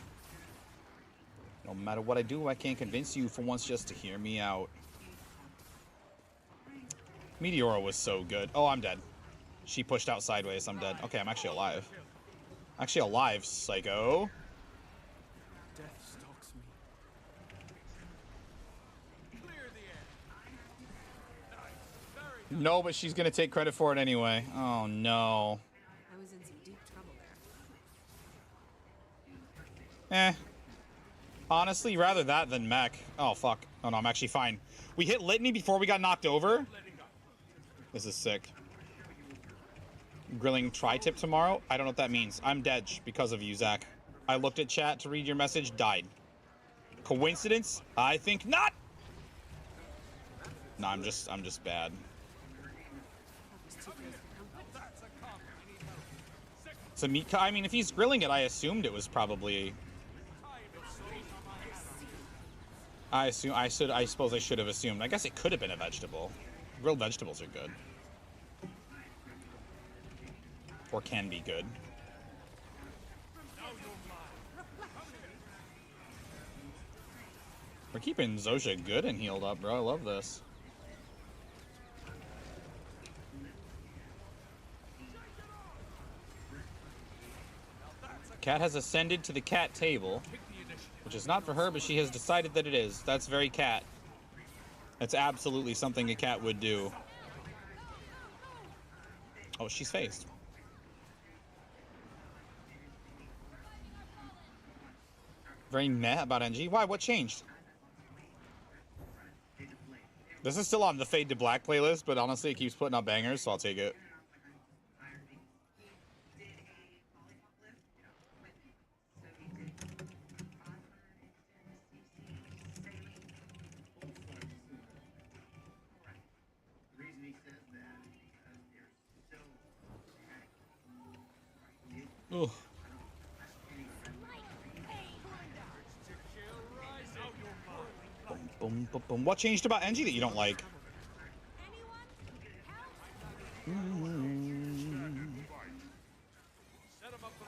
No matter what I do, I can't convince you for once just to hear me out. Meteora was so good. Oh, I'm dead. She pushed out sideways. I'm dead. Okay, I'm actually alive. Actually alive, psycho. Death stalks me. Clear the air. No, but she's gonna take credit for it anyway. Oh no. I was in some deep trouble there. Eh. Honestly, rather that than mech. Oh fuck. Oh no, I'm actually fine. We hit Litany before we got knocked over. This is sick. Grilling tri-tip tomorrow? I don't know what that means. I'm dead because of you, Zach. I looked at chat to read your message, died. Coincidence? I think not. No, I'm just bad. It's a meat. I mean, if he's grilling it, I assumed it was probably. I suppose I should have assumed. I guess it could have been a vegetable. Grilled vegetables are good. Or can be good. We're keeping Zosha good and healed up, bro. I love this. Cat has ascended to the cat table, which is not for her, but she has decided that it is. That's very cat. That's absolutely something a cat would do. Oh, she's phased. Very meh about NG. Why? What changed? This is still on the Fade to Black playlist, but honestly, it keeps putting up bangers, so I'll take it. Ooh. Boom, boom, boom, boom. What changed about NG that you don't like?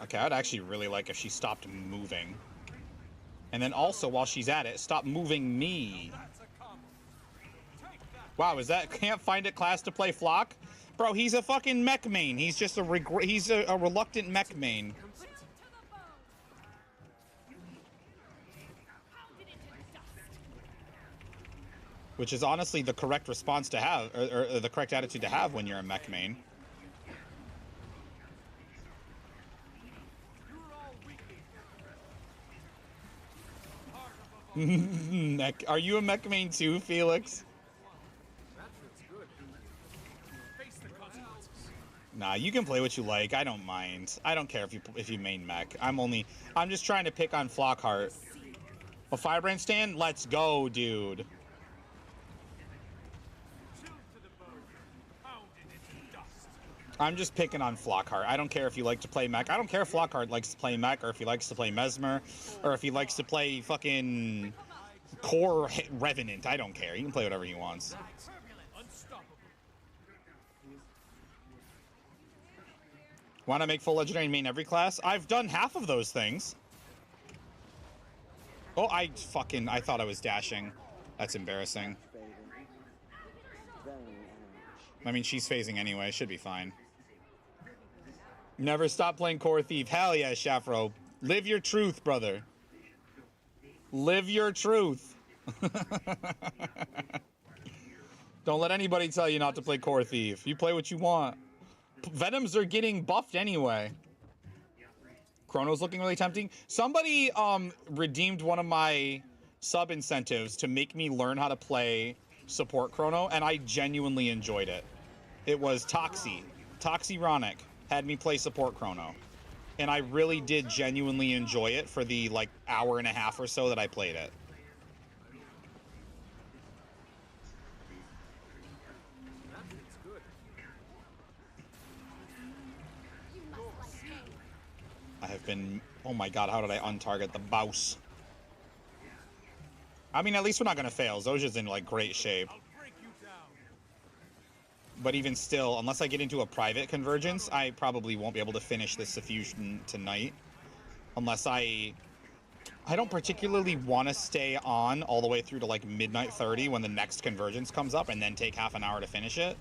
Okay, I'd actually really like if she stopped moving. And then also, while she's at it, stop moving me. Wow, is that can't find it class to play Flock? Bro, he's a fucking mech main. He's just a reluctant mech main. Which is honestly the correct response to have, or the correct attitude to have when you're a mech main. Are you a mech main too, Felix? Nah, you can play what you like. I don't mind. I don't care if you main mech. I'm just trying to pick on Flockhart. A Firebrand stand? Let's go, dude. I'm just picking on Flockhart. I don't care if you like to play mech. I don't care if Flockhart likes to play mech, or if he likes to play Mesmer, or if he likes to play fucking Core Revenant. I don't care. He can play whatever he wants. Want to make full legendary main every class? I've done half of those things. Oh, I thought I was dashing. That's embarrassing. I mean, she's phasing anyway. Should be fine. Never stop playing Core Thief. Hell yeah, Shafro. Live your truth, brother. Live your truth. Don't let anybody tell you not to play Core Thief. You play what you want. Venoms are getting buffed anyway. Chrono's looking really tempting. Somebody redeemed one of my sub incentives to make me learn how to play support Chrono, and I genuinely enjoyed it. It was Toxyronic had me play support Chrono, and I really did genuinely enjoy it for the like hour and a half or so that I played it. I have been... Oh my god, how did I untarget the bouse? I mean, at least we're not going to fail. Zosha's in, like, great shape. But even still, unless I get into a private convergence, I probably won't be able to finish this Suffusion tonight. Unless I don't particularly want to stay on all the way through to, like, midnight 30 when the next convergence comes up and then take half an hour to finish it.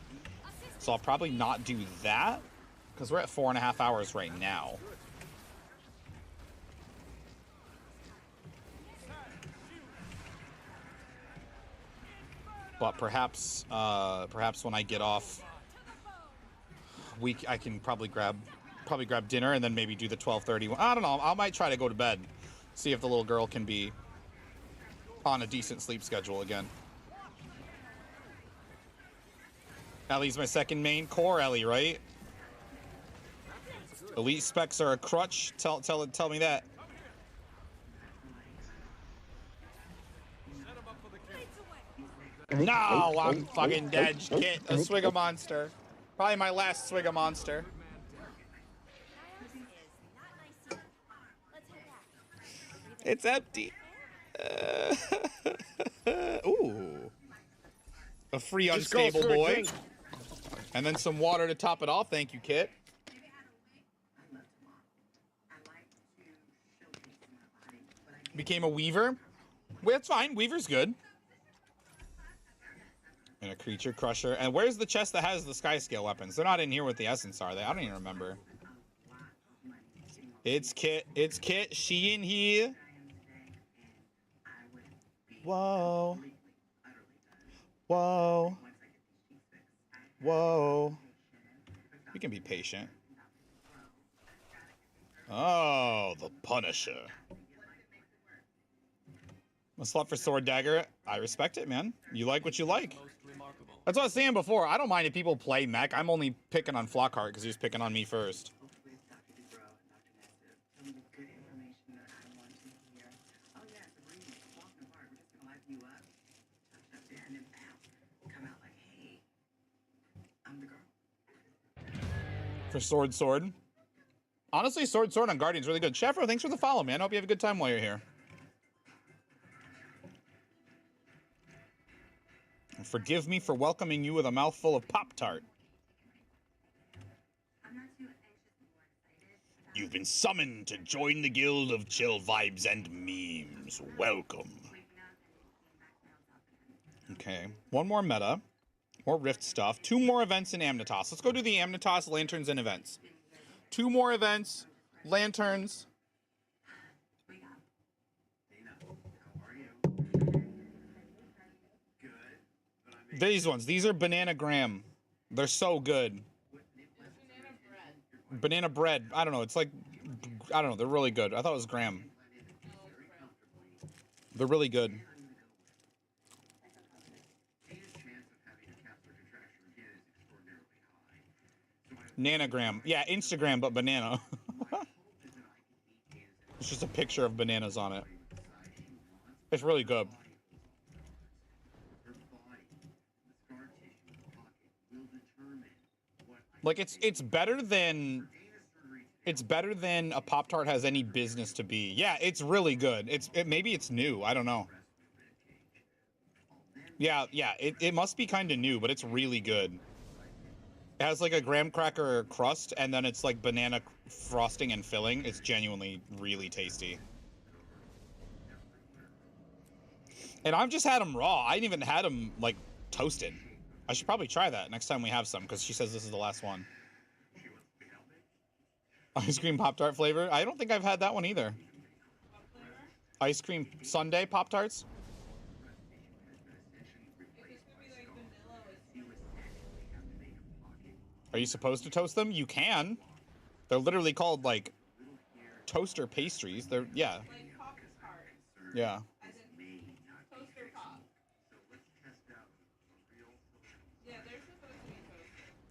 So I'll probably not do that, because we're at 4.5 hours right now. But perhaps when I get off, I can probably grab dinner and then maybe do the 12:30 one. I don't know. I might try to go to bed, see if the little girl can be on a decent sleep schedule again. Ellie's my second main. Core Ellie, right? Elite specs are a crutch. Tell me that. No, I'm fucking dead. Kit, a swig of Monster. Probably my last swig of Monster. It's empty. Ooh. A free Just calls unstable for a boy. drink. And then some water to top it off. Thank you, Kit. Became a weaver. Well, it's fine. Weaver's good. And a creature crusher. And where's the chest that has the sky scale weapons? They're not in here with the essence, are they? I don't even remember. It's Kit. It's Kit. She in here. Whoa. Whoa. Whoa. We can be patient. Oh, the Punisher. A slot for sword dagger. I respect it, man. You like what you like. That's what I was saying before. I don't mind if people play mech. I'm only picking on Flockhart because he was picking on me first. For sword. Honestly, sword on Guardian's really good. Sheffro, thanks for the follow, man. Hope you have a good time while you're here. And forgive me for welcoming you with a mouthful of Pop-Tart. You've been summoned to join the guild of chill vibes and memes. Welcome. Okay, one more meta. More Rift stuff. 2 more events in Amnitas. Let's go do the Amnitas lanterns and events. 2 more events, lanterns. These ones. These are Banana Graham. They're so good. Banana bread. I don't know. It's like, I don't know. They're really good. I thought it was Graham. They're really good. Nanogram. Yeah, Instagram, but banana. It's just a picture of bananas on it. It's really good. Like, it's better than a Pop-Tart has any business to be. Yeah, it's really good. Maybe it's new. I don't know. Yeah, it must be kind of new, but it's really good. It has like a graham cracker crust, and then it's like banana frosting and filling. It's genuinely really tasty. And I've just had them raw. I ain't even had them like toasted. I should probably try that next time we have some, because she says this is the last one. Ice cream Pop-Tart flavor? I don't think I've had that one either. Ice cream sundae Pop-Tarts? Are you supposed to toast them? You can. They're literally called, like, toaster pastries. They're, yeah. Yeah.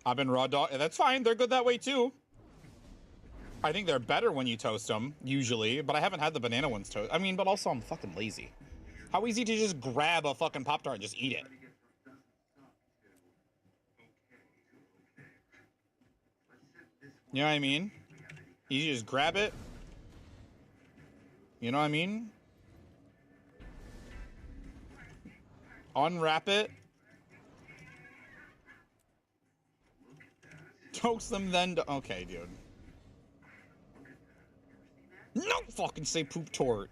I've been raw dog. That's fine. They're good that way, too. I think they're better when you toast them, usually. But I haven't had the banana ones toast. I mean, but also I'm fucking lazy. How easy to just grab a fucking Pop-Tart and just eat it? You know what I mean? You just grab it. You know what I mean? Unwrap it. Toast them then. Okay, dude. No fucking say poop tort.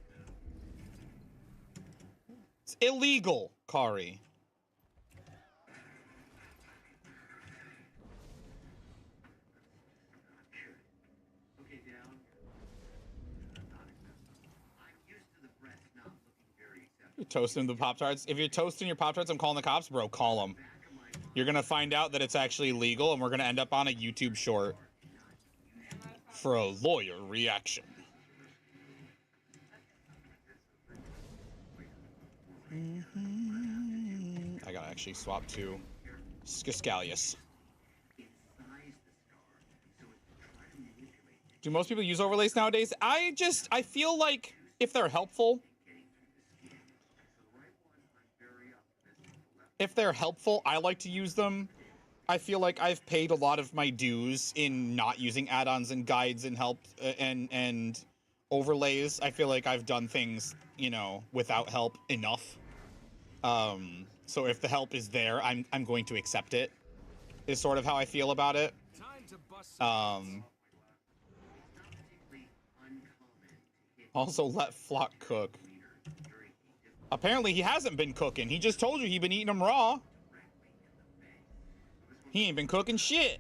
It's illegal, Kari. You're toasting the Pop-Tarts. If you're toasting your Pop-Tarts, I'm calling the cops, bro. Call them. You're gonna find out that it's actually legal, and we're gonna end up on a YouTube short for a lawyer reaction. I gotta actually swap to Skiskalius. Do most people use overlays nowadays? I feel like if they're helpful, I like to use them. I feel like I've paid a lot of my dues in not using add-ons and guides and help and overlays. I feel like I've done things, you know, without help enough. So if the help is there, I'm going to accept it. Is sort of how I feel about it. Also, let Flock cook. Apparently, he hasn't been cooking. He just told you he'd been eating them raw. He ain't been cooking shit.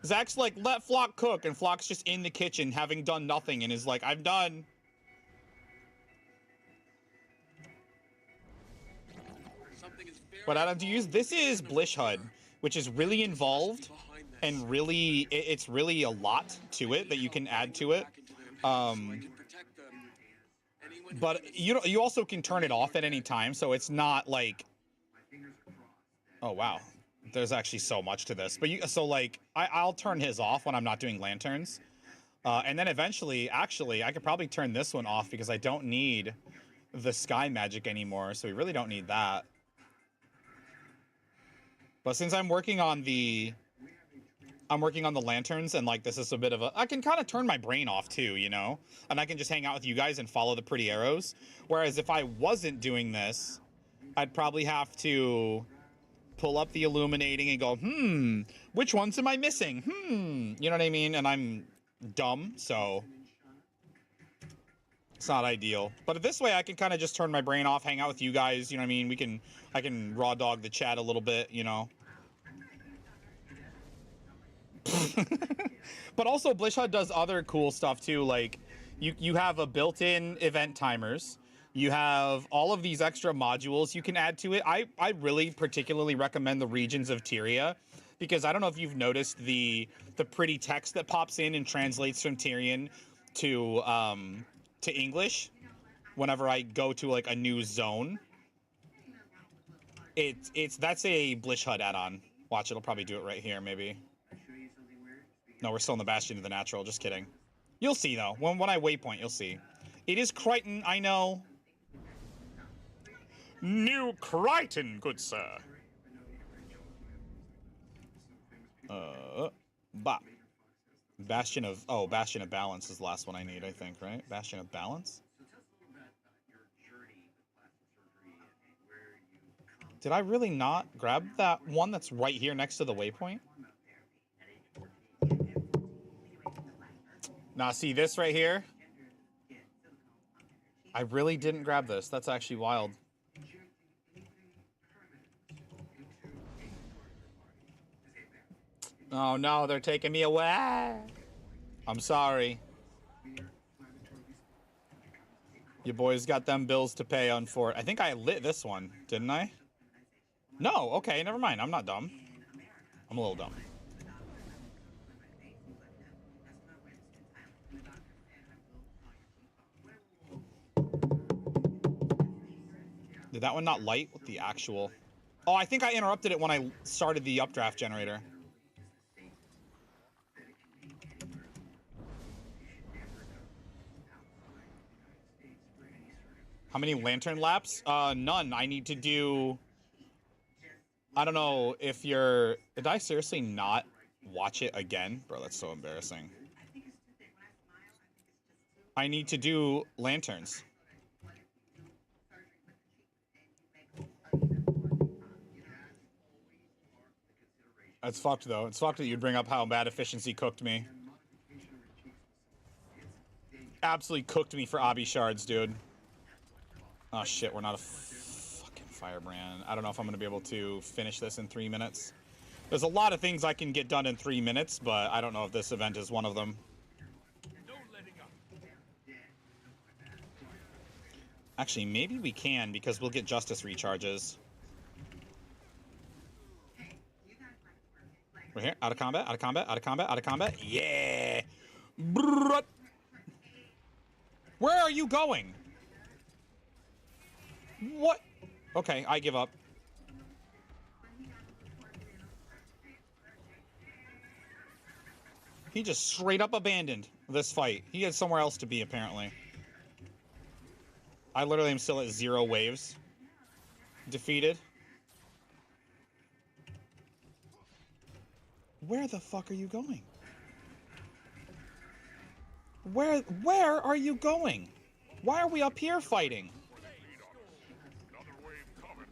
Zach's like, let Flock cook, and Flock's just in the kitchen having done nothing and is like, I'm done. But Adam, do you use this is Blish HUD, which is really involved and really it's really a lot to it that you can add to it. But you also can turn it off at any time, so it's not like, oh wow, there's actually so much to this. But so like I'll turn his off when I'm not doing lanterns, and then eventually, actually, I could probably turn this one off because I don't need the sky magic anymore, so we really don't need that. But since I'm working on the lanterns, and like this is a bit of a, I can kind of turn my brain off too, you know, and I can just hang out with you guys and follow the pretty arrows. Whereas if I wasn't doing this, I'd probably have to pull up the illuminating and go, which ones am I missing? You know what I mean? And I'm dumb, so it's not ideal. But this way I can kind of just turn my brain off, hang out with you guys, you know what I mean? I can raw dog the chat a little bit, you know. But also Blish HUD does other cool stuff too, like you have a built-in event timers. You have all of these extra modules you can add to it. I really particularly recommend the regions of Tyria, because I don't know if you've noticed the pretty text that pops in and translates from Tyrian to English whenever I go to like a new zone. That's a Blish HUD add-on. Watch, it'll probably do it right here, maybe. No, we're still in the Bastion of the Natural. Just kidding. You'll see, though. When I waypoint, you'll see. It is Crichton, I know. New Crichton, good sir. Bastion of Balance is the last one I need, I think, right? Bastion of Balance? Did I really not grab that one that's right here next to the waypoint? Now, see this right here? I really didn't grab this. That's actually wild. Oh no, they're taking me away. I'm sorry. You boys got them bills to pay on for it. I think I lit this one, didn't I? No, okay, never mind. I'm not dumb. I'm a little dumb. Did that one not light? What the actual? Oh, I think I interrupted it when I started the updraft generator. How many lantern laps? None. I need to do... I don't know if you're... Did I seriously not watch it again? Bro, that's so embarrassing. I need to do lanterns. That's fucked, though. It's fucked that you'd bring up how bad efficiency cooked me. Absolutely cooked me for obby shards, dude. Oh, shit. We're not a fucking firebrand. I don't know if I'm going to be able to finish this in 3 minutes. There's a lot of things I can get done in 3 minutes, but I don't know if this event is one of them. Actually, maybe we can, because we'll get justice recharges. We're here. Out of combat, out of combat, out of combat, out of combat. Yeah! Brrrr. Where are you going? What? Okay, I give up. He just straight up abandoned this fight. He had somewhere else to be, apparently. I literally am still at 0 waves. Defeated. Where the fuck are you going? Where are you going? Why are we up here fighting?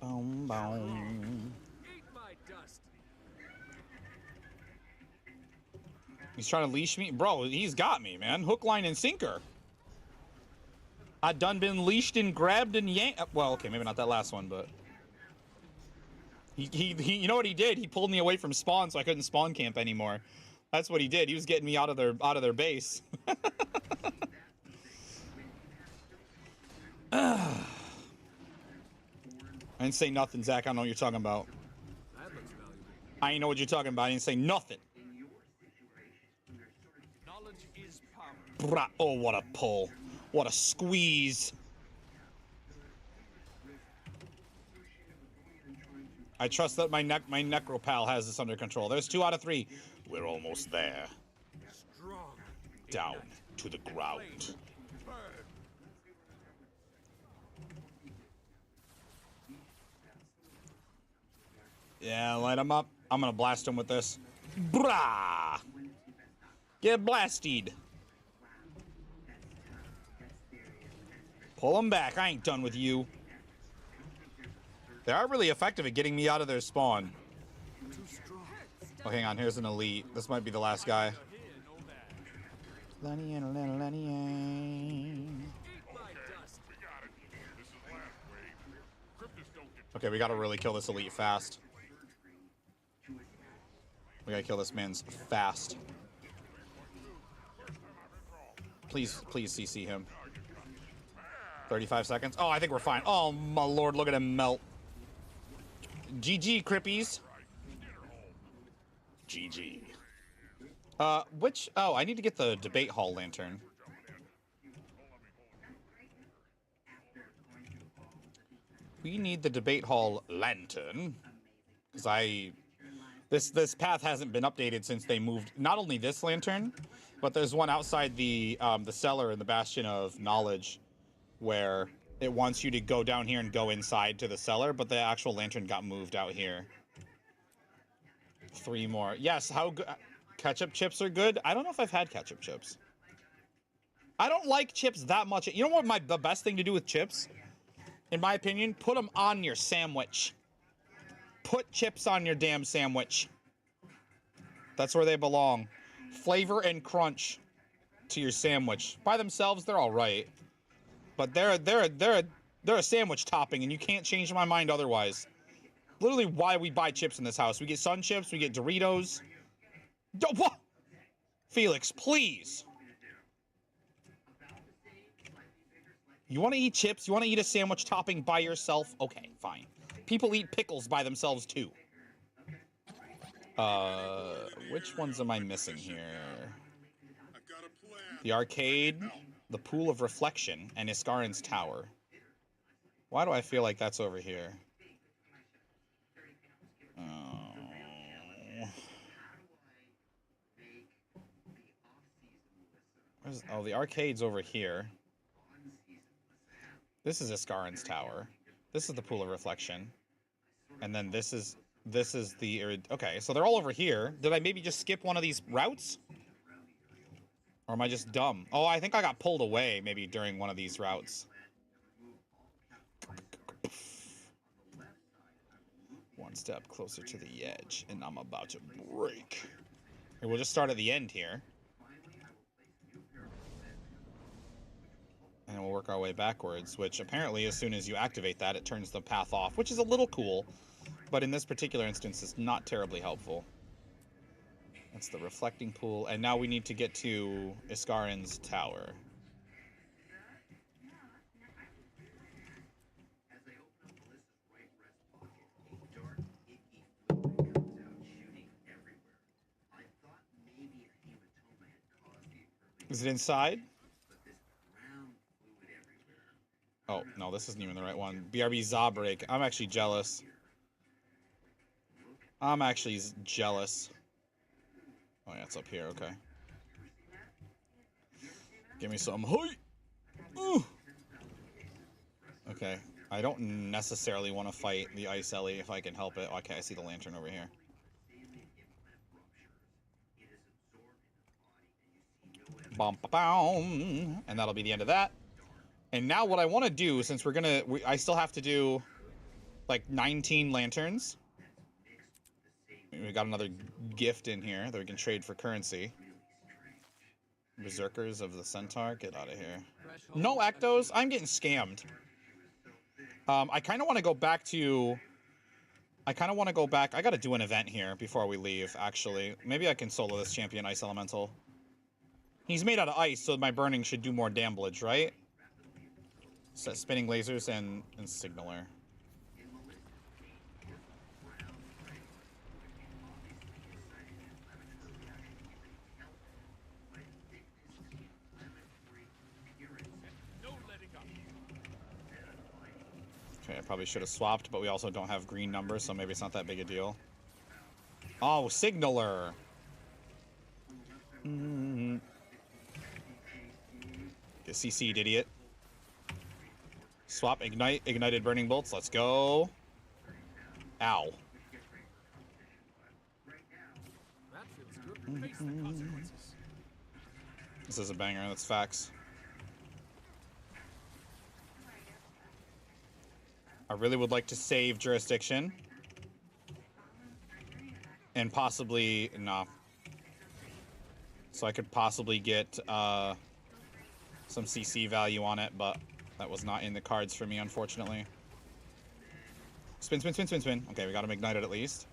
Boom, boom. He's trying to leash me? Bro, he's got me, man. Hook, line, and sinker. I done been leashed and grabbed and yanked. Well, okay, maybe not that last one, but... He you know what he did? He pulled me away from spawn so I couldn't spawn camp anymore. That's what he did. He was getting me out of their base. I didn't say nothing, Zach. I don't know what you're talking about. I ain't know what you're talking about. I didn't say nothing. Knowledge is power. Brah. Oh, what a pull. What a squeeze. I trust that my Necro pal has this under control. There's 2 out of 3. We're almost there. Down to the ground. Yeah, light him up. I'm gonna blast him with this. Brah! Get blasted. Pull him back. I ain't done with you. They are really effective at getting me out of their spawn. Oh, hang on. Here's an elite. This might be the last guy. Okay, we gotta really kill this elite fast. We gotta kill this man's fast. Please, please CC him. 35 seconds. Oh, I think we're fine. Oh, my lord, look at him melt. GG, Crippies. GG. Which... Oh, I need to get the debate hall lantern. We need the debate hall lantern. Because This path hasn't been updated since they moved... Not only this lantern, but there's one outside the cellar in the Bastion of Knowledge where it wants you to go down here and go inside to the cellar, but the actual lantern got moved out here. 3 more. Yes, how good... Ketchup chips are good? I don't know if I've had ketchup chips. I don't like chips that much. You know what the best thing to do with chips? In my opinion, put them on your sandwich. Put chips on your damn sandwich. That's where they belong. Flavor and crunch to your sandwich. By themselves, they're all right. But they're a sandwich topping, and you can't change my mind otherwise. Literally why we buy chips in this house. We get Sun Chips, we get Doritos. What? Felix, please. You want to eat chips? You want to eat a sandwich topping by yourself? Okay, fine. People eat pickles by themselves, too. Which ones am I missing here? The arcade, the pool of reflection, and Iskarin's tower. Why do I feel like that's over here? Oh, the arcade's over here. This is Iskarin's tower. This is the pool of reflection. And then this is the... Okay, so they're all over here. Did I maybe just skip one of these routes? Or am I just dumb? Oh, I think I got pulled away maybe during one of these routes. One step closer to the edge, and I'm about to break. Okay, we'll just start at the end here. And we'll work our way backwards, which apparently as soon as you activate that, it turns the path off, which is a little cool. But in this particular instance, it's not terribly helpful. That's the reflecting pool, and now we need to get to Iskarin's tower. Is it inside? Oh, no, this isn't even the right one. BRB Zabreak. I'm actually jealous. I'm actually jealous. Oh, yeah, it's up here. Okay. Give me some. Ooh. Okay. I don't necessarily want to fight the Ice Ellie if I can help it. Okay, I see the lantern over here. Bum, ba, boom. And that'll be the end of that. And now what I want to do, since I still have to do like 19 lanterns. We got another gift in here that we can trade for currency. Berserkers of the Centaur, get out of here. No Ectos, I'm getting scammed. I kind of want to go back to... I gotta do an event here before we leave, actually. Maybe I can solo this champion Ice Elemental. He's made out of ice, so my burning should do more damage, right? So spinning lasers and signaler. Okay, I probably should have swapped, but we also don't have green numbers, so maybe it's not that big a deal. Oh, signaler! Get CC'd, idiot. Swap, ignite, ignited burning bolts, let's go. Ow. This is a banger, that's facts. I really would like to save jurisdiction. And possibly... no. So I could possibly get some CC value on it, but that was not in the cards for me, unfortunately. Spin, spin, spin, spin, spin. Okay, we got him ignited at least.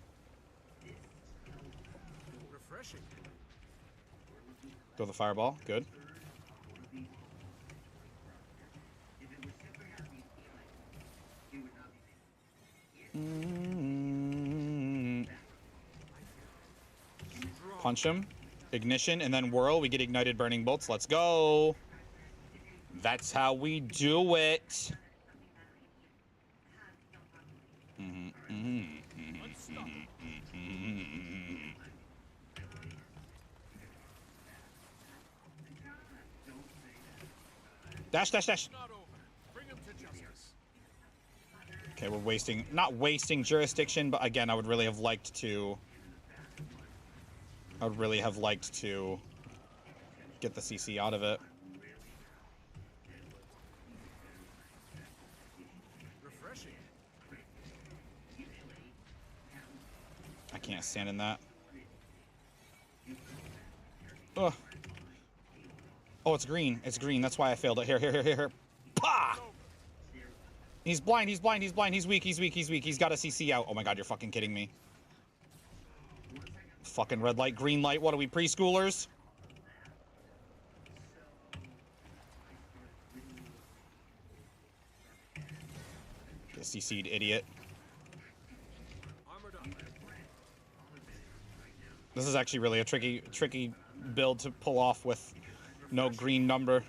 Refreshing. Throw the fireball. Good. Punch him. Ignition, and then whirl. We get ignited burning bolts. Let's go. That's how we do it. Dash, dash, dash. Okay, we're wasting, not wasting jurisdiction, but again, I would really have liked to get the CC out of it. Refreshing. I can't stand in that. Ugh. Oh, it's green. It's green. That's why I failed it. Here, here, here, here, here. Pah! He's blind. He's blind. He's blind. He's weak. He's weak. He's weak. He's got a CC out. Oh my god, you're fucking kidding me. Fucking red light, green light. What are we, preschoolers? Get CC'd, idiot. This is actually really a tricky build to pull off with no green number.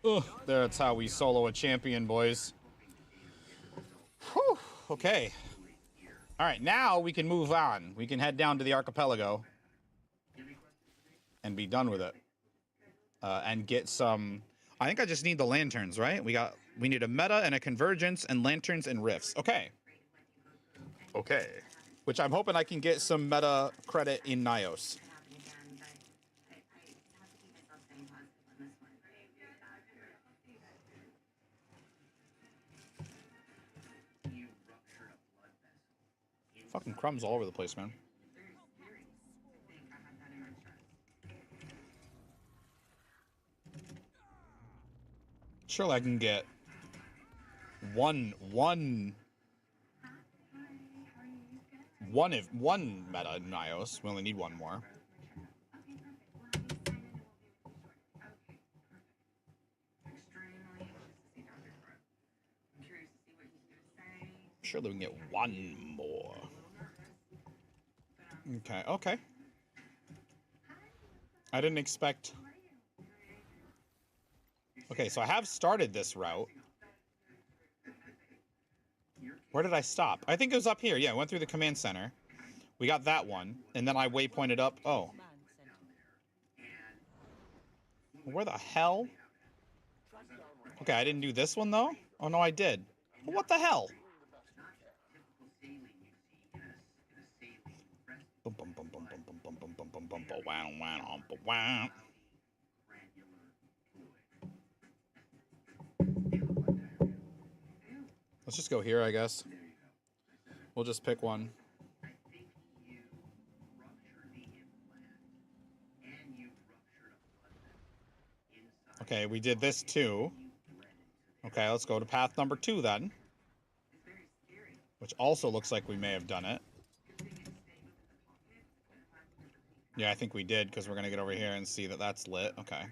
Ugh, that's how we solo a champion, boys. Whew, okay. Alright, now we can move on. We can head down to the archipelago and be done with it. And get some... I think I just need the lanterns, right? We need a meta and a convergence and lanterns and rifts. Okay. Okay. Which I'm hoping I can get some meta credit in Nios. Fucking crumbs all over the place, man. Surely I can get one meta in Nios. We only need one more. Surely we can get one more. Okay, okay. I didn't expect... Okay, so I have started this route. Where did I stop? I think it was up here. Yeah, I went through the command center. We got that one, and then I waypointed up. Oh. Where the hell? Okay, I didn't do this one, though? Oh, no, I did. What the hell? Let's just go here, I guess. We'll just pick one. Okay, we did this too. Okay, let's go to path number 2 then. Which also looks like we may have done it. Yeah, I think we did, because we're going to get over here and see that that's lit. Okay.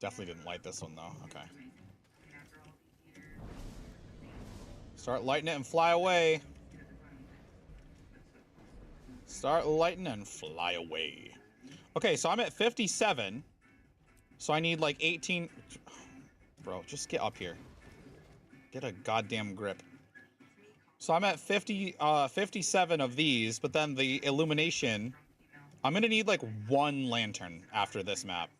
Definitely didn't light this one, though. Okay. Start lighting it and fly away. Start lighting and fly away. Okay, so I'm at 57. So I need like 18. Bro, just get up here. Get a goddamn grip. So I'm at 57 of these, but then the illumination, I'm gonna need like 1 lantern after this map.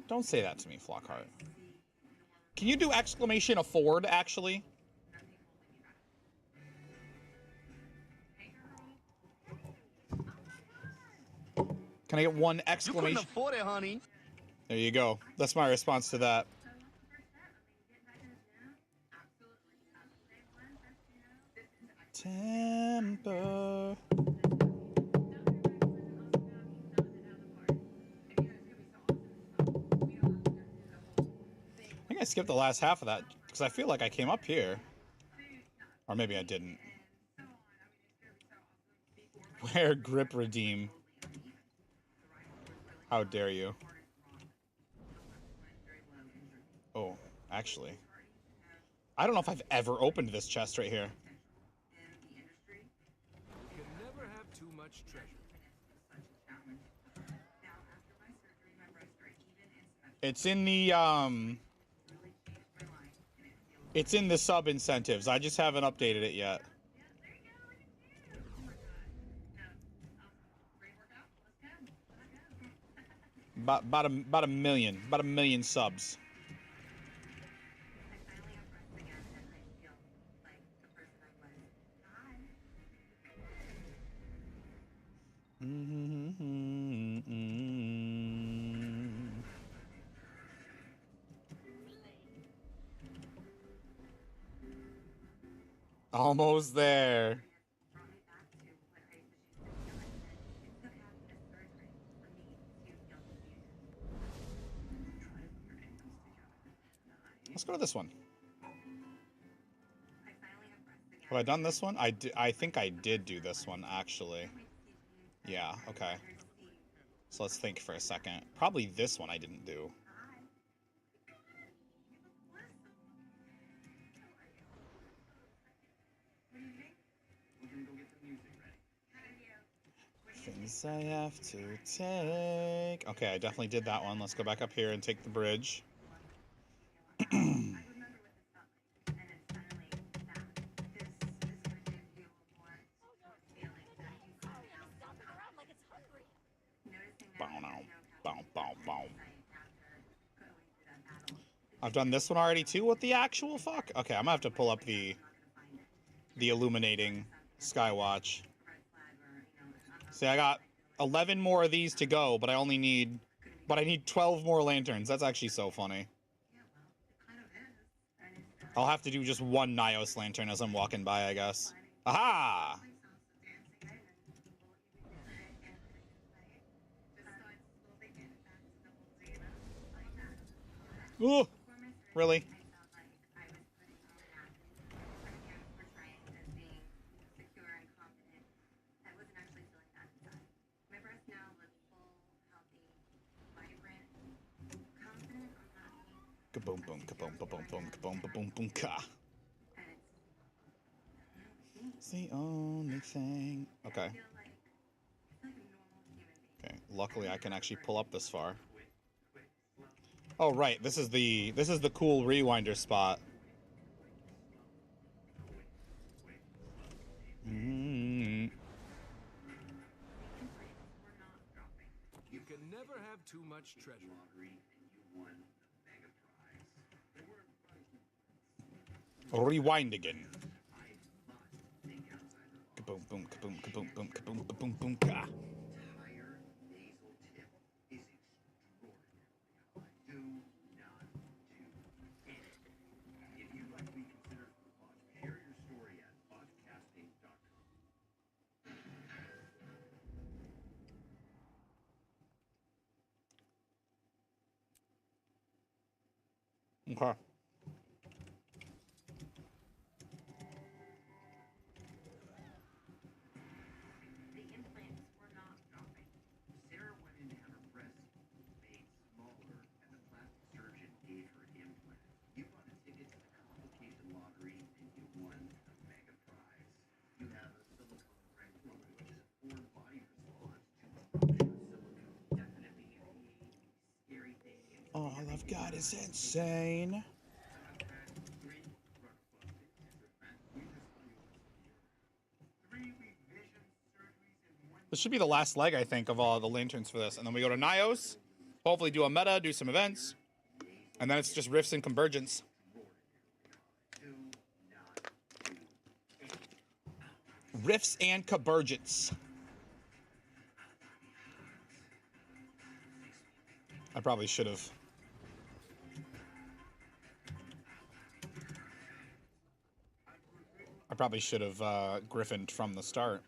Don't say that to me, Flockhart. Can you do exclamation afford, actually? Can I get 1 exclamation? You couldn't afford it, honey. There you go. That's my response to that. Temper. I think I skipped the last half of that because I feel like I came up here. Or maybe I didn't. Where grip redeem? How dare you? Oh, actually. I don't know if I've ever opened this chest right here. You can never have too much treasure. It's in the it's in the sub incentives. I just haven't updated it yet. About a million subs. Almost there. Let's go to this one. Have I done this one? I think I did do this one, actually. Yeah, okay. So let's think for a second. Probably this one I didn't do. Things I have to take. Okay, I definitely did that one. Let's go back up here and take the bridge. I've done this one already too? What the actual fuck? Okay, I'm gonna have to pull up the illuminating Skywatch. See, I got 11 more of these to go, but I need 12 more lanterns. That's actually so funny. I'll have to do just 1 Nios lantern as I'm walking by, I guess. Aha! Ooh, really? Kaboom, boom, kaboom, kaboom, boom, kaboom, kaboom, boom, ka. It's the only thing. Okay. Okay. Luckily, I can actually pull up this far. Oh right, this is the cool rewinder spot. never have too much treasure. Rewind again. Kaboom, boom, kaboom, kaboom, boom, kaboom, kaboom, boom, ka. Okay. The implants were not dropping. Sarah went in to have her breasts made smaller, and the plastic surgeon gave her implants. You bought a ticket to the complication lottery, and you won a mega prize. You have a silicone ring plumber, which is a foreign body response to silicone. Definitely a scary thing. All I've got is insane. This should be the last leg, I think, of all the lanterns for this. And then we go to Nios. Hopefully do a meta, do some events. And then it's just rifts and convergence. Rifts and convergence. I probably should have. Griffined from the start.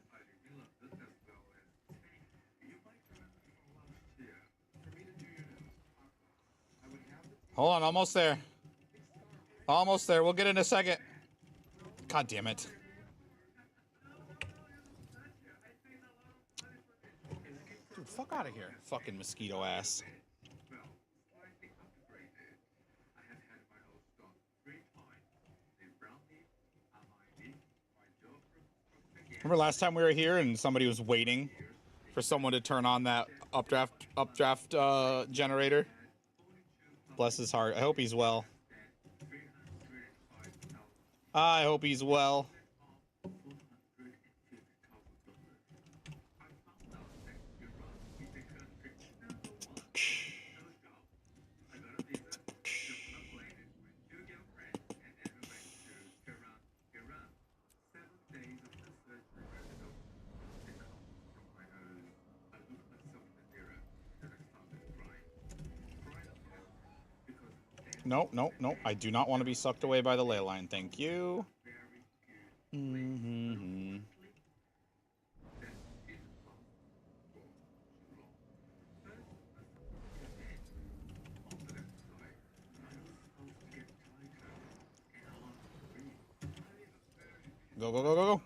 Hold on, almost there. Almost there. We'll get in a second. God damn it. Dude, fuck out of here. Fucking mosquito ass. Remember last time we were here and somebody was waiting for someone to turn on that updraft generator? Bless his heart. I hope he's well. I hope he's well. No, no, no. I do not want to be sucked away by the ley line. Thank you. Mm-hmm. Go, go, go, go, go.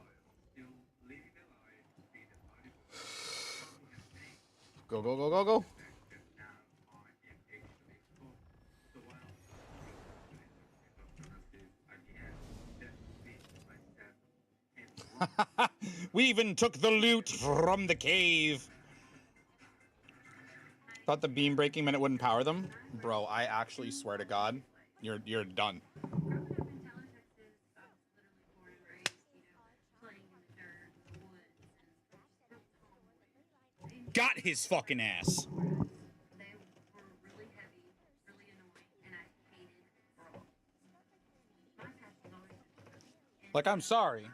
Go, go, go, go, go. We even took the loot from the cave. Thought the beam breaking meant it wouldn't power them? Bro, I actually swear to God, you're done. Got his fucking ass. Like, I'm sorry.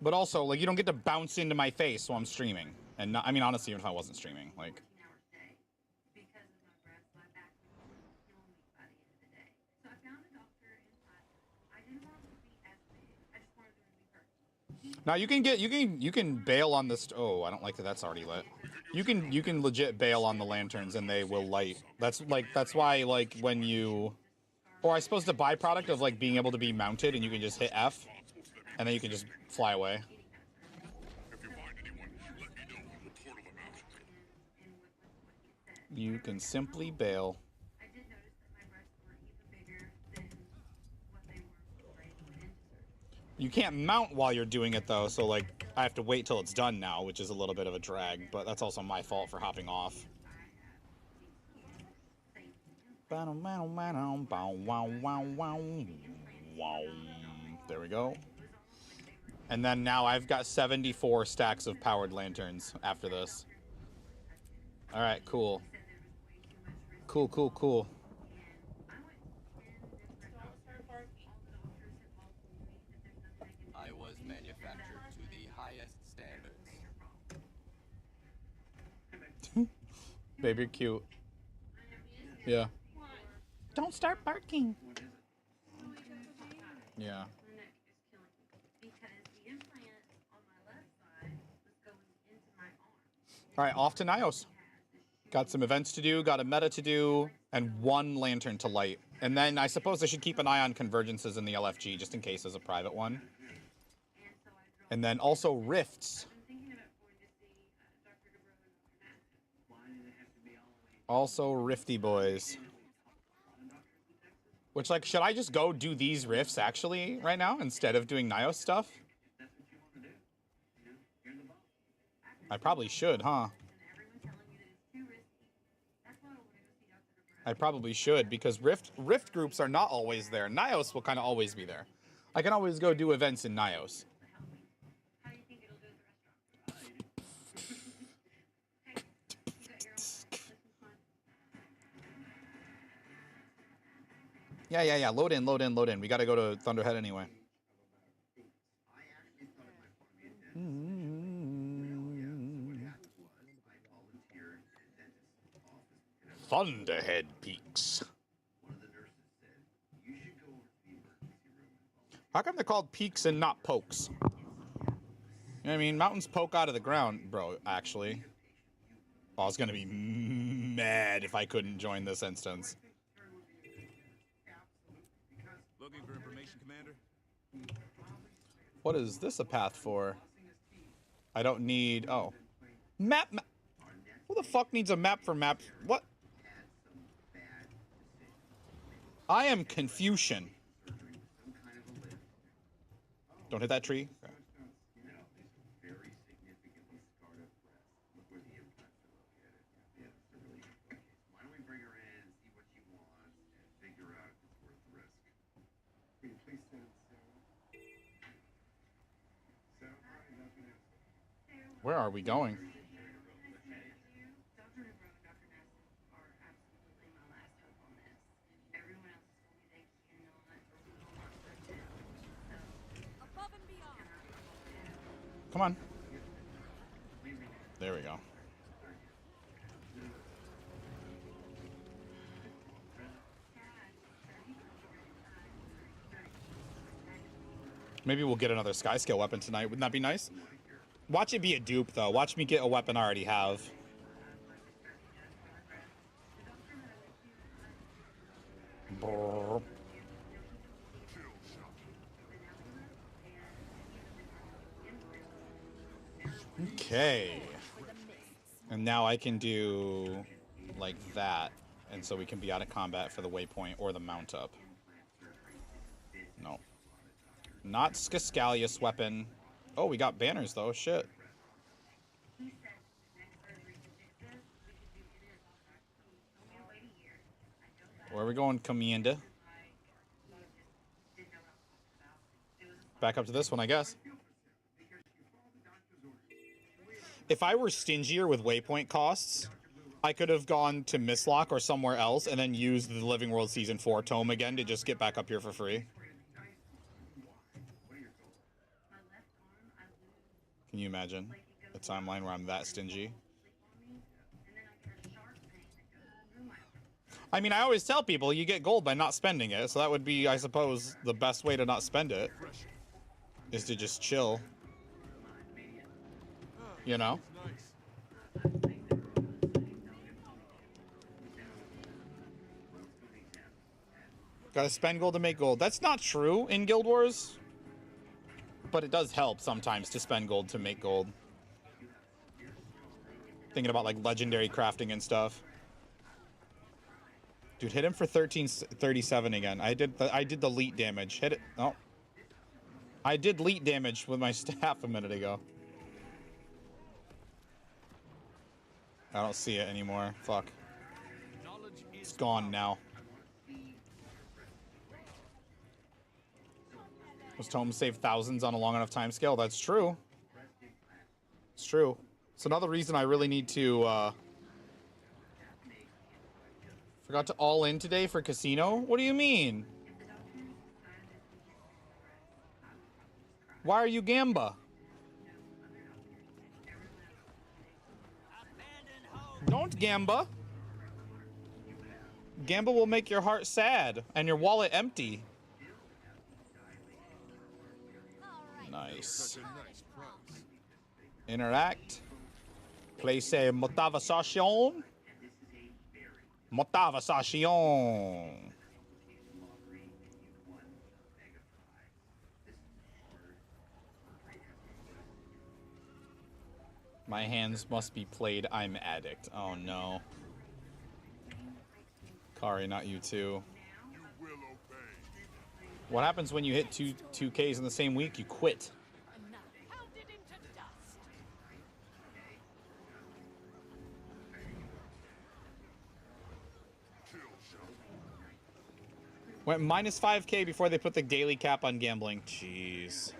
But also, like, you don't get to bounce into my face while I'm streaming. And not, I mean, honestly, even if I wasn't streaming, like. Now you can bail on this. Oh, I don't like that. That's already lit. You can legit bail on the lanterns and they will light. That's why like when you, or I suppose the byproduct of like being able to be mounted and you can just hit F, and then you can just fly away. You can simply bail. You can't mount while you're doing it though, so like I have to wait till it's done now, which is a little bit of a drag, but that's also my fault for hopping off. There we go. And then now I've got 74 stacks of powered lanterns after this. All right, cool. Cool, cool, cool. I was manufactured to the highest standards. Baby, you're cute. Yeah. Don't start barking. Yeah. All right, off to Nios. Got some events to do, got a meta to do, and one lantern to light. And then I suppose I should keep an eye on convergences in the LFG, just in case there's a private one. And then also rifts. Also rifty boys. Which, like, should I just go do these rifts, actually, right now, instead of doing Nios stuff? I probably should, huh? I probably should, because rift groups are not always there. Nios will kind of always be there. I can always go do events in Nios. Yeah. Load in. We gotta go to Thunderhead anyway. Thunderhead Peaks. How come they're called peaks and not pokes? You know what I mean? Mountains poke out of the ground, bro, actually. I was gonna be mad if I couldn't join this instance. Looking for information, Commander? What is this a path for? I don't need... Oh. Map... Who the fuck needs a map for maps? What? I am Confucian. Don't hit that tree. Okay. Where are we going? Come on. There we go. Maybe we'll get another sky scale weapon tonight. Wouldn't that be nice? Watch it be a dupe, though. Watch me get a weapon I already have. Brrr. Okay. And now I can do like that. And so we can be out of combat for the waypoint or the mount up. No. Not Skiscalius weapon. Oh, we got banners though. Shit. Where are we going, Commander? Back up to this one, I guess. If I were stingier with waypoint costs, I could have gone to Mistlock or somewhere else and then used the Living World Season 4 tome again to just get back up here for free. Can you imagine a timeline where I'm that stingy? I mean, I always tell people you get gold by not spending it, so that would be, I suppose, the best way to not spend it is to just chill. You know? Gotta spend gold to make gold. That's not true in Guild Wars, but it does help sometimes to spend gold to make gold. Thinking about like legendary crafting and stuff. Dude, hit him for 1337 again. I did the leet damage. Hit it. Oh. I did leet damage with my staff a minute ago. I don't see it anymore. Fuck. It's gone now. Those tomes save thousands on a long enough time scale. That's true. It's true. It's another reason I really need to Forgot to all in today for casino? What do you mean? Why are you Gamba? Don't Gamba. Gamba will make your heart sad and your wallet empty. Nice. Interact. Place a motivation. Motivation. My hands must be played. I'm addict. Oh no. Kari, not you too. What happens when you hit two Ks in the same week? You quit. Went minus 5K before they put the daily cap on gambling. Jeez.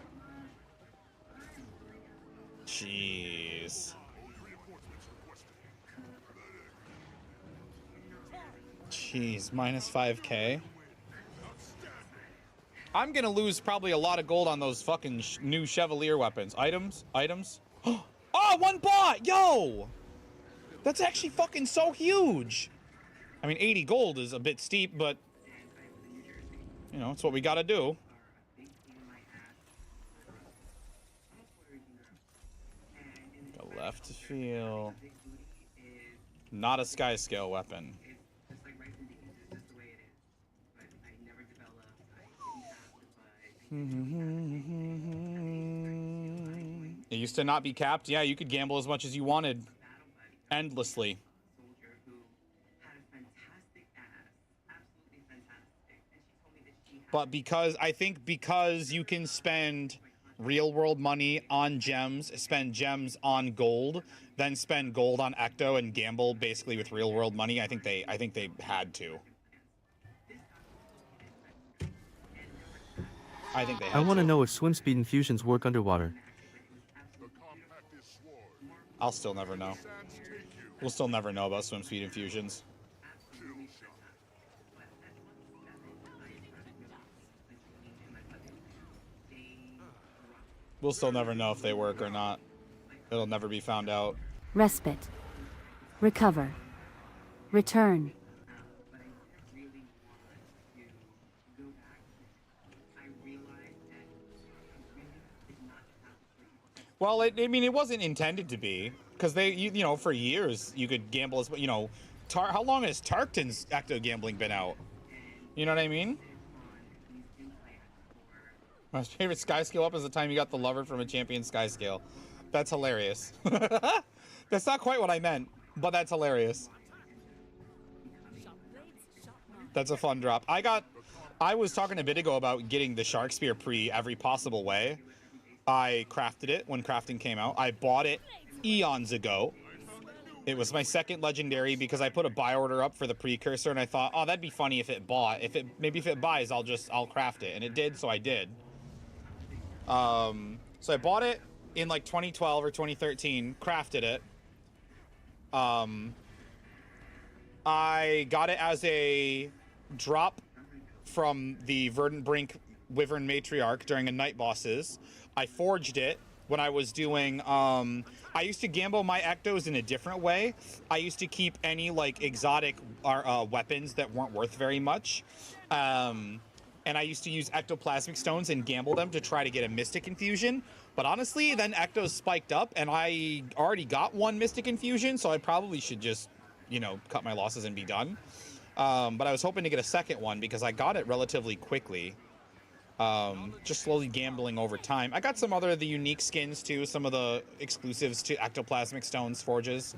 Jeez. Jeez, minus 5K. I'm gonna lose probably a lot of gold on those fucking new Chevalier weapons. Items? Oh, one bot! Yo! That's actually fucking so huge! I mean, 80 gold is a bit steep, but... you know, it's what we gotta do. Go left to feel. Not a sky scale weapon. It used to not be capped. Yeah, you could gamble as much as you wanted. Endlessly. But because you can spend real world money on gems, spend gems on gold, then spend gold on Ecto and gamble basically with real world money, I think they had to. I want to know if swim speed infusions work underwater. I'll still never know. We'll still never know about swim speed infusions. We'll still never know if they work or not. It'll never be found out. Respite. Recover. Return. Well, I mean, it wasn't intended to be, because you know, for years you could gamble as, you know, how long has Tarkton's Ecto gambling been out? You know what I mean? My favorite sky scale up is the time you got the lover from a champion sky scale. That's hilarious. That's not quite what I meant, but that's hilarious. That's a fun drop. I was talking a bit ago about getting the Shark Spear pre every possible way. I crafted it when crafting came out. I bought it eons ago. It was my second legendary because I put a buy order up for the precursor and I thought, oh, that'd be funny if it bought. Maybe if it buys, I'll craft it. And it did, so I did. So I bought it in like 2012 or 2013, crafted it. I got it as a drop from the Verdant Brink Wyvern Matriarch during a Night Bosses. I forged it when I was doing, I used to gamble my Ectos in a different way. I used to keep any, like, exotic weapons that weren't worth very much. And I used to use Ectoplasmic Stones and gamble them to try to get a Mystic Infusion. But honestly, then Ectos spiked up, and I already got one Mystic Infusion, so I probably should just, you know, cut my losses and be done. But I was hoping to get a second one because I got it relatively quickly. Just slowly gambling over time. I got some other of the unique skins too, some of the exclusives to Ectoplasmic Stones forges.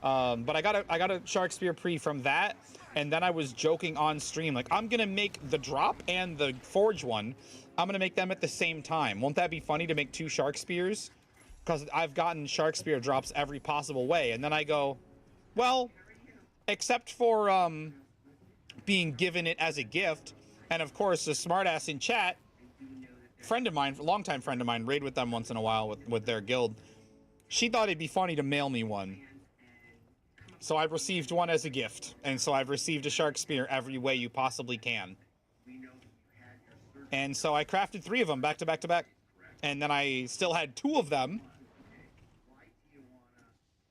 But I got a Shark Spear pre from that, and then I was joking on stream, like, I'm gonna make the drop and the forge one, I'm gonna make them at the same time. Won't that be funny to make two Shark Spears? Because I've gotten Shark Spear drops every possible way, and then I go, well, except for being given it as a gift. And of course, a smartass in chat, friend of mine, longtime friend of mine, raid with them once in a while with their guild. She thought it'd be funny to mail me one. So I've received one as a gift, and so I've received a shark spear every way you possibly can. And so I crafted 3 of them back to back to back, and then I still had 2 of them.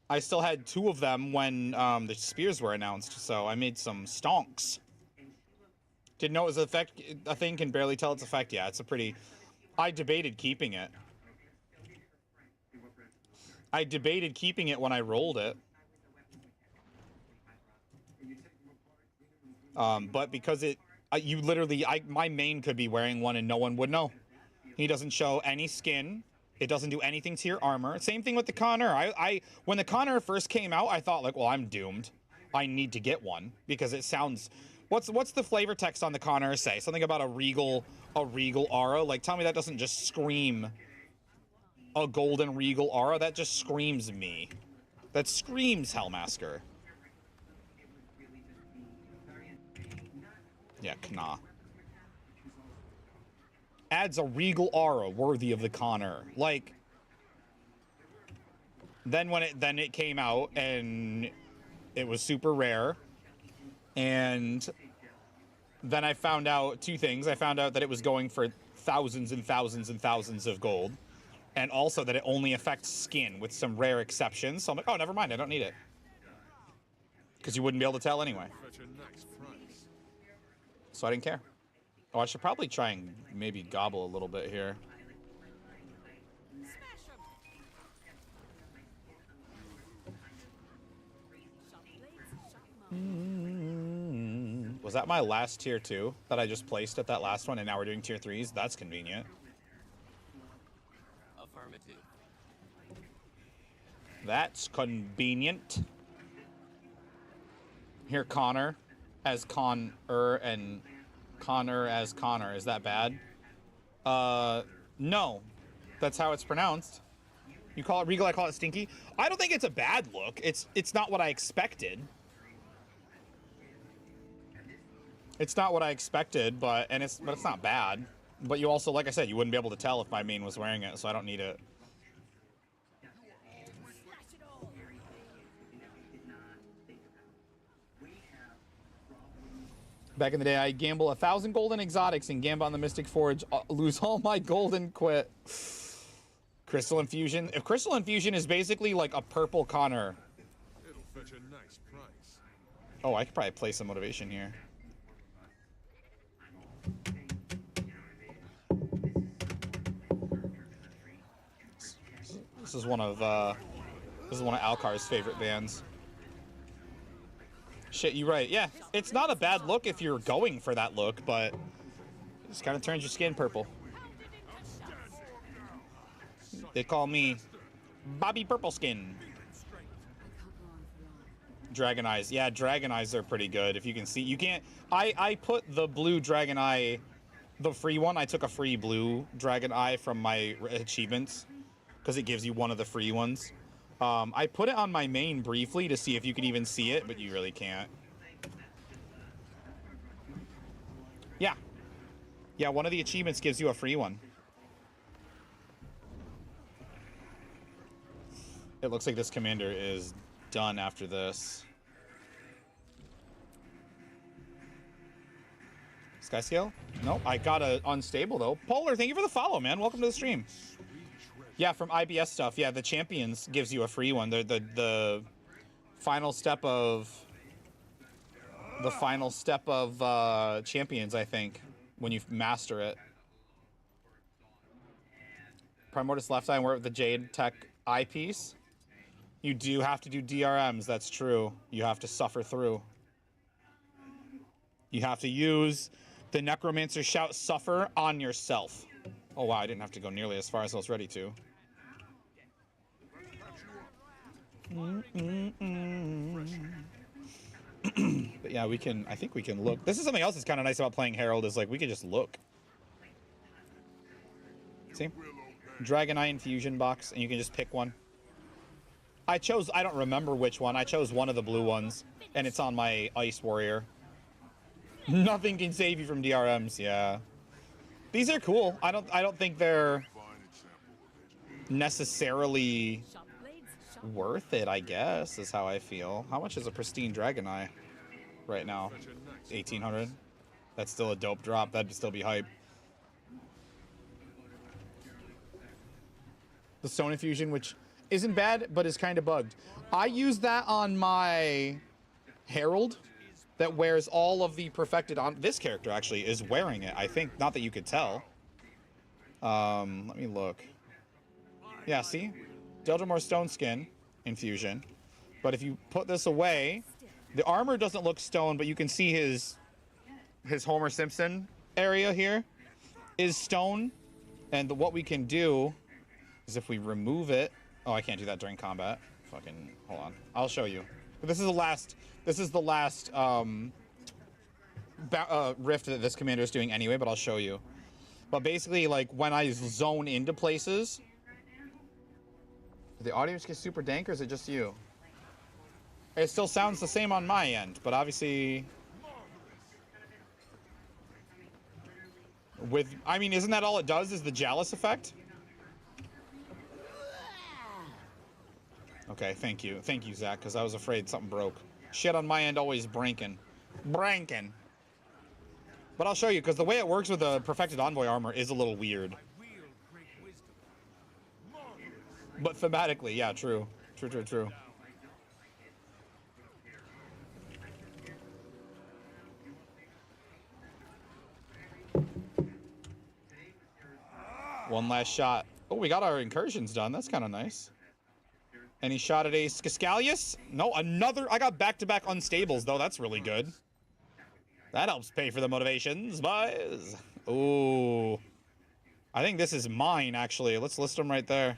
I still had 2 of them when the spears were announced, so I made some stonks. Didn't know it was a thing, can barely tell its effect. Yeah, it's a pretty... I debated keeping it. I debated keeping it when I rolled it. But because you literally, my main could be wearing one and no one would know. He doesn't show any skin. It doesn't do anything to your armor. Same thing with the Connor. When the Connor first came out, I thought like, well, I'm doomed. I need to get one because it sounds... What's the flavor text on the Connor say? Something about a regal aura? Like, tell me that doesn't just scream a golden regal aura. That just screams me. That screams Hellmasker. Yeah, Kna. Adds a regal aura worthy of the Connor. Like, then it came out and it was super rare. And then I found out 2 things. I found out that it was going for thousands and thousands and thousands of gold. And also that it only affects skin with some rare exceptions. So I'm like, oh, never mind. I don't need it. Because you wouldn't be able to tell anyway. So I didn't care. Oh, I should probably try and maybe gobble a little bit here. Was that my last tier 2 that I just placed at that last one, and now we're doing tier 3s? That's convenient. Affirmative. That's convenient. Here, Connor as Connor and Connor as Connor. Is that bad? No. That's how it's pronounced. You call it regal, I call it stinky. I don't think it's a bad look. It's not what I expected. It's not what I expected, but it's not bad. But you also, like I said, you wouldn't be able to tell if my main was wearing it, so I don't need it. Back in the day, I gamble 1,000 golden exotics and gamble on the Mystic Forge, lose all my gold and quit. Crystal Infusion. If Crystal Infusion is basically like a purple Connor. It'll fetch a nice price. Oh, I could probably play some motivation here. This is one of Alcar's favorite bands. Shit, you're right. Yeah, it's not a bad look if you're going for that look, but it just kind of turns your skin purple. They call me Bobby Purple Skin. Dragon Eyes. Yeah, Dragon Eyes are pretty good. If you can see, you can't... I put the blue Dragon Eye, the free one. I took a free blue Dragon Eye from my achievements because it gives you one of the free ones. I put it on my main briefly to see if you could even see it, but you really can't. Yeah. Yeah, one of the achievements gives you a free one. It looks like this commander is done after this. Skyscale? Nope, I got a unstable though. Polar, thank you for the follow, man. Welcome to the stream. Yeah, from IBS stuff. Yeah, the Champions gives you a free one. The final step of Champions, I think, when you master it. Primordius left eye and work with the Jade Tech eyepiece. You do have to do DRMs, that's true. You have to suffer through. You have to use the Necromancer Shout Suffer on yourself. Oh wow, I didn't have to go nearly as far as I was ready to. But yeah, we can, I think we can look. This is something else that's kind of nice about playing Herald, is like we can just look. See? Dragon Eye Infusion box, and you can just pick one. I don't remember which one. I chose one of the blue ones, and it's on my Ice Warrior. Nothing can save you from DRMs, yeah. These are cool. I don't think they're necessarily worth it, I guess, is how I feel. How much is a pristine dragon eye right now? 1,800. That's still a dope drop. That'd still be hype. The stone infusion, which isn't bad, but is kind of bugged. I use that on my Herald that wears all of the perfected on. This character actually is wearing it, I think. Not that you could tell. Let me look. Yeah, see? Deldrimor Stone Skin infusion. But if you put this away, the armor doesn't look stone, but you can see his Homer Simpson area here is stone. And what we can do is if we remove it. Oh, I can't do that during combat. Fucking hold on. I'll show you. But this is the last. This is the last rift that this commander is doing anyway. But I'll show you. But basically, like when I zone into places, the audio gets super dank, or is it just you? It still sounds the same on my end, but obviously, I mean, isn't that all it does? Is the Chalice effect? Okay, thank you, Zach, because I was afraid something broke. Shit on my end always branking. But I'll show you, because the way it works with the Perfected Envoy armor is a little weird. But thematically, yeah, true. True. One last shot. Oh, we got our incursions done. That's kind of nice. Any shot at a Scalicus? No, another. I got back-to-back unstables, though. That's really good. That helps pay for the motivations, boys. Ooh. I think this is mine, actually. Let's list them right there.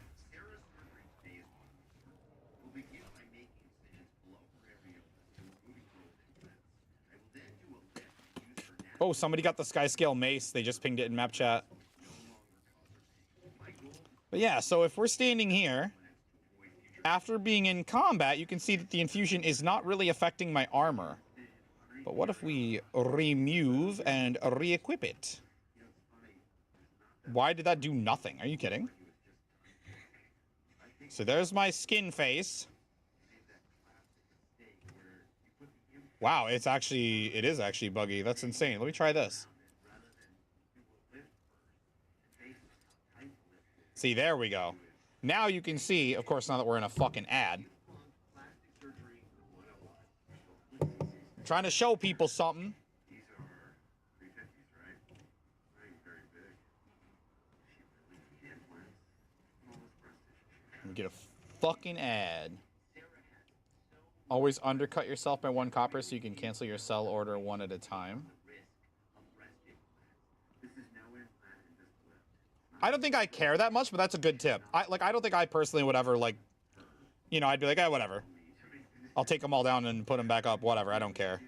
Oh, somebody got the Skyscale Mace. They just pinged it in map chat. But yeah, so if we're standing here, after being in combat, you can see that the infusion is not really affecting my armor. But what if we remove and re-equip it? Why did that do nothing? Are you kidding? So there's my skin face. Wow, it is actually buggy. That's insane. Let me try this. See, there we go. Now you can see, of course, now that we're in a fucking ad. I'm trying to show people something. Let me get a fucking ad. Always undercut yourself by 1 copper so you can cancel your sell order one at a time. I don't think I care that much, but that's a good tip. I don't think I personally would ever, like, you know, I'd be like, whatever. I'll take them all down and put them back up, whatever, I don't care.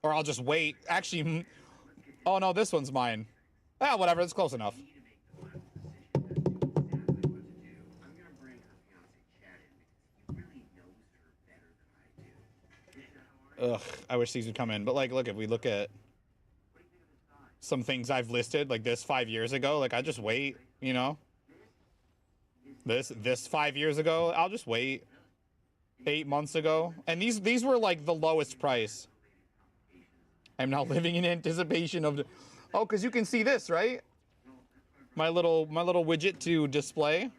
Or I'll just wait. Actually, oh no, this one's mine. Ah, whatever, it's close enough. Ugh, I wish these would come in. But, like, look, if we look at some things I've listed, like this 5 years ago, like, I just wait, you know? This 5 years ago, I'll just wait. 8 months ago. And these were, like, the lowest price. I'm now living in anticipation of the... Oh, because you can see this, right? My little widget to display.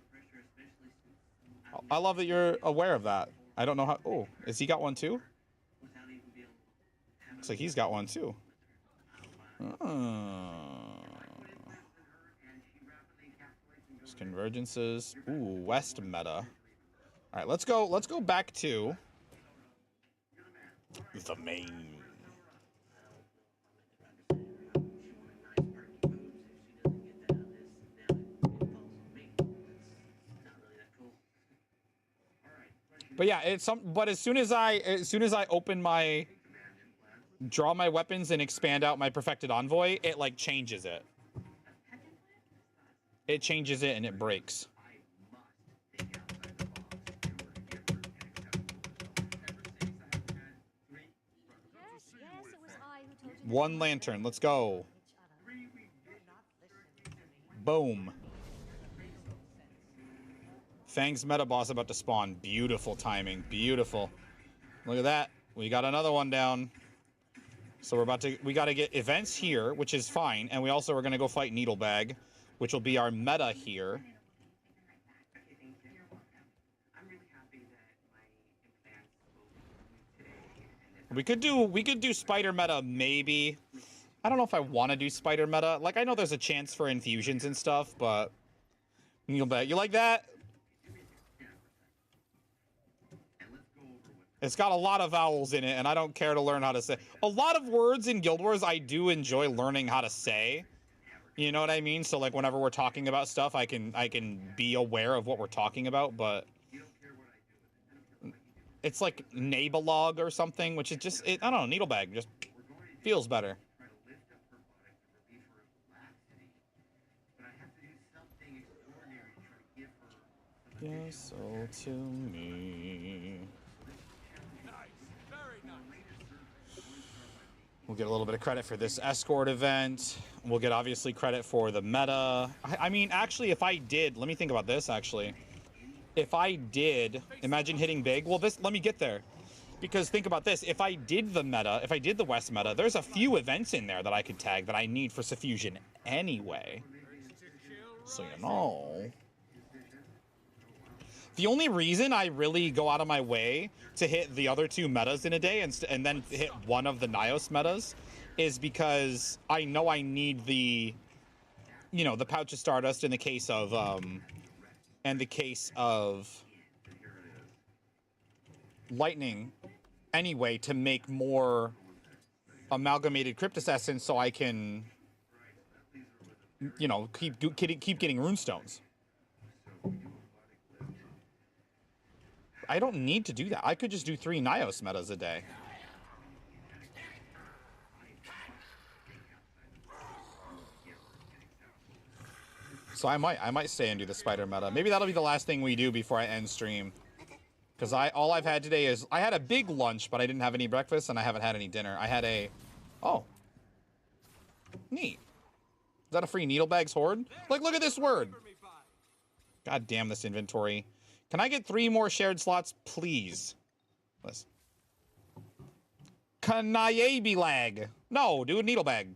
I love that you're aware of that. I don't know how... Oh, has he got one too? Looks like he's got one too. Convergences. Ooh, West meta. All right, let's go back to the main. But yeah, but as soon as I open my draw my weapons and expand out my Perfected Envoy, it like changes it. It changes it and it breaks. One lantern, let's go. Boom. Fang's meta boss about to spawn. Beautiful timing. Beautiful. Look at that. We got another one down. So we got to get events here, which is fine. And we also are going to go fight Needlebag, which will be our meta here. We could do spider meta maybe. I don't know if I want to do spider meta. Like, I know there's a chance for infusions and stuff, but Needlebag, you like that? It's got a lot of vowels in it, and I don't care to learn how to say. A lot of words in Guild Wars I do enjoy learning how to say. You know what I mean? So like whenever we're talking about stuff, I can be aware of what we're talking about, but it's like Nabalog or something, which is just I don't know, Needlebag just feels better. You're so to me. We'll get a little bit of credit for this escort event. We'll get obviously credit for the meta. I mean, actually, if I did, let me think about this, actually. If I did, imagine hitting big. Well, let me get there. Because think about this. If I did the meta, if I did the West meta, there's a few events in there that I could tag that I need for Suffusion anyway. So, you know. The only reason I really go out of my way to hit the other two metas in a day and then hit one of the Nyos metas is because I know I need the, you know, the Pouch of Stardust in the case of, Lightning anyway to make more amalgamated Cryptus Essence so I can, you know, keep getting runestones. I don't need to do that. I could just do 3 Nyos metas a day. So I might stay and do the spider meta. Maybe that'll be the last thing we do before I end stream. Because all I've had today is I had a big lunch, but I didn't have any breakfast and I haven't had any dinner. I had a neat. Is that a free Needlebags horde? Like, look at this word. God damn this inventory. Can I get 3 more shared slots, please? Listen. Kanayebi lag. No, dude, Needlebag.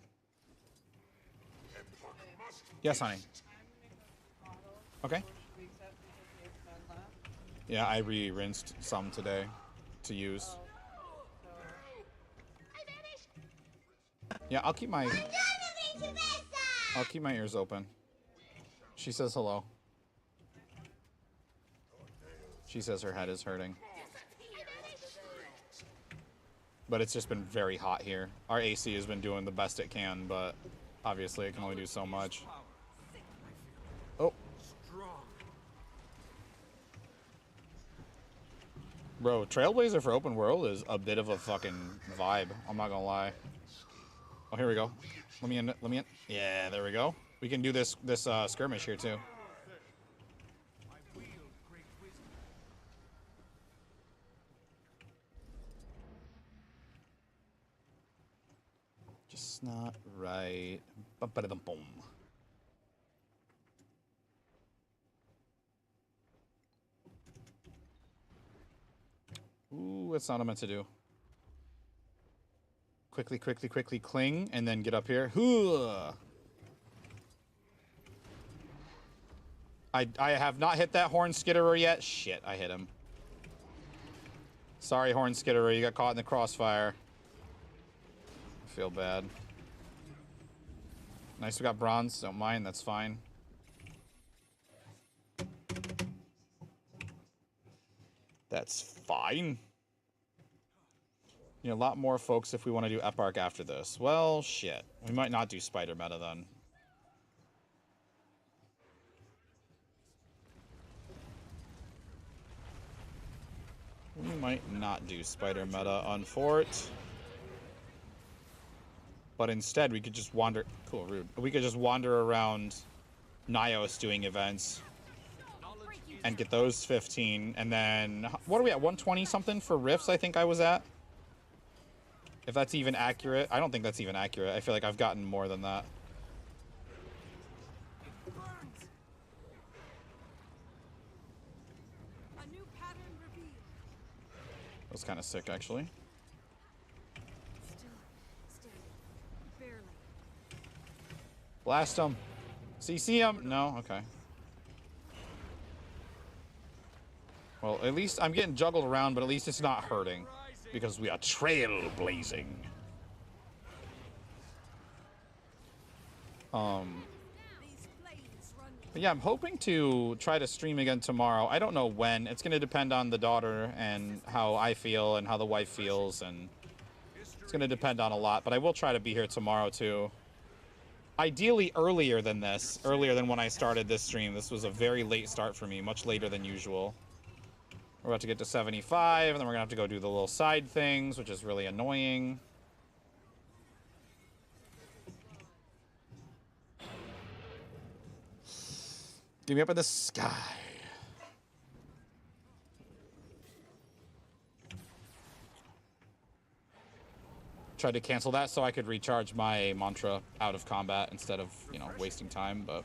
Yes, honey. Okay. Yeah, I re-rinsed some today to use. Yeah, I'll keep my ears open. She says hello. She says her head is hurting. But it's just been very hot here. Our AC has been doing the best it can, but obviously it can only do so much. Oh. Bro, Trailblazer for open world is a bit of a fucking vibe. I'm not gonna lie. Oh, here we go. Let me in. Yeah, there we go. We can do this skirmish here too. Just not right. Boom. Ooh, what's not meant to do? Quickly cling, and then get up here. I have not hit that Horn Skitterer yet. Shit, I hit him. Sorry, Horn Skitterer, you got caught in the crossfire. I feel bad. Nice, we got bronze. Don't mind, that's fine. That's fine. You know, a lot more folks if we want to do Eparch after this. Well, shit. We might not do spider meta then. We might not do spider meta on Fort. But instead, we could just wander... Cool, rude. We could just wander around Nyos doing events. And get those 15. And then... What are we at? 120 something for Rifts, I think I was at? If that's even accurate. I don't think that's even accurate. I feel like I've gotten more than that. was kind of sick, actually. Blast him. CC him. No? Okay. Well, at least I'm getting juggled around, but at least it's not hurting. Because we are trailblazing. But yeah, I'm hoping to try to stream again tomorrow. I don't know when. It's going to depend on the daughter and how I feel and how the wife feels. And it's going to depend on a lot. But I will try to be here tomorrow, too. Ideally earlier than this. Earlier than when I started this stream. This was a very late start for me. Much later than usual. We're about to get to 75. And then we're going to have to go do the little side things, which is really annoying. Get me up in the sky. Tried to cancel that so I could recharge my mantra out of combat instead of, you know, wasting time, but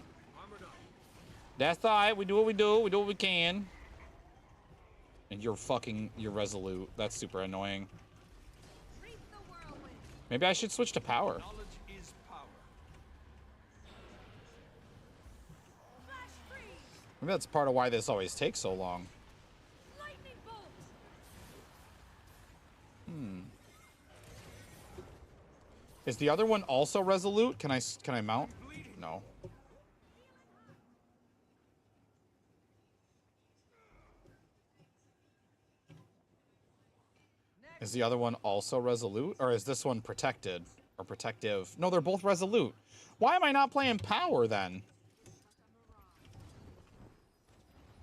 that's alright. We do what we do. We do what we can. And you're resolute. That's super annoying. Maybe I should switch to power. Maybe that's part of why this always takes so long. Is the other one also resolute? Can I mount? No. Is the other one also resolute? Or is this one protected? Or protective? No, they're both resolute. Why am I not playing power then?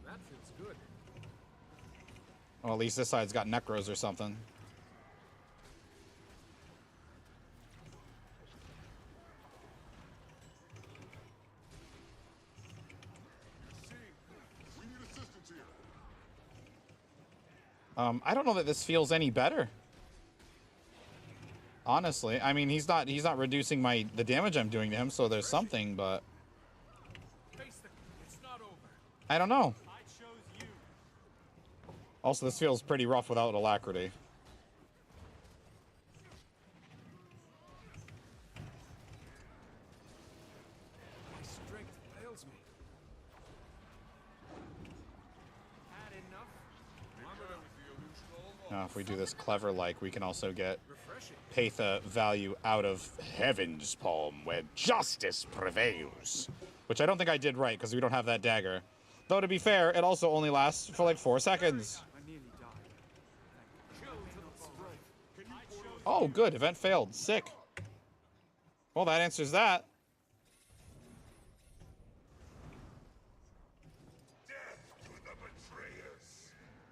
That feels good. Well, at least this side's got necros or something. I don't know that this feels any better. Honestly, I mean, he's not reducing the damage I'm doing to him, so there's something, but It's not over. I don't know. I chose you. Also, this feels pretty rough without alacrity. My strength fails me. Had enough? Now, if we do this clever like, we can also get Patha value out of Heaven's Palm, where justice prevails. Which I don't think I did right, because we don't have that dagger. Though, to be fair, it also only lasts for like 4 seconds. Oh, good. Event failed. Sick. Well, that answers that.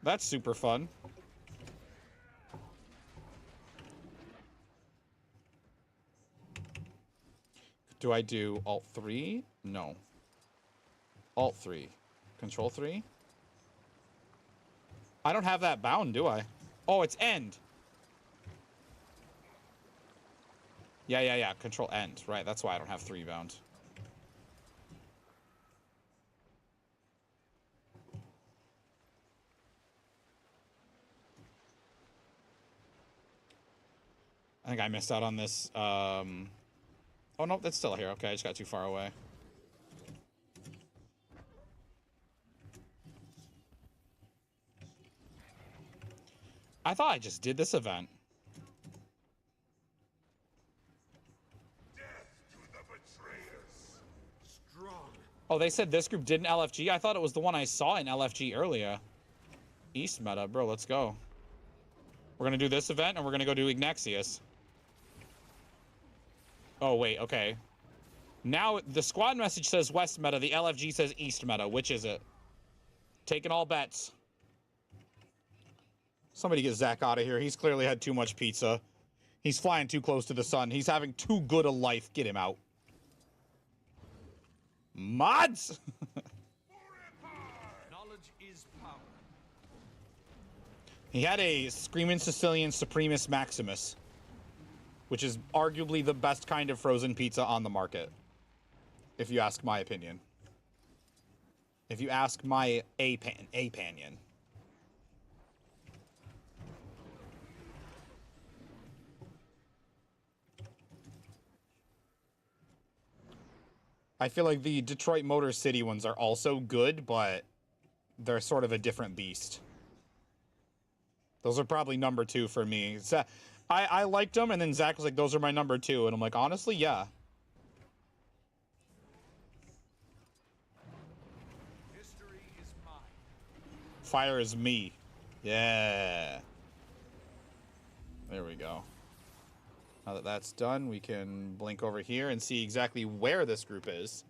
That's super fun. Do I do Alt 3? No. Alt 3. Control 3? I don't have that bound, do I? Oh, it's end. Yeah. Control end. Right, that's why I don't have 3 bound. I think I missed out on this. Oh, no, that's still here. Okay, I just got too far away. I thought I just did this event. Oh, they said this group did an LFG? I thought it was the one I saw in LFG earlier. East meta, bro, let's go. We're gonna do this event, and we're gonna go do Ignaxius. Oh, wait, okay. Now, the squad message says West meta, the LFG says East meta. Which is it? Taking all bets. Somebody get Zach out of here. He's clearly had too much pizza. He's flying too close to the sun. He's having too good a life. Get him out. Mods! Knowledge is power. He had a Screaming Sicilian Supremus Maximus, which is arguably the best kind of frozen pizza on the market, if you ask my opinion. If you ask my opinion. I feel like the Detroit Motor City ones are also good, but they're sort of a different beast. Those are probably number 2 for me. I liked them, and then Zach was like, those are my number 2. And I'm like, honestly, yeah. History is mine. Fire is me. Yeah. There we go. Now that that's done, we can blink over here and see exactly where this group is.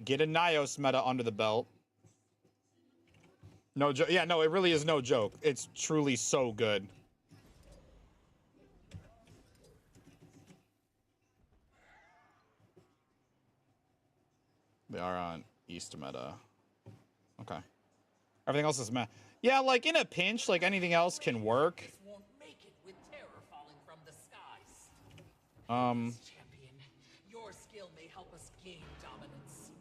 Get a Nyos meta under the belt. No joke. Yeah, no, it really is no joke. It's truly so good. They are on East meta. Okay. Everything else is meh. Yeah, like in a pinch, like anything else can work. Won't make it with terror falling from the skies. Champion, your skill may help us gain dominance.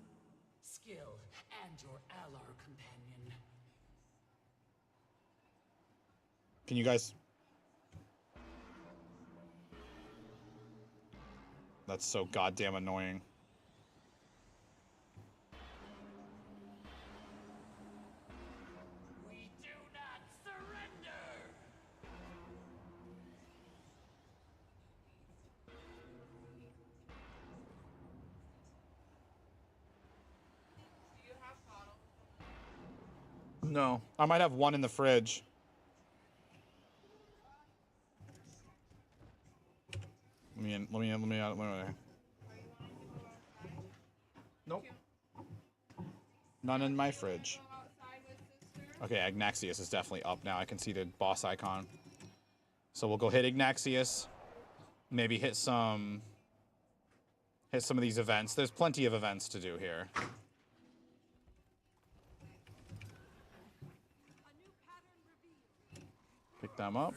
Skill and your ally companion. Can you guys? That's so goddamn annoying. We do not surrender. No, I might have one in the fridge. Let me. Nope. None in my fridge. Okay, Ignaxius is definitely up now. I can see the boss icon. So we'll go hit Ignaxius. Maybe hit some of these events. There's plenty of events to do here. Pick them up.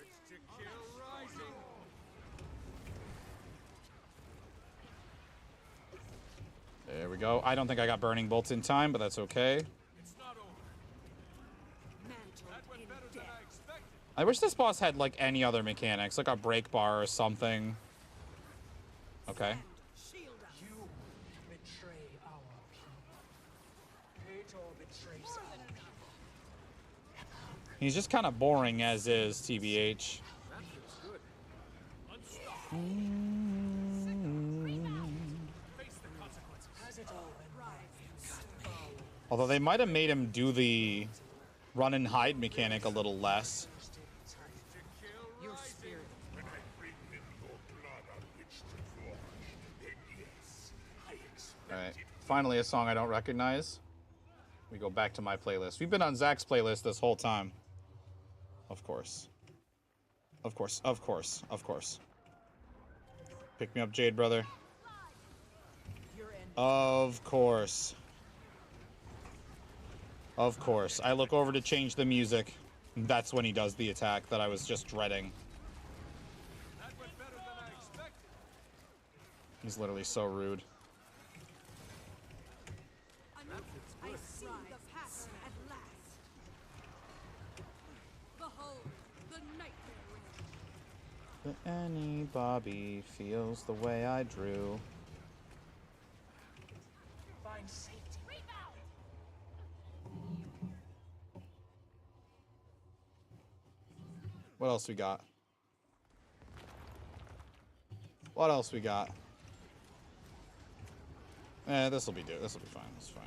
There we go. I don't think I got burning bolts in time, but that's okay. I wish this boss had like any other mechanics, like a break bar or something. Okay. You betray our people. Hate or betrays our people. He's just kind of boring as is, TBH. Although they might have made him do the run and hide mechanic a little less. Your spirit. Alright, finally a song I don't recognize. We go back to my playlist. We've been on Zach's playlist this whole time. Of course. Of course, of course, of course. Pick me up, Jade, brother. Of course. Of course. I look over to change the music. That's when he does the attack that I was just dreading. He's literally so rude. I see the path at last. Behold, the nightmare. But any Bobby feels the way I drew. Find safety. What else we got? What else we got? This'll be good. This'll be fine. This is fine.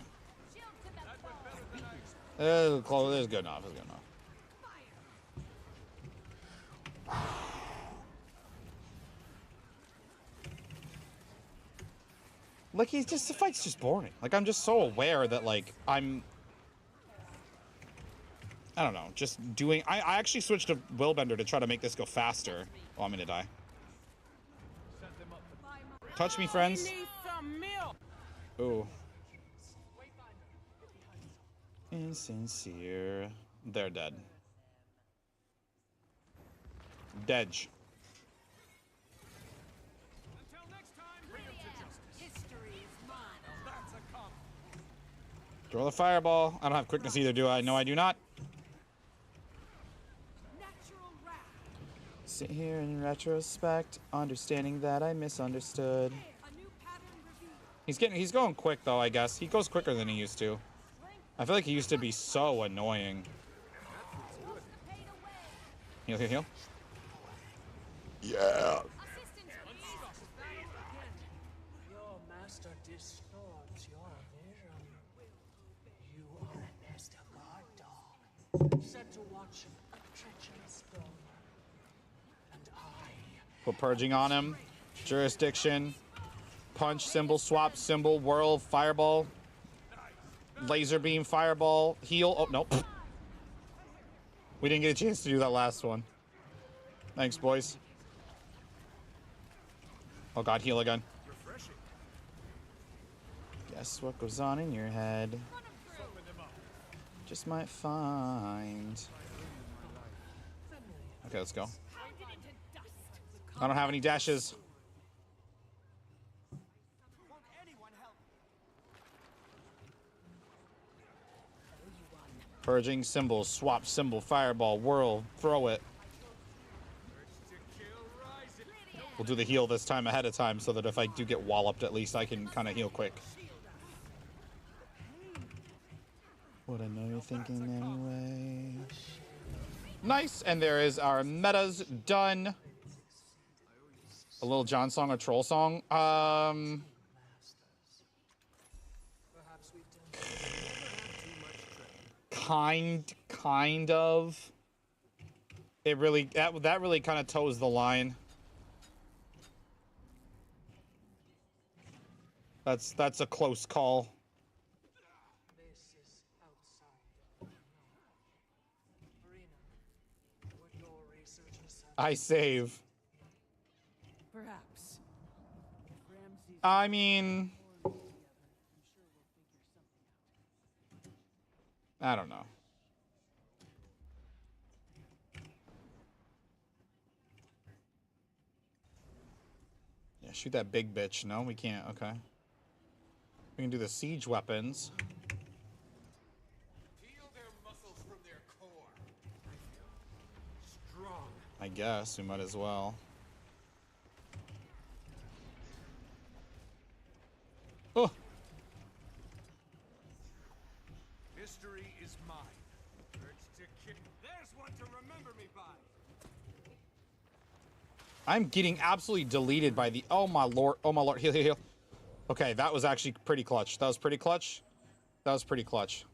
It's good enough. It's good enough. Like, he's just, the fight's just boring. Like, I'm just so aware that, like, I don't know, just doing... I actually switched to Willbender to try to make this go faster. Oh, I'm gonna die. Touch me, friends. Ooh. Insincere. They're dead. Dedge. Throw the fireball. I don't have quickness either, do I? No, I do not. Sit here in retrospect, understanding that I misunderstood. He's going quick though, I guess. He goes quicker than he used to. I feel like he used to be so annoying. Heal, heal, heal. Yeah. Your master distorts your vision. You are a nest guard dog, set to watch a treacherous donor. And I... Put purging on him. Jurisdiction. Punch, symbol, swap, symbol, whirl, fireball. Laser beam, fireball, heal. Oh, nope. We didn't get a chance to do that last one. Thanks, boys. Oh god, heal again. Guess what goes on in your head? Just might find. Okay, let's go. I don't have any dashes. Purging, symbol, swap, symbol, fireball, whirl, throw it. We'll do the heal this time ahead of time so that if I do get walloped, at least I can kind of heal quick. What I know you're thinking anyway. Nice, and there is our metas done. A little John song, a troll song. Kind of. It really that really kind of toes the line. That's a close call. I save. Perhaps. I mean, I don't know. Yeah, shoot that big bitch. No, we can't. Okay. We can do the siege weapons. Feel their muscles from their core. Strong. I guess we might as well. Oh. History is mine. There's one to remember me by. I'm getting absolutely deleted by the... Oh, my lord. Oh, my lord. Heal, heal, heal. Okay, that was actually pretty clutch. That was pretty clutch. That was pretty clutch.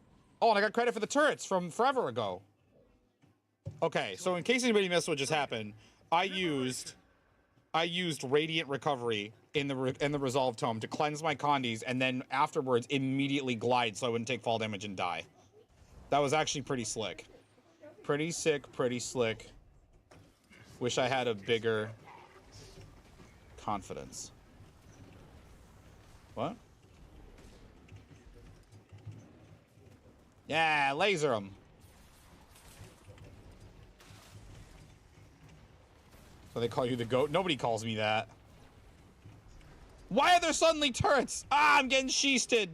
Oh, and I got credit for the turrets from forever ago. Okay, so in case anybody missed what just happened, I used Radiant Recovery in the Resolve Tome to cleanse my condies, and then afterwards immediately glide so I wouldn't take fall damage and die. That was actually pretty slick. Pretty sick, pretty slick. Wish I had a bigger confidence. What? Yeah, laser them. So they call you the goat? Nobody calls me that. Why are there suddenly turrets? Ah, I'm getting sheested.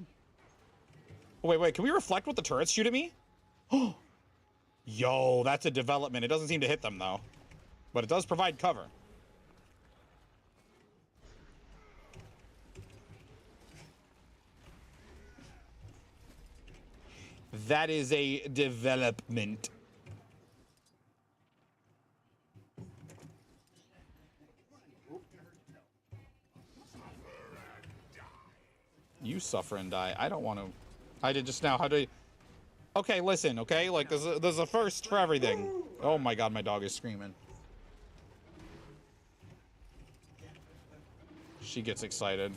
Oh, wait, can we reflect what the turrets shoot at me? Oh, yo, that's a development. It doesn't seem to hit them, though. But it does provide cover. That is a development. You suffer and die. I don't want to. I did just now. How do you... Okay, listen, okay? Like, there's a first for everything. Oh my god, my dog is screaming. She gets excited.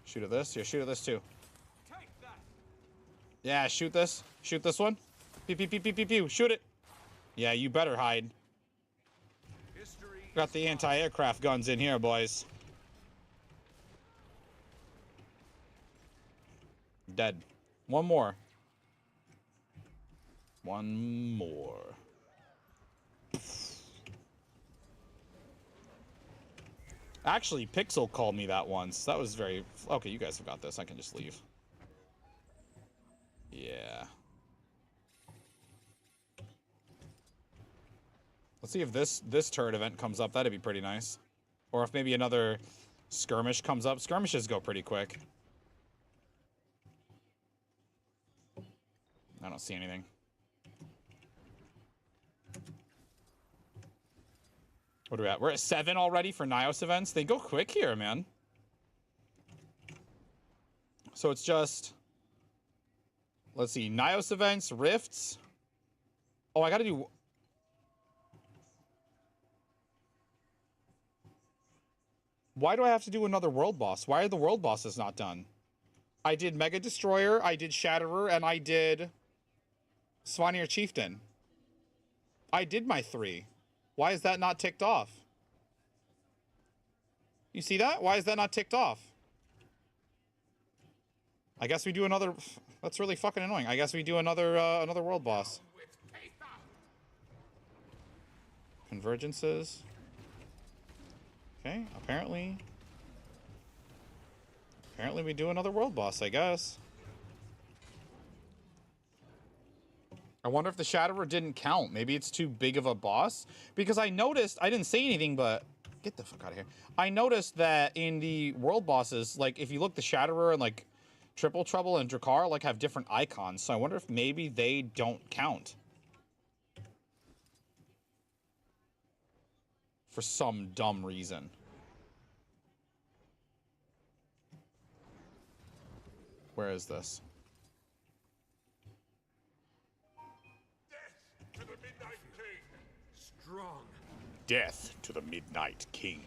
Shoot at this? Yeah, shoot at this too. Yeah, shoot this. Shoot this one. Pew, pew, pew, pew, pew, pew. Shoot it. Yeah, you better hide. Got the anti-aircraft guns in here, boys. Dead. One more. One more. Actually, Pixel called me that once. That was very... Okay, you guys have got this. I can just leave. Yeah. Let's see if this turret event comes up. That'd be pretty nice. Or if maybe another Skirmish comes up. Skirmishes go pretty quick. I don't see anything. What are we at? We're at 7 already for Nios events. They go quick here, man. So it's just... Let's see. Nios events, rifts. Oh, I gotta do... Why do I have to do another world boss? Why are the world bosses not done? I did Mega Destroyer, I did Shatterer, and I did Svanir Chieftain. I did my 3. Why is that not ticked off? You see that? Why is that not ticked off? I guess we do another... That's really fucking annoying. I guess we do another another world boss. Convergences. Okay, apparently we do another world boss, I guess. I wonder if the Shatterer didn't count. Maybe it's too big of a boss. Because I noticed, I didn't say anything, but... Get the fuck out of here. I noticed that in the world bosses, like, if you look, the Shatterer and, like, Triple Trouble and Drakkar, like, have different icons. So I wonder if maybe they don't count. For some dumb reason. Where is this? Death to the Midnight King! Strong. Death to the Midnight King.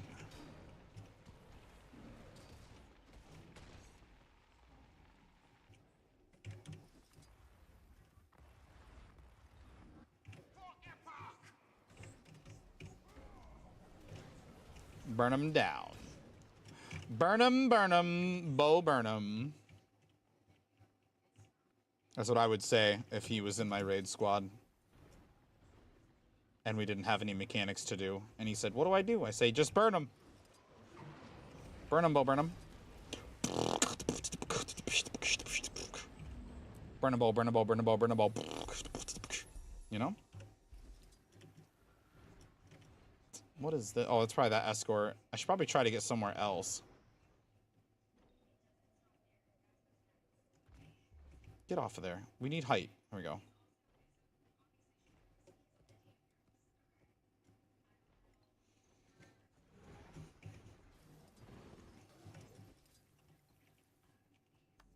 Burn him down. Burn him, Bo Burnham. That's what I would say if he was in my raid squad. And we didn't have any mechanics to do. And he said, what do I do? I say, just burn him. Burn him, Bo Burnham. Burn him, Bo, burn him, Bo, burn him, Bo, burn him, Bo. You know? What is this? Oh, it's probably that escort. I should probably try to get somewhere else. Get off of there. We need height. There we go.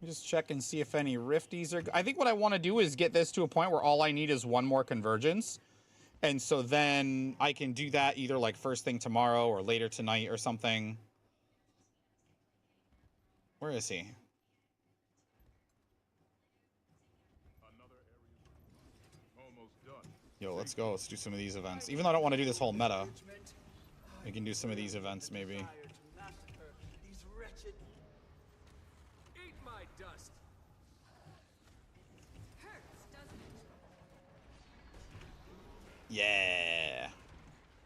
Just check and see if any rifties are... I think what I want to do is get this to a point where all I need is one more convergence. And so then I can do that either like first thing tomorrow or later tonight or something. Where is he? Yo, let's go. Let's do some of these events. Even though I don't want to do this whole meta, we can do some of these events maybe. These wretched... Eat my dust. Hurts, doesn't it? Yeah.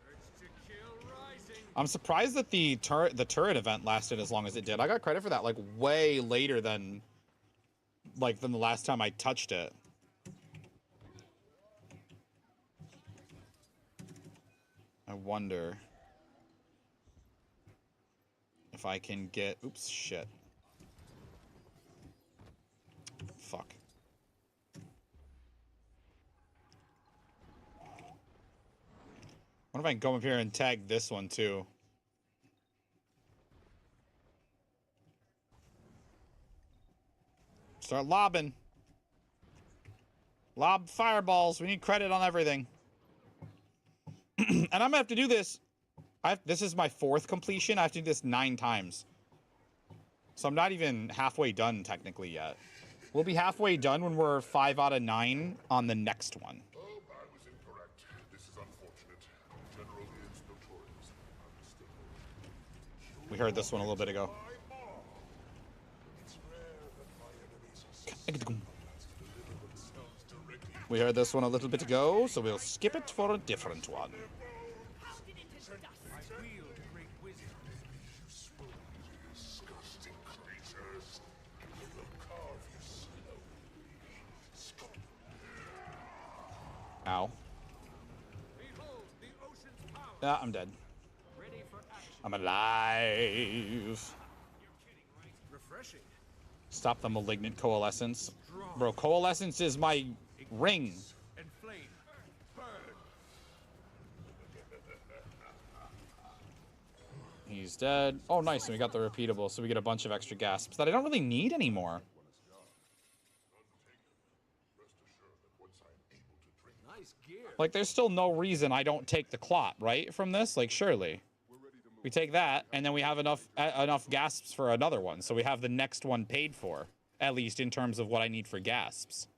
Urge to kill rising. I'm surprised that the turret event lasted as long as it did. I got credit for that like way later than the last time I touched it. I wonder if I can get... Oops, shit. Fuck. What if I can go up here and tag this one too? Start lobbing. Lob fireballs. We need credit on everything. And I'm gonna have to do this. This is my 4th completion. I have to do this 9 times. So I'm not even halfway done technically yet. We'll be halfway done when we're 5 out of 9 on the next one. Oh, I was incorrect. This is unfortunate. General is notorious. We heard this one a little bit ago. We heard this one a little bit ago, so we'll skip it for a different one. Ow. Yeah, I'm dead. Ready for action. I'm alive. Refreshing. Stop the malignant coalescence. Bro, coalescence is my ring. And flame. Burn. He's dead. Oh, nice. And we got the repeatable, so we get a bunch of extra gasps that I don't really need anymore. Nice gear. Like, there's still no reason I don't take the clot, right? From this? Like, surely. We take that, and then we have enough gasps for another one. So we have the next one paid for. At least in terms of what I need for gasps.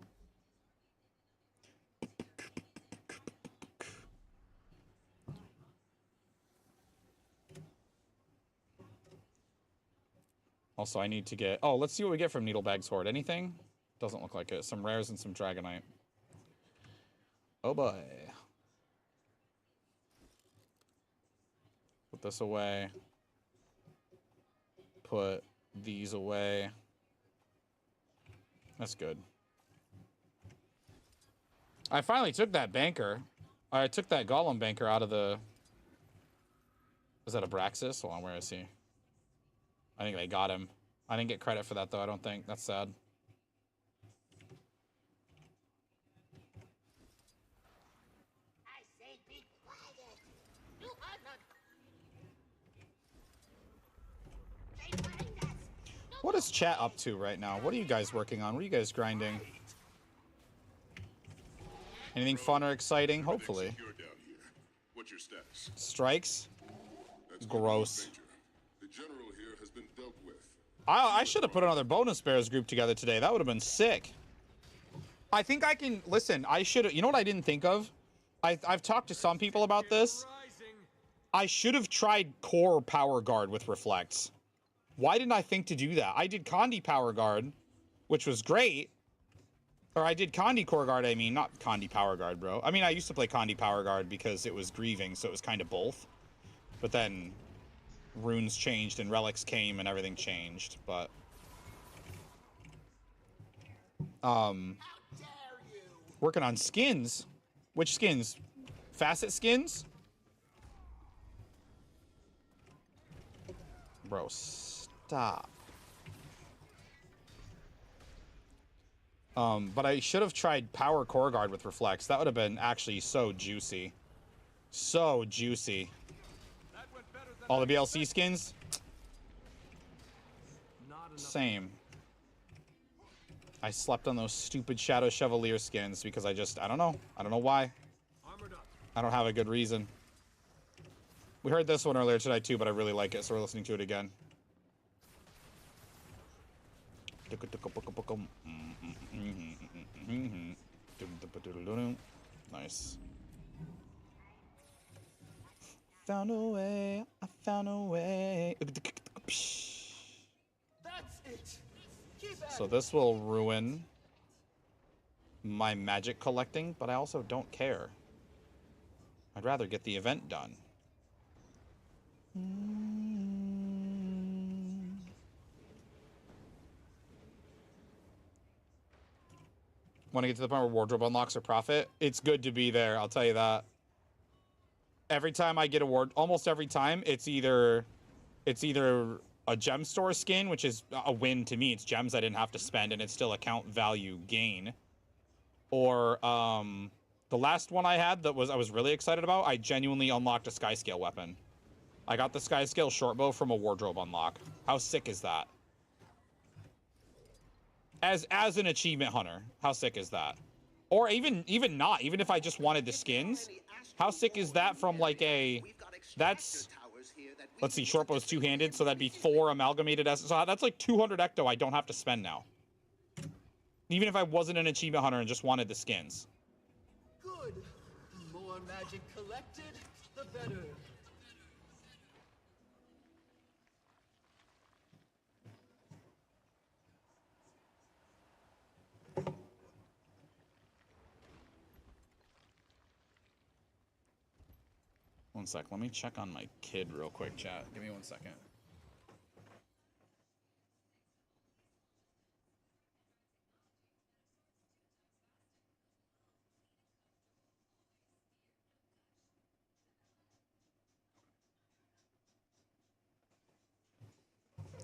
Also, I need to get... Oh, let's see what we get from Needlebag's Horde. Anything? Doesn't look like it. Some rares and some Dragonite. Oh, boy. Put this away. Put these away. That's good. I finally took that banker. I took that Golem banker out of the... Is that Abraxas? Hold on, where is he? I think they got him. I didn't get credit for that, though, I don't think. That's sad. I say be quiet. You are not. What is chat up to right now? What are you guys working on? What are you guys grinding? Anything fun or exciting? Hopefully. What's your status? Strikes? Gross. The general here has been dealt with. I should have put another bonus bears group together today. That would have been sick. I think I can... Listen, I should have... You know what I didn't think of? I've talked to some people about this. I should have tried core power guard with reflects. Why didn't I think to do that? I did Condi power guard, which was great. Or I did Condi core guard, I mean. Not Condi power guard, bro. I mean, I used to play Condi power guard because it was grieving, so it was kind of both. But then runes changed and relics came and everything changed, but... Working on skins. Which skins? Facet skins? Bro, stop. But I should have tried Power Core Guard with Reflex. That would have been actually so juicy. So juicy. All the BLC skins? Same. I slept on those stupid Shadow Chevalier skins because I don't know. I don't know why. I don't have a good reason. We heard this one earlier tonight too, but I really like it, so we're listening to it again. Nice. Found a way, I found a way. That's it. Keep at So it. this will ruin my magic collecting, but I also don't care. I'd rather get the event done. Want to get to the point where wardrobe unlocks are profit? It's good to be there, I'll tell you that. Every time I get a ward, almost every time, it's either a gem store skin, which is a win to me. It's gems I didn't have to spend, and it's still account value gain. Or the last one I had that I was really excited about, I genuinely unlocked a Skyscale weapon. I got the Skyscale shortbow from a wardrobe unlock. How sick is that? As an achievement hunter, how sick is that? Or even not, even if I just wanted the skins, how sick is that from like that's, let's see, shortbow's two-handed, so that'd be 4 amalgamated S. So that's like 200 ecto I don't have to spend now. Even if I wasn't an achievement hunter and just wanted the skins. Good. More magic collected, the better. One sec, let me check on my kid real quick, chat. Give me 1 second.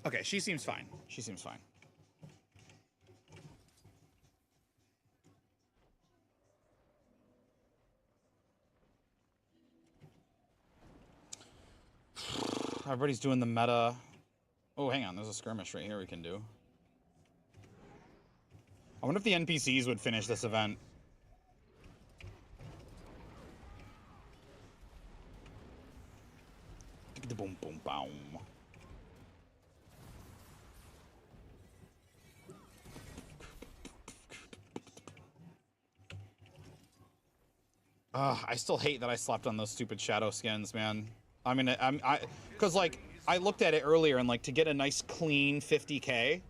Okay, she seems fine. She seems fine. Everybody's doing the meta. Oh, hang on. There's a skirmish right here we can do. I wonder if the NPCs would finish this event. Boom, boom, boom. I still hate that I slept on those stupid shadow skins, man. I mean, because like I looked at it earlier and like to get a nice clean 50k,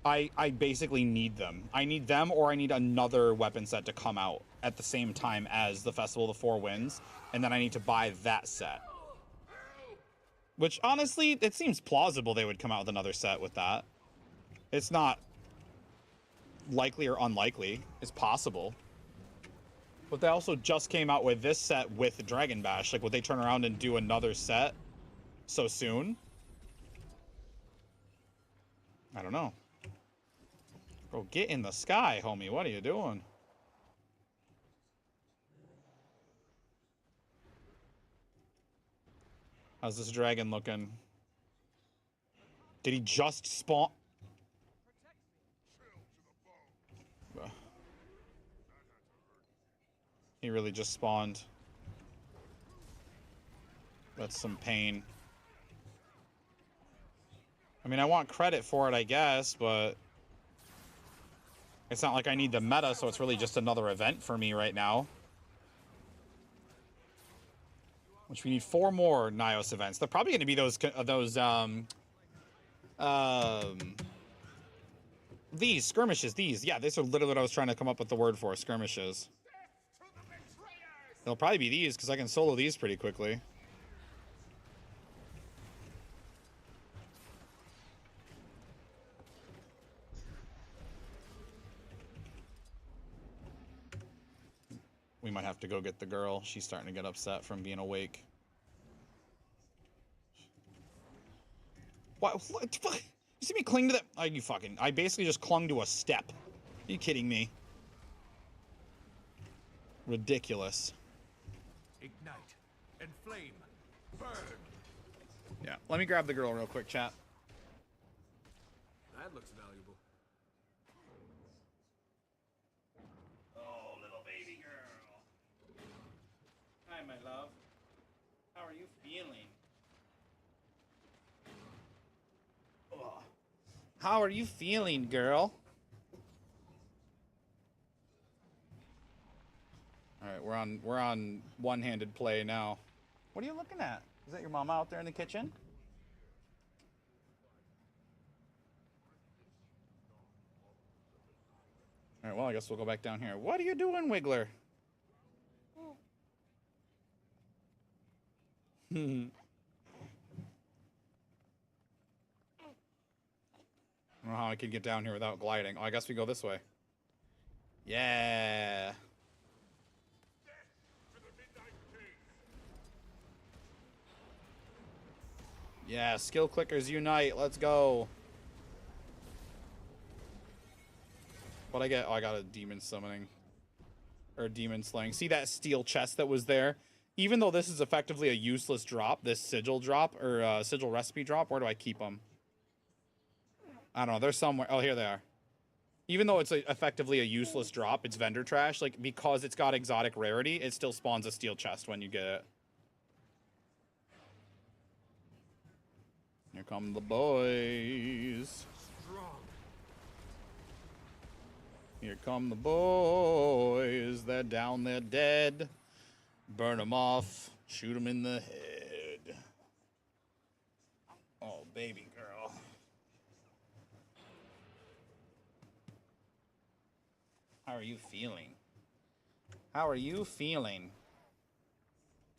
I basically need them. I need them, or I need another weapon set to come out at the same time as the Festival of the Four Winds, and then I need to buy that set. Which honestly, it seems plausible they would come out with another set with that. It's not likely or unlikely. It's possible. But they also just came out with this set with Dragon Bash. Like, would they turn around and do another set so soon? I don't know. Bro, get in the sky, homie. What are you doing? How's this dragon looking? Did he just spawn? He really just spawned. That's some pain. I mean, I want credit for it, I guess, but it's not like I need the meta, so it's really just another event for me right now. Which we need 4 more Nios events. They're probably going to be these skirmishes. These, yeah, these are literally what I was trying to come up with the word for, skirmishes. They'll probably be these because I can solo these pretty quickly. We might have to go get the girl. She's starting to get upset from being awake. What? You see me cling to that? Oh, you fucking... I basically just clung to a step. Are you kidding me? Ridiculous. Ignite and flame. Burn. Yeah, let me grab the girl real quick, chat. That looks valuable. Oh, little baby girl. Hi, my love. How are you feeling? Oh. How are you feeling, girl? All right, we're on one-handed play now. What are you looking at? Is that your mama out there in the kitchen? All right, well, I guess we'll go back down here. What are you doing, Wiggler? I don't know how I can get down here without gliding. Oh, I guess we go this way. Yeah. Yeah, skill clickers unite. Let's go. What I get? Oh, I got a demon summoning. Or demon slaying. See that steel chest that was there? Even though this is effectively a useless drop, this sigil drop, or sigil recipe drop, where do I keep them? I don't know. They're somewhere. Oh, here they are. Even though it's effectively a useless drop, it's vendor trash. Like, because it's got exotic rarity, it still spawns a steel chest when you get it. Here come the boys. Here come the boys. They're down there dead. Burn them off. Shoot them in the head. Oh, baby girl. How are you feeling? How are you feeling?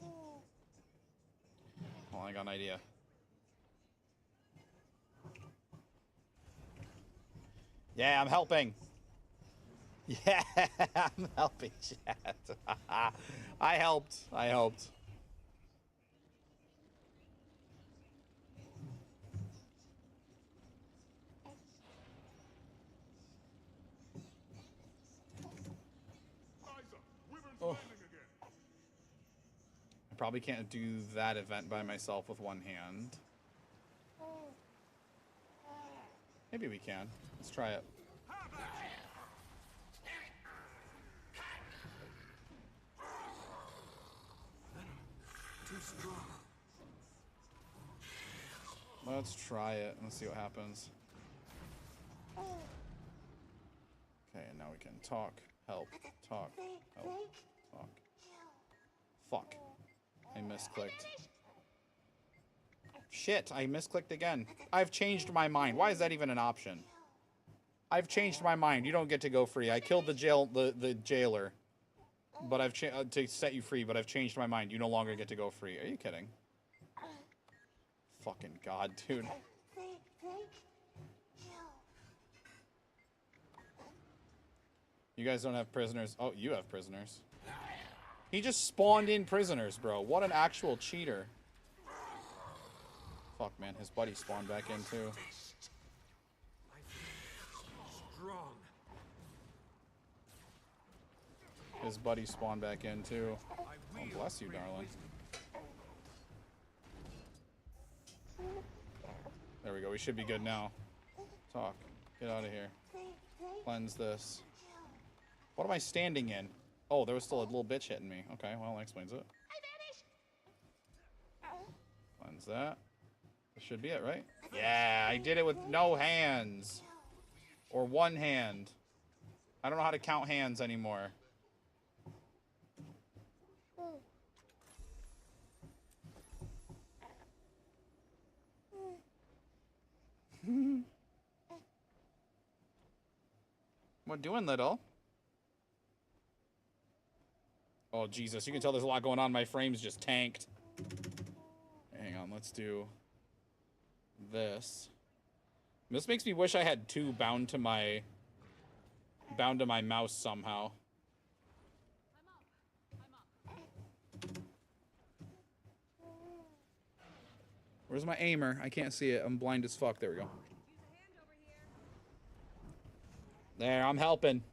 Oh, I got an idea. Yeah, I'm helping. Yeah, I'm helping, chat. I helped. I helped. Probably can't do that event by myself with one hand. Maybe we can. Let's try it. Too strong. Let's try it. Let's see what happens. Okay, and now we can talk, help, talk, help, talk. Fuck. I misclicked. Shit, I misclicked again. I've changed my mind. Why is that even an option? I've changed my mind. You don't get to go free. I killed the jailer. But I've to set you free, but I've changed my mind. You no longer get to go free. Are you kidding? Fucking god, dude. You guys don't have prisoners. Oh, you have prisoners. He just spawned in prisoners, bro. What an actual cheater. Fuck, man. His buddy spawned back in, too. Strong. His buddy spawned back in, too. Oh, bless you, darling. There we go. We should be good now. Talk. Get out of here. Cleanse this. What am I standing in? Oh, there was still a little bitch hitting me. Okay, well, that explains it. Cleanse that. That should be it, right? Yeah, I did it with no hands. Or one hand. I don't know how to count hands anymore. What doing, little? Oh, Jesus. You can tell there's a lot going on. My frame's just tanked. Hang on. Let's do this. This makes me wish I had two bound to my mouse somehow. Where's my aimer? I can't see it. I'm blind as fuck. There we go. There, I'm helping.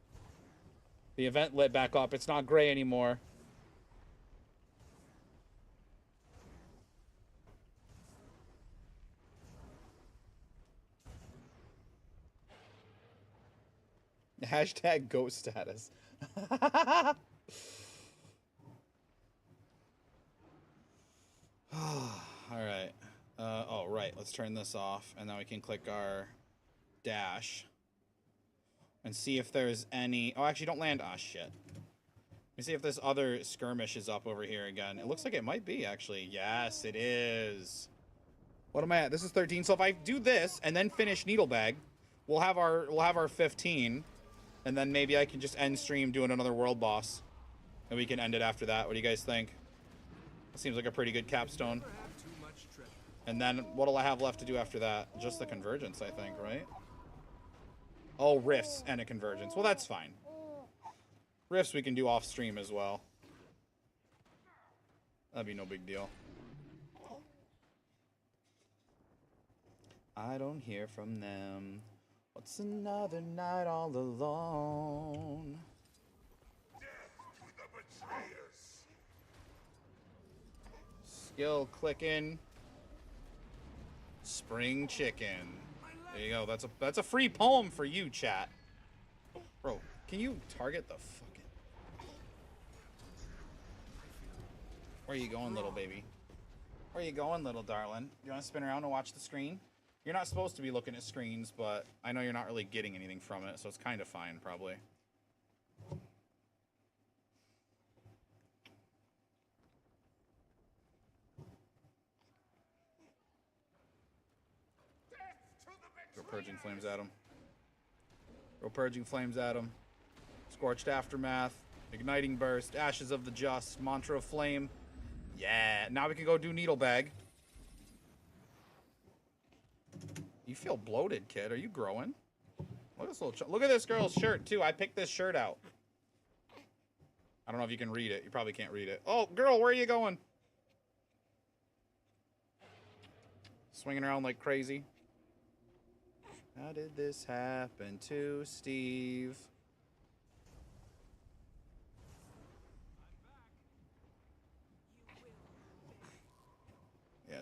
The event lit back up. It's not gray anymore. Hashtag ghost status. Alright. Oh, right. Let's turn this off. And then we can click our dash. And see if there's any... Oh, actually, don't land. Ah, shit. Let me see if this other skirmish is up over here again. It looks like it might be, actually. Yes, it is. What am I at? This is 13. So if I do this and then finish Needlebag, we'll have our 15. And then maybe I can just end stream doing another world boss. And we can end it after that. What do you guys think? That seems like a pretty good capstone. And then what'll I have left to do after that? Just the convergence, I think, right? Oh, rifts and a convergence. Well, that's fine. Rifts we can do off stream as well. That'd be no big deal. I don't hear from them. What's another night all alone? Skill clicking. Spring chicken. There you go. That's a free poem for you, chat. Bro, can you target the fucking... Where are you going, little baby? Where are you going, little darling? You want to spin around and watch the screen? You're not supposed to be looking at screens, but I know you're not really getting anything from it, so it's kind of fine, probably. Go purging flames at him. Go purging flames at him. Scorched aftermath. Igniting burst. Ashes of the just. Mantra of flame. Yeah. Now we can go do Needlebag. You feel bloated, kid. Are you growing? Look at this little. Look at this girl's shirt too. I picked this shirt out. I don't know if you can read it. You probably can't read it. Oh, girl, where are you going? Swinging around like crazy. How did this happen to Steve?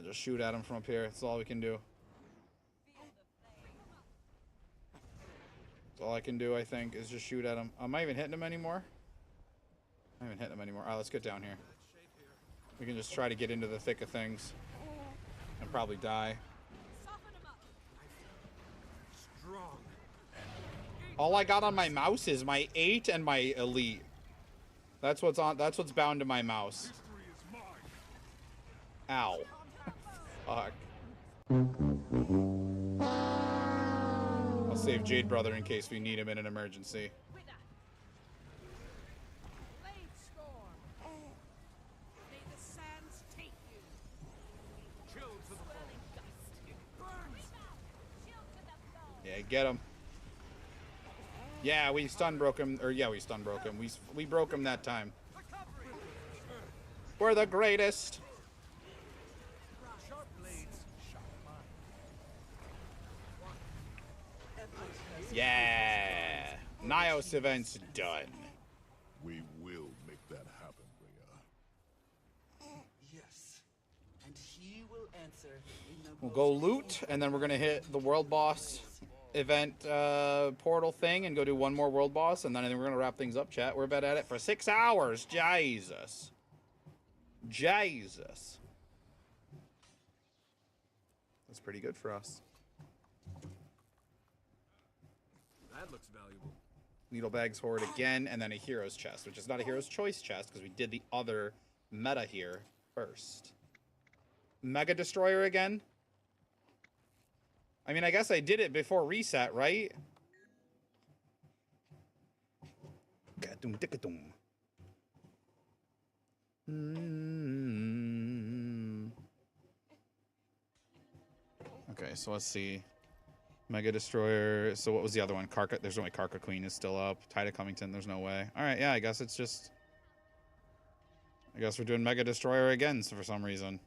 just shoot at him from up here. That's all we can do. That's all I can do, I think, is just shoot at him. Am I even hitting him anymore? I'm not even hitting him anymore. Alright, let's get down here. We can just try to get into the thick of things. And probably die. Strong. All I got on my mouse is my 8 and my elite. That's what's bound to my mouse. Ow. Fuck. I'll save Jade Brother in case we need him in an emergency. Yeah, get him. Yeah, we stun broke him. Or yeah, we stun broke him. We broke him that time. We're the greatest. Yeah. Nios event's done. We will make that happen, Rhea. Yes. And he will answer in the We'll go loot, and then we're gonna hit the world boss event portal thing and go do one more world boss, and then I think we're gonna wrap things up, chat. We're about at it for 6 hours. Jesus. Jesus. That's pretty good for us. That looks valuable. Needle bags horde again, and then a hero's chest, which is not a hero's choice chest because we did the other meta here first. Mega Destroyer again? I mean, I guess I did it before reset, right? Okay, so let's see. Mega Destroyer. So what was the other one? Karka. There's only Karka Queen is still up. Tida Cummington, there's no way. All right, yeah, I guess it's just... I guess we're doing Mega Destroyer again for some reason.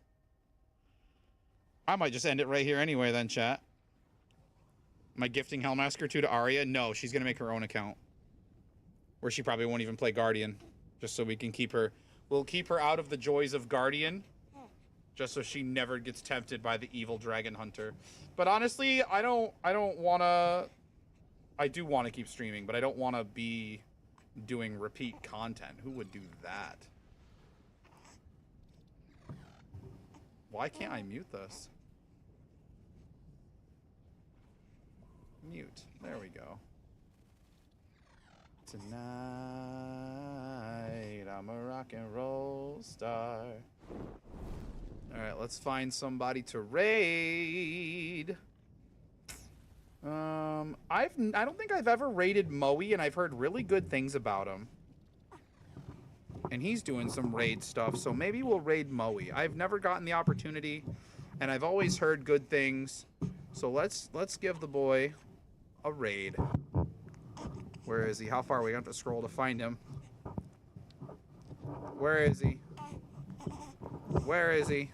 I might just end it right here anyway then, chat. Am I gifting Hellmasker 2 to Arya? No, she's going to make her own account. Where she probably won't even play Guardian. Just so we can keep her... We'll keep her out of the joys of Guardian. Just so she never gets tempted by the evil Dragon Hunter. But honestly, I don't want to... I do want to keep streaming, but I don't want to be doing repeat content. Who would do that? Why can't I mute this? Mute. There we go. Tonight, I'm a rock and roll star. Alright, let's find somebody to raid. I don't think I've ever raided Moe, and I've heard really good things about him. And he's doing some raid stuff, so maybe we'll raid Moe. I've never gotten the opportunity, and I've always heard good things. So let's give the boy a raid. Where is he? How far are we going to have to scroll to find him? Where is he? Where is he?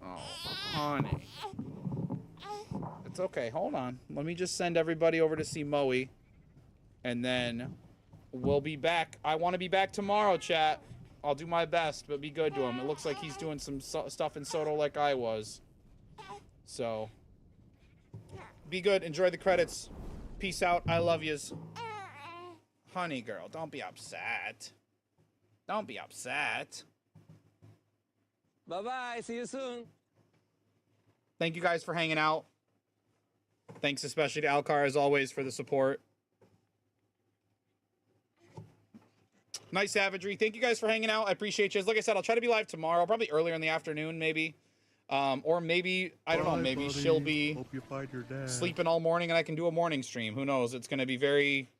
Oh, honey. It's okay. Hold on. Let me just send everybody over to see Moe. And then we'll be back. I want to be back tomorrow, chat. I'll do my best, but be good to him. It looks like he's doing some stuff in Soto like I was. So, be good. Enjoy the credits. Peace out. I love yous. Honey girl, don't be upset. Don't be upset. Bye-bye. See you soon. Thank you guys for hanging out. Thanks especially to Alcar, as always, for the support. Nice savagery. Thank you guys for hanging out. I appreciate you. Like I said, I'll try to be live tomorrow, probably earlier in the afternoon, maybe. Or maybe, I don't know, maybe buddy. She'll be Hope you find your dad. sleeping all morning and I can do a morning stream. Who knows? It's going to be very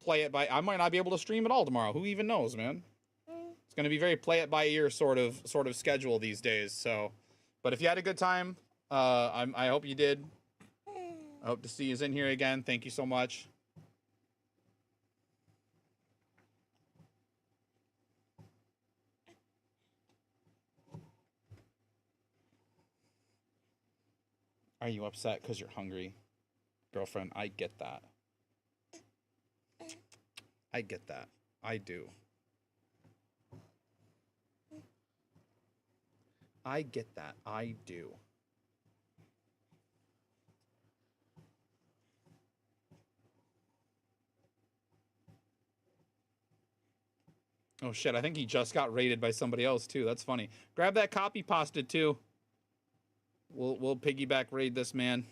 play it by... I might not be able to stream at all tomorrow. Who even knows, man? It's going to be very play it by ear sort of schedule these days. So, but if you had a good time, I hope you did. I hope to see you in here again. Thank you so much. Are you upset because you're hungry? Girlfriend, I get that. I get that. I do. I get that. I do. Oh shit, I think he just got raided by somebody else too. That's funny. Grab that copy pasta too. We'll piggyback raid this man.